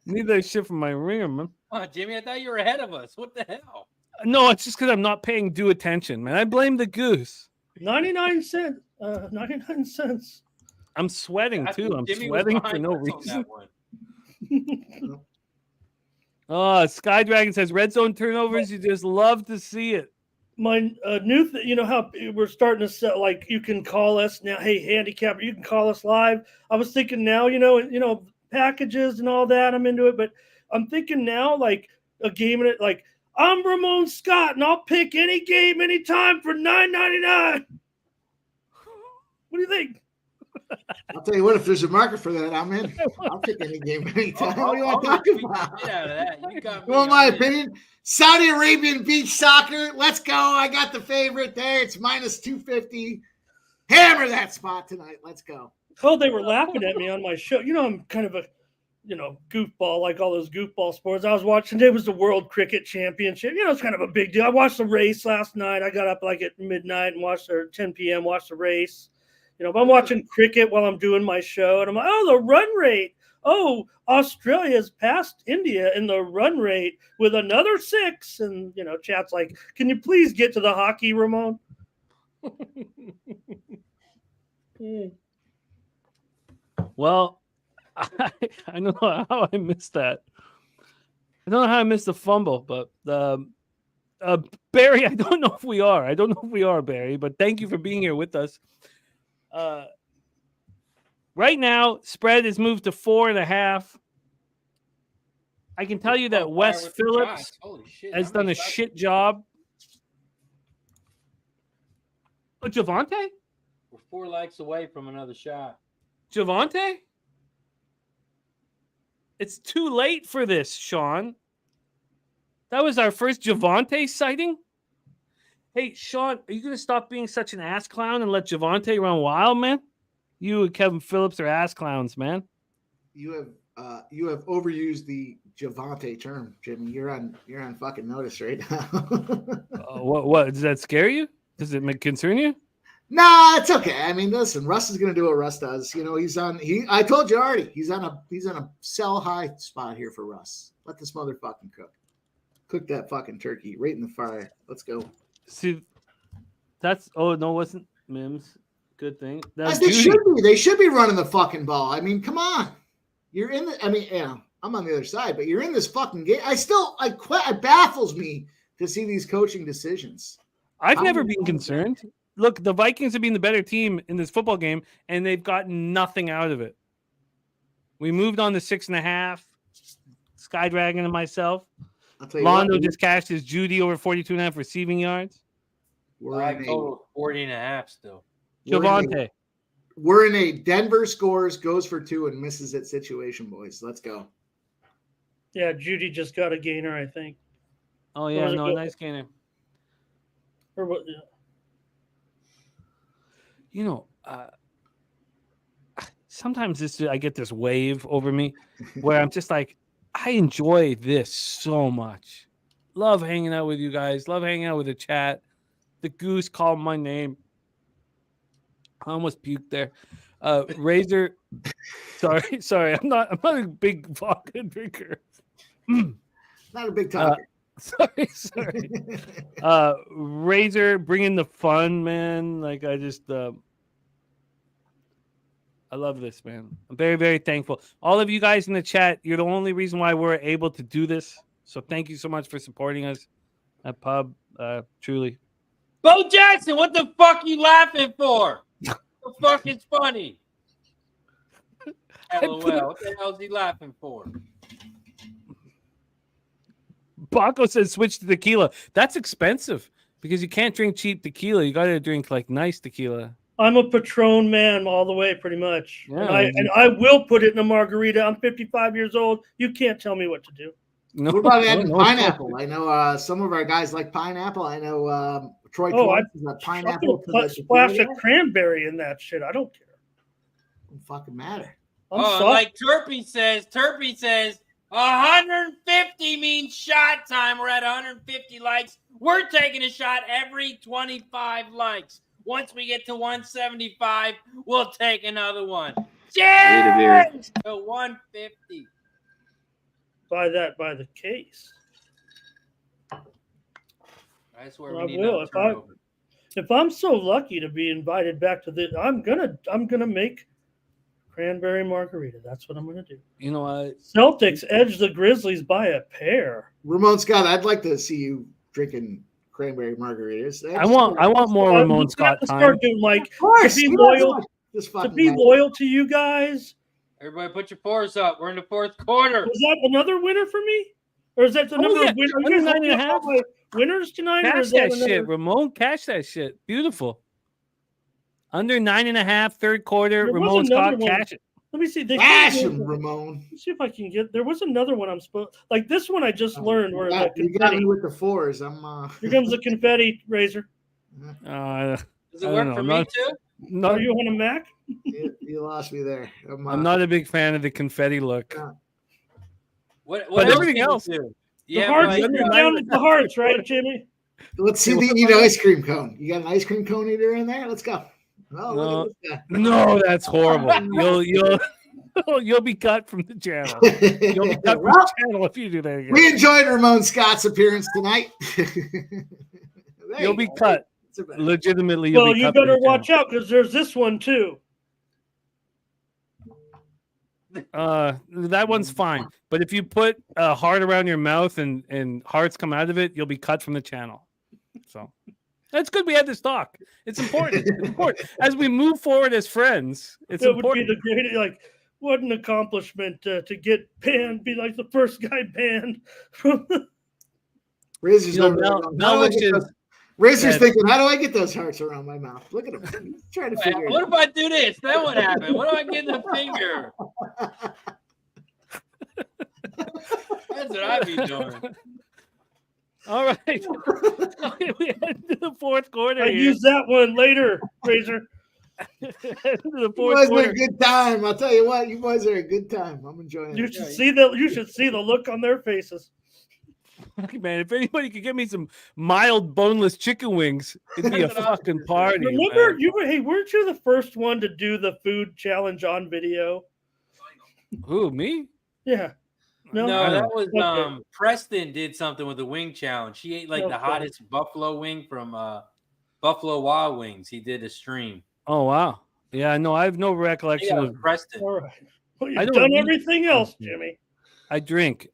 need that shit from my ringer, man. Oh, Jimmy, I thought you were ahead of us. What the hell? No, it's just because I'm not paying due attention, man. I blame the goose. 99 cents. 99 cents. I'm sweating too. I'm sweating for no reason. Oh, Sky Dragon says red zone turnovers. You just love to see it. My new you know how we're starting to set, like, you can call us now. Hey, handicapper, you can call us live. I was thinking now, you know, packages and all that. I'm into it, but I'm thinking now, like, a game in it, like, I'm Ramon Scott, and I'll pick any game, anytime for $9.99. What do you think? I'll tell you what, if there's a market for that, I'm in. I'll take any game anytime. What do you want to talk about? Get out of that. You got me. You want my opinion? Saudi Arabian beach soccer. Let's go. I got the favorite there. It's minus 250. Hammer that spot tonight. Let's go. Oh, they were laughing at me on my show. You know, I'm kind of a, goofball, like all those goofball sports. I was watching, it was the World Cricket Championship. It's kind of a big deal. I watched the race last night. I got up like at midnight and watched, or 10 p.m., watched the race. But I'm watching cricket while I'm doing my show, and I'm like, oh, the run rate. Oh, Australia's passed India in the run rate with another 6. And, chat's like, can you please get to the hockey, Ramon? Well, I don't know how I missed that. I don't know how I missed the fumble, but Barry, I don't know if we are, Barry, but thank you for being here with us. Right now, spread has moved to 4.5. I can tell you that Wes Phillips has done a shit job. Oh, Javante? We're 4 likes away from another shot. Javante? It's too late for this, Sean. That was our first Javante sighting. Hey, Sean, are you going to stop being such an ass clown and let Javante run wild, man? You and Kevin Phillips are ass clowns, man. You have overused the Javante term, Jimmy. You're on fucking notice right now. What does that scare you? Does it concern you? Nah, it's okay. I mean, listen, Russ is going to do what Russ does. I told you already. He's on a sell high spot here for Russ. Let this motherfucking cook. Cook that fucking turkey right in the fire. Let's go. See, wasn't Mims. Good thing. They should be running the fucking ball. I mean, come on. You're in I'm on the other side, but you're in this fucking game. It baffles me to see these coaching decisions. I've never been concerned. Look, the Vikings have been the better team in this football game, and they've gotten nothing out of it. We moved on to 6.5. Skydragon and myself. Londo just cashed his Judy over 42.5 receiving yards. I total 40.5 still. Javante. We're in a Denver scores, goes for 2, and misses it situation, boys. Let's go. Yeah, Judy just got a gainer, I think. Oh, yeah, no, nice gainer. Or what? Yeah. Sometimes I get this wave over me where I'm just like, I enjoy this so much. Love hanging out with you guys. Love hanging out with the chat. The goose called my name. I almost puked there. Razor. Sorry. I'm not a big vodka drinker. Not a big talker. Sorry. Razor, bringing the fun, man. Like I just, I love this, man. I'm very, very thankful. All of you guys in the chat, you're the only reason why we're able to do this. So thank you so much for supporting us at Pub. Truly. Bo Jackson, what the fuck are you laughing for? What the fuck is funny? LOL. What the hell is he laughing for? Baco says switch to tequila. That's expensive because you can't drink cheap tequila. You got to drink like nice tequila. I'm a Patron man all the way, pretty much. Yeah, and I will put it in a margarita. I'm 55 years old. You can't tell me what to do. No, what about adding pineapple? I know some of our guys like pineapple. I know Troy Torrance is a pineapple. Splash of cranberry in that shit. I don't care. Don't fucking matter. Like Turpy says, 150 means shot time. We're at 150 likes. We're taking a shot every 25 likes. Once we get to 175, we'll take another one. Cheers to 150. Buy that by the case. That's where I will. If I'm so lucky to be invited back to this, I'm gonna make cranberry margarita. That's what I'm gonna do. You know what? Celtics edge the Grizzlies by a pair. Ramon Scott, I'd like to see you drinking cranberry margaritas. I want more Ramon Scott time. Start doing, like, to be loyal to you guys. Everybody put your fours up. We're in the fourth quarter. Was that another winner for me? Or is that the number of winners? Are you guys 9.5 winners tonight? Cash that shit, Ramon. Cash that shit. Beautiful. Under 9.5, third quarter. There was Ramon another Scott, one. catch it. Let me see. Cash him, Ramon. Let's see if I can get. There was another one I'm supposed. Like this one I just learned where the You got confetti. me with the fours. Here comes the confetti razor. Does it I work don't for know, me too? Are you on a Mac? You lost me there. I'm not a big fan of the confetti look. What But else everything can you else- do? The Yeah, hearts. like, You're down with the hearts, right, Jimmy? Let's see the ice cream cone. You got an ice cream cone eater in there? Let's go. Oh, look at this guy. No, that's horrible. You'll be cut from the channel. You'll be cut from Well, the channel if you do that again. we enjoyed Ramon Scott's appearance tonight. You'll be cut. Legitimately, Well, you'll be you cut from better the watch out because there's this one too. channel. That one's fine. But if you put a heart around your mouth and hearts come out of it, you'll be cut from the channel. So that's good. We had this talk. It's important. It's important. As we move forward as friends, it's It would be important. the great, like, what an accomplishment to get banned, be like the first guy banned from the. Razor's, Razor's thinking, how do I get those hearts around my mouth? Look at him. He's trying to figure it what out. if I do this? Then what happened? What do I get in the finger? That's what I be doing. All right. We head to the fourth quarter. I here. use that one later, Razor. The You fourth boys are quarter. a good time. I'll tell you what, you boys are a good time. I'm enjoying You it. should see that. You should see the look on their faces. Man, if anybody could get me some mild boneless chicken wings, it'd be a fucking party. Remember, man. you were. Hey, weren't you the first one to do the food challenge on video? Who, me? Yeah. No, I that don't- was Okay. Preston did something with the wing challenge. He ate like the Okay. hottest buffalo wing from Buffalo Wild Wings. He did a stream. Oh wow. Yeah, no, I have no Yeah, recollection of. Preston. All right. Well, I you've don't done eat- everything else, Jimmy. I drink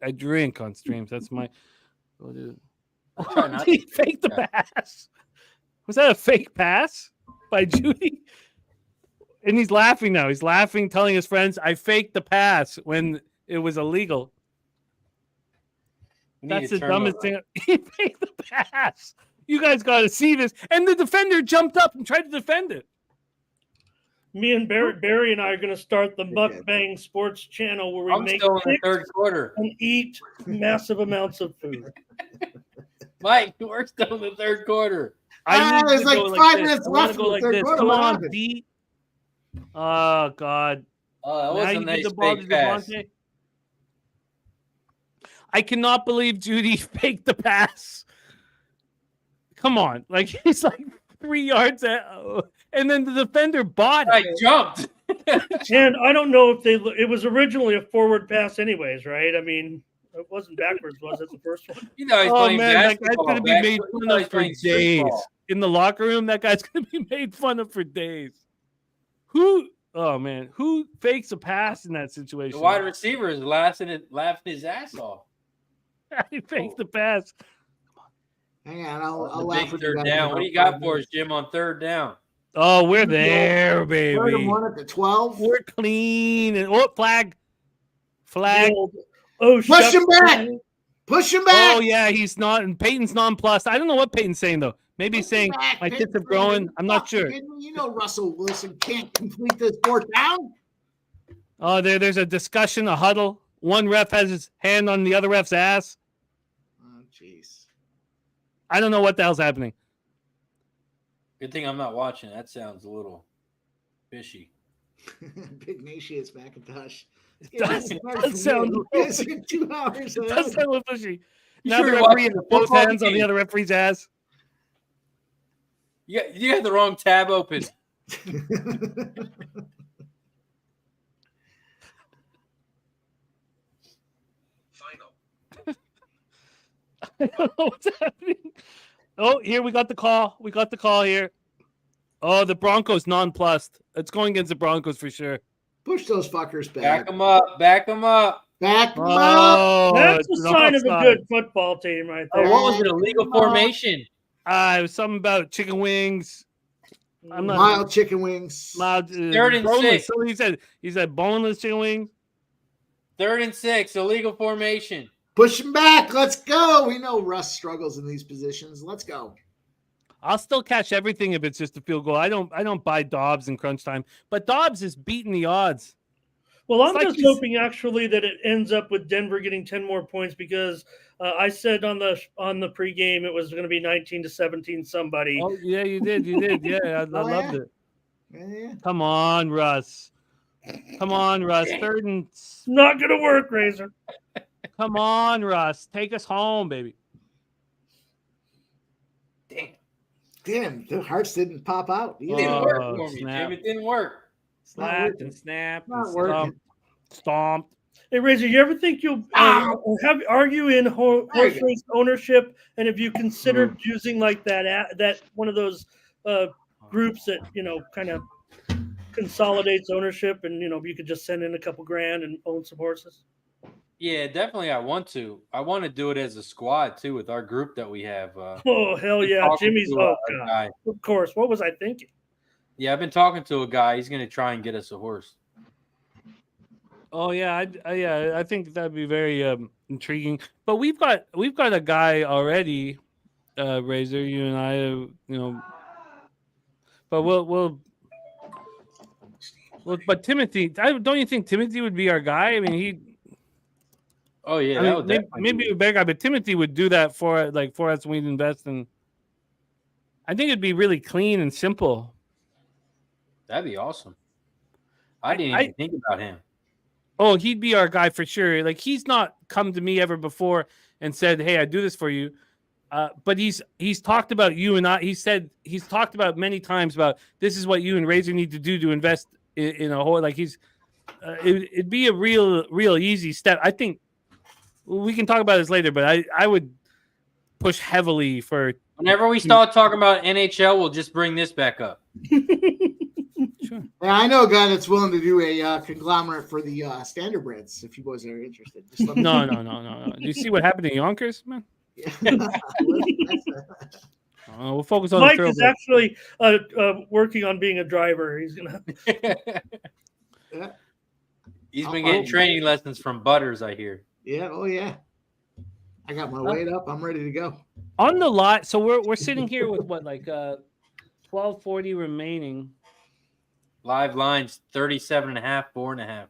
on streams. That's my. try not He faked the pass. Was that a fake pass by Judy? And he's laughing now. He's laughing, telling his friends, "I faked the pass when it was illegal." We need That's to the turn dumbest over. thing. He faked the pass. You guys got to see this. And the defender jumped up and tried to defend it. Me and Barry and I are going to start the Mukbang Sports channel where we I'm make still in the picks third quarter. and eat massive amounts of food. Mike, we're still in the third quarter. There's to like go 5 this. minutes I wanna left go in the like third this. quarter. Come What on, happened? Pete. Oh God. Oh, that Now was a you nice give the ball to fake pass. Devontae. I cannot believe Judy faked the pass. Come on, like he's like 3 yards out, and then the defender bought it. I jumped. And I don't know if it was originally a forward pass anyways, right? I mean, it wasn't backwards, was it, the first one? You know he's Oh playing man, that guy's basketball. gonna be back- made you fun know of he's for playing street days. ball. In the locker room, that guy's gonna be made fun of for days. Who? Oh man, who fakes a pass in that situation? The wide receiver is laughing his ass off. He faked the pass. Hang on, I'll The laugh big with you third guys down. in What do you about got 5 for us, minutes. Jim, on third down? Oh, we're there, Third baby. and 1 at the 12. We're clean. And flag. Oh, Push him shucks. back. Push him back. Oh yeah, he's not. And Peyton's nonplussed. I don't know what Peyton's saying though. Maybe he's Push him saying back, my Peyton. tits have grown. I'm not sure. You know Russell Wilson can't complete this 4th down. Oh, there's a discussion, a huddle. One ref has his hand on the other ref's ass. Oh, jeez. I don't know what the hell's happening. Good thing I'm not watching. That sounds a little fishy. Big Natius Macintosh. Does sound- 2 hours. It does sound a little fishy. You Now sure the you're referee watching has the both football hands on the game? other referee's ass. You had the wrong tab open. I don't know what's happening. Oh, here we got the call. We got the call here. Oh, the Broncos nonplussed. It's going against the Broncos for sure. Push those fuckers Back back. them up. Back them up. Back 'em up. Oh, That's it's a an sign of a offside. good football team right Oh, there. what was it? Illegal formation. It was something about chicken wings. I'm not Mild chicken wings. mild. 3rd and boneless. 6. So he said boneless chicken wings. 3rd and 6. Illegal formation. Push him back. Let's go. We know Russ struggles in these positions. Let's go. I'll still catch everything if it's just a field goal. I don't buy Dobbs in crunch time, but Dobbs is beating the odds. Well, It's I'm like just this- hoping actually that it ends up with Denver getting 10 more points because I said on the pregame it was going to be 19-17 somebody. Oh yeah, you did. Yeah, I loved it. Yeah. Come on, Russ. Third and Not going to work, Razor. come on, Russ. Take us home, baby. Damn, the hearts didn't pop out. It didn't Oh, work for me, snap. Jim. It didn't work. It's not Slapped working. and snapped Not and working. stomped. Hey, Razor, you ever think you'll are you in horse race ownership? And have you considered using like that one of those groups that kind of consolidates ownership, and you could just send in a couple grand and own some horses? Yeah, definitely. I want to do it as a squad too with our group that we have. Oh hell yeah, talking Jimmy's to God. a guy. Of course. What was I thinking? Yeah, I've been talking to a guy. He's going to try and get us a horse. Oh yeah, I think that'd be very intriguing. But we've got a guy already, Razor. You and I, But we'll. But Timothy, don't you think Timothy would be our guy? I mean, Oh yeah, I that mean, would maybe definitely a better guy, but Timothy would do that for us. We'd invest in. I think it'd be really clean and simple. that'd be awesome. I didn't even think about him. Oh, he'd be our guy for sure. Like he's not come to me ever before and said, "Hey, I do this for you." But he's talked about you and I. He's talked about many times about this is what you and Razor need to do to invest in a whole. Like it'd be a real easy step. I think we can talk about this later, but I would push heavily for. Whenever we start talking about NHL, we'll just bring this back up. Sure. Yeah, I know a guy that's willing to do a conglomerate for the standardbreds. If you boys are interested, just let me No. Do you see what happened to Yonkers, man? We'll focus on Mike the is actually working on being a driver. He's gonna. He's been getting training lessons from Butters, I hear. Yeah. Oh yeah. I got my weight up. I'm ready to go. On the lot. So we're sitting here with what 1240 remaining. Live lines 37.5, 4.5.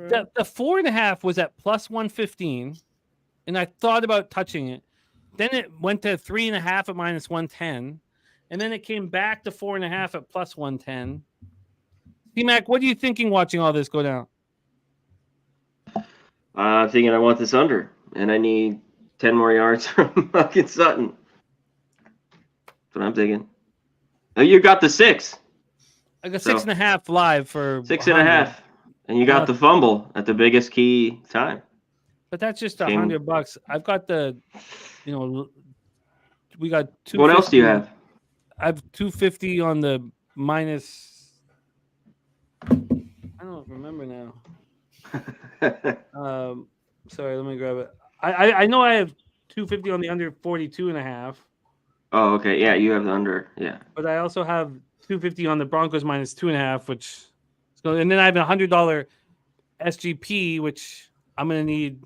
The 4.5 was at plus 115, and I thought about touching it. Then it went to 3.5 at minus 110, and then it came back to 4.5 at plus 110. T-Mac, what are you thinking watching all this go down? Thinking I want this under, and I need 10 more yards from fucking Sutton. That's what I'm thinking. Oh, you got the 6. I got 6.5 live for 6.5, and you got the fumble at the biggest key time. But that's just $100. I've got the, we got 250. What else do you have? I have 250 on the minus. I don't remember now. Sorry, let me grab it. I know I have 250 on the under 42.5. Oh, okay. Yeah, you have the under. Yeah. But I also have 250 on the Broncos minus 2.5, which and then I have a $100 SGP, which I'm gonna need.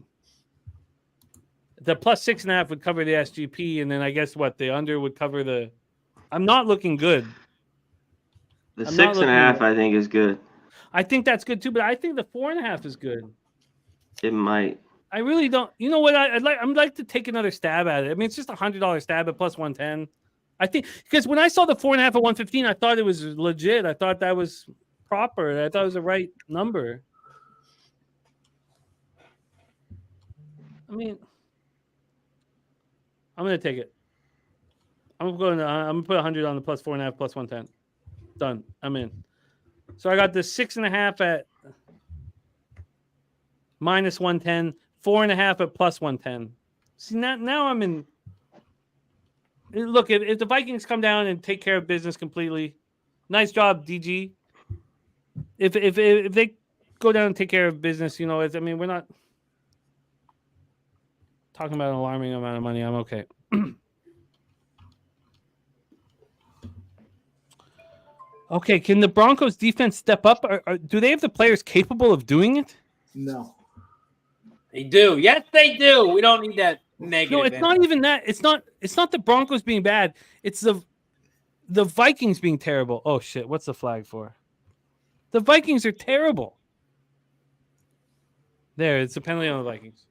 The plus 6.5 would cover the SGP, and then I guess the under would cover the. I'm not looking good. The 6.5, I think, is good. I think that's good too, but I think the 4.5 is good. It might. I really don't. You know what? I'd like to take another stab at it. I mean, it's just $100 stab at plus 110. I think because when I saw the 4.5 at 115, I thought it was legit. I thought that was proper. I thought it was the right number. I mean, I'm gonna take it. I'm gonna put 100 on the plus 4.5 plus 110. Done. I'm in. So I got the 6.5 at minus 110, 4.5 at plus 110. See, now I'm in. Look, if the Vikings come down and take care of business completely, nice job, DG. If they go down and take care of business, we're not talking about an alarming amount of money. I'm okay. Okay, can the Broncos defense step up? Do they have the players capable of doing it? No. They do. Yes, they do. We don't need that negative. No, it's not even that. It's not the Broncos being bad. It's the the Vikings being terrible. Oh shit! What's the flag for? The Vikings are terrible. There, it's a penalty on the Vikings.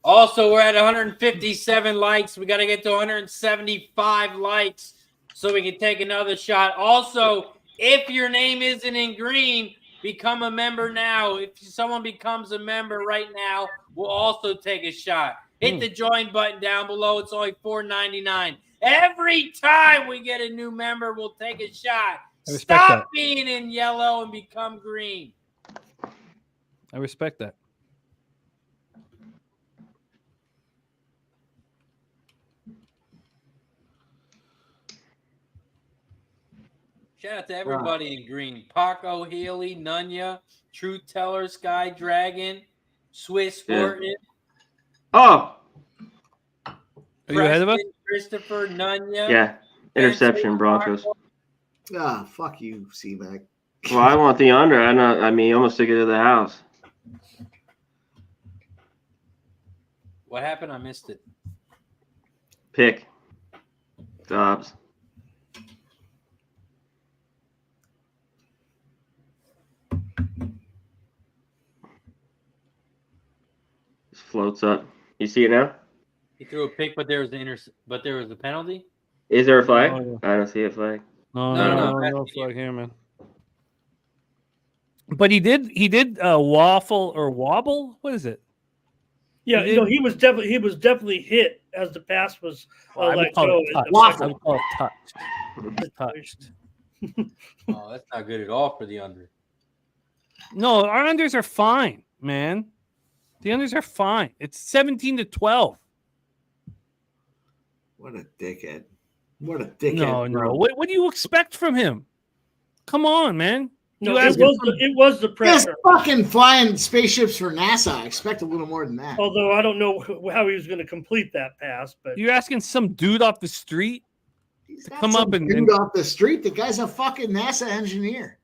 Also, we're at 157 likes. We got to get to 175 likes so we can take another shot. Also, if your name isn't in green, become a member now. If someone becomes a member right now, we'll also take a shot. Hit the join button down below. It's only $4.99. Every time we get a new member, we'll take a shot. Stop being in yellow and become green. I respect that. Shout out to everybody in green. Paco, Healy, Nunya, Truth Teller, Sky Dragon, Swiss Fortin. Oh! Are you ahead of us? Christopher, Nunya. Yeah. Interception, Broncos. Ah, fuck you, C-Mac. Well, I want the under. I mean, almost took it to the house. What happened? I missed it. Pick. Dobbs. Just floats up. You see it now? He threw a pick, but there was a penalty. Is there a flag? Oh, I don't see a flag. No flag here, man. But he did waffle or wobble. What is it? Yeah, he was definitely hit as the pass was let go. I would call it touched. Oh, that's not good at all for the under. No, our unders are fine, man. The unders are fine. It's 17-12. What a dickhead. What a dickhead. No. What do you expect from him? Come on, man. No, it was the pressure. Just fucking flying spaceships for NASA. I expect a little more than that. Although I don't know how he was going to complete that pass, but you're asking some dude off the street He's to not come some up and dude off the street. The guy's a fucking NASA engineer.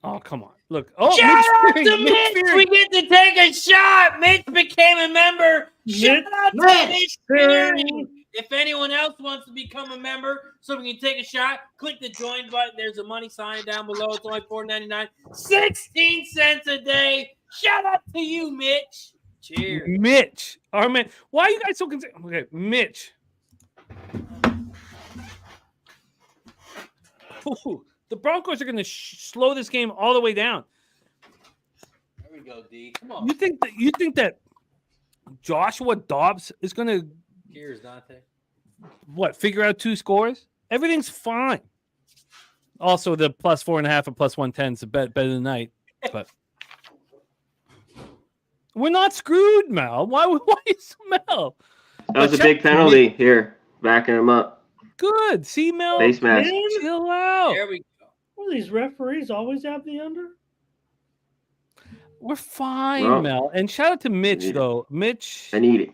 Oh, come on. Look. Oh, shout out to Mitch. We get to take a shot. Mitch became a member. Shout out to Mitch. If anyone else wants to become a member so we can take a shot, click the join button. There's a money sign down below. It's only $4.99. 16 cents a day. Shout out to you, Mitch. Cheers. Mitch. Our man. Why are you guys so concerned? Okay, Mitch. Ooh, the Broncos are going to slow this game all the way down. There we go, D. Come on. You think that Joshua Dobbs is going to Cheers, Dante. figure out two scores? Everything's fine. Also, the plus 4.5 and plus 110 is a better than night, but we're not screwed, Mel. Why you smell? That was a big penalty here, backing him up. Good. See, Mel? Face mask. Chill out. There we go. Well, these referees always have the under. We're fine, Mel. And shout out to Mitch, though. Mitch. I need it.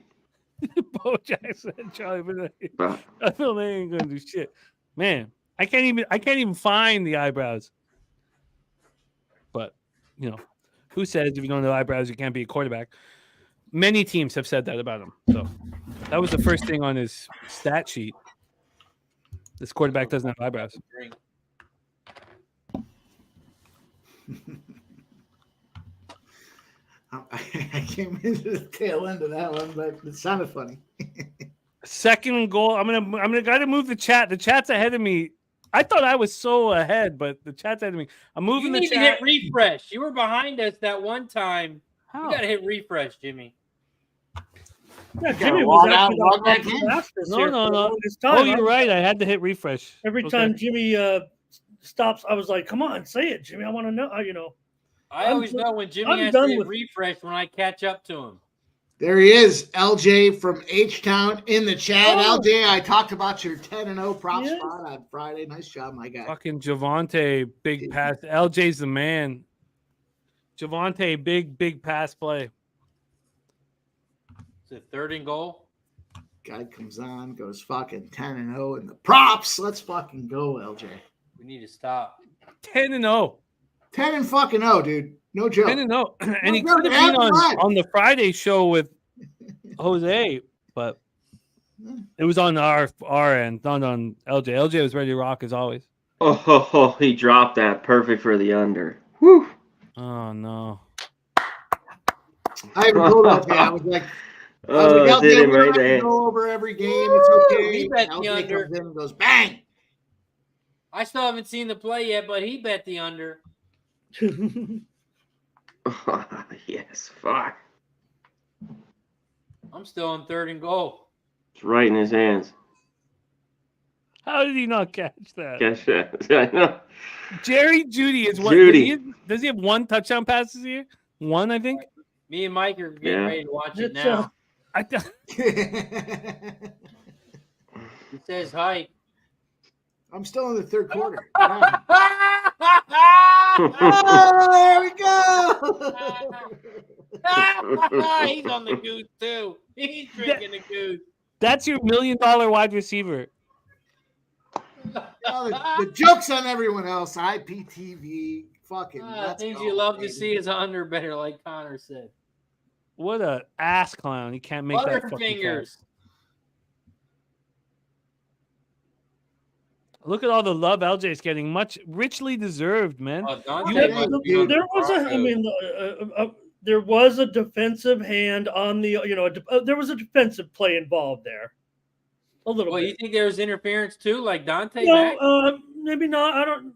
Bo Jackson, Charlie Bernard. I feel they ain't gonna do shit. Man, I can't even find the eyebrows. But who says if you don't have eyebrows you can't be a quarterback? Many teams have said that about him. So that was the first thing on his stat sheet. This quarterback doesn't have eyebrows. I came into the tail end of that one, but it sounded funny. Second and goal. I'm gonna gotta move the chat. The chat's ahead of me. I thought I was so ahead, but the chat's ahead of me. I'm moving the chat. You need to hit refresh. You were behind us that one time. How? You gotta hit refresh, Jimmy. Yeah, Jimmy was actually log back in. No. Oh, you're right. I had to hit refresh. Every time Jimmy stops, I was like, "Come on, say it, Jimmy. I want to know." I always know when Jimmy has to hit refresh when I catch up to him. There he is, LJ from H-Town in the chat. LJ, I talked about your 10-0 prop spot on Friday. Nice job, my guy. Fucking Javonte, big pass. LJ's the man. Javonte, big pass play. Is it third and goal? Guy comes on, goes fucking 10-0 in the props. Let's fucking go, LJ. We need to stop. 10-0. 10-0, dude. No joke. 10-0. And he could have been on the Friday show with Jose, but It was on our end, not on LJ. LJ was ready to rock as always. Oh, he dropped that. Perfect for the under. Whew. Oh no. I even told LJ, I was like, Oh, did LJ, him we right don't in the have to hands. go over every game. It's okay. He bet the LJ under. comes in and goes, bang. I still haven't seen the play yet, but he bet the under. Yes, fuck. I'm still on 3rd and goal. It's right in his hands. How did he not catch that? Catch that. I know. Jerry Judy is what? Judy. Does he have 1 touchdown pass this year? 1, I think. Me and Mike are getting Yeah. ready to watch it It's, now. He says hi. I'm still in the third quarter. He's There we go. on the goose too. He's drinking the goose. That's your $1 million wide receiver. The joke's on everyone else. IPTV. Fucking. let's Things go, you love to baby. see is under better, like Connor said. What a ass clown! He can't make that fucking Butterfingers. catch. Look at all the love LJ's getting. Much richly deserved, man. Dante Yeah, must be dude. on the There was Broncos. there was a defensive hand on the, there was a defensive play involved there. A little Well, bit. you think there was interference too, like Dante No, Mack? maybe not. I don't.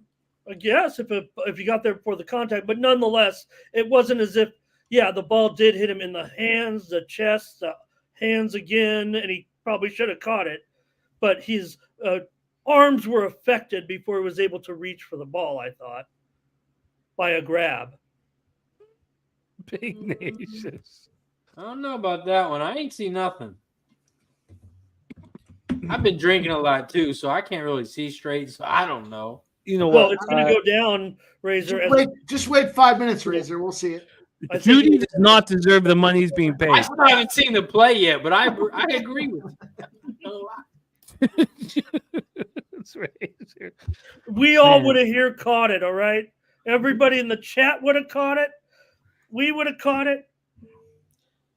I guess if you got there before the contact, but nonetheless, it wasn't as if the ball did hit him in the hands, the chest, the hands again, and he probably should have caught it, but his arms were affected before he was able to reach for the ball. I thought by a grab. Big nations. I don't know about that one. I ain't seen nothing. I've been drinking a lot too, so I can't really see straight. So I don't know. You know Well, what? it's going to go down, Razor. Just wait 5 minutes, Razor. We'll see it. I think Judy it- does not deserve the money he's being I paid. still haven't seen the play yet, but I agree with you. That's right. We all Man. would have here caught it, all right? Everybody in the chat would have caught it. We would have caught it.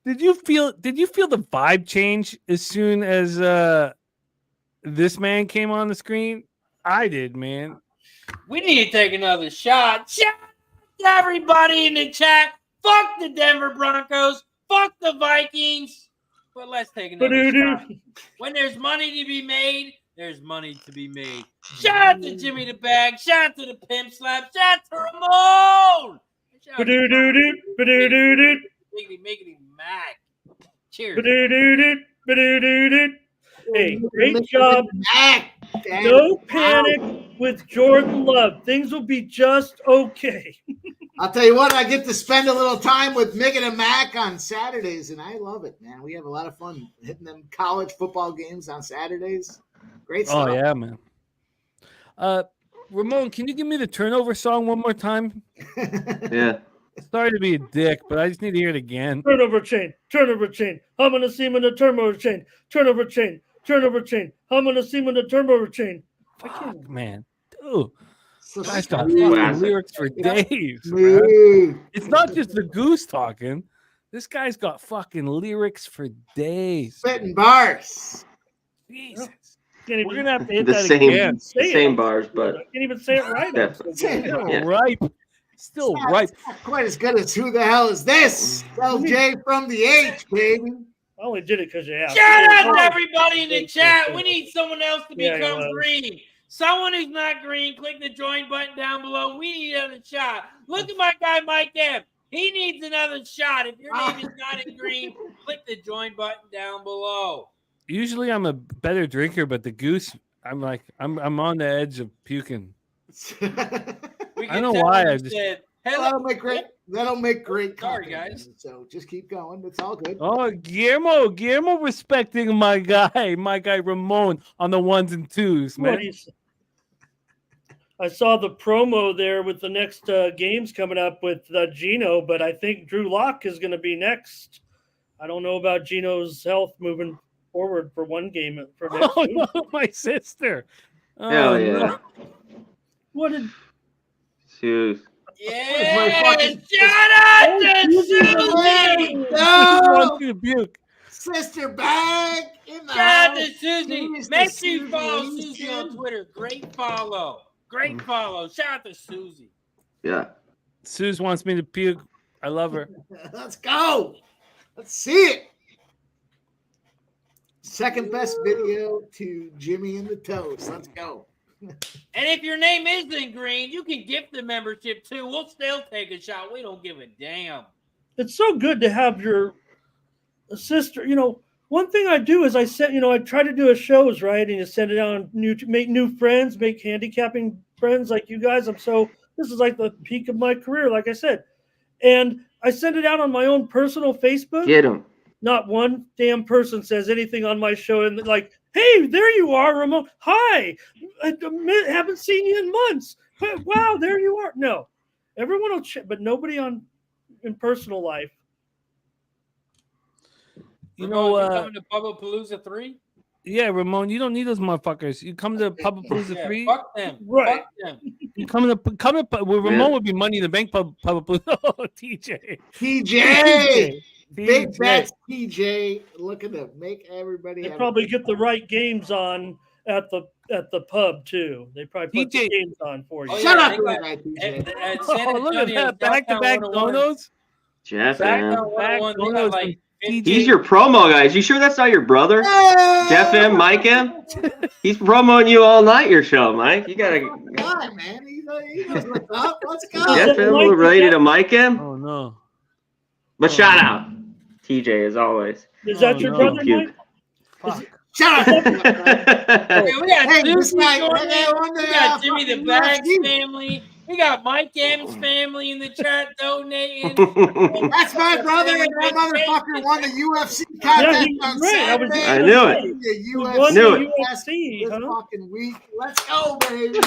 Did you feel the vibe change as soon as this man came on the screen? I did, man. We need to take another shot. Shout out to everybody in the chat. Fuck the Denver Broncos. Fuck the Vikings. But let's take another shot. When there's money to be made, there's money to be made. Shout out to Jimmy the Bag. Shout out to the Pimp Slap. Shout out to Ramon. Shout out to Miggity Mac. Cheers. Hey, great job. No panic with Jordan Love. Things will be just okay. I'll tell you what, I get to spend a little time with Miggin and Mac on Saturdays, and I love it, man. We have a lot of fun hitting them college football games on Saturdays. Great stuff. Oh yeah, man. Ramon, can you give me the turnover song one more time? Yeah. Sorry to be a dick, but I just need to hear it again. Turnover chain. I'm going to see him in the turnover chain. Turnover chain. I'm going to see him in the turnover chain. Fuck, man. Dude, So guy's got smooth. fucking lyrics for days. man. Smooth. It's not just the goose talking. This guy's got fucking lyrics for days. Spitting bars. Jesus. Can't We're even, gonna have to hit The that same, again. the Say it. same bars, but I can't even say it right. Definitely. Still Yeah. ripe. Still It's not- ripe. it's not quite as good as Who the Hell Is This? LJ from the H, baby. I only did it because you asked. Shout out to everybody in the chat. We need someone else to Yeah, become well. green. Someone who's not green, click the join button down below. We need another shot. Look at my guy, Mike M. He needs another shot. If your name is not in green, click the join button down below. Usually I'm a better drinker, but the goose, I'm on the edge of puking. We I can know tell why, him I he just- said, "Hello." That'll make great. That'll make great. Sorry, content, guys. So just keep going. It's all good. Oh, Guillermo respecting my guy Ramon on the 1s and 2s, What man. do you say? I saw the promo there with the next games coming up with Gino, but I think Drew Lock is going to be next. I don't know about Gino's health moving forward for one game for next Oh week. no, my sister. Oh, hell yeah. no. What did Shoes. Yeah, fucking- shout out to Oh, Susie Susie. She wants No, you to puke. sister bag. In the Shout out to house. Susie. Here's Make the sure you follow Susie Susie on Leeson. Twitter. Great follow. Great follow. Shout out to Susie. Yeah. Suze wants me to puke. I love her. Let's go. Let's see it. Second best video to Jimmy and the Toast. Let's go. And if your name isn't green, you can gift the membership too. We'll still take a shot. We don't give a damn. It's so good to have your sister. You know, one thing I do is I try to do a shows, right? And you send it out make new friends, make handicapping friends like you guys. This is like the peak of my career, like I said. And I send it out on my own personal Facebook. Get him. Not one damn person says anything on my show and like, hey, there you are, Ramon. Hi, I haven't seen you in months. Wow, there you are. No, everyone will check, but nobody in personal life. You know, coming to Pubblepalooza 3? yeah, Ramon, you don't need those motherfuckers. You come to Pubblepalooza 3. Fuck them. Right. Fuck them. You come to well, Ramon would be Money in the Bank Pubblepalooza. Oh, TJ. TJ. Big TJ. bets, TJ. Look at them. Make everybody They have probably get the right games on at the pub too. They probably put the DJ. games on for you. Oh, Shut yeah, up they to got- that guy, TJ. Oh, look at that. Back-to-back donos. Jeff, Back man. to back donos from TJ. He's your promo guy. You sure that's not your brother? Jeff M, Mike M? He's promoting you all night, your show, Mike. You gotta. God, man. He knows what's up. Let's go. Jeff M related to Mike M? Oh, no. But shout out. TJ, as always. Is that Oh, your no. brother, Puke. Mike? Fuck. Shut up. Hey, we got Hey, Susie this guy, joining. We got Jimmy the fucking Bags UFC. family. We got Mike M's family in the chat donating. That's my brother, and that motherfucker won the UFC contest he was on great. Saturday. I knew it. The Won UFC Knew it. UFC, this huh? fucking week. Let's go, baby.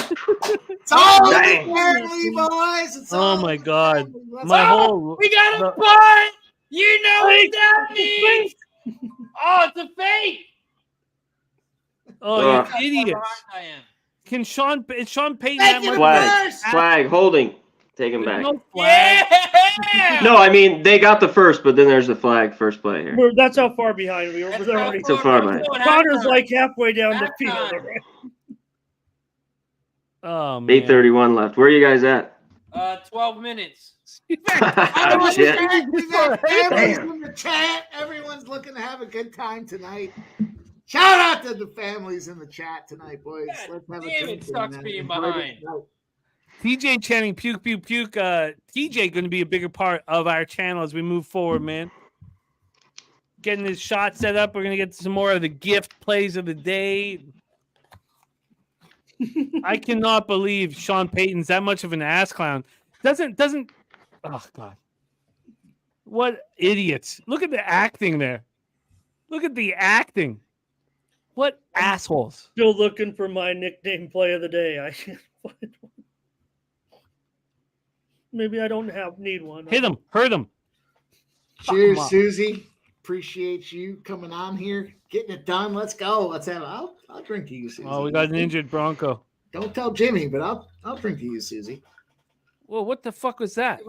It's all in Dang. the family, boys. It's Oh, all my in the God. family. Let's My go. whole. We got a the- punt. You know what Fake. that means. Oh, it's a fake. Oh, Ugh. you idiots. I am. Can Sean Payton Thank that you, much? Flag. first. Flag, holding. Take him There's back. no flag. Yeah. No, I mean, they got the first, but then there's the flag, first play here. That's how far behind we were. That's We're how already. So far, man. Connor's like halfway down the field. Halftime. already. Oh, man. 8:31 left. Where are you guys at? 12 minutes. Oh, Shit. we got families in the chat. Everyone's looking to have a good time tonight. Shout out to the families in the chat tonight, boys. God Let's have a damn, drink it sucks and, being enjoy the behind. show. TJ chanting puke, puke, puke. TJ going to be a bigger part of our channel as we move forward, man. Getting his shot set up. We're going to get some more of the gift plays of the day. I cannot believe Sean Payton's that much of an ass clown. Doesn't. Oh, God. What idiots. Look at the acting there. Look at the acting. What assholes. Still looking for my nickname play of the day. I can't find one. Maybe I don't need one. Hit him. Hurt him. Cheers, up. Susie. Appreciate you coming on here, getting it done. Let's go. Let's have. I'll drink to you, Susie. Oh, we got an injured Bronco. Don't tell Jimmy, but I'll drink to you, Susie. Well, what the fuck was that?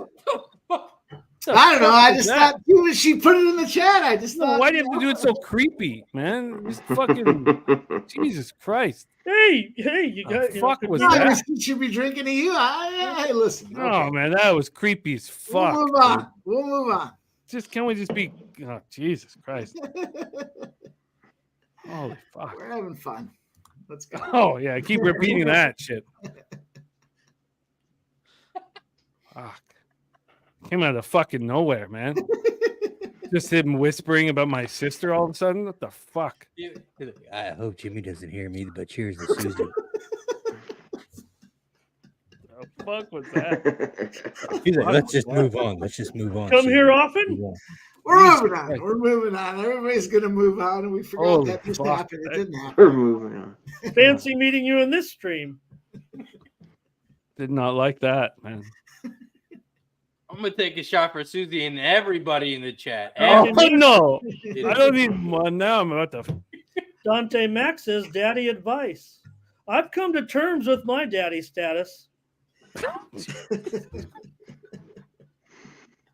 I don't know. I just thought she put it in the chat. I just thought. Why do you have to do it so creepy, man? Just fucking Jesus Christ. Hey, you got. fuck was No, that? we should be drinking to you. Hey, listen. Oh okay. man, that was creepy as fuck. We'll move on. dude. We'll move on. Can we just be? Oh Jesus Christ! Holy fuck! We're having fun. Let's go. Oh yeah, I keep repeating that shit. Fuck! Came out of fucking nowhere, man. Just him whispering about my sister all of a sudden. What the fuck? I hope Jimmy doesn't hear me, but cheers to Susie. The fuck was that? He's like, let's just move on. Let's just move on. Come Susie. here often? Move on. We're Jesus moving on. Christ. We're moving on. Everybody's gonna move on, and we forgot Holy that just fuck. happened. It didn't happen. We're moving on. Fancy meeting you in this stream. Did not like that, man. I'm gonna take a shot for Susie and everybody in the chat. Oh Everybody. no! I don't need one now. I'm about to. Dante Max says, "Daddy advice. I've come to terms with my daddy status."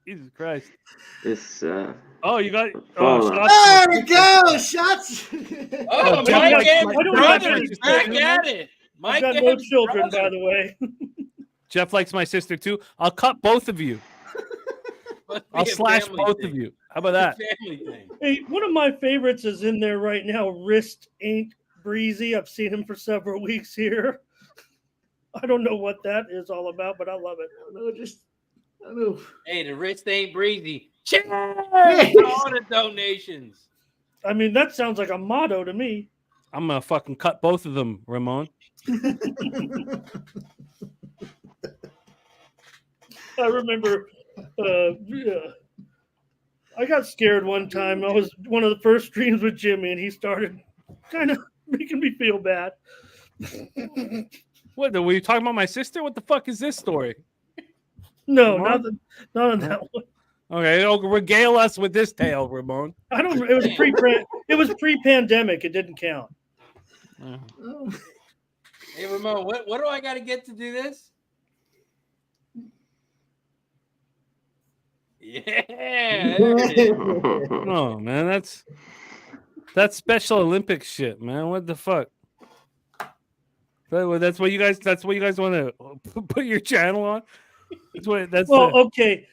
Jesus Christ. This Oh, you got Follow. shots. There we go. Shots. Oh, Jeff Mike likes M. my- Brothers Jeff back likes at it. I've Mike got no M. children, by Brothers. the way. Jeff likes my sister too. I'll cut both of you. Must be I'll a slash family both thing. of you. How about that? Family thing. Hey, one of my favorites is in there right now. Wrist ain't breezy. I've seen him for several weeks here. I don't know what that is all about, but I love it. I don't know. Hey, the wrist ain't breezy. Cheers to all the donations. I mean, that sounds like a motto to me. I'm gonna fucking cut both of them, Ramon. I remember I got scared one time. I was one of the first streams with Jimmy, and he started kind of making me feel bad. What? Were you talking about my sister? What the fuck is this story? No, Ramon? not on that one. Okay, regale us with this tale, Ramon. I don't. It was pre-pandemic. It didn't count. Hey, Ramon, what do I got to get to do this? Yeah. There it is. Oh man, that's Special Olympics shit, man. What the fuck? That's what you guys. That's what you guys want to put your channel on. Okay.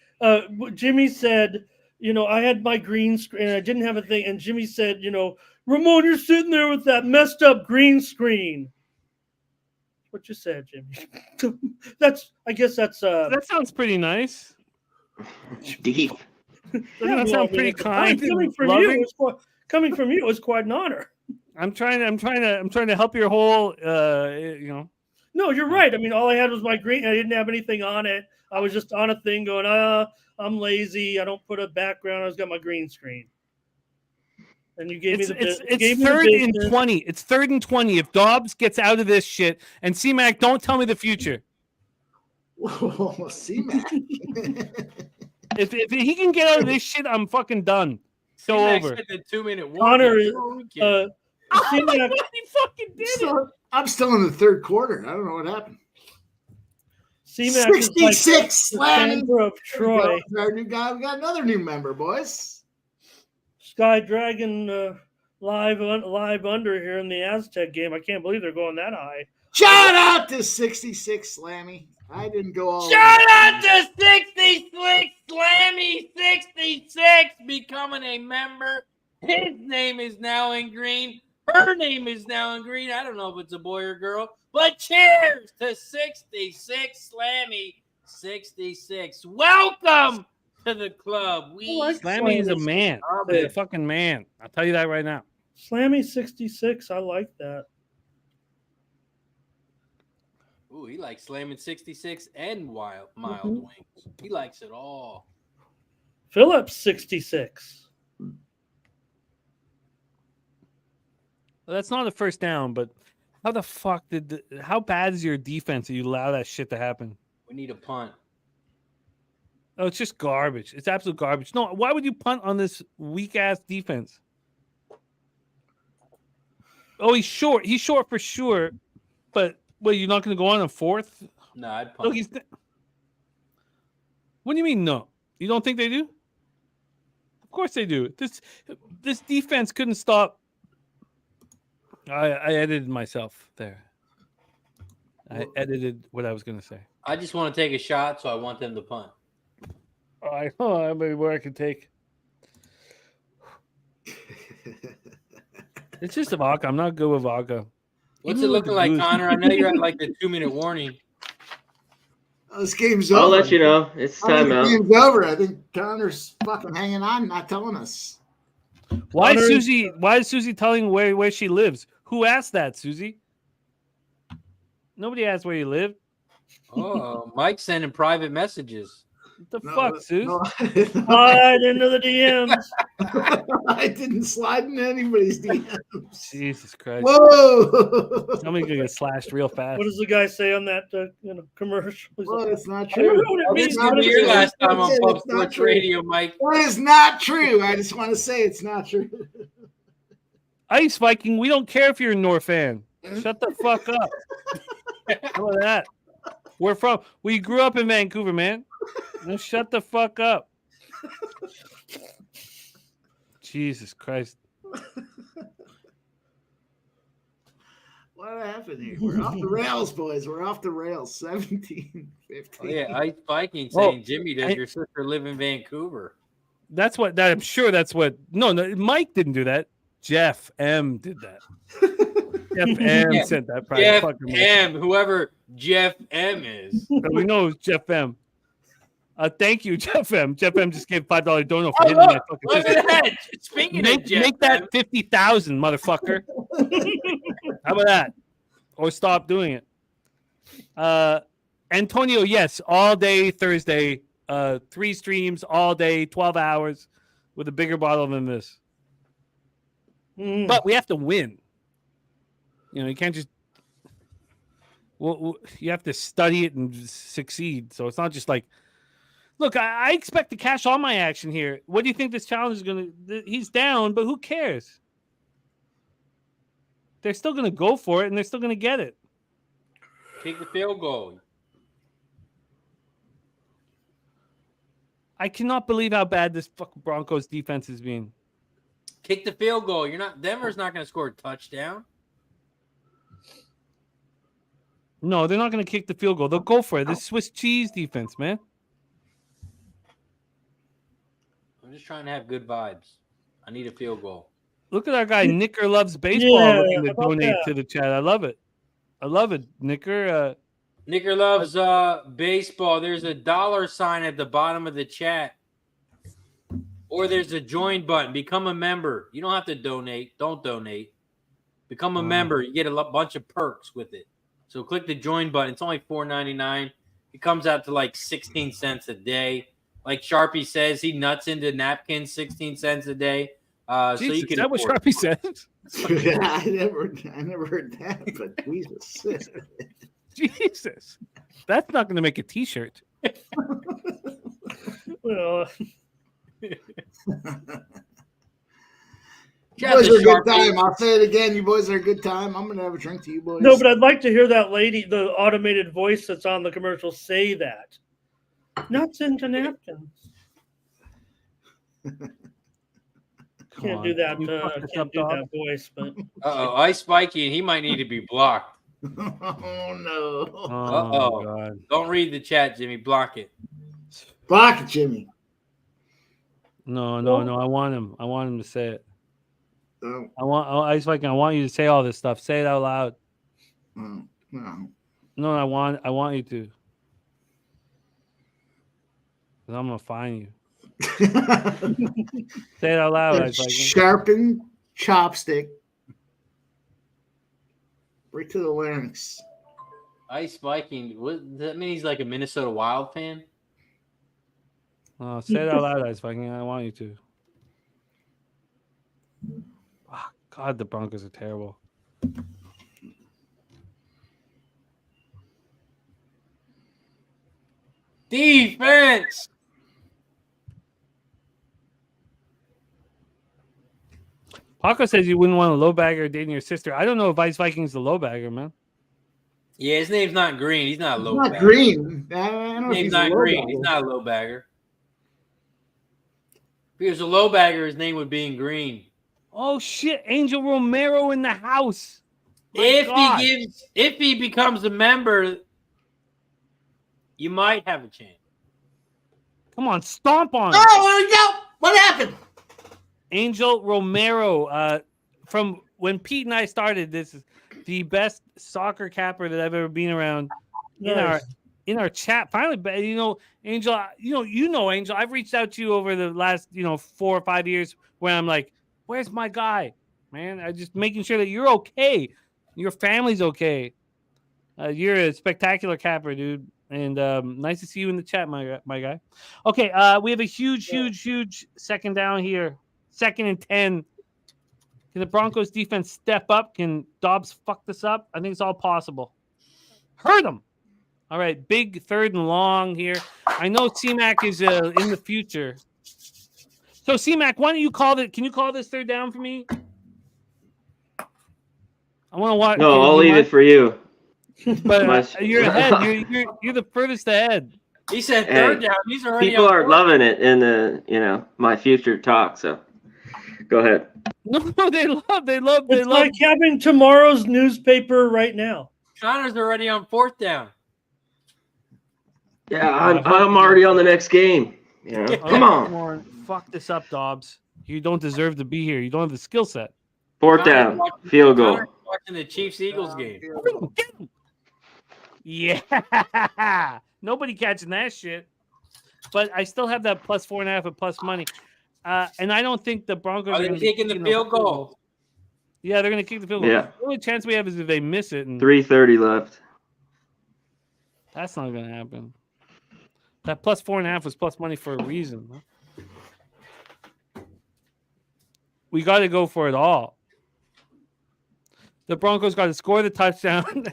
Jimmy said, I had my green screen. I didn't have a thing, and Jimmy said, Ramon, you're sitting there with that messed up green screen. What you said, Jimmy? I guess that's. That sounds pretty nice. Deep. Doesn't that sound pretty kind? Coming from you, it was quite an honor. I'm trying to help your whole. No, you're right. I mean, all I had was my green. I didn't have anything on it. I was just on a thing going, I'm lazy. I don't put a background. I just got my green screen. And you gave me the It's third and 20. It's 3rd and 20. If Dobbs gets out of this shit, and C-Mac, don't tell me the future. Whoa, C-Mac. If he can get out of this shit, I'm fucking done. So over. The 2-minute Connor, warning. C-Mac, He fucking did it. I'm still in the third quarter. I don't know what happened. C-Mac 66 slamming. of Troy. Our new guy. We got another new member, boys. Sky Dragon live under here in the Aztec game. I can't believe they're going that high. Shout out to 66 Slammy. I didn't go all. Shout out to 66 Slammy 66 becoming a member. His name is now in green. Her name is now in green. I don't know if it's a boy or girl, but cheers to 66 Slammy 66. Welcome to the club. Slammy is a man. He's a fucking man. I'll tell you that right now. Slammy 66. I like that. Ooh, he likes slamming 66 and mild wings. He likes it all. Phillips 66. Well, that's not a first down, but how the fuck how bad is your defense that you allow that shit to happen? We need a punt. Oh, it's just garbage. It's absolute garbage. No, why would you punt on this weak ass defense? Oh, he's short. He's short for sure. But wait, you're not going to go on a 4th? No, I'd punt. No, what do you mean no? You don't think they do? Of course they do. This defense couldn't stop. I edited myself there. I edited what I was going to say. I just want to take a shot, so I want them to punt. I know where I can take. It's just a vodka. I'm not good with vodka. What's it looking like, Connor? I know you're at like the 2-minute warning. This game's over. I'll let you know. It's time out. Game's over. I think Connor's fucking hanging on, not telling us. Why is Susie telling where she lives? Who asked that, Susie? Nobody asked where you live. Oh, Mike's sending private messages. What the fuck, Susie? No, Slide into the DMs. I didn't slide in anybody's DMs. Jesus Christ. Whoa. Somebody's going to get slashed real fast. What does the guy say on that commercial? Well, it's not I don't true. know what it This means. is gonna be your last time on It's Pub not Sports true. Radio, Mike. That is not true. I just want to say it's not true. Ice Viking, we don't care if you're a North fan. Shut the fuck up. How about that? We grew up in Vancouver, man. Now shut the fuck up. Jesus Christ. What happened here? We're off the rails, boys. We're off the rails. 17-15. Oh, yeah, Ice Viking Oh, saying, Jimmy, does your sister live in Vancouver? That's what I'm sure that's what. No, Mike didn't do that. Jeff M did that. Jeff M sent that. Jeff M, whoever Jeff M is. We know it's Jeff M. Thank you, Jeff M. Jeff M just gave $5 donut for hitting my fucking Look sister. at that. Speaking of Jeff Make that M, 50,000, motherfucker. How about that? Or stop doing it. Antonio, yes, all day Thursday, 3 streams all day, 12 hours with a bigger bottle than this. But we have to win. You know, you can't just. Well, you have to study it and succeed. So it's not just like. Look, I expect to cash all my action here. What do you think this challenge is going to... He's down, but who cares? They're still going to go for it, and they're still going to get it. kick the field goal. I cannot believe how bad this fucking Broncos defense is being. Kick the field goal. Denver's not going to score a touchdown. No, they're not going to kick the field goal. They'll go for it. This Swiss cheese defense, man. I'm just trying to have good vibes. I need a field goal. Look at our guy, Nicker Loves Baseball, Yeah, looking to how about donate that? to the chat. I love it. I love it, Nicker. Nicker loves baseball. There's a $sign at the bottom of the chat. Or there's a join button. Become a member. You don't have to donate. Don't donate. Become a member. You get a bunch of perks with it. So click the join button. It's only $4.99. It comes out to like 16 cents a day. Like Sharpie says, he nuts into napkins 16 cents a day. Jesus, so you can is that what afford Sharpie says? I never heard that, but Jesus. Jesus. That's not going to make a t-shirt. Well, You boys are a good time. I'll say it again. You boys are a good time. I'm going to have a drink to you boys. no, but I'd like to hear that lady, the automated voice that's on the commercial, say that. Nuts into napkins. Can't do that. Can't do that voice, but Ice Spiky, and he might need to be blocked. Oh, no. Uh-oh. God. Don't read the chat, Jimmy. Block it. Block it, Jimmy. No. I want him to say it. Oh, I want you to say all this stuff. Say it out loud. no. No, I want you to. 'Cause I'm gonna find you. Say it out loud. Ice Viking. Sharpened chopstick. Right to the larynx. Ice Viking. What does that mean? He's like a Minnesota Wild fan? Oh, say it out loud, Ice Viking. I want you to. Oh, God, the Broncos are terrible. Defense. Paco says you wouldn't want a low bagger dating your sister. I don't know if Ice Viking's the low bagger, man. Yeah, his name's not Green. He's not a low Not bagger. green. I don't know His if name's he's not a low Green. bagger. He's not a low bagger. If he was a low bagger, his name would be in green. Oh shit, Angel Romero in the house. My If God. if he becomes a member, you might have a chance. Come on, stomp on him. Oh, there we go. What happened? Angel Romero, from when Pete and I started, this is the best soccer capper that I've ever been around in our chat. Finally, Angel, Angel, I've reached out to you over the last 4 or 5 years where I'm like, where's my guy, man? I'm just making sure that you're okay, your family's okay. You're a spectacular capper, dude, and nice to see you in the chat, my guy. Okay, we have a huge second down here. 2nd and 10. Can the Broncos defense step up? Can Dobbs fuck this up? I think it's all possible. Hurt him. All right, big 3rd and long here. I know C-Mac is in the future. So C-Mac, why don't you call it? Can you call this 3rd down for me? I want to watch. No, I'll leave it for you. But you're ahead. You're the furthest ahead. He said Hey, third down. He's already People on are fourth. loving it in my future talk. So, go ahead. It's like having tomorrow's newspaper right now. Connor's already on fourth down. Yeah, I'm already on the next game. You know, come on. Fuck this up, Dobbs. You don't deserve to be here. You don't have the skill set. Fourth down, field goal. Connor's watching the Chiefs-Eagles game. Yeah. Nobody catching that shit. But I still have that plus 4.5 at plus money. And I don't think the Broncos Are they gonna taking the field goal? Yeah, they're going to kick the field goal. Yeah. The only chance we have is if they miss it. And 3:30 left. that's not going to happen. That plus 4.5 was plus money for a reason. Huh? We got to go for it all. The Broncos got to score the touchdown.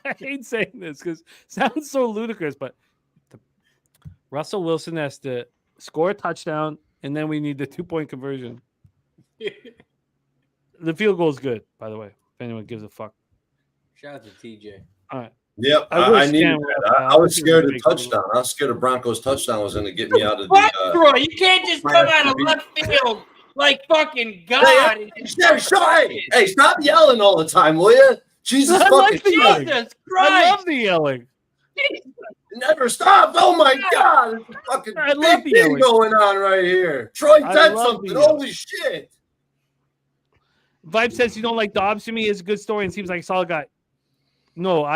I hate saying this because it sounds so ludicrous, but Russell Wilson has to score a touchdown, and then we need the 2-point conversion. The field goal is good, by the way, if anyone gives a fuck. Shout out to TJ. All right. Yep, I needed that. I was scared of touchdown. I was scared of Broncos touchdown was going to get me out of What, the. Troy? You can't just come out of left field like fucking God. Hey, stop yelling all the time, will you? Jesus I fucking like the yelling. Jesus I Christ. love the yelling. Never stop. Oh my God. There's a fucking I love big the thing yelling. going on right here. Troy I said love something. the yelling. Holy shit. Vibe says you don't like Dobbs. To me, is a good story and seems like a solid guy. No,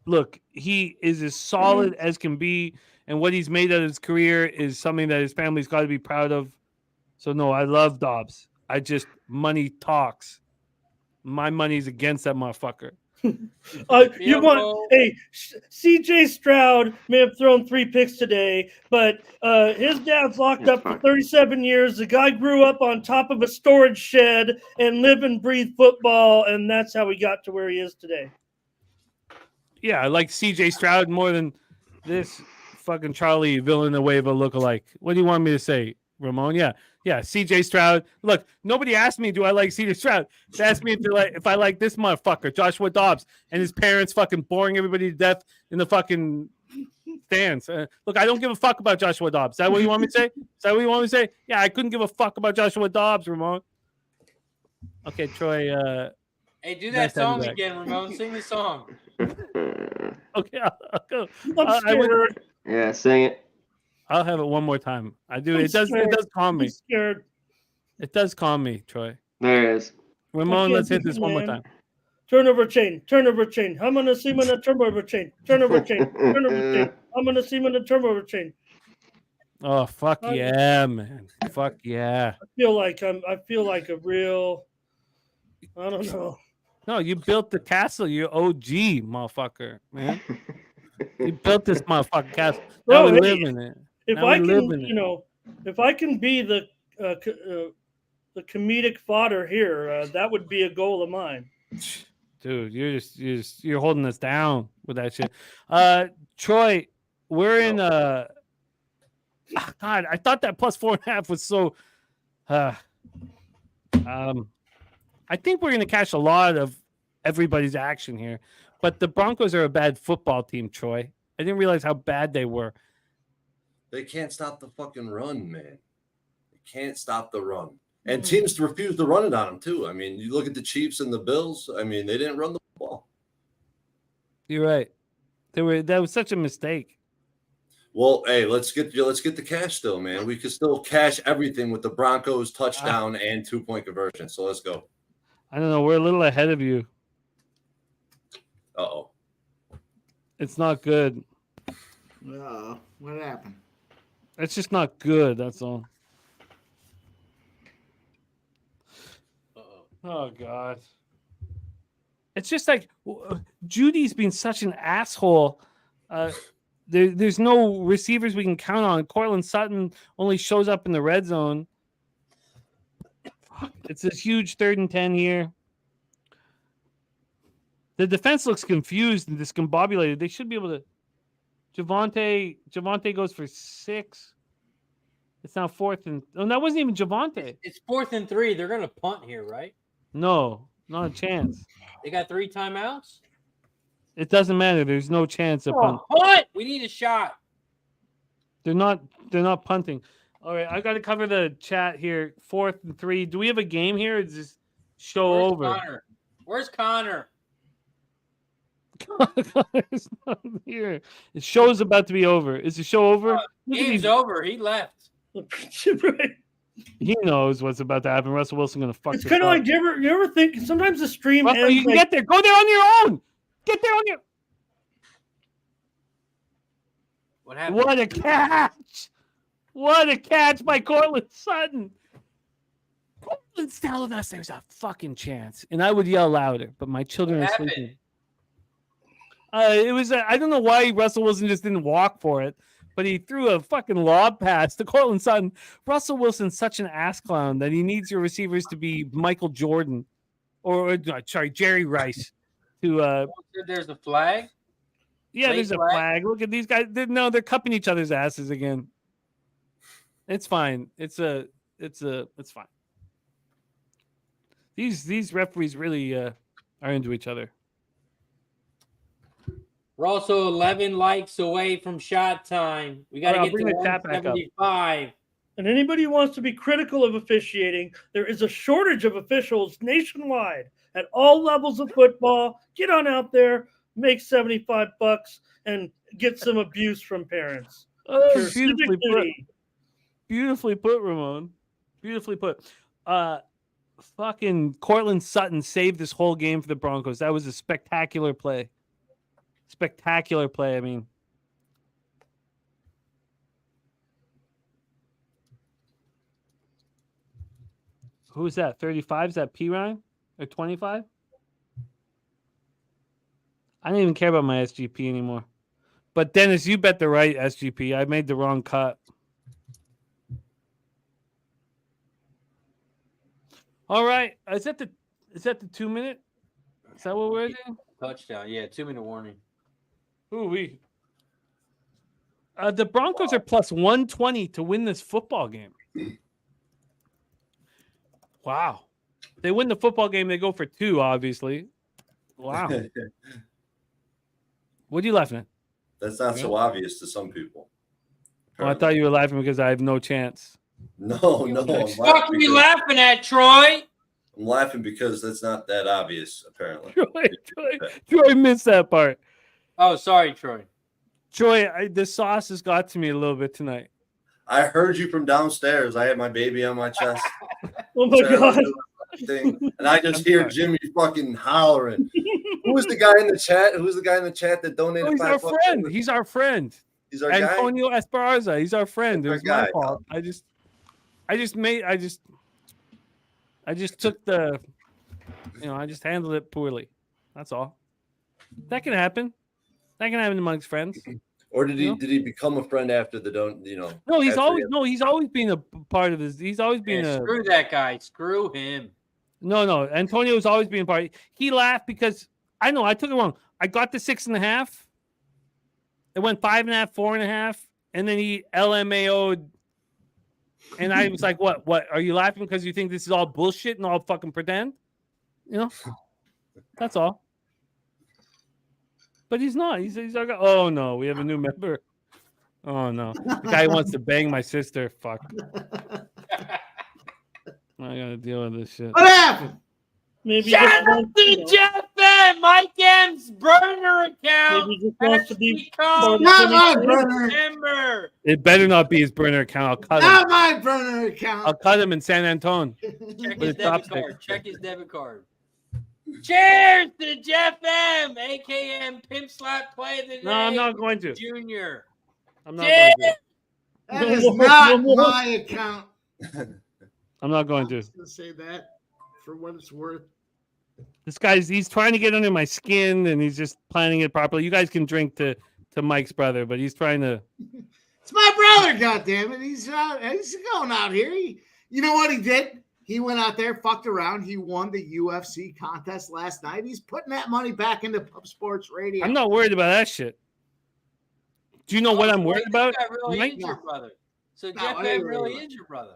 look, he is as solid as can be, and what he's made of his career is something that his family's got to be proud of. So no, I love Dobbs. Money talks. My money's against that motherfucker. You want CJ Stroud may have thrown 3 picks today, but his dad's locked up for 37 years. The guy grew up on top of a storage shed and live and breathe football, and that's how he got to where he is today. Yeah, I like CJ Stroud more than this fucking Charlie Villanueva lookalike. What do you want me to say, Ramon? Yeah, CJ Stroud. Look, nobody asked me, do I like CJ Stroud? They asked me if I like this motherfucker, Joshua Dobbs, and his parents fucking boring everybody to death in the fucking stands. Look, I don't give a fuck about Joshua Dobbs. Is that what you want me to say? Is that what you want me to say? Yeah, I couldn't give a fuck about Joshua Dobbs, Ramon. Okay, Troy. Hey, do that song again, Ramon. Sing the song. Okay, I'll go. I'm scared. Yeah, sing it. I'll have it one more time. I do. It does calm me. I'm scared. It does calm me, Troy. There it is. Ramon, let's hit this one more time. Turnover chain. I'm gonna see him in a turnover chain. Turnover chain. I'm gonna see him in a turnover chain. Oh fuck yeah, man! Fuck yeah! I feel like a real. I don't know. No, you built the castle. You're OG, motherfucker, man. You built this motherfucking castle. Now we live in it. If I can, if I can be the comedic fodder here, that would be a goal of mine. Dude, you're holding us down with that shit. Troy, we're in God, I thought that plus 4.5 was so I think we're gonna catch a lot of everybody's action here. But the Broncos are a bad football team, Troy. I didn't realize how bad they were. They can't stop the fucking run, man. They can't stop the run. And teams refuse to run it on them, too. I mean, you look at the Chiefs and the Bills. I mean, they didn't run the ball. You're right. That was such a mistake. Well, hey, let's get the cash still, man. We could still cash everything with the Broncos touchdown and 2-point conversion. So let's go. I don't know. We're a little ahead of you. Uh-oh. It's not good. What happened? It's just not good. That's all. Oh, God. It's just like Judy's been such an asshole. There's no receivers we can count on. Cortland Sutton only shows up in the red zone. It's this huge 3rd and 10 here. The defense looks confused and discombobulated. They should be able to. Javonte goes for 6. It's now 4th and. Oh, that wasn't even Javonte. It's 4th and 3. They're gonna punt here, right? No, not a chance. They got 3 timeouts. It doesn't matter. There's no chance of punt. Punt. We need a shot. They're not punting. All right, I got to cover the chat here. 4th and 3. Do we have a game here? Or is this show Where's over? Connor? Where's Connor? Connor's not here. The show's about to be over. Is the show over? Look at Game's these- over. He left. Right. He knows what's about to happen. Russell Wilson gonna fuck. It's this kind of up. like you ever think sometimes the stream Russell, ends you can like, get there. Go there on your own. Get there on your. What happened? What a catch! What a catch by Cortland Sutton. Cortland's telling us there's a fucking chance, and I would yell louder, but my children What are happened? sleeping. It was I don't know why Russell Wilson just didn't walk for it, but he threw a fucking lob pass to Cortland Sutton. Russell Wilson's such an ass clown that he needs your receivers to be Michael Jordan or Jerry Rice. To There's a flag. yeah, Late there's a flag? flag. Look at these guys. They're cupping each other's asses again. It's fine. It's fine. These referees really are into each other. We're also 11 likes away from shot time. We got to All right, get I'll to bring the chat back up. 175. and anybody who wants to be critical of officiating, there is a shortage of officials nationwide at all levels of football. Get on out there, make $75 and get some abuse from parents. Oh, Your civic beautifully put. duty. Beautifully put, Ramon. Beautifully put. Fucking Cortland Sutton saved this whole game for the Broncos. That was a spectacular play. Spectacular play. I mean, who is that? 35? Is that P Ryan or 25? I don't even care about my SGP anymore. But Dennis, you bet the right SGP. I made the wrong cut. All right. Is that the 2 minute? Is that what we're doing? Touchdown. Yeah, 2-minute warning. Ooh, we. The Broncos are plus 120 to win this football game. Wow. They win the football game, they go for 2, obviously. Wow. What are you laughing at? That's not so obvious to some people. Oh, I thought you were laughing because I have no chance. No. I'm What laughing the fuck are you laughing at, Troy? I'm laughing because that's not that obvious, apparently. Troy missed that part. Oh, sorry, Troy. Troy, the sauce has got to me a little bit tonight. I heard you from downstairs. I had my baby on my chest. Oh my God. Thing, and I just hear Jimmy fucking hollering. Who was the guy in the chat? Who was the guy in the chat that donated? Oh, he's our $5? friend. He's our friend. He's our guy. Antonio Esparza. He's our friend. It Our was my guy. fault. I just took the, I just handled it poorly. That's all. That can happen. That can happen amongst friends. Or did he become a friend after the No, he's after always always been a part of this. He's always been a Screw that guy. Screw him. no. Antonio's always been a part. He laughed because I took it wrong. I got the 6.5. It went 5.5, 4.5, and then he LMAO'd. And I was like, what? What? Are you laughing because you think this is all bullshit and all fucking pretend? That's all. But he's not. He's like, oh no, we have a new member. Oh no. The guy wants to bang my sister. Fuck. I gotta deal with this shit. What happened? Maybe Shout just out wants, to Jeff M. Mike M's burner account. maybe just wants to be Become Not my Somebody- burner. member. It better not be his burner account. I'll cut him. Not my burner account. I'll cut him in San Antonio. Check With his a debit chopstick. card. Check his debit card. Cheers to Jeff M. AKM Pimp Slap Play of the Day. No, I'm not going to. Junior. I'm not going to. That is not my account. I'm not going I'm to. just gonna say that for what it's worth. This he's trying to get under my skin and he's just planning it properly. You guys can drink to Mike's brother, but he's trying to. It's my brother, goddammit. He's going out here. You know what he did? He went out there, fucked around. He won the UFC contest last night. He's putting that money back into Pub Sports Radio. I'm not worried about that shit. Do you know what I'm worried about? That really Mike? is your brother. So No, Jeff I ain't M. worried really about is your brother.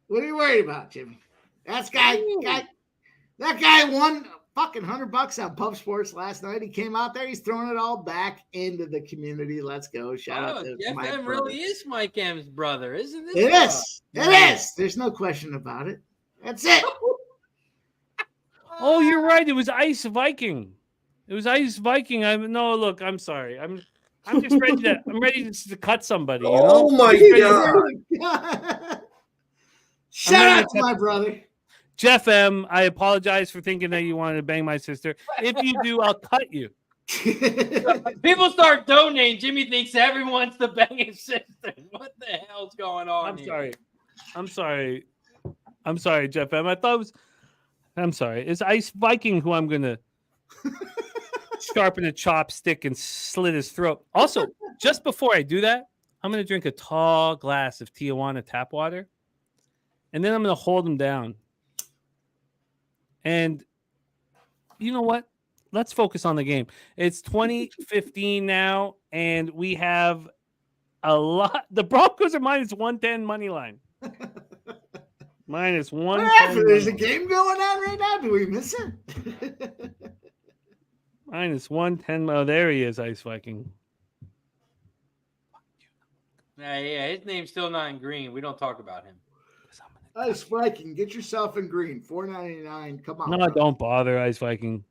What are you worried about, Jimmy? That guy won fucking $100 on Pub Sports last night. He came out there. He's throwing it all back into the community. Let's go. Shout out to Jeff Mike. M really is Mike M's brother, isn't this? It is. It is. There's no question about it. That's it. Oh, you're right. It was Ice Viking. It was Ice Viking. Look, I'm sorry. I'm just ready to cut somebody. You know? Oh my God. Shout out to my brother. Jeff M, I apologize for thinking that you wanted to bang my sister. If you do, I'll cut you. People start donating. Jimmy thinks everyone wants to bang his sister. What the hell's going on? I'm sorry, Jeff M. I'm sorry. It's Ice Viking who I'm gonna sharpen a chopstick and slit his throat. Also, just before I do that, I'm gonna drink a tall glass of Tijuana tap water, and then I'm gonna hold him down. And you know what? Let's focus on the game. It's 2015 now, and we have a lot. The Broncos are minus 110 money line. Minus 110. There's a game going on right now. Do we miss it? Minus 110. Oh, there he is, Ice Viking. Yeah, his name's still not in green. We don't talk about him. Ice Viking, get yourself in green. $4.99. Come on. No, don't bother, Ice Viking.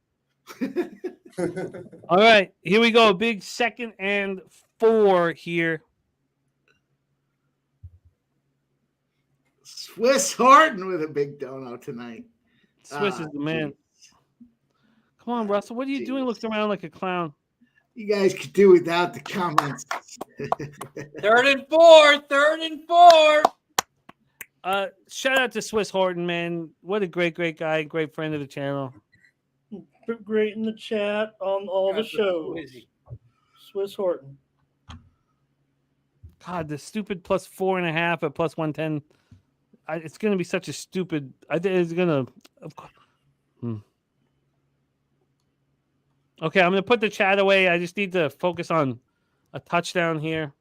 All right, here we go. Big 2nd and 4 here. Swiss Horton with a big dono tonight. Swiss is the man. Come on, Russell. What are you doing looking around like a clown? You guys could do without the comments. 3rd and 4. 3rd and 4. Shout out to Swiss Horton, man. What a great guy. Great friend of the channel. Great in the chat on all the shows. Swiss Horton. God, the stupid plus 4.5 at plus 110. It's going to be such a stupid. I think it's going to. Okay, I'm going to put the chat away. I just need to focus on a touchdown here.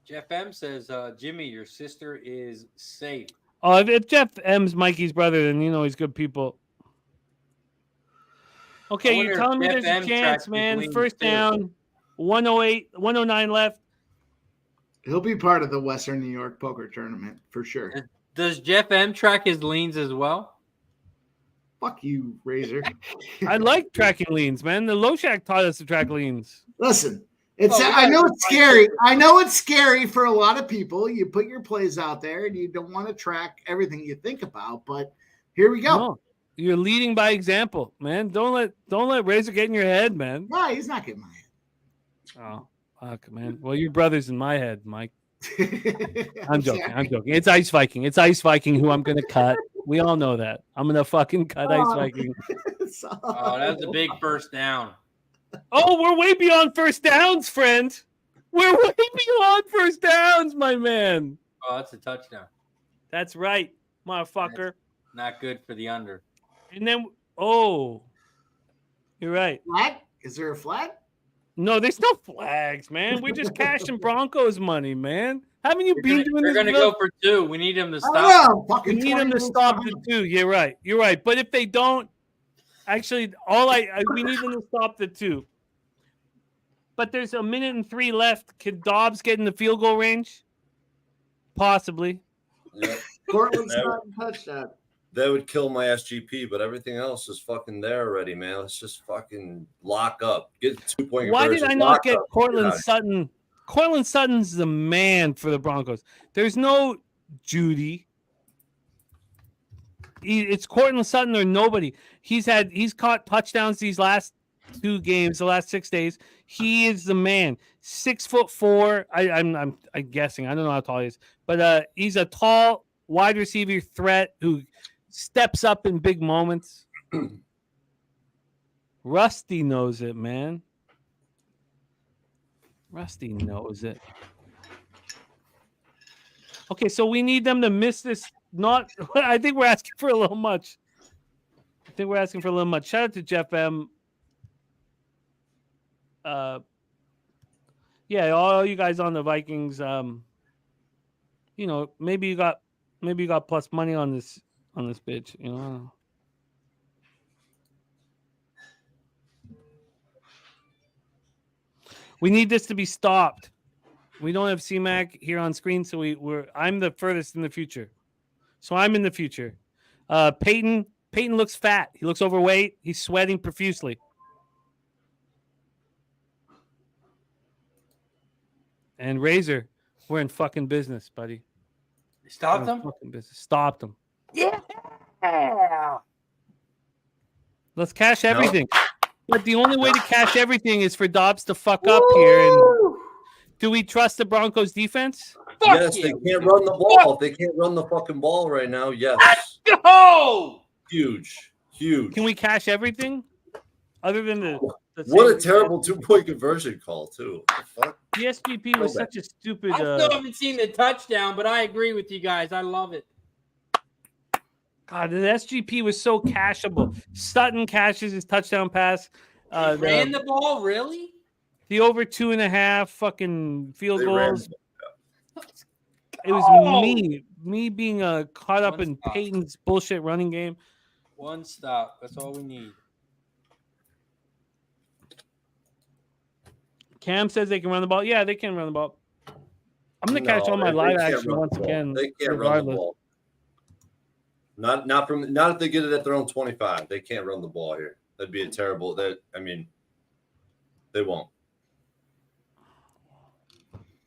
Jeff M says, Jimmy, your sister is safe. Oh, if Jeff M's Mikey's brother, then you know he's good people. Okay, you're telling me there's a chance, man. First down, 108, 109 left. He'll be part of the Western New York poker tournament for sure. Does Jeff M track his leans as well? Fuck you, Razor. I like tracking leans, man. The Low Shack taught us to track leans. Listen, I know it's scary. I know it's scary for a lot of people. You put your plays out there and you don't want to track everything you think about, but here we go. No, you're leading by example, man. Don't let Razor get in your head, man. No, he's not getting my head. Oh, fuck, man. Well, your brother's in my head, Mike. I'm joking. It's Ice Viking. It's Ice Viking who I'm gonna cut. We all know that. I'm gonna fucking cut Ice Viking. Oh, that was a big first down. Oh, we're way beyond first downs, friend. We're way beyond first downs, my man. Oh, that's a touchdown. That's right, motherfucker. That's not good for the under. And then, you're right. Flag? Is there a flag? No, there's no flags, man. We're just cashing Broncos money, man. Haven't you been doing this? They're going to go for 2. We need them to stop. We need them to stop the 2. You're right. But if they don't, actually, we need them to stop the 2. But there's a minute and 3 left. Can Dobbs get in the field goal range? Possibly. Yeah. Cortland's not in touchdown. That would kill my SGP, but everything else is fucking there already, man. Let's just fucking lock up. Get 2-point. Why did I not get Cortland Sutton? Cortland Sutton's the man for the Broncos. There's no Judy. It's Cortland Sutton or nobody. He's caught touchdowns these last 2 games, the last 6 days. He is the man. 6'4". I'm guessing. I don't know how tall he is, but he's a tall wide receiver threat who steps up in big moments. Rusty knows it, man. Rusty knows it. Okay, so we need them to miss this. I think we're asking for a little much. Shout out to Jeff M. Yeah, all you guys on the Vikings. Maybe you got plus money on this bitch. We need this to be stopped. We don't have C-Mac here on screen, so I'm the furthest in the future. So I'm in the future. Peyton looks fat. He looks overweight. He's sweating profusely. And Razor, we're in fucking business, buddy. Stop them? Fucking business. Stopped them. Yeah. Let's cash everything. But the only way to cash everything is for Dobbs to fuck up here. And do we trust the Broncos defense? Yes, they can't run the ball. They can't run the fucking ball right now. Yes. Let's go. Huge. Can we cash everything? Other than the what a terrible 2-point conversion call, too. What the fuck? The SGP was such a stupid. I still haven't seen the touchdown, but I agree with you guys. I love it. God, the SGP was so cashable. Sutton cashes his touchdown pass. Ran the ball, really? The over 2.5 fucking field goals. It was me being caught up in Peyton's bullshit running game. One stop. That's all we need. Cam says they can run the ball. Yeah, they can run the ball. I'm gonna catch all my live action once again. They can't run the ball. Not if they get it at their own 25. They can't run the ball here. That'd be a terrible. They won't.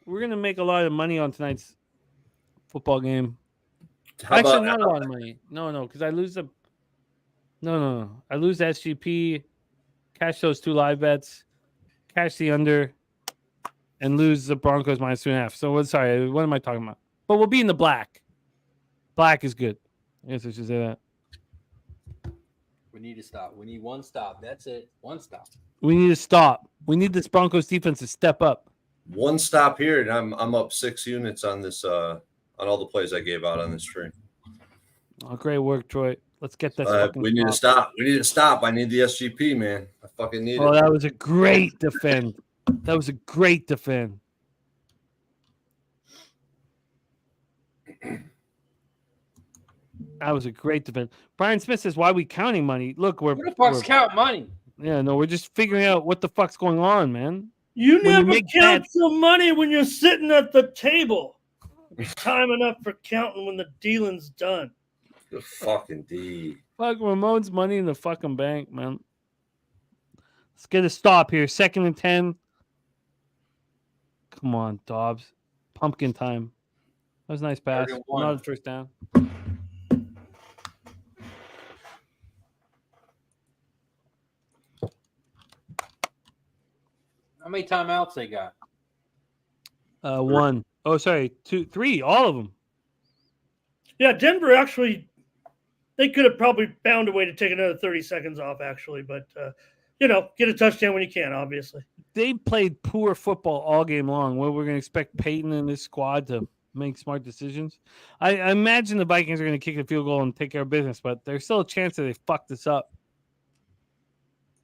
We're gonna make a lot of money on tonight's football game. Not a lot of money. No, because I lose the. No. I lose the SGP. Cash those 2 live bets. Cash the under. And lose the Broncos -2.5. So sorry, what am I talking about? But we'll be in the black. Black is good. I guess I should say that. We need to stop. We need one stop. That's it. One stop. We need to stop. We need this Broncos defense to step up. One stop here, and I'm up 6 units on this on all the plays I gave out on this stream. Oh, great work, Troy. Let's get this. We need to stop. We need to stop. I need the SGP, man. I fucking need it. Oh, that was a great defend. That was a great defend. That was a great defense. Brian Smith says, "Why are we counting money? Look, Who the fuck's count money? Yeah, no, we're just figuring out what the fuck's going on, man. You never count some money when you're sitting at the table. It's time enough for counting when the dealing's done. The fucking D. Fuck Ramon's money in the fucking bank, man. Let's get a stop here. 2nd and 10. Come on, Dobbs. Pumpkin time. That was a nice pass. Not a first down. How many timeouts they got? 1. Oh, sorry. 2, 3. All of them. Yeah, Denver actually, they could have probably found a way to take another 30 seconds off, actually. But, get a touchdown when you can, obviously. They played poor football all game long. Well, we're going to expect Peyton and this squad to make smart decisions. I imagine the Vikings are going to kick a field goal and take care of business, but there's still a chance that they fuck this up.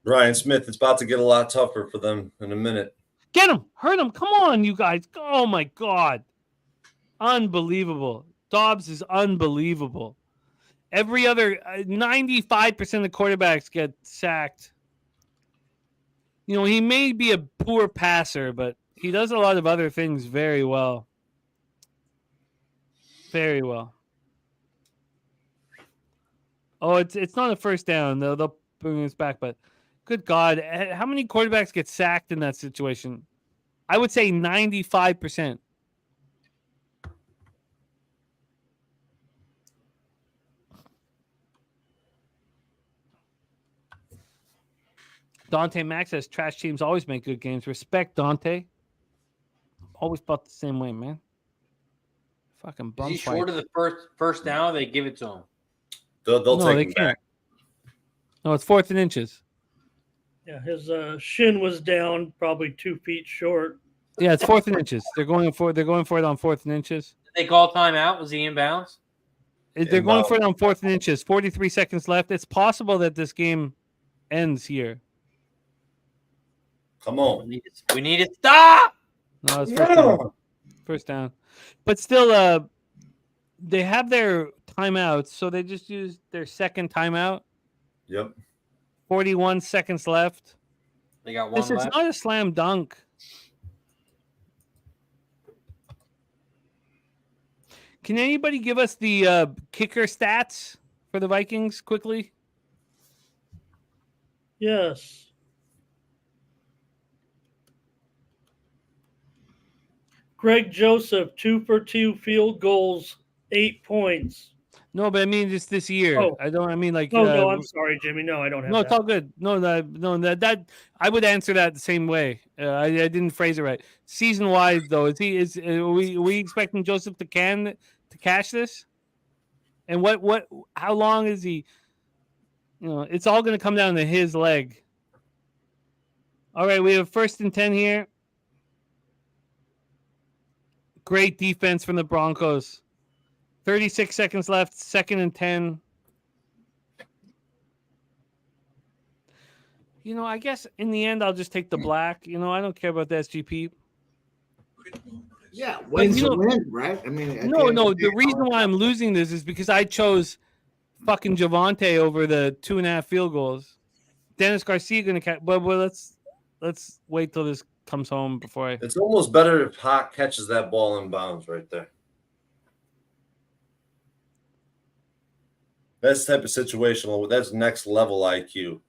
Ryan Smith, it's about to get a lot tougher for them in a minute. Get him. Hurt him. Come on, you guys. Oh, my God. Unbelievable. Dobbs is unbelievable. Every other 95% of quarterbacks get sacked. He may be a poor passer, but he does a lot of other things very well. Very well. Oh, it's not a first down. They'll bring us back, but good God, how many quarterbacks get sacked in that situation? I would say 95%. Dante Max says trash teams always make good games. Respect, Dante. Always felt the same way, man. Fucking bum. Is he short of the first down? They give it to him. They'll take him back. No, it's 4th and inches. Yeah, his shin was down, probably 2 feet short. Yeah, it's 4th and inches. They're going for it on 4th and inches. Did they call timeout? Was he inbounds? They're going for it on 4th and inches. 43 seconds left. It's possible that this game ends here. Come on. We need to stop. No, it's first down. First down. But still, they have their timeouts, so they just used their second timeout. Yep. 41 seconds left. They got one left. It's not a slam dunk. Can anybody give us the kicker stats for the Vikings quickly? Yes. Greg Joseph, 2 for 2 field goals, 8 points. No, but I mean just this year. Oh. I mean like. No, I'm sorry, Jimmy. No, I don't have No, it's that. all good. No, that I would answer that the same way. I didn't phrase it right. Season wise, though, are we expecting Joseph to cash this? And how long is he? It's all going to come down to his leg. All right, we have 1st and 10 here. Great defense from the Broncos. 36 seconds left. 2nd and 10. I guess in the end, I'll just take the black. I don't care about the SGP. Yeah, wins a win, right? I mean, the reason why I'm losing this is because I chose fucking Javonte over the 2.5 field goals. Dennis Garcia going to catch. But let's wait till this comes home before I. It's almost better if Hawk catches that ball in bounds right there. That's the type of situation. That's next level IQ.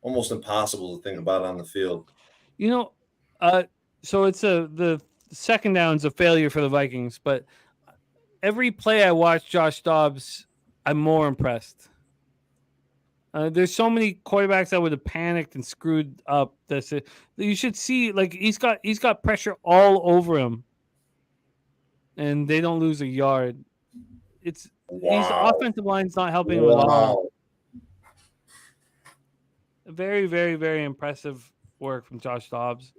Almost impossible to think about on the field. So it's the second down is a failure for the Vikings, but every play I watch Josh Dobbs, I'm more impressed. There's so many quarterbacks that would have panicked and screwed up this. You should see, like, he's got pressure all over him, and they don't lose a yard. His offensive line's not helping him at all. Very, very, very impressive work from Josh Dobbs.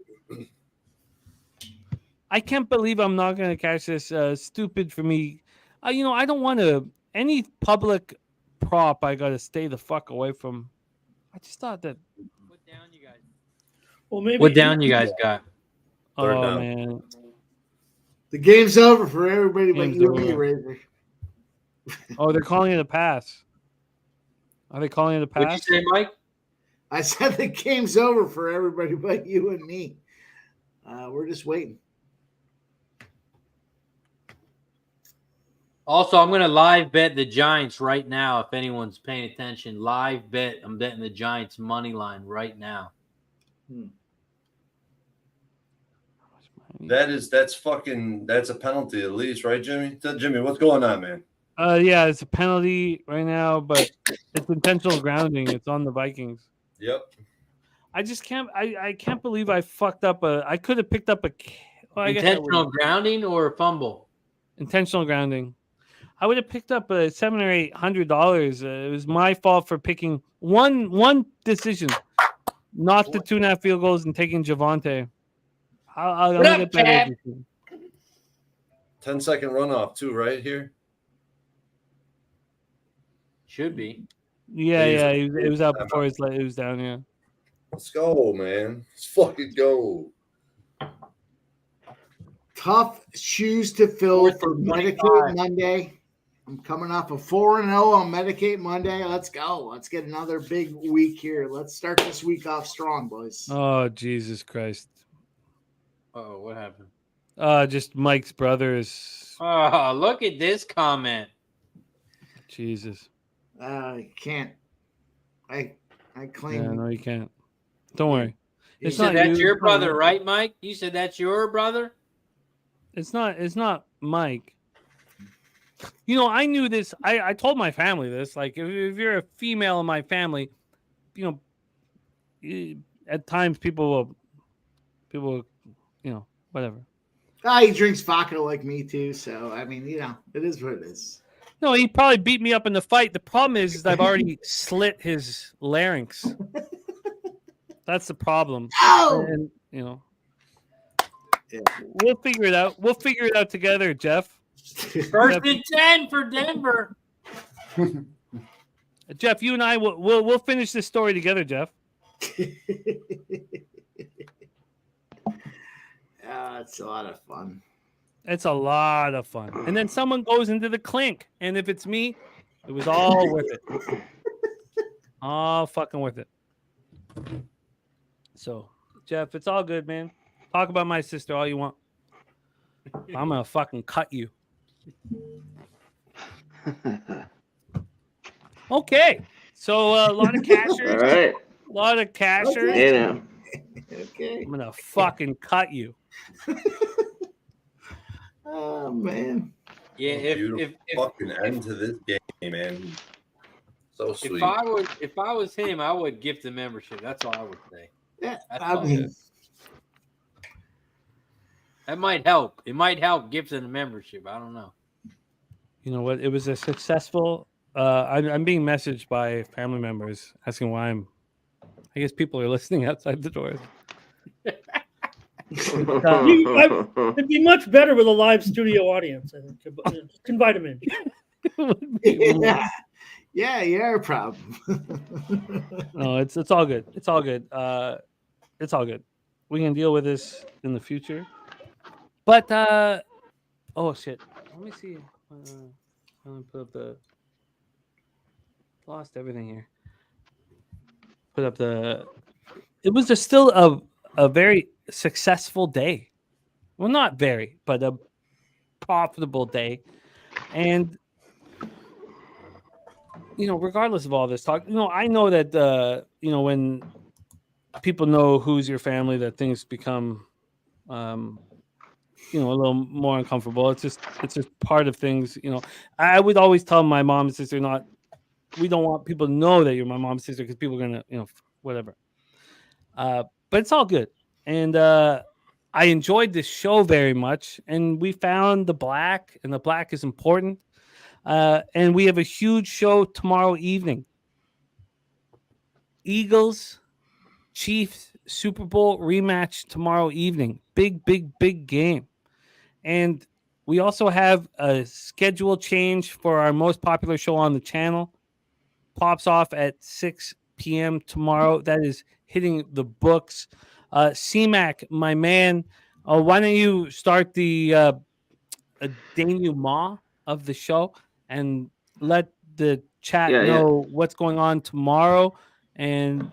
I can't believe I'm not going to catch this. Stupid for me. I don't want to. Any public prop I got to stay the fuck away from. I just thought that. What down you guys? Well, maybe. What down you guys got? Third down. Man. The game's over for everybody but you and me, Razor. Oh, they're calling it a pass. Are they calling it a pass? What'd you say, Mike? I said the game's over for everybody but you and me. We're just waiting. Also, I'm going to live bet the Giants right now. If anyone's paying attention, live bet. I'm betting the Giants money line right now. That's a penalty at least, right, Jimmy? Jimmy, what's going on, man? Yeah, it's a penalty right now, but it's intentional grounding. It's on the Vikings. Yep. I just can't. I can't believe I fucked up. I could have picked up a. Well, Intentional grounding or a fumble? Intentional grounding. I would have picked up $700 or $800. It was my fault for picking one decision, not the 2.5 field goals and taking Javonte. I'll get better. 10-second runoff too, right here. Should be. Yeah. It was out before it was down. Yeah. Let's go, man. Let's fucking go. Tough shoes to fill for Medicaid Monday. I'm coming off a 4-0 on Medicaid Monday. Let's go. Let's get another big week here. Let's start this week off strong, boys. Oh, Jesus Christ. Oh, what happened? Just Mike's brothers. Oh, look at this comment. Jesus. I can't. I claim. Yeah, no, you can't. Don't worry. You said that's your brother, right, Mike? You said that's your brother? It's not Mike. I knew this. I told my family this. Like, if you're a female in my family, at times people will, whatever. He drinks vodka like me too. So I mean, it is what it is. No, he probably beat me up in the fight. The problem is I've already slit his larynx. That's the problem. Oh! And, we'll figure it out. We'll figure it out together, Jeff. 1st and 10 for Denver. Jeff, you and I we'll finish this story together, Jeff. It's a lot of fun. It's a lot of fun. And then someone goes into the clink. And if it's me, it was all worth it. All fucking worth it. So, Jeff, it's all good, man. Talk about my sister all you want. I'm going to fucking cut you. Okay. So a lot of cashers. All right. A lot of cashers. Hey now. Okay. I'm gonna fucking cut you. Oh man. Yeah, Beautiful fucking end to this game, man. So sweet. if I was him, I would gift the membership. That's all I would say. Yeah, That's I all. mean, That might help. It might help gifting the membership. I don't know. You know what? It was a successful. I'm being messaged by family members asking why I'm. I guess people are listening outside the doors. It'd be much better with a live studio audience, I think. Just invite them in. yeah, you're a problem. No, it's all good. It's all good. It's all good. We can deal with this in the future. But oh shit. Let me see. Let me put up the. Lost everything here. Put up the. It was just still a very successful day. Well, not very, but a profitable day. And regardless of all this talk, I know that when people know who's your family, that things become a little more uncomfortable. It's just part of things. I would always tell my mom and sister, we don't want people to know that you're my mom and sister, because people are gonna whatever. But it's all good. And I enjoyed this show very much, and we found the black, and the black is important. And we have a huge show tomorrow evening. Eagles, Chiefs, Super Bowl rematch tomorrow evening. Big, big, big game. And we also have a schedule change for our most popular show on the channel. Pops off at 6 p.m. tomorrow. That is hitting the books. CMAC, my man, why don't you start the denouement of the show and let the chat know what's going on tomorrow. And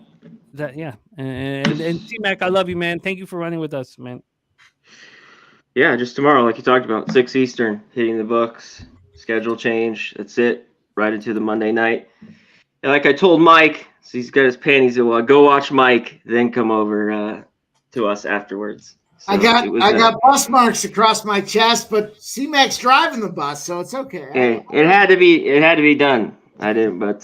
that, and CMAC, I love you, man. Thank you for running with us, man. Yeah, just tomorrow, like you talked about, 6 Eastern, hitting the books, schedule change. That's it, right into the Monday night. And like I told Mike, so he's got his panties in. Well, go watch Mike, then come over to us afterwards. So I got bus marks across my chest, but C-Mac's driving the bus, so it's okay. Hey, it had to be done. I didn't, but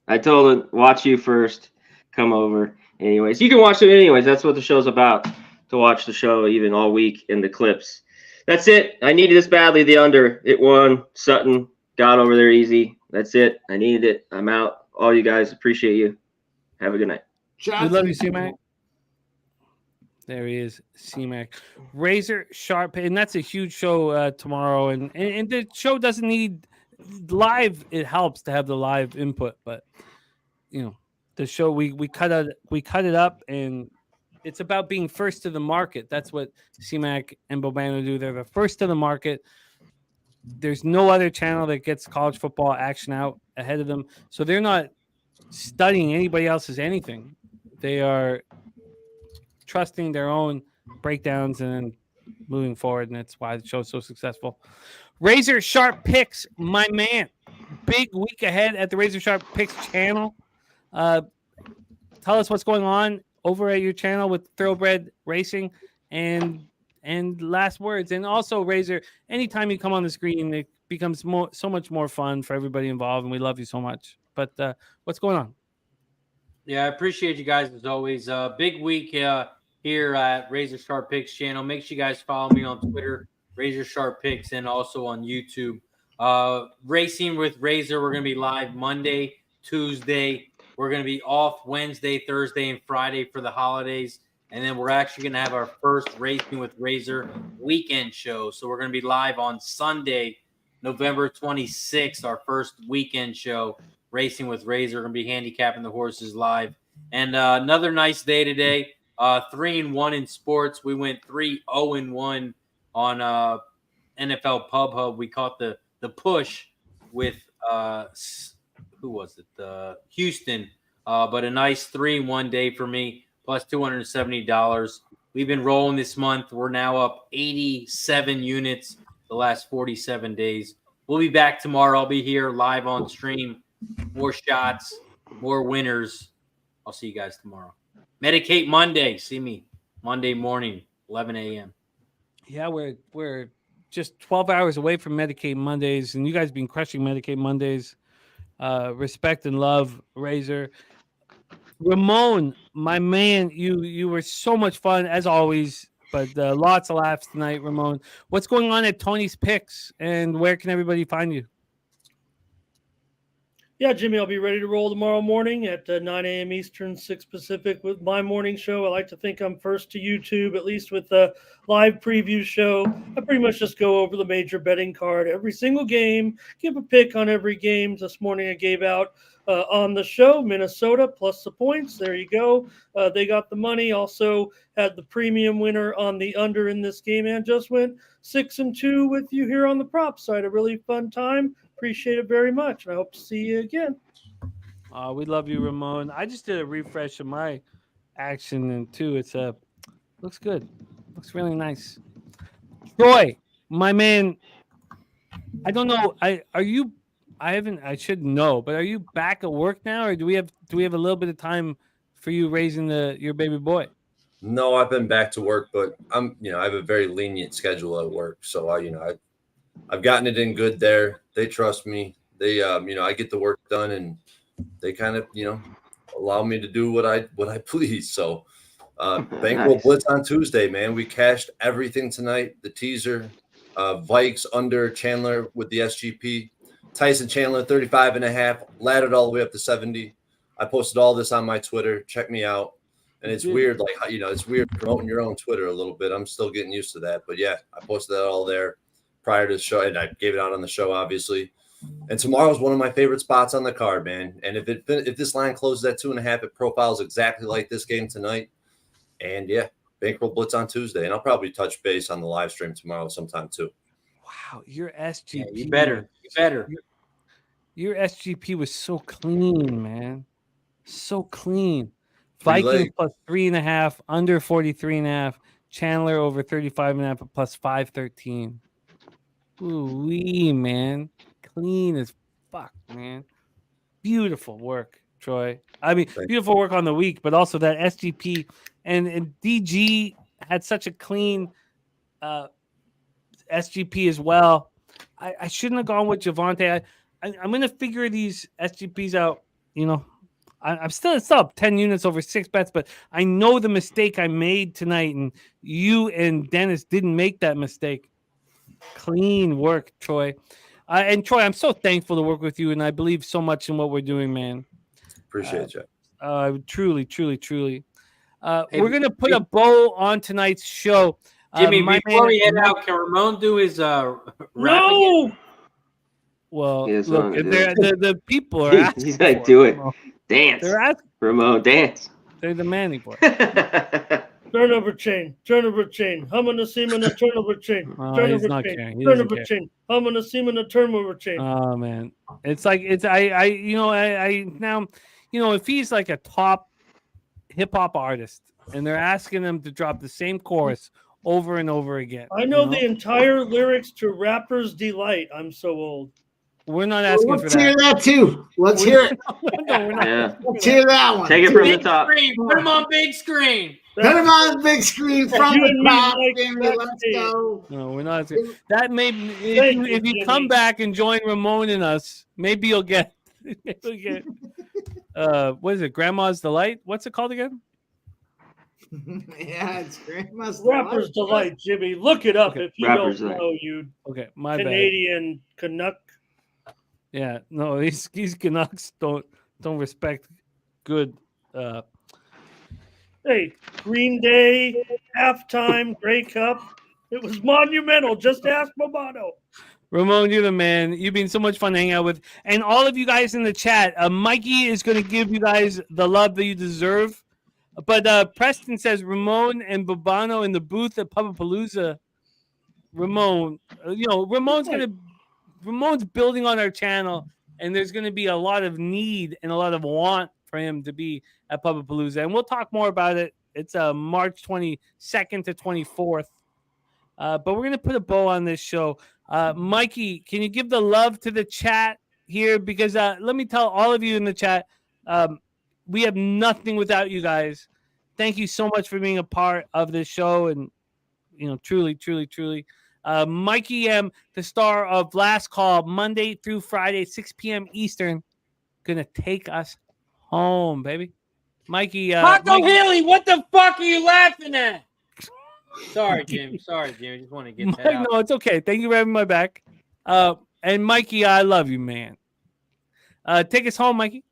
I told him, watch you first, come over. Anyways, you can watch it anyways. That's what the show's about. To watch the show even all week in the clips. That's it. I needed this badly. The under. It won. Sutton got over there easy. That's it. I needed it. I'm out. All you guys, appreciate you. Have a good night. We love you, C-Mac. There he is, C-Mac. Razor Sharp, and that's a huge show tomorrow. And the show doesn't need live. It helps to have the live input, but the show we cut it up, and it's about being first to the market. That's what C-Mac and Bobano do. They're the first to the market. There's no other channel that gets college football action out ahead of them. So they're not studying anybody else's anything. They are trusting their own breakdowns and then moving forward. And that's why the show's so successful. Razor Sharp Picks, my man. Big week ahead at the Razor Sharp Picks channel. Tell us what's going on over at your channel with Thoroughbred Racing and last words. And also, Razor, anytime you come on the screen, it becomes so much more fun for everybody involved, and we love you so much. But what's going on? Yeah, I appreciate you guys as always. Big week here at Razor Sharp Picks channel. Make sure you guys follow me on Twitter, Razor Sharp Picks, and also on YouTube. Racing with Razor, we're going to be live Monday, Tuesday. We're going to be off Wednesday, Thursday, and Friday for the holidays. And then we're actually going to have our first Racing with Razor weekend show. So we're going to be live on Sunday, November 26th, our first weekend show, Racing with Razor. We're going to be handicapping the horses live. And another nice day today, 3-1 in sports. We went 3-0-1 on NFL Pub Hub. We caught the push with who was it? Houston. But a nice 3-1 day for me, plus $270. We've been rolling this month. We're now up 87 units the last 47 days. We'll be back tomorrow. I'll be here live on stream. More shots, more winners. I'll see you guys tomorrow. Medicate Monday. See me Monday morning, 11 a.m. Yeah, we're just 12 hours away from Medicaid Mondays, and you guys been crushing Medicaid Mondays. Respect and love, Razor. Ramon, my man, you were so much fun as always, but lots of laughs tonight, Ramon. What's going on at Tony's Picks, and where can everybody find you? Yeah, Jimmy, I'll be ready to roll tomorrow morning at 9 a.m. Eastern, 6 Pacific with my morning show. I like to think I'm first to YouTube, at least with the live preview show. I pretty much just go over the major betting card every single game, give a pick on every game. This morning I gave out on the show Minnesota plus the points. There you go. They got the money. Also had the premium winner on the under in this game and just went 6-2 with you here on the prop side. A really fun time. Appreciate it very much. I hope to see you again. We love you, Ramon. I just did a refresh of my action, and too, it's looks good. Looks really nice. Troy, my man. I don't know. I should know, but are you back at work now, or do we have a little bit of time for you raising your baby boy? No, I've been back to work, but I have a very lenient schedule at work, so I've gotten it in good there. They trust me. They, I get the work done, and they kind of, allow me to do what I please. So, Bankroll Blitz on Tuesday, man. We cashed everything tonight. The teaser, Vikes under Chandler with the SGP, Tyson Chandler 35.5, laddered all the way up to 70. I posted all this on my Twitter. Check me out. And it's weird, like it's weird promoting your own Twitter a little bit. I'm still getting used to that, but yeah, I posted that all there prior to the show, and I gave it out on the show, obviously. And tomorrow's one of my favorite spots on the card, man. And if this line closes at 2.5, it profiles exactly like this game tonight. And yeah, Bankroll Blitz on Tuesday, and I'll probably touch base on the live stream tomorrow sometime too. Wow, your SGP. Yeah, you better. Your SGP was so clean, man. So clean. Vikings plus 3.5, under 43.5. Chandler over 35.5 at plus 513. Ooh, man. Clean as fuck, man. Beautiful work, Troy. I mean, beautiful work on the week, but also that SGP and DG had such a clean SGP as well. I shouldn't have gone with Javonte. I'm going to figure these SGPs out. I'm still up 10 units over 6 bets, but I know the mistake I made tonight, and you and Dennis didn't make that mistake. Clean work, Troy. And Troy, I'm so thankful to work with you, and I believe so much in what we're doing, man. Appreciate you. Truly. We're going to put a bow on tonight's show. Jimmy, before we head out, can Ramon do his rap again? Well, look, the people are asking. He's like, do it. Dance. They're asking. Ramon, dance. They're demanding for it. Turnover chain. Hamana Simona turnover chain. Turnover chain. Hamana Simona turnover chain. Oh man, it's like I now, if he's like a top hip hop artist and they're asking him to drop the same chorus over and over again. I know the entire lyrics to Rapper's Delight. I'm so old. We're not asking for that. Let's hear that too. Let's hear it. No, we're not. Yeah. Let's hear that one. Take it from the top. Put him on big screen. Put him on the big screen from the top. Let's go. No, we're not. That may if you come back and join Ramon and us, maybe you'll get. What is it? Grandma's Delight. What's it called again? Yeah, it's Grandma's Rapper's Delight, Jimmy. Look it up if you Rapper's don't know, you my Canadian Canuck. Yeah, no, these Canucks don't respect good. Hey, Green Day halftime Grey Cup. It was monumental. Just ask Momano. Ramon, you're the man. You've been so much fun to hang out with, and all of you guys in the chat. Mikey is going to give you guys the love that you deserve. But Preston says Ramon and Babano in the booth at Pubapalooza. Ramon, Ramon's building on our channel, and there's going to be a lot of need and a lot of want for him to be at Pubapalooza. And we'll talk more about it. It's March 22nd to 24th. But we're going to put a bow on this show. Mikey, can you give the love to the chat here? Because let me tell all of you in the chat, we have nothing without you guys. Thank you so much for being a part of this show, and truly, truly, truly. Mikey M, the star of Last Call, Monday through Friday, 6 p.m. Eastern, gonna take us home, baby. Mikey, Paco Healy, what the fuck are you laughing at? Sorry, Jim. Sorry, Jim. I just want to get that out. No, it's okay. Thank you for having my back. And Mikey, I love you, man. Take us home, Mikey.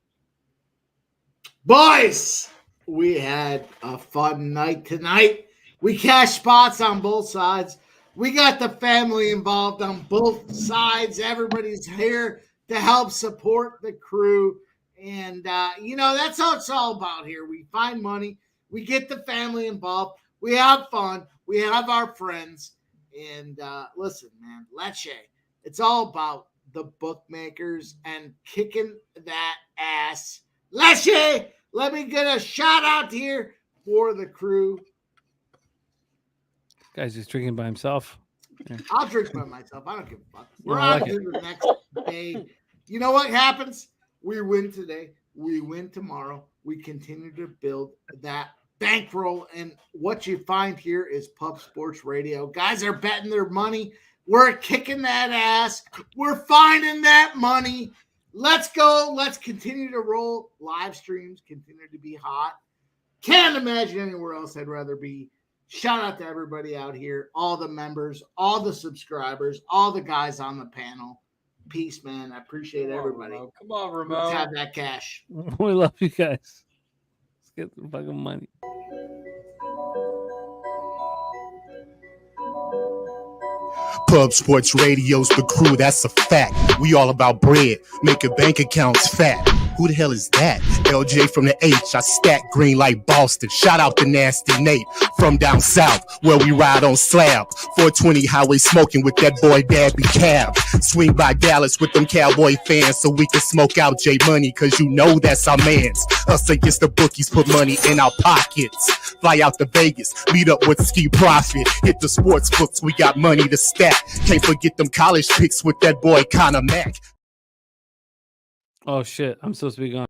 Boys, we had a fun night tonight. We cashed spots on both sides. We got the family involved on both sides. Everybody's here to help support the crew. And, that's how it's all about here. We find money. We get the family involved. We have fun. We have our friends. And listen, man, Lecce, it's all about the bookmakers and kicking that ass. Lecce, let me get a shout out here for the crew. Guy's just drinking by himself. Yeah. I'll drink by myself. I don't give a fuck. We're on to the next day. You know what happens? We win today. We win tomorrow. We continue to build that bankroll. And what you find here is Pub Sports Radio. Guys are betting their money. We're kicking that ass. We're finding that money. Let's go. Let's continue to roll. Live streams continue to be hot. Can't imagine anywhere else I'd rather be. Shout out to everybody out here, all the members, all the subscribers, all the guys on the panel. Peace, man. I appreciate everybody. Come on, Ramon. Let's have that cash. We love you guys. Let's get the fucking money. Pub Sports Radio's the crew, that's a fact. We all about bread, making bank accounts fat. Who the hell is that? LJ from the H, I stack green like Boston. Shout out to Nasty Nate from down south, where we ride on slabs. 420 highway smoking with that boy Dabby Cab. Swing by Dallas with them Cowboy fans so we can smoke out J Money, cause you know that's our mans. Us against the bookies, put money in our pockets. Fly out to Vegas, meet up with Ski Profit. Hit the sports books, we got money to stack. Can't forget them college picks with that boy Connor Mack. Oh shit, I'm supposed to be gone.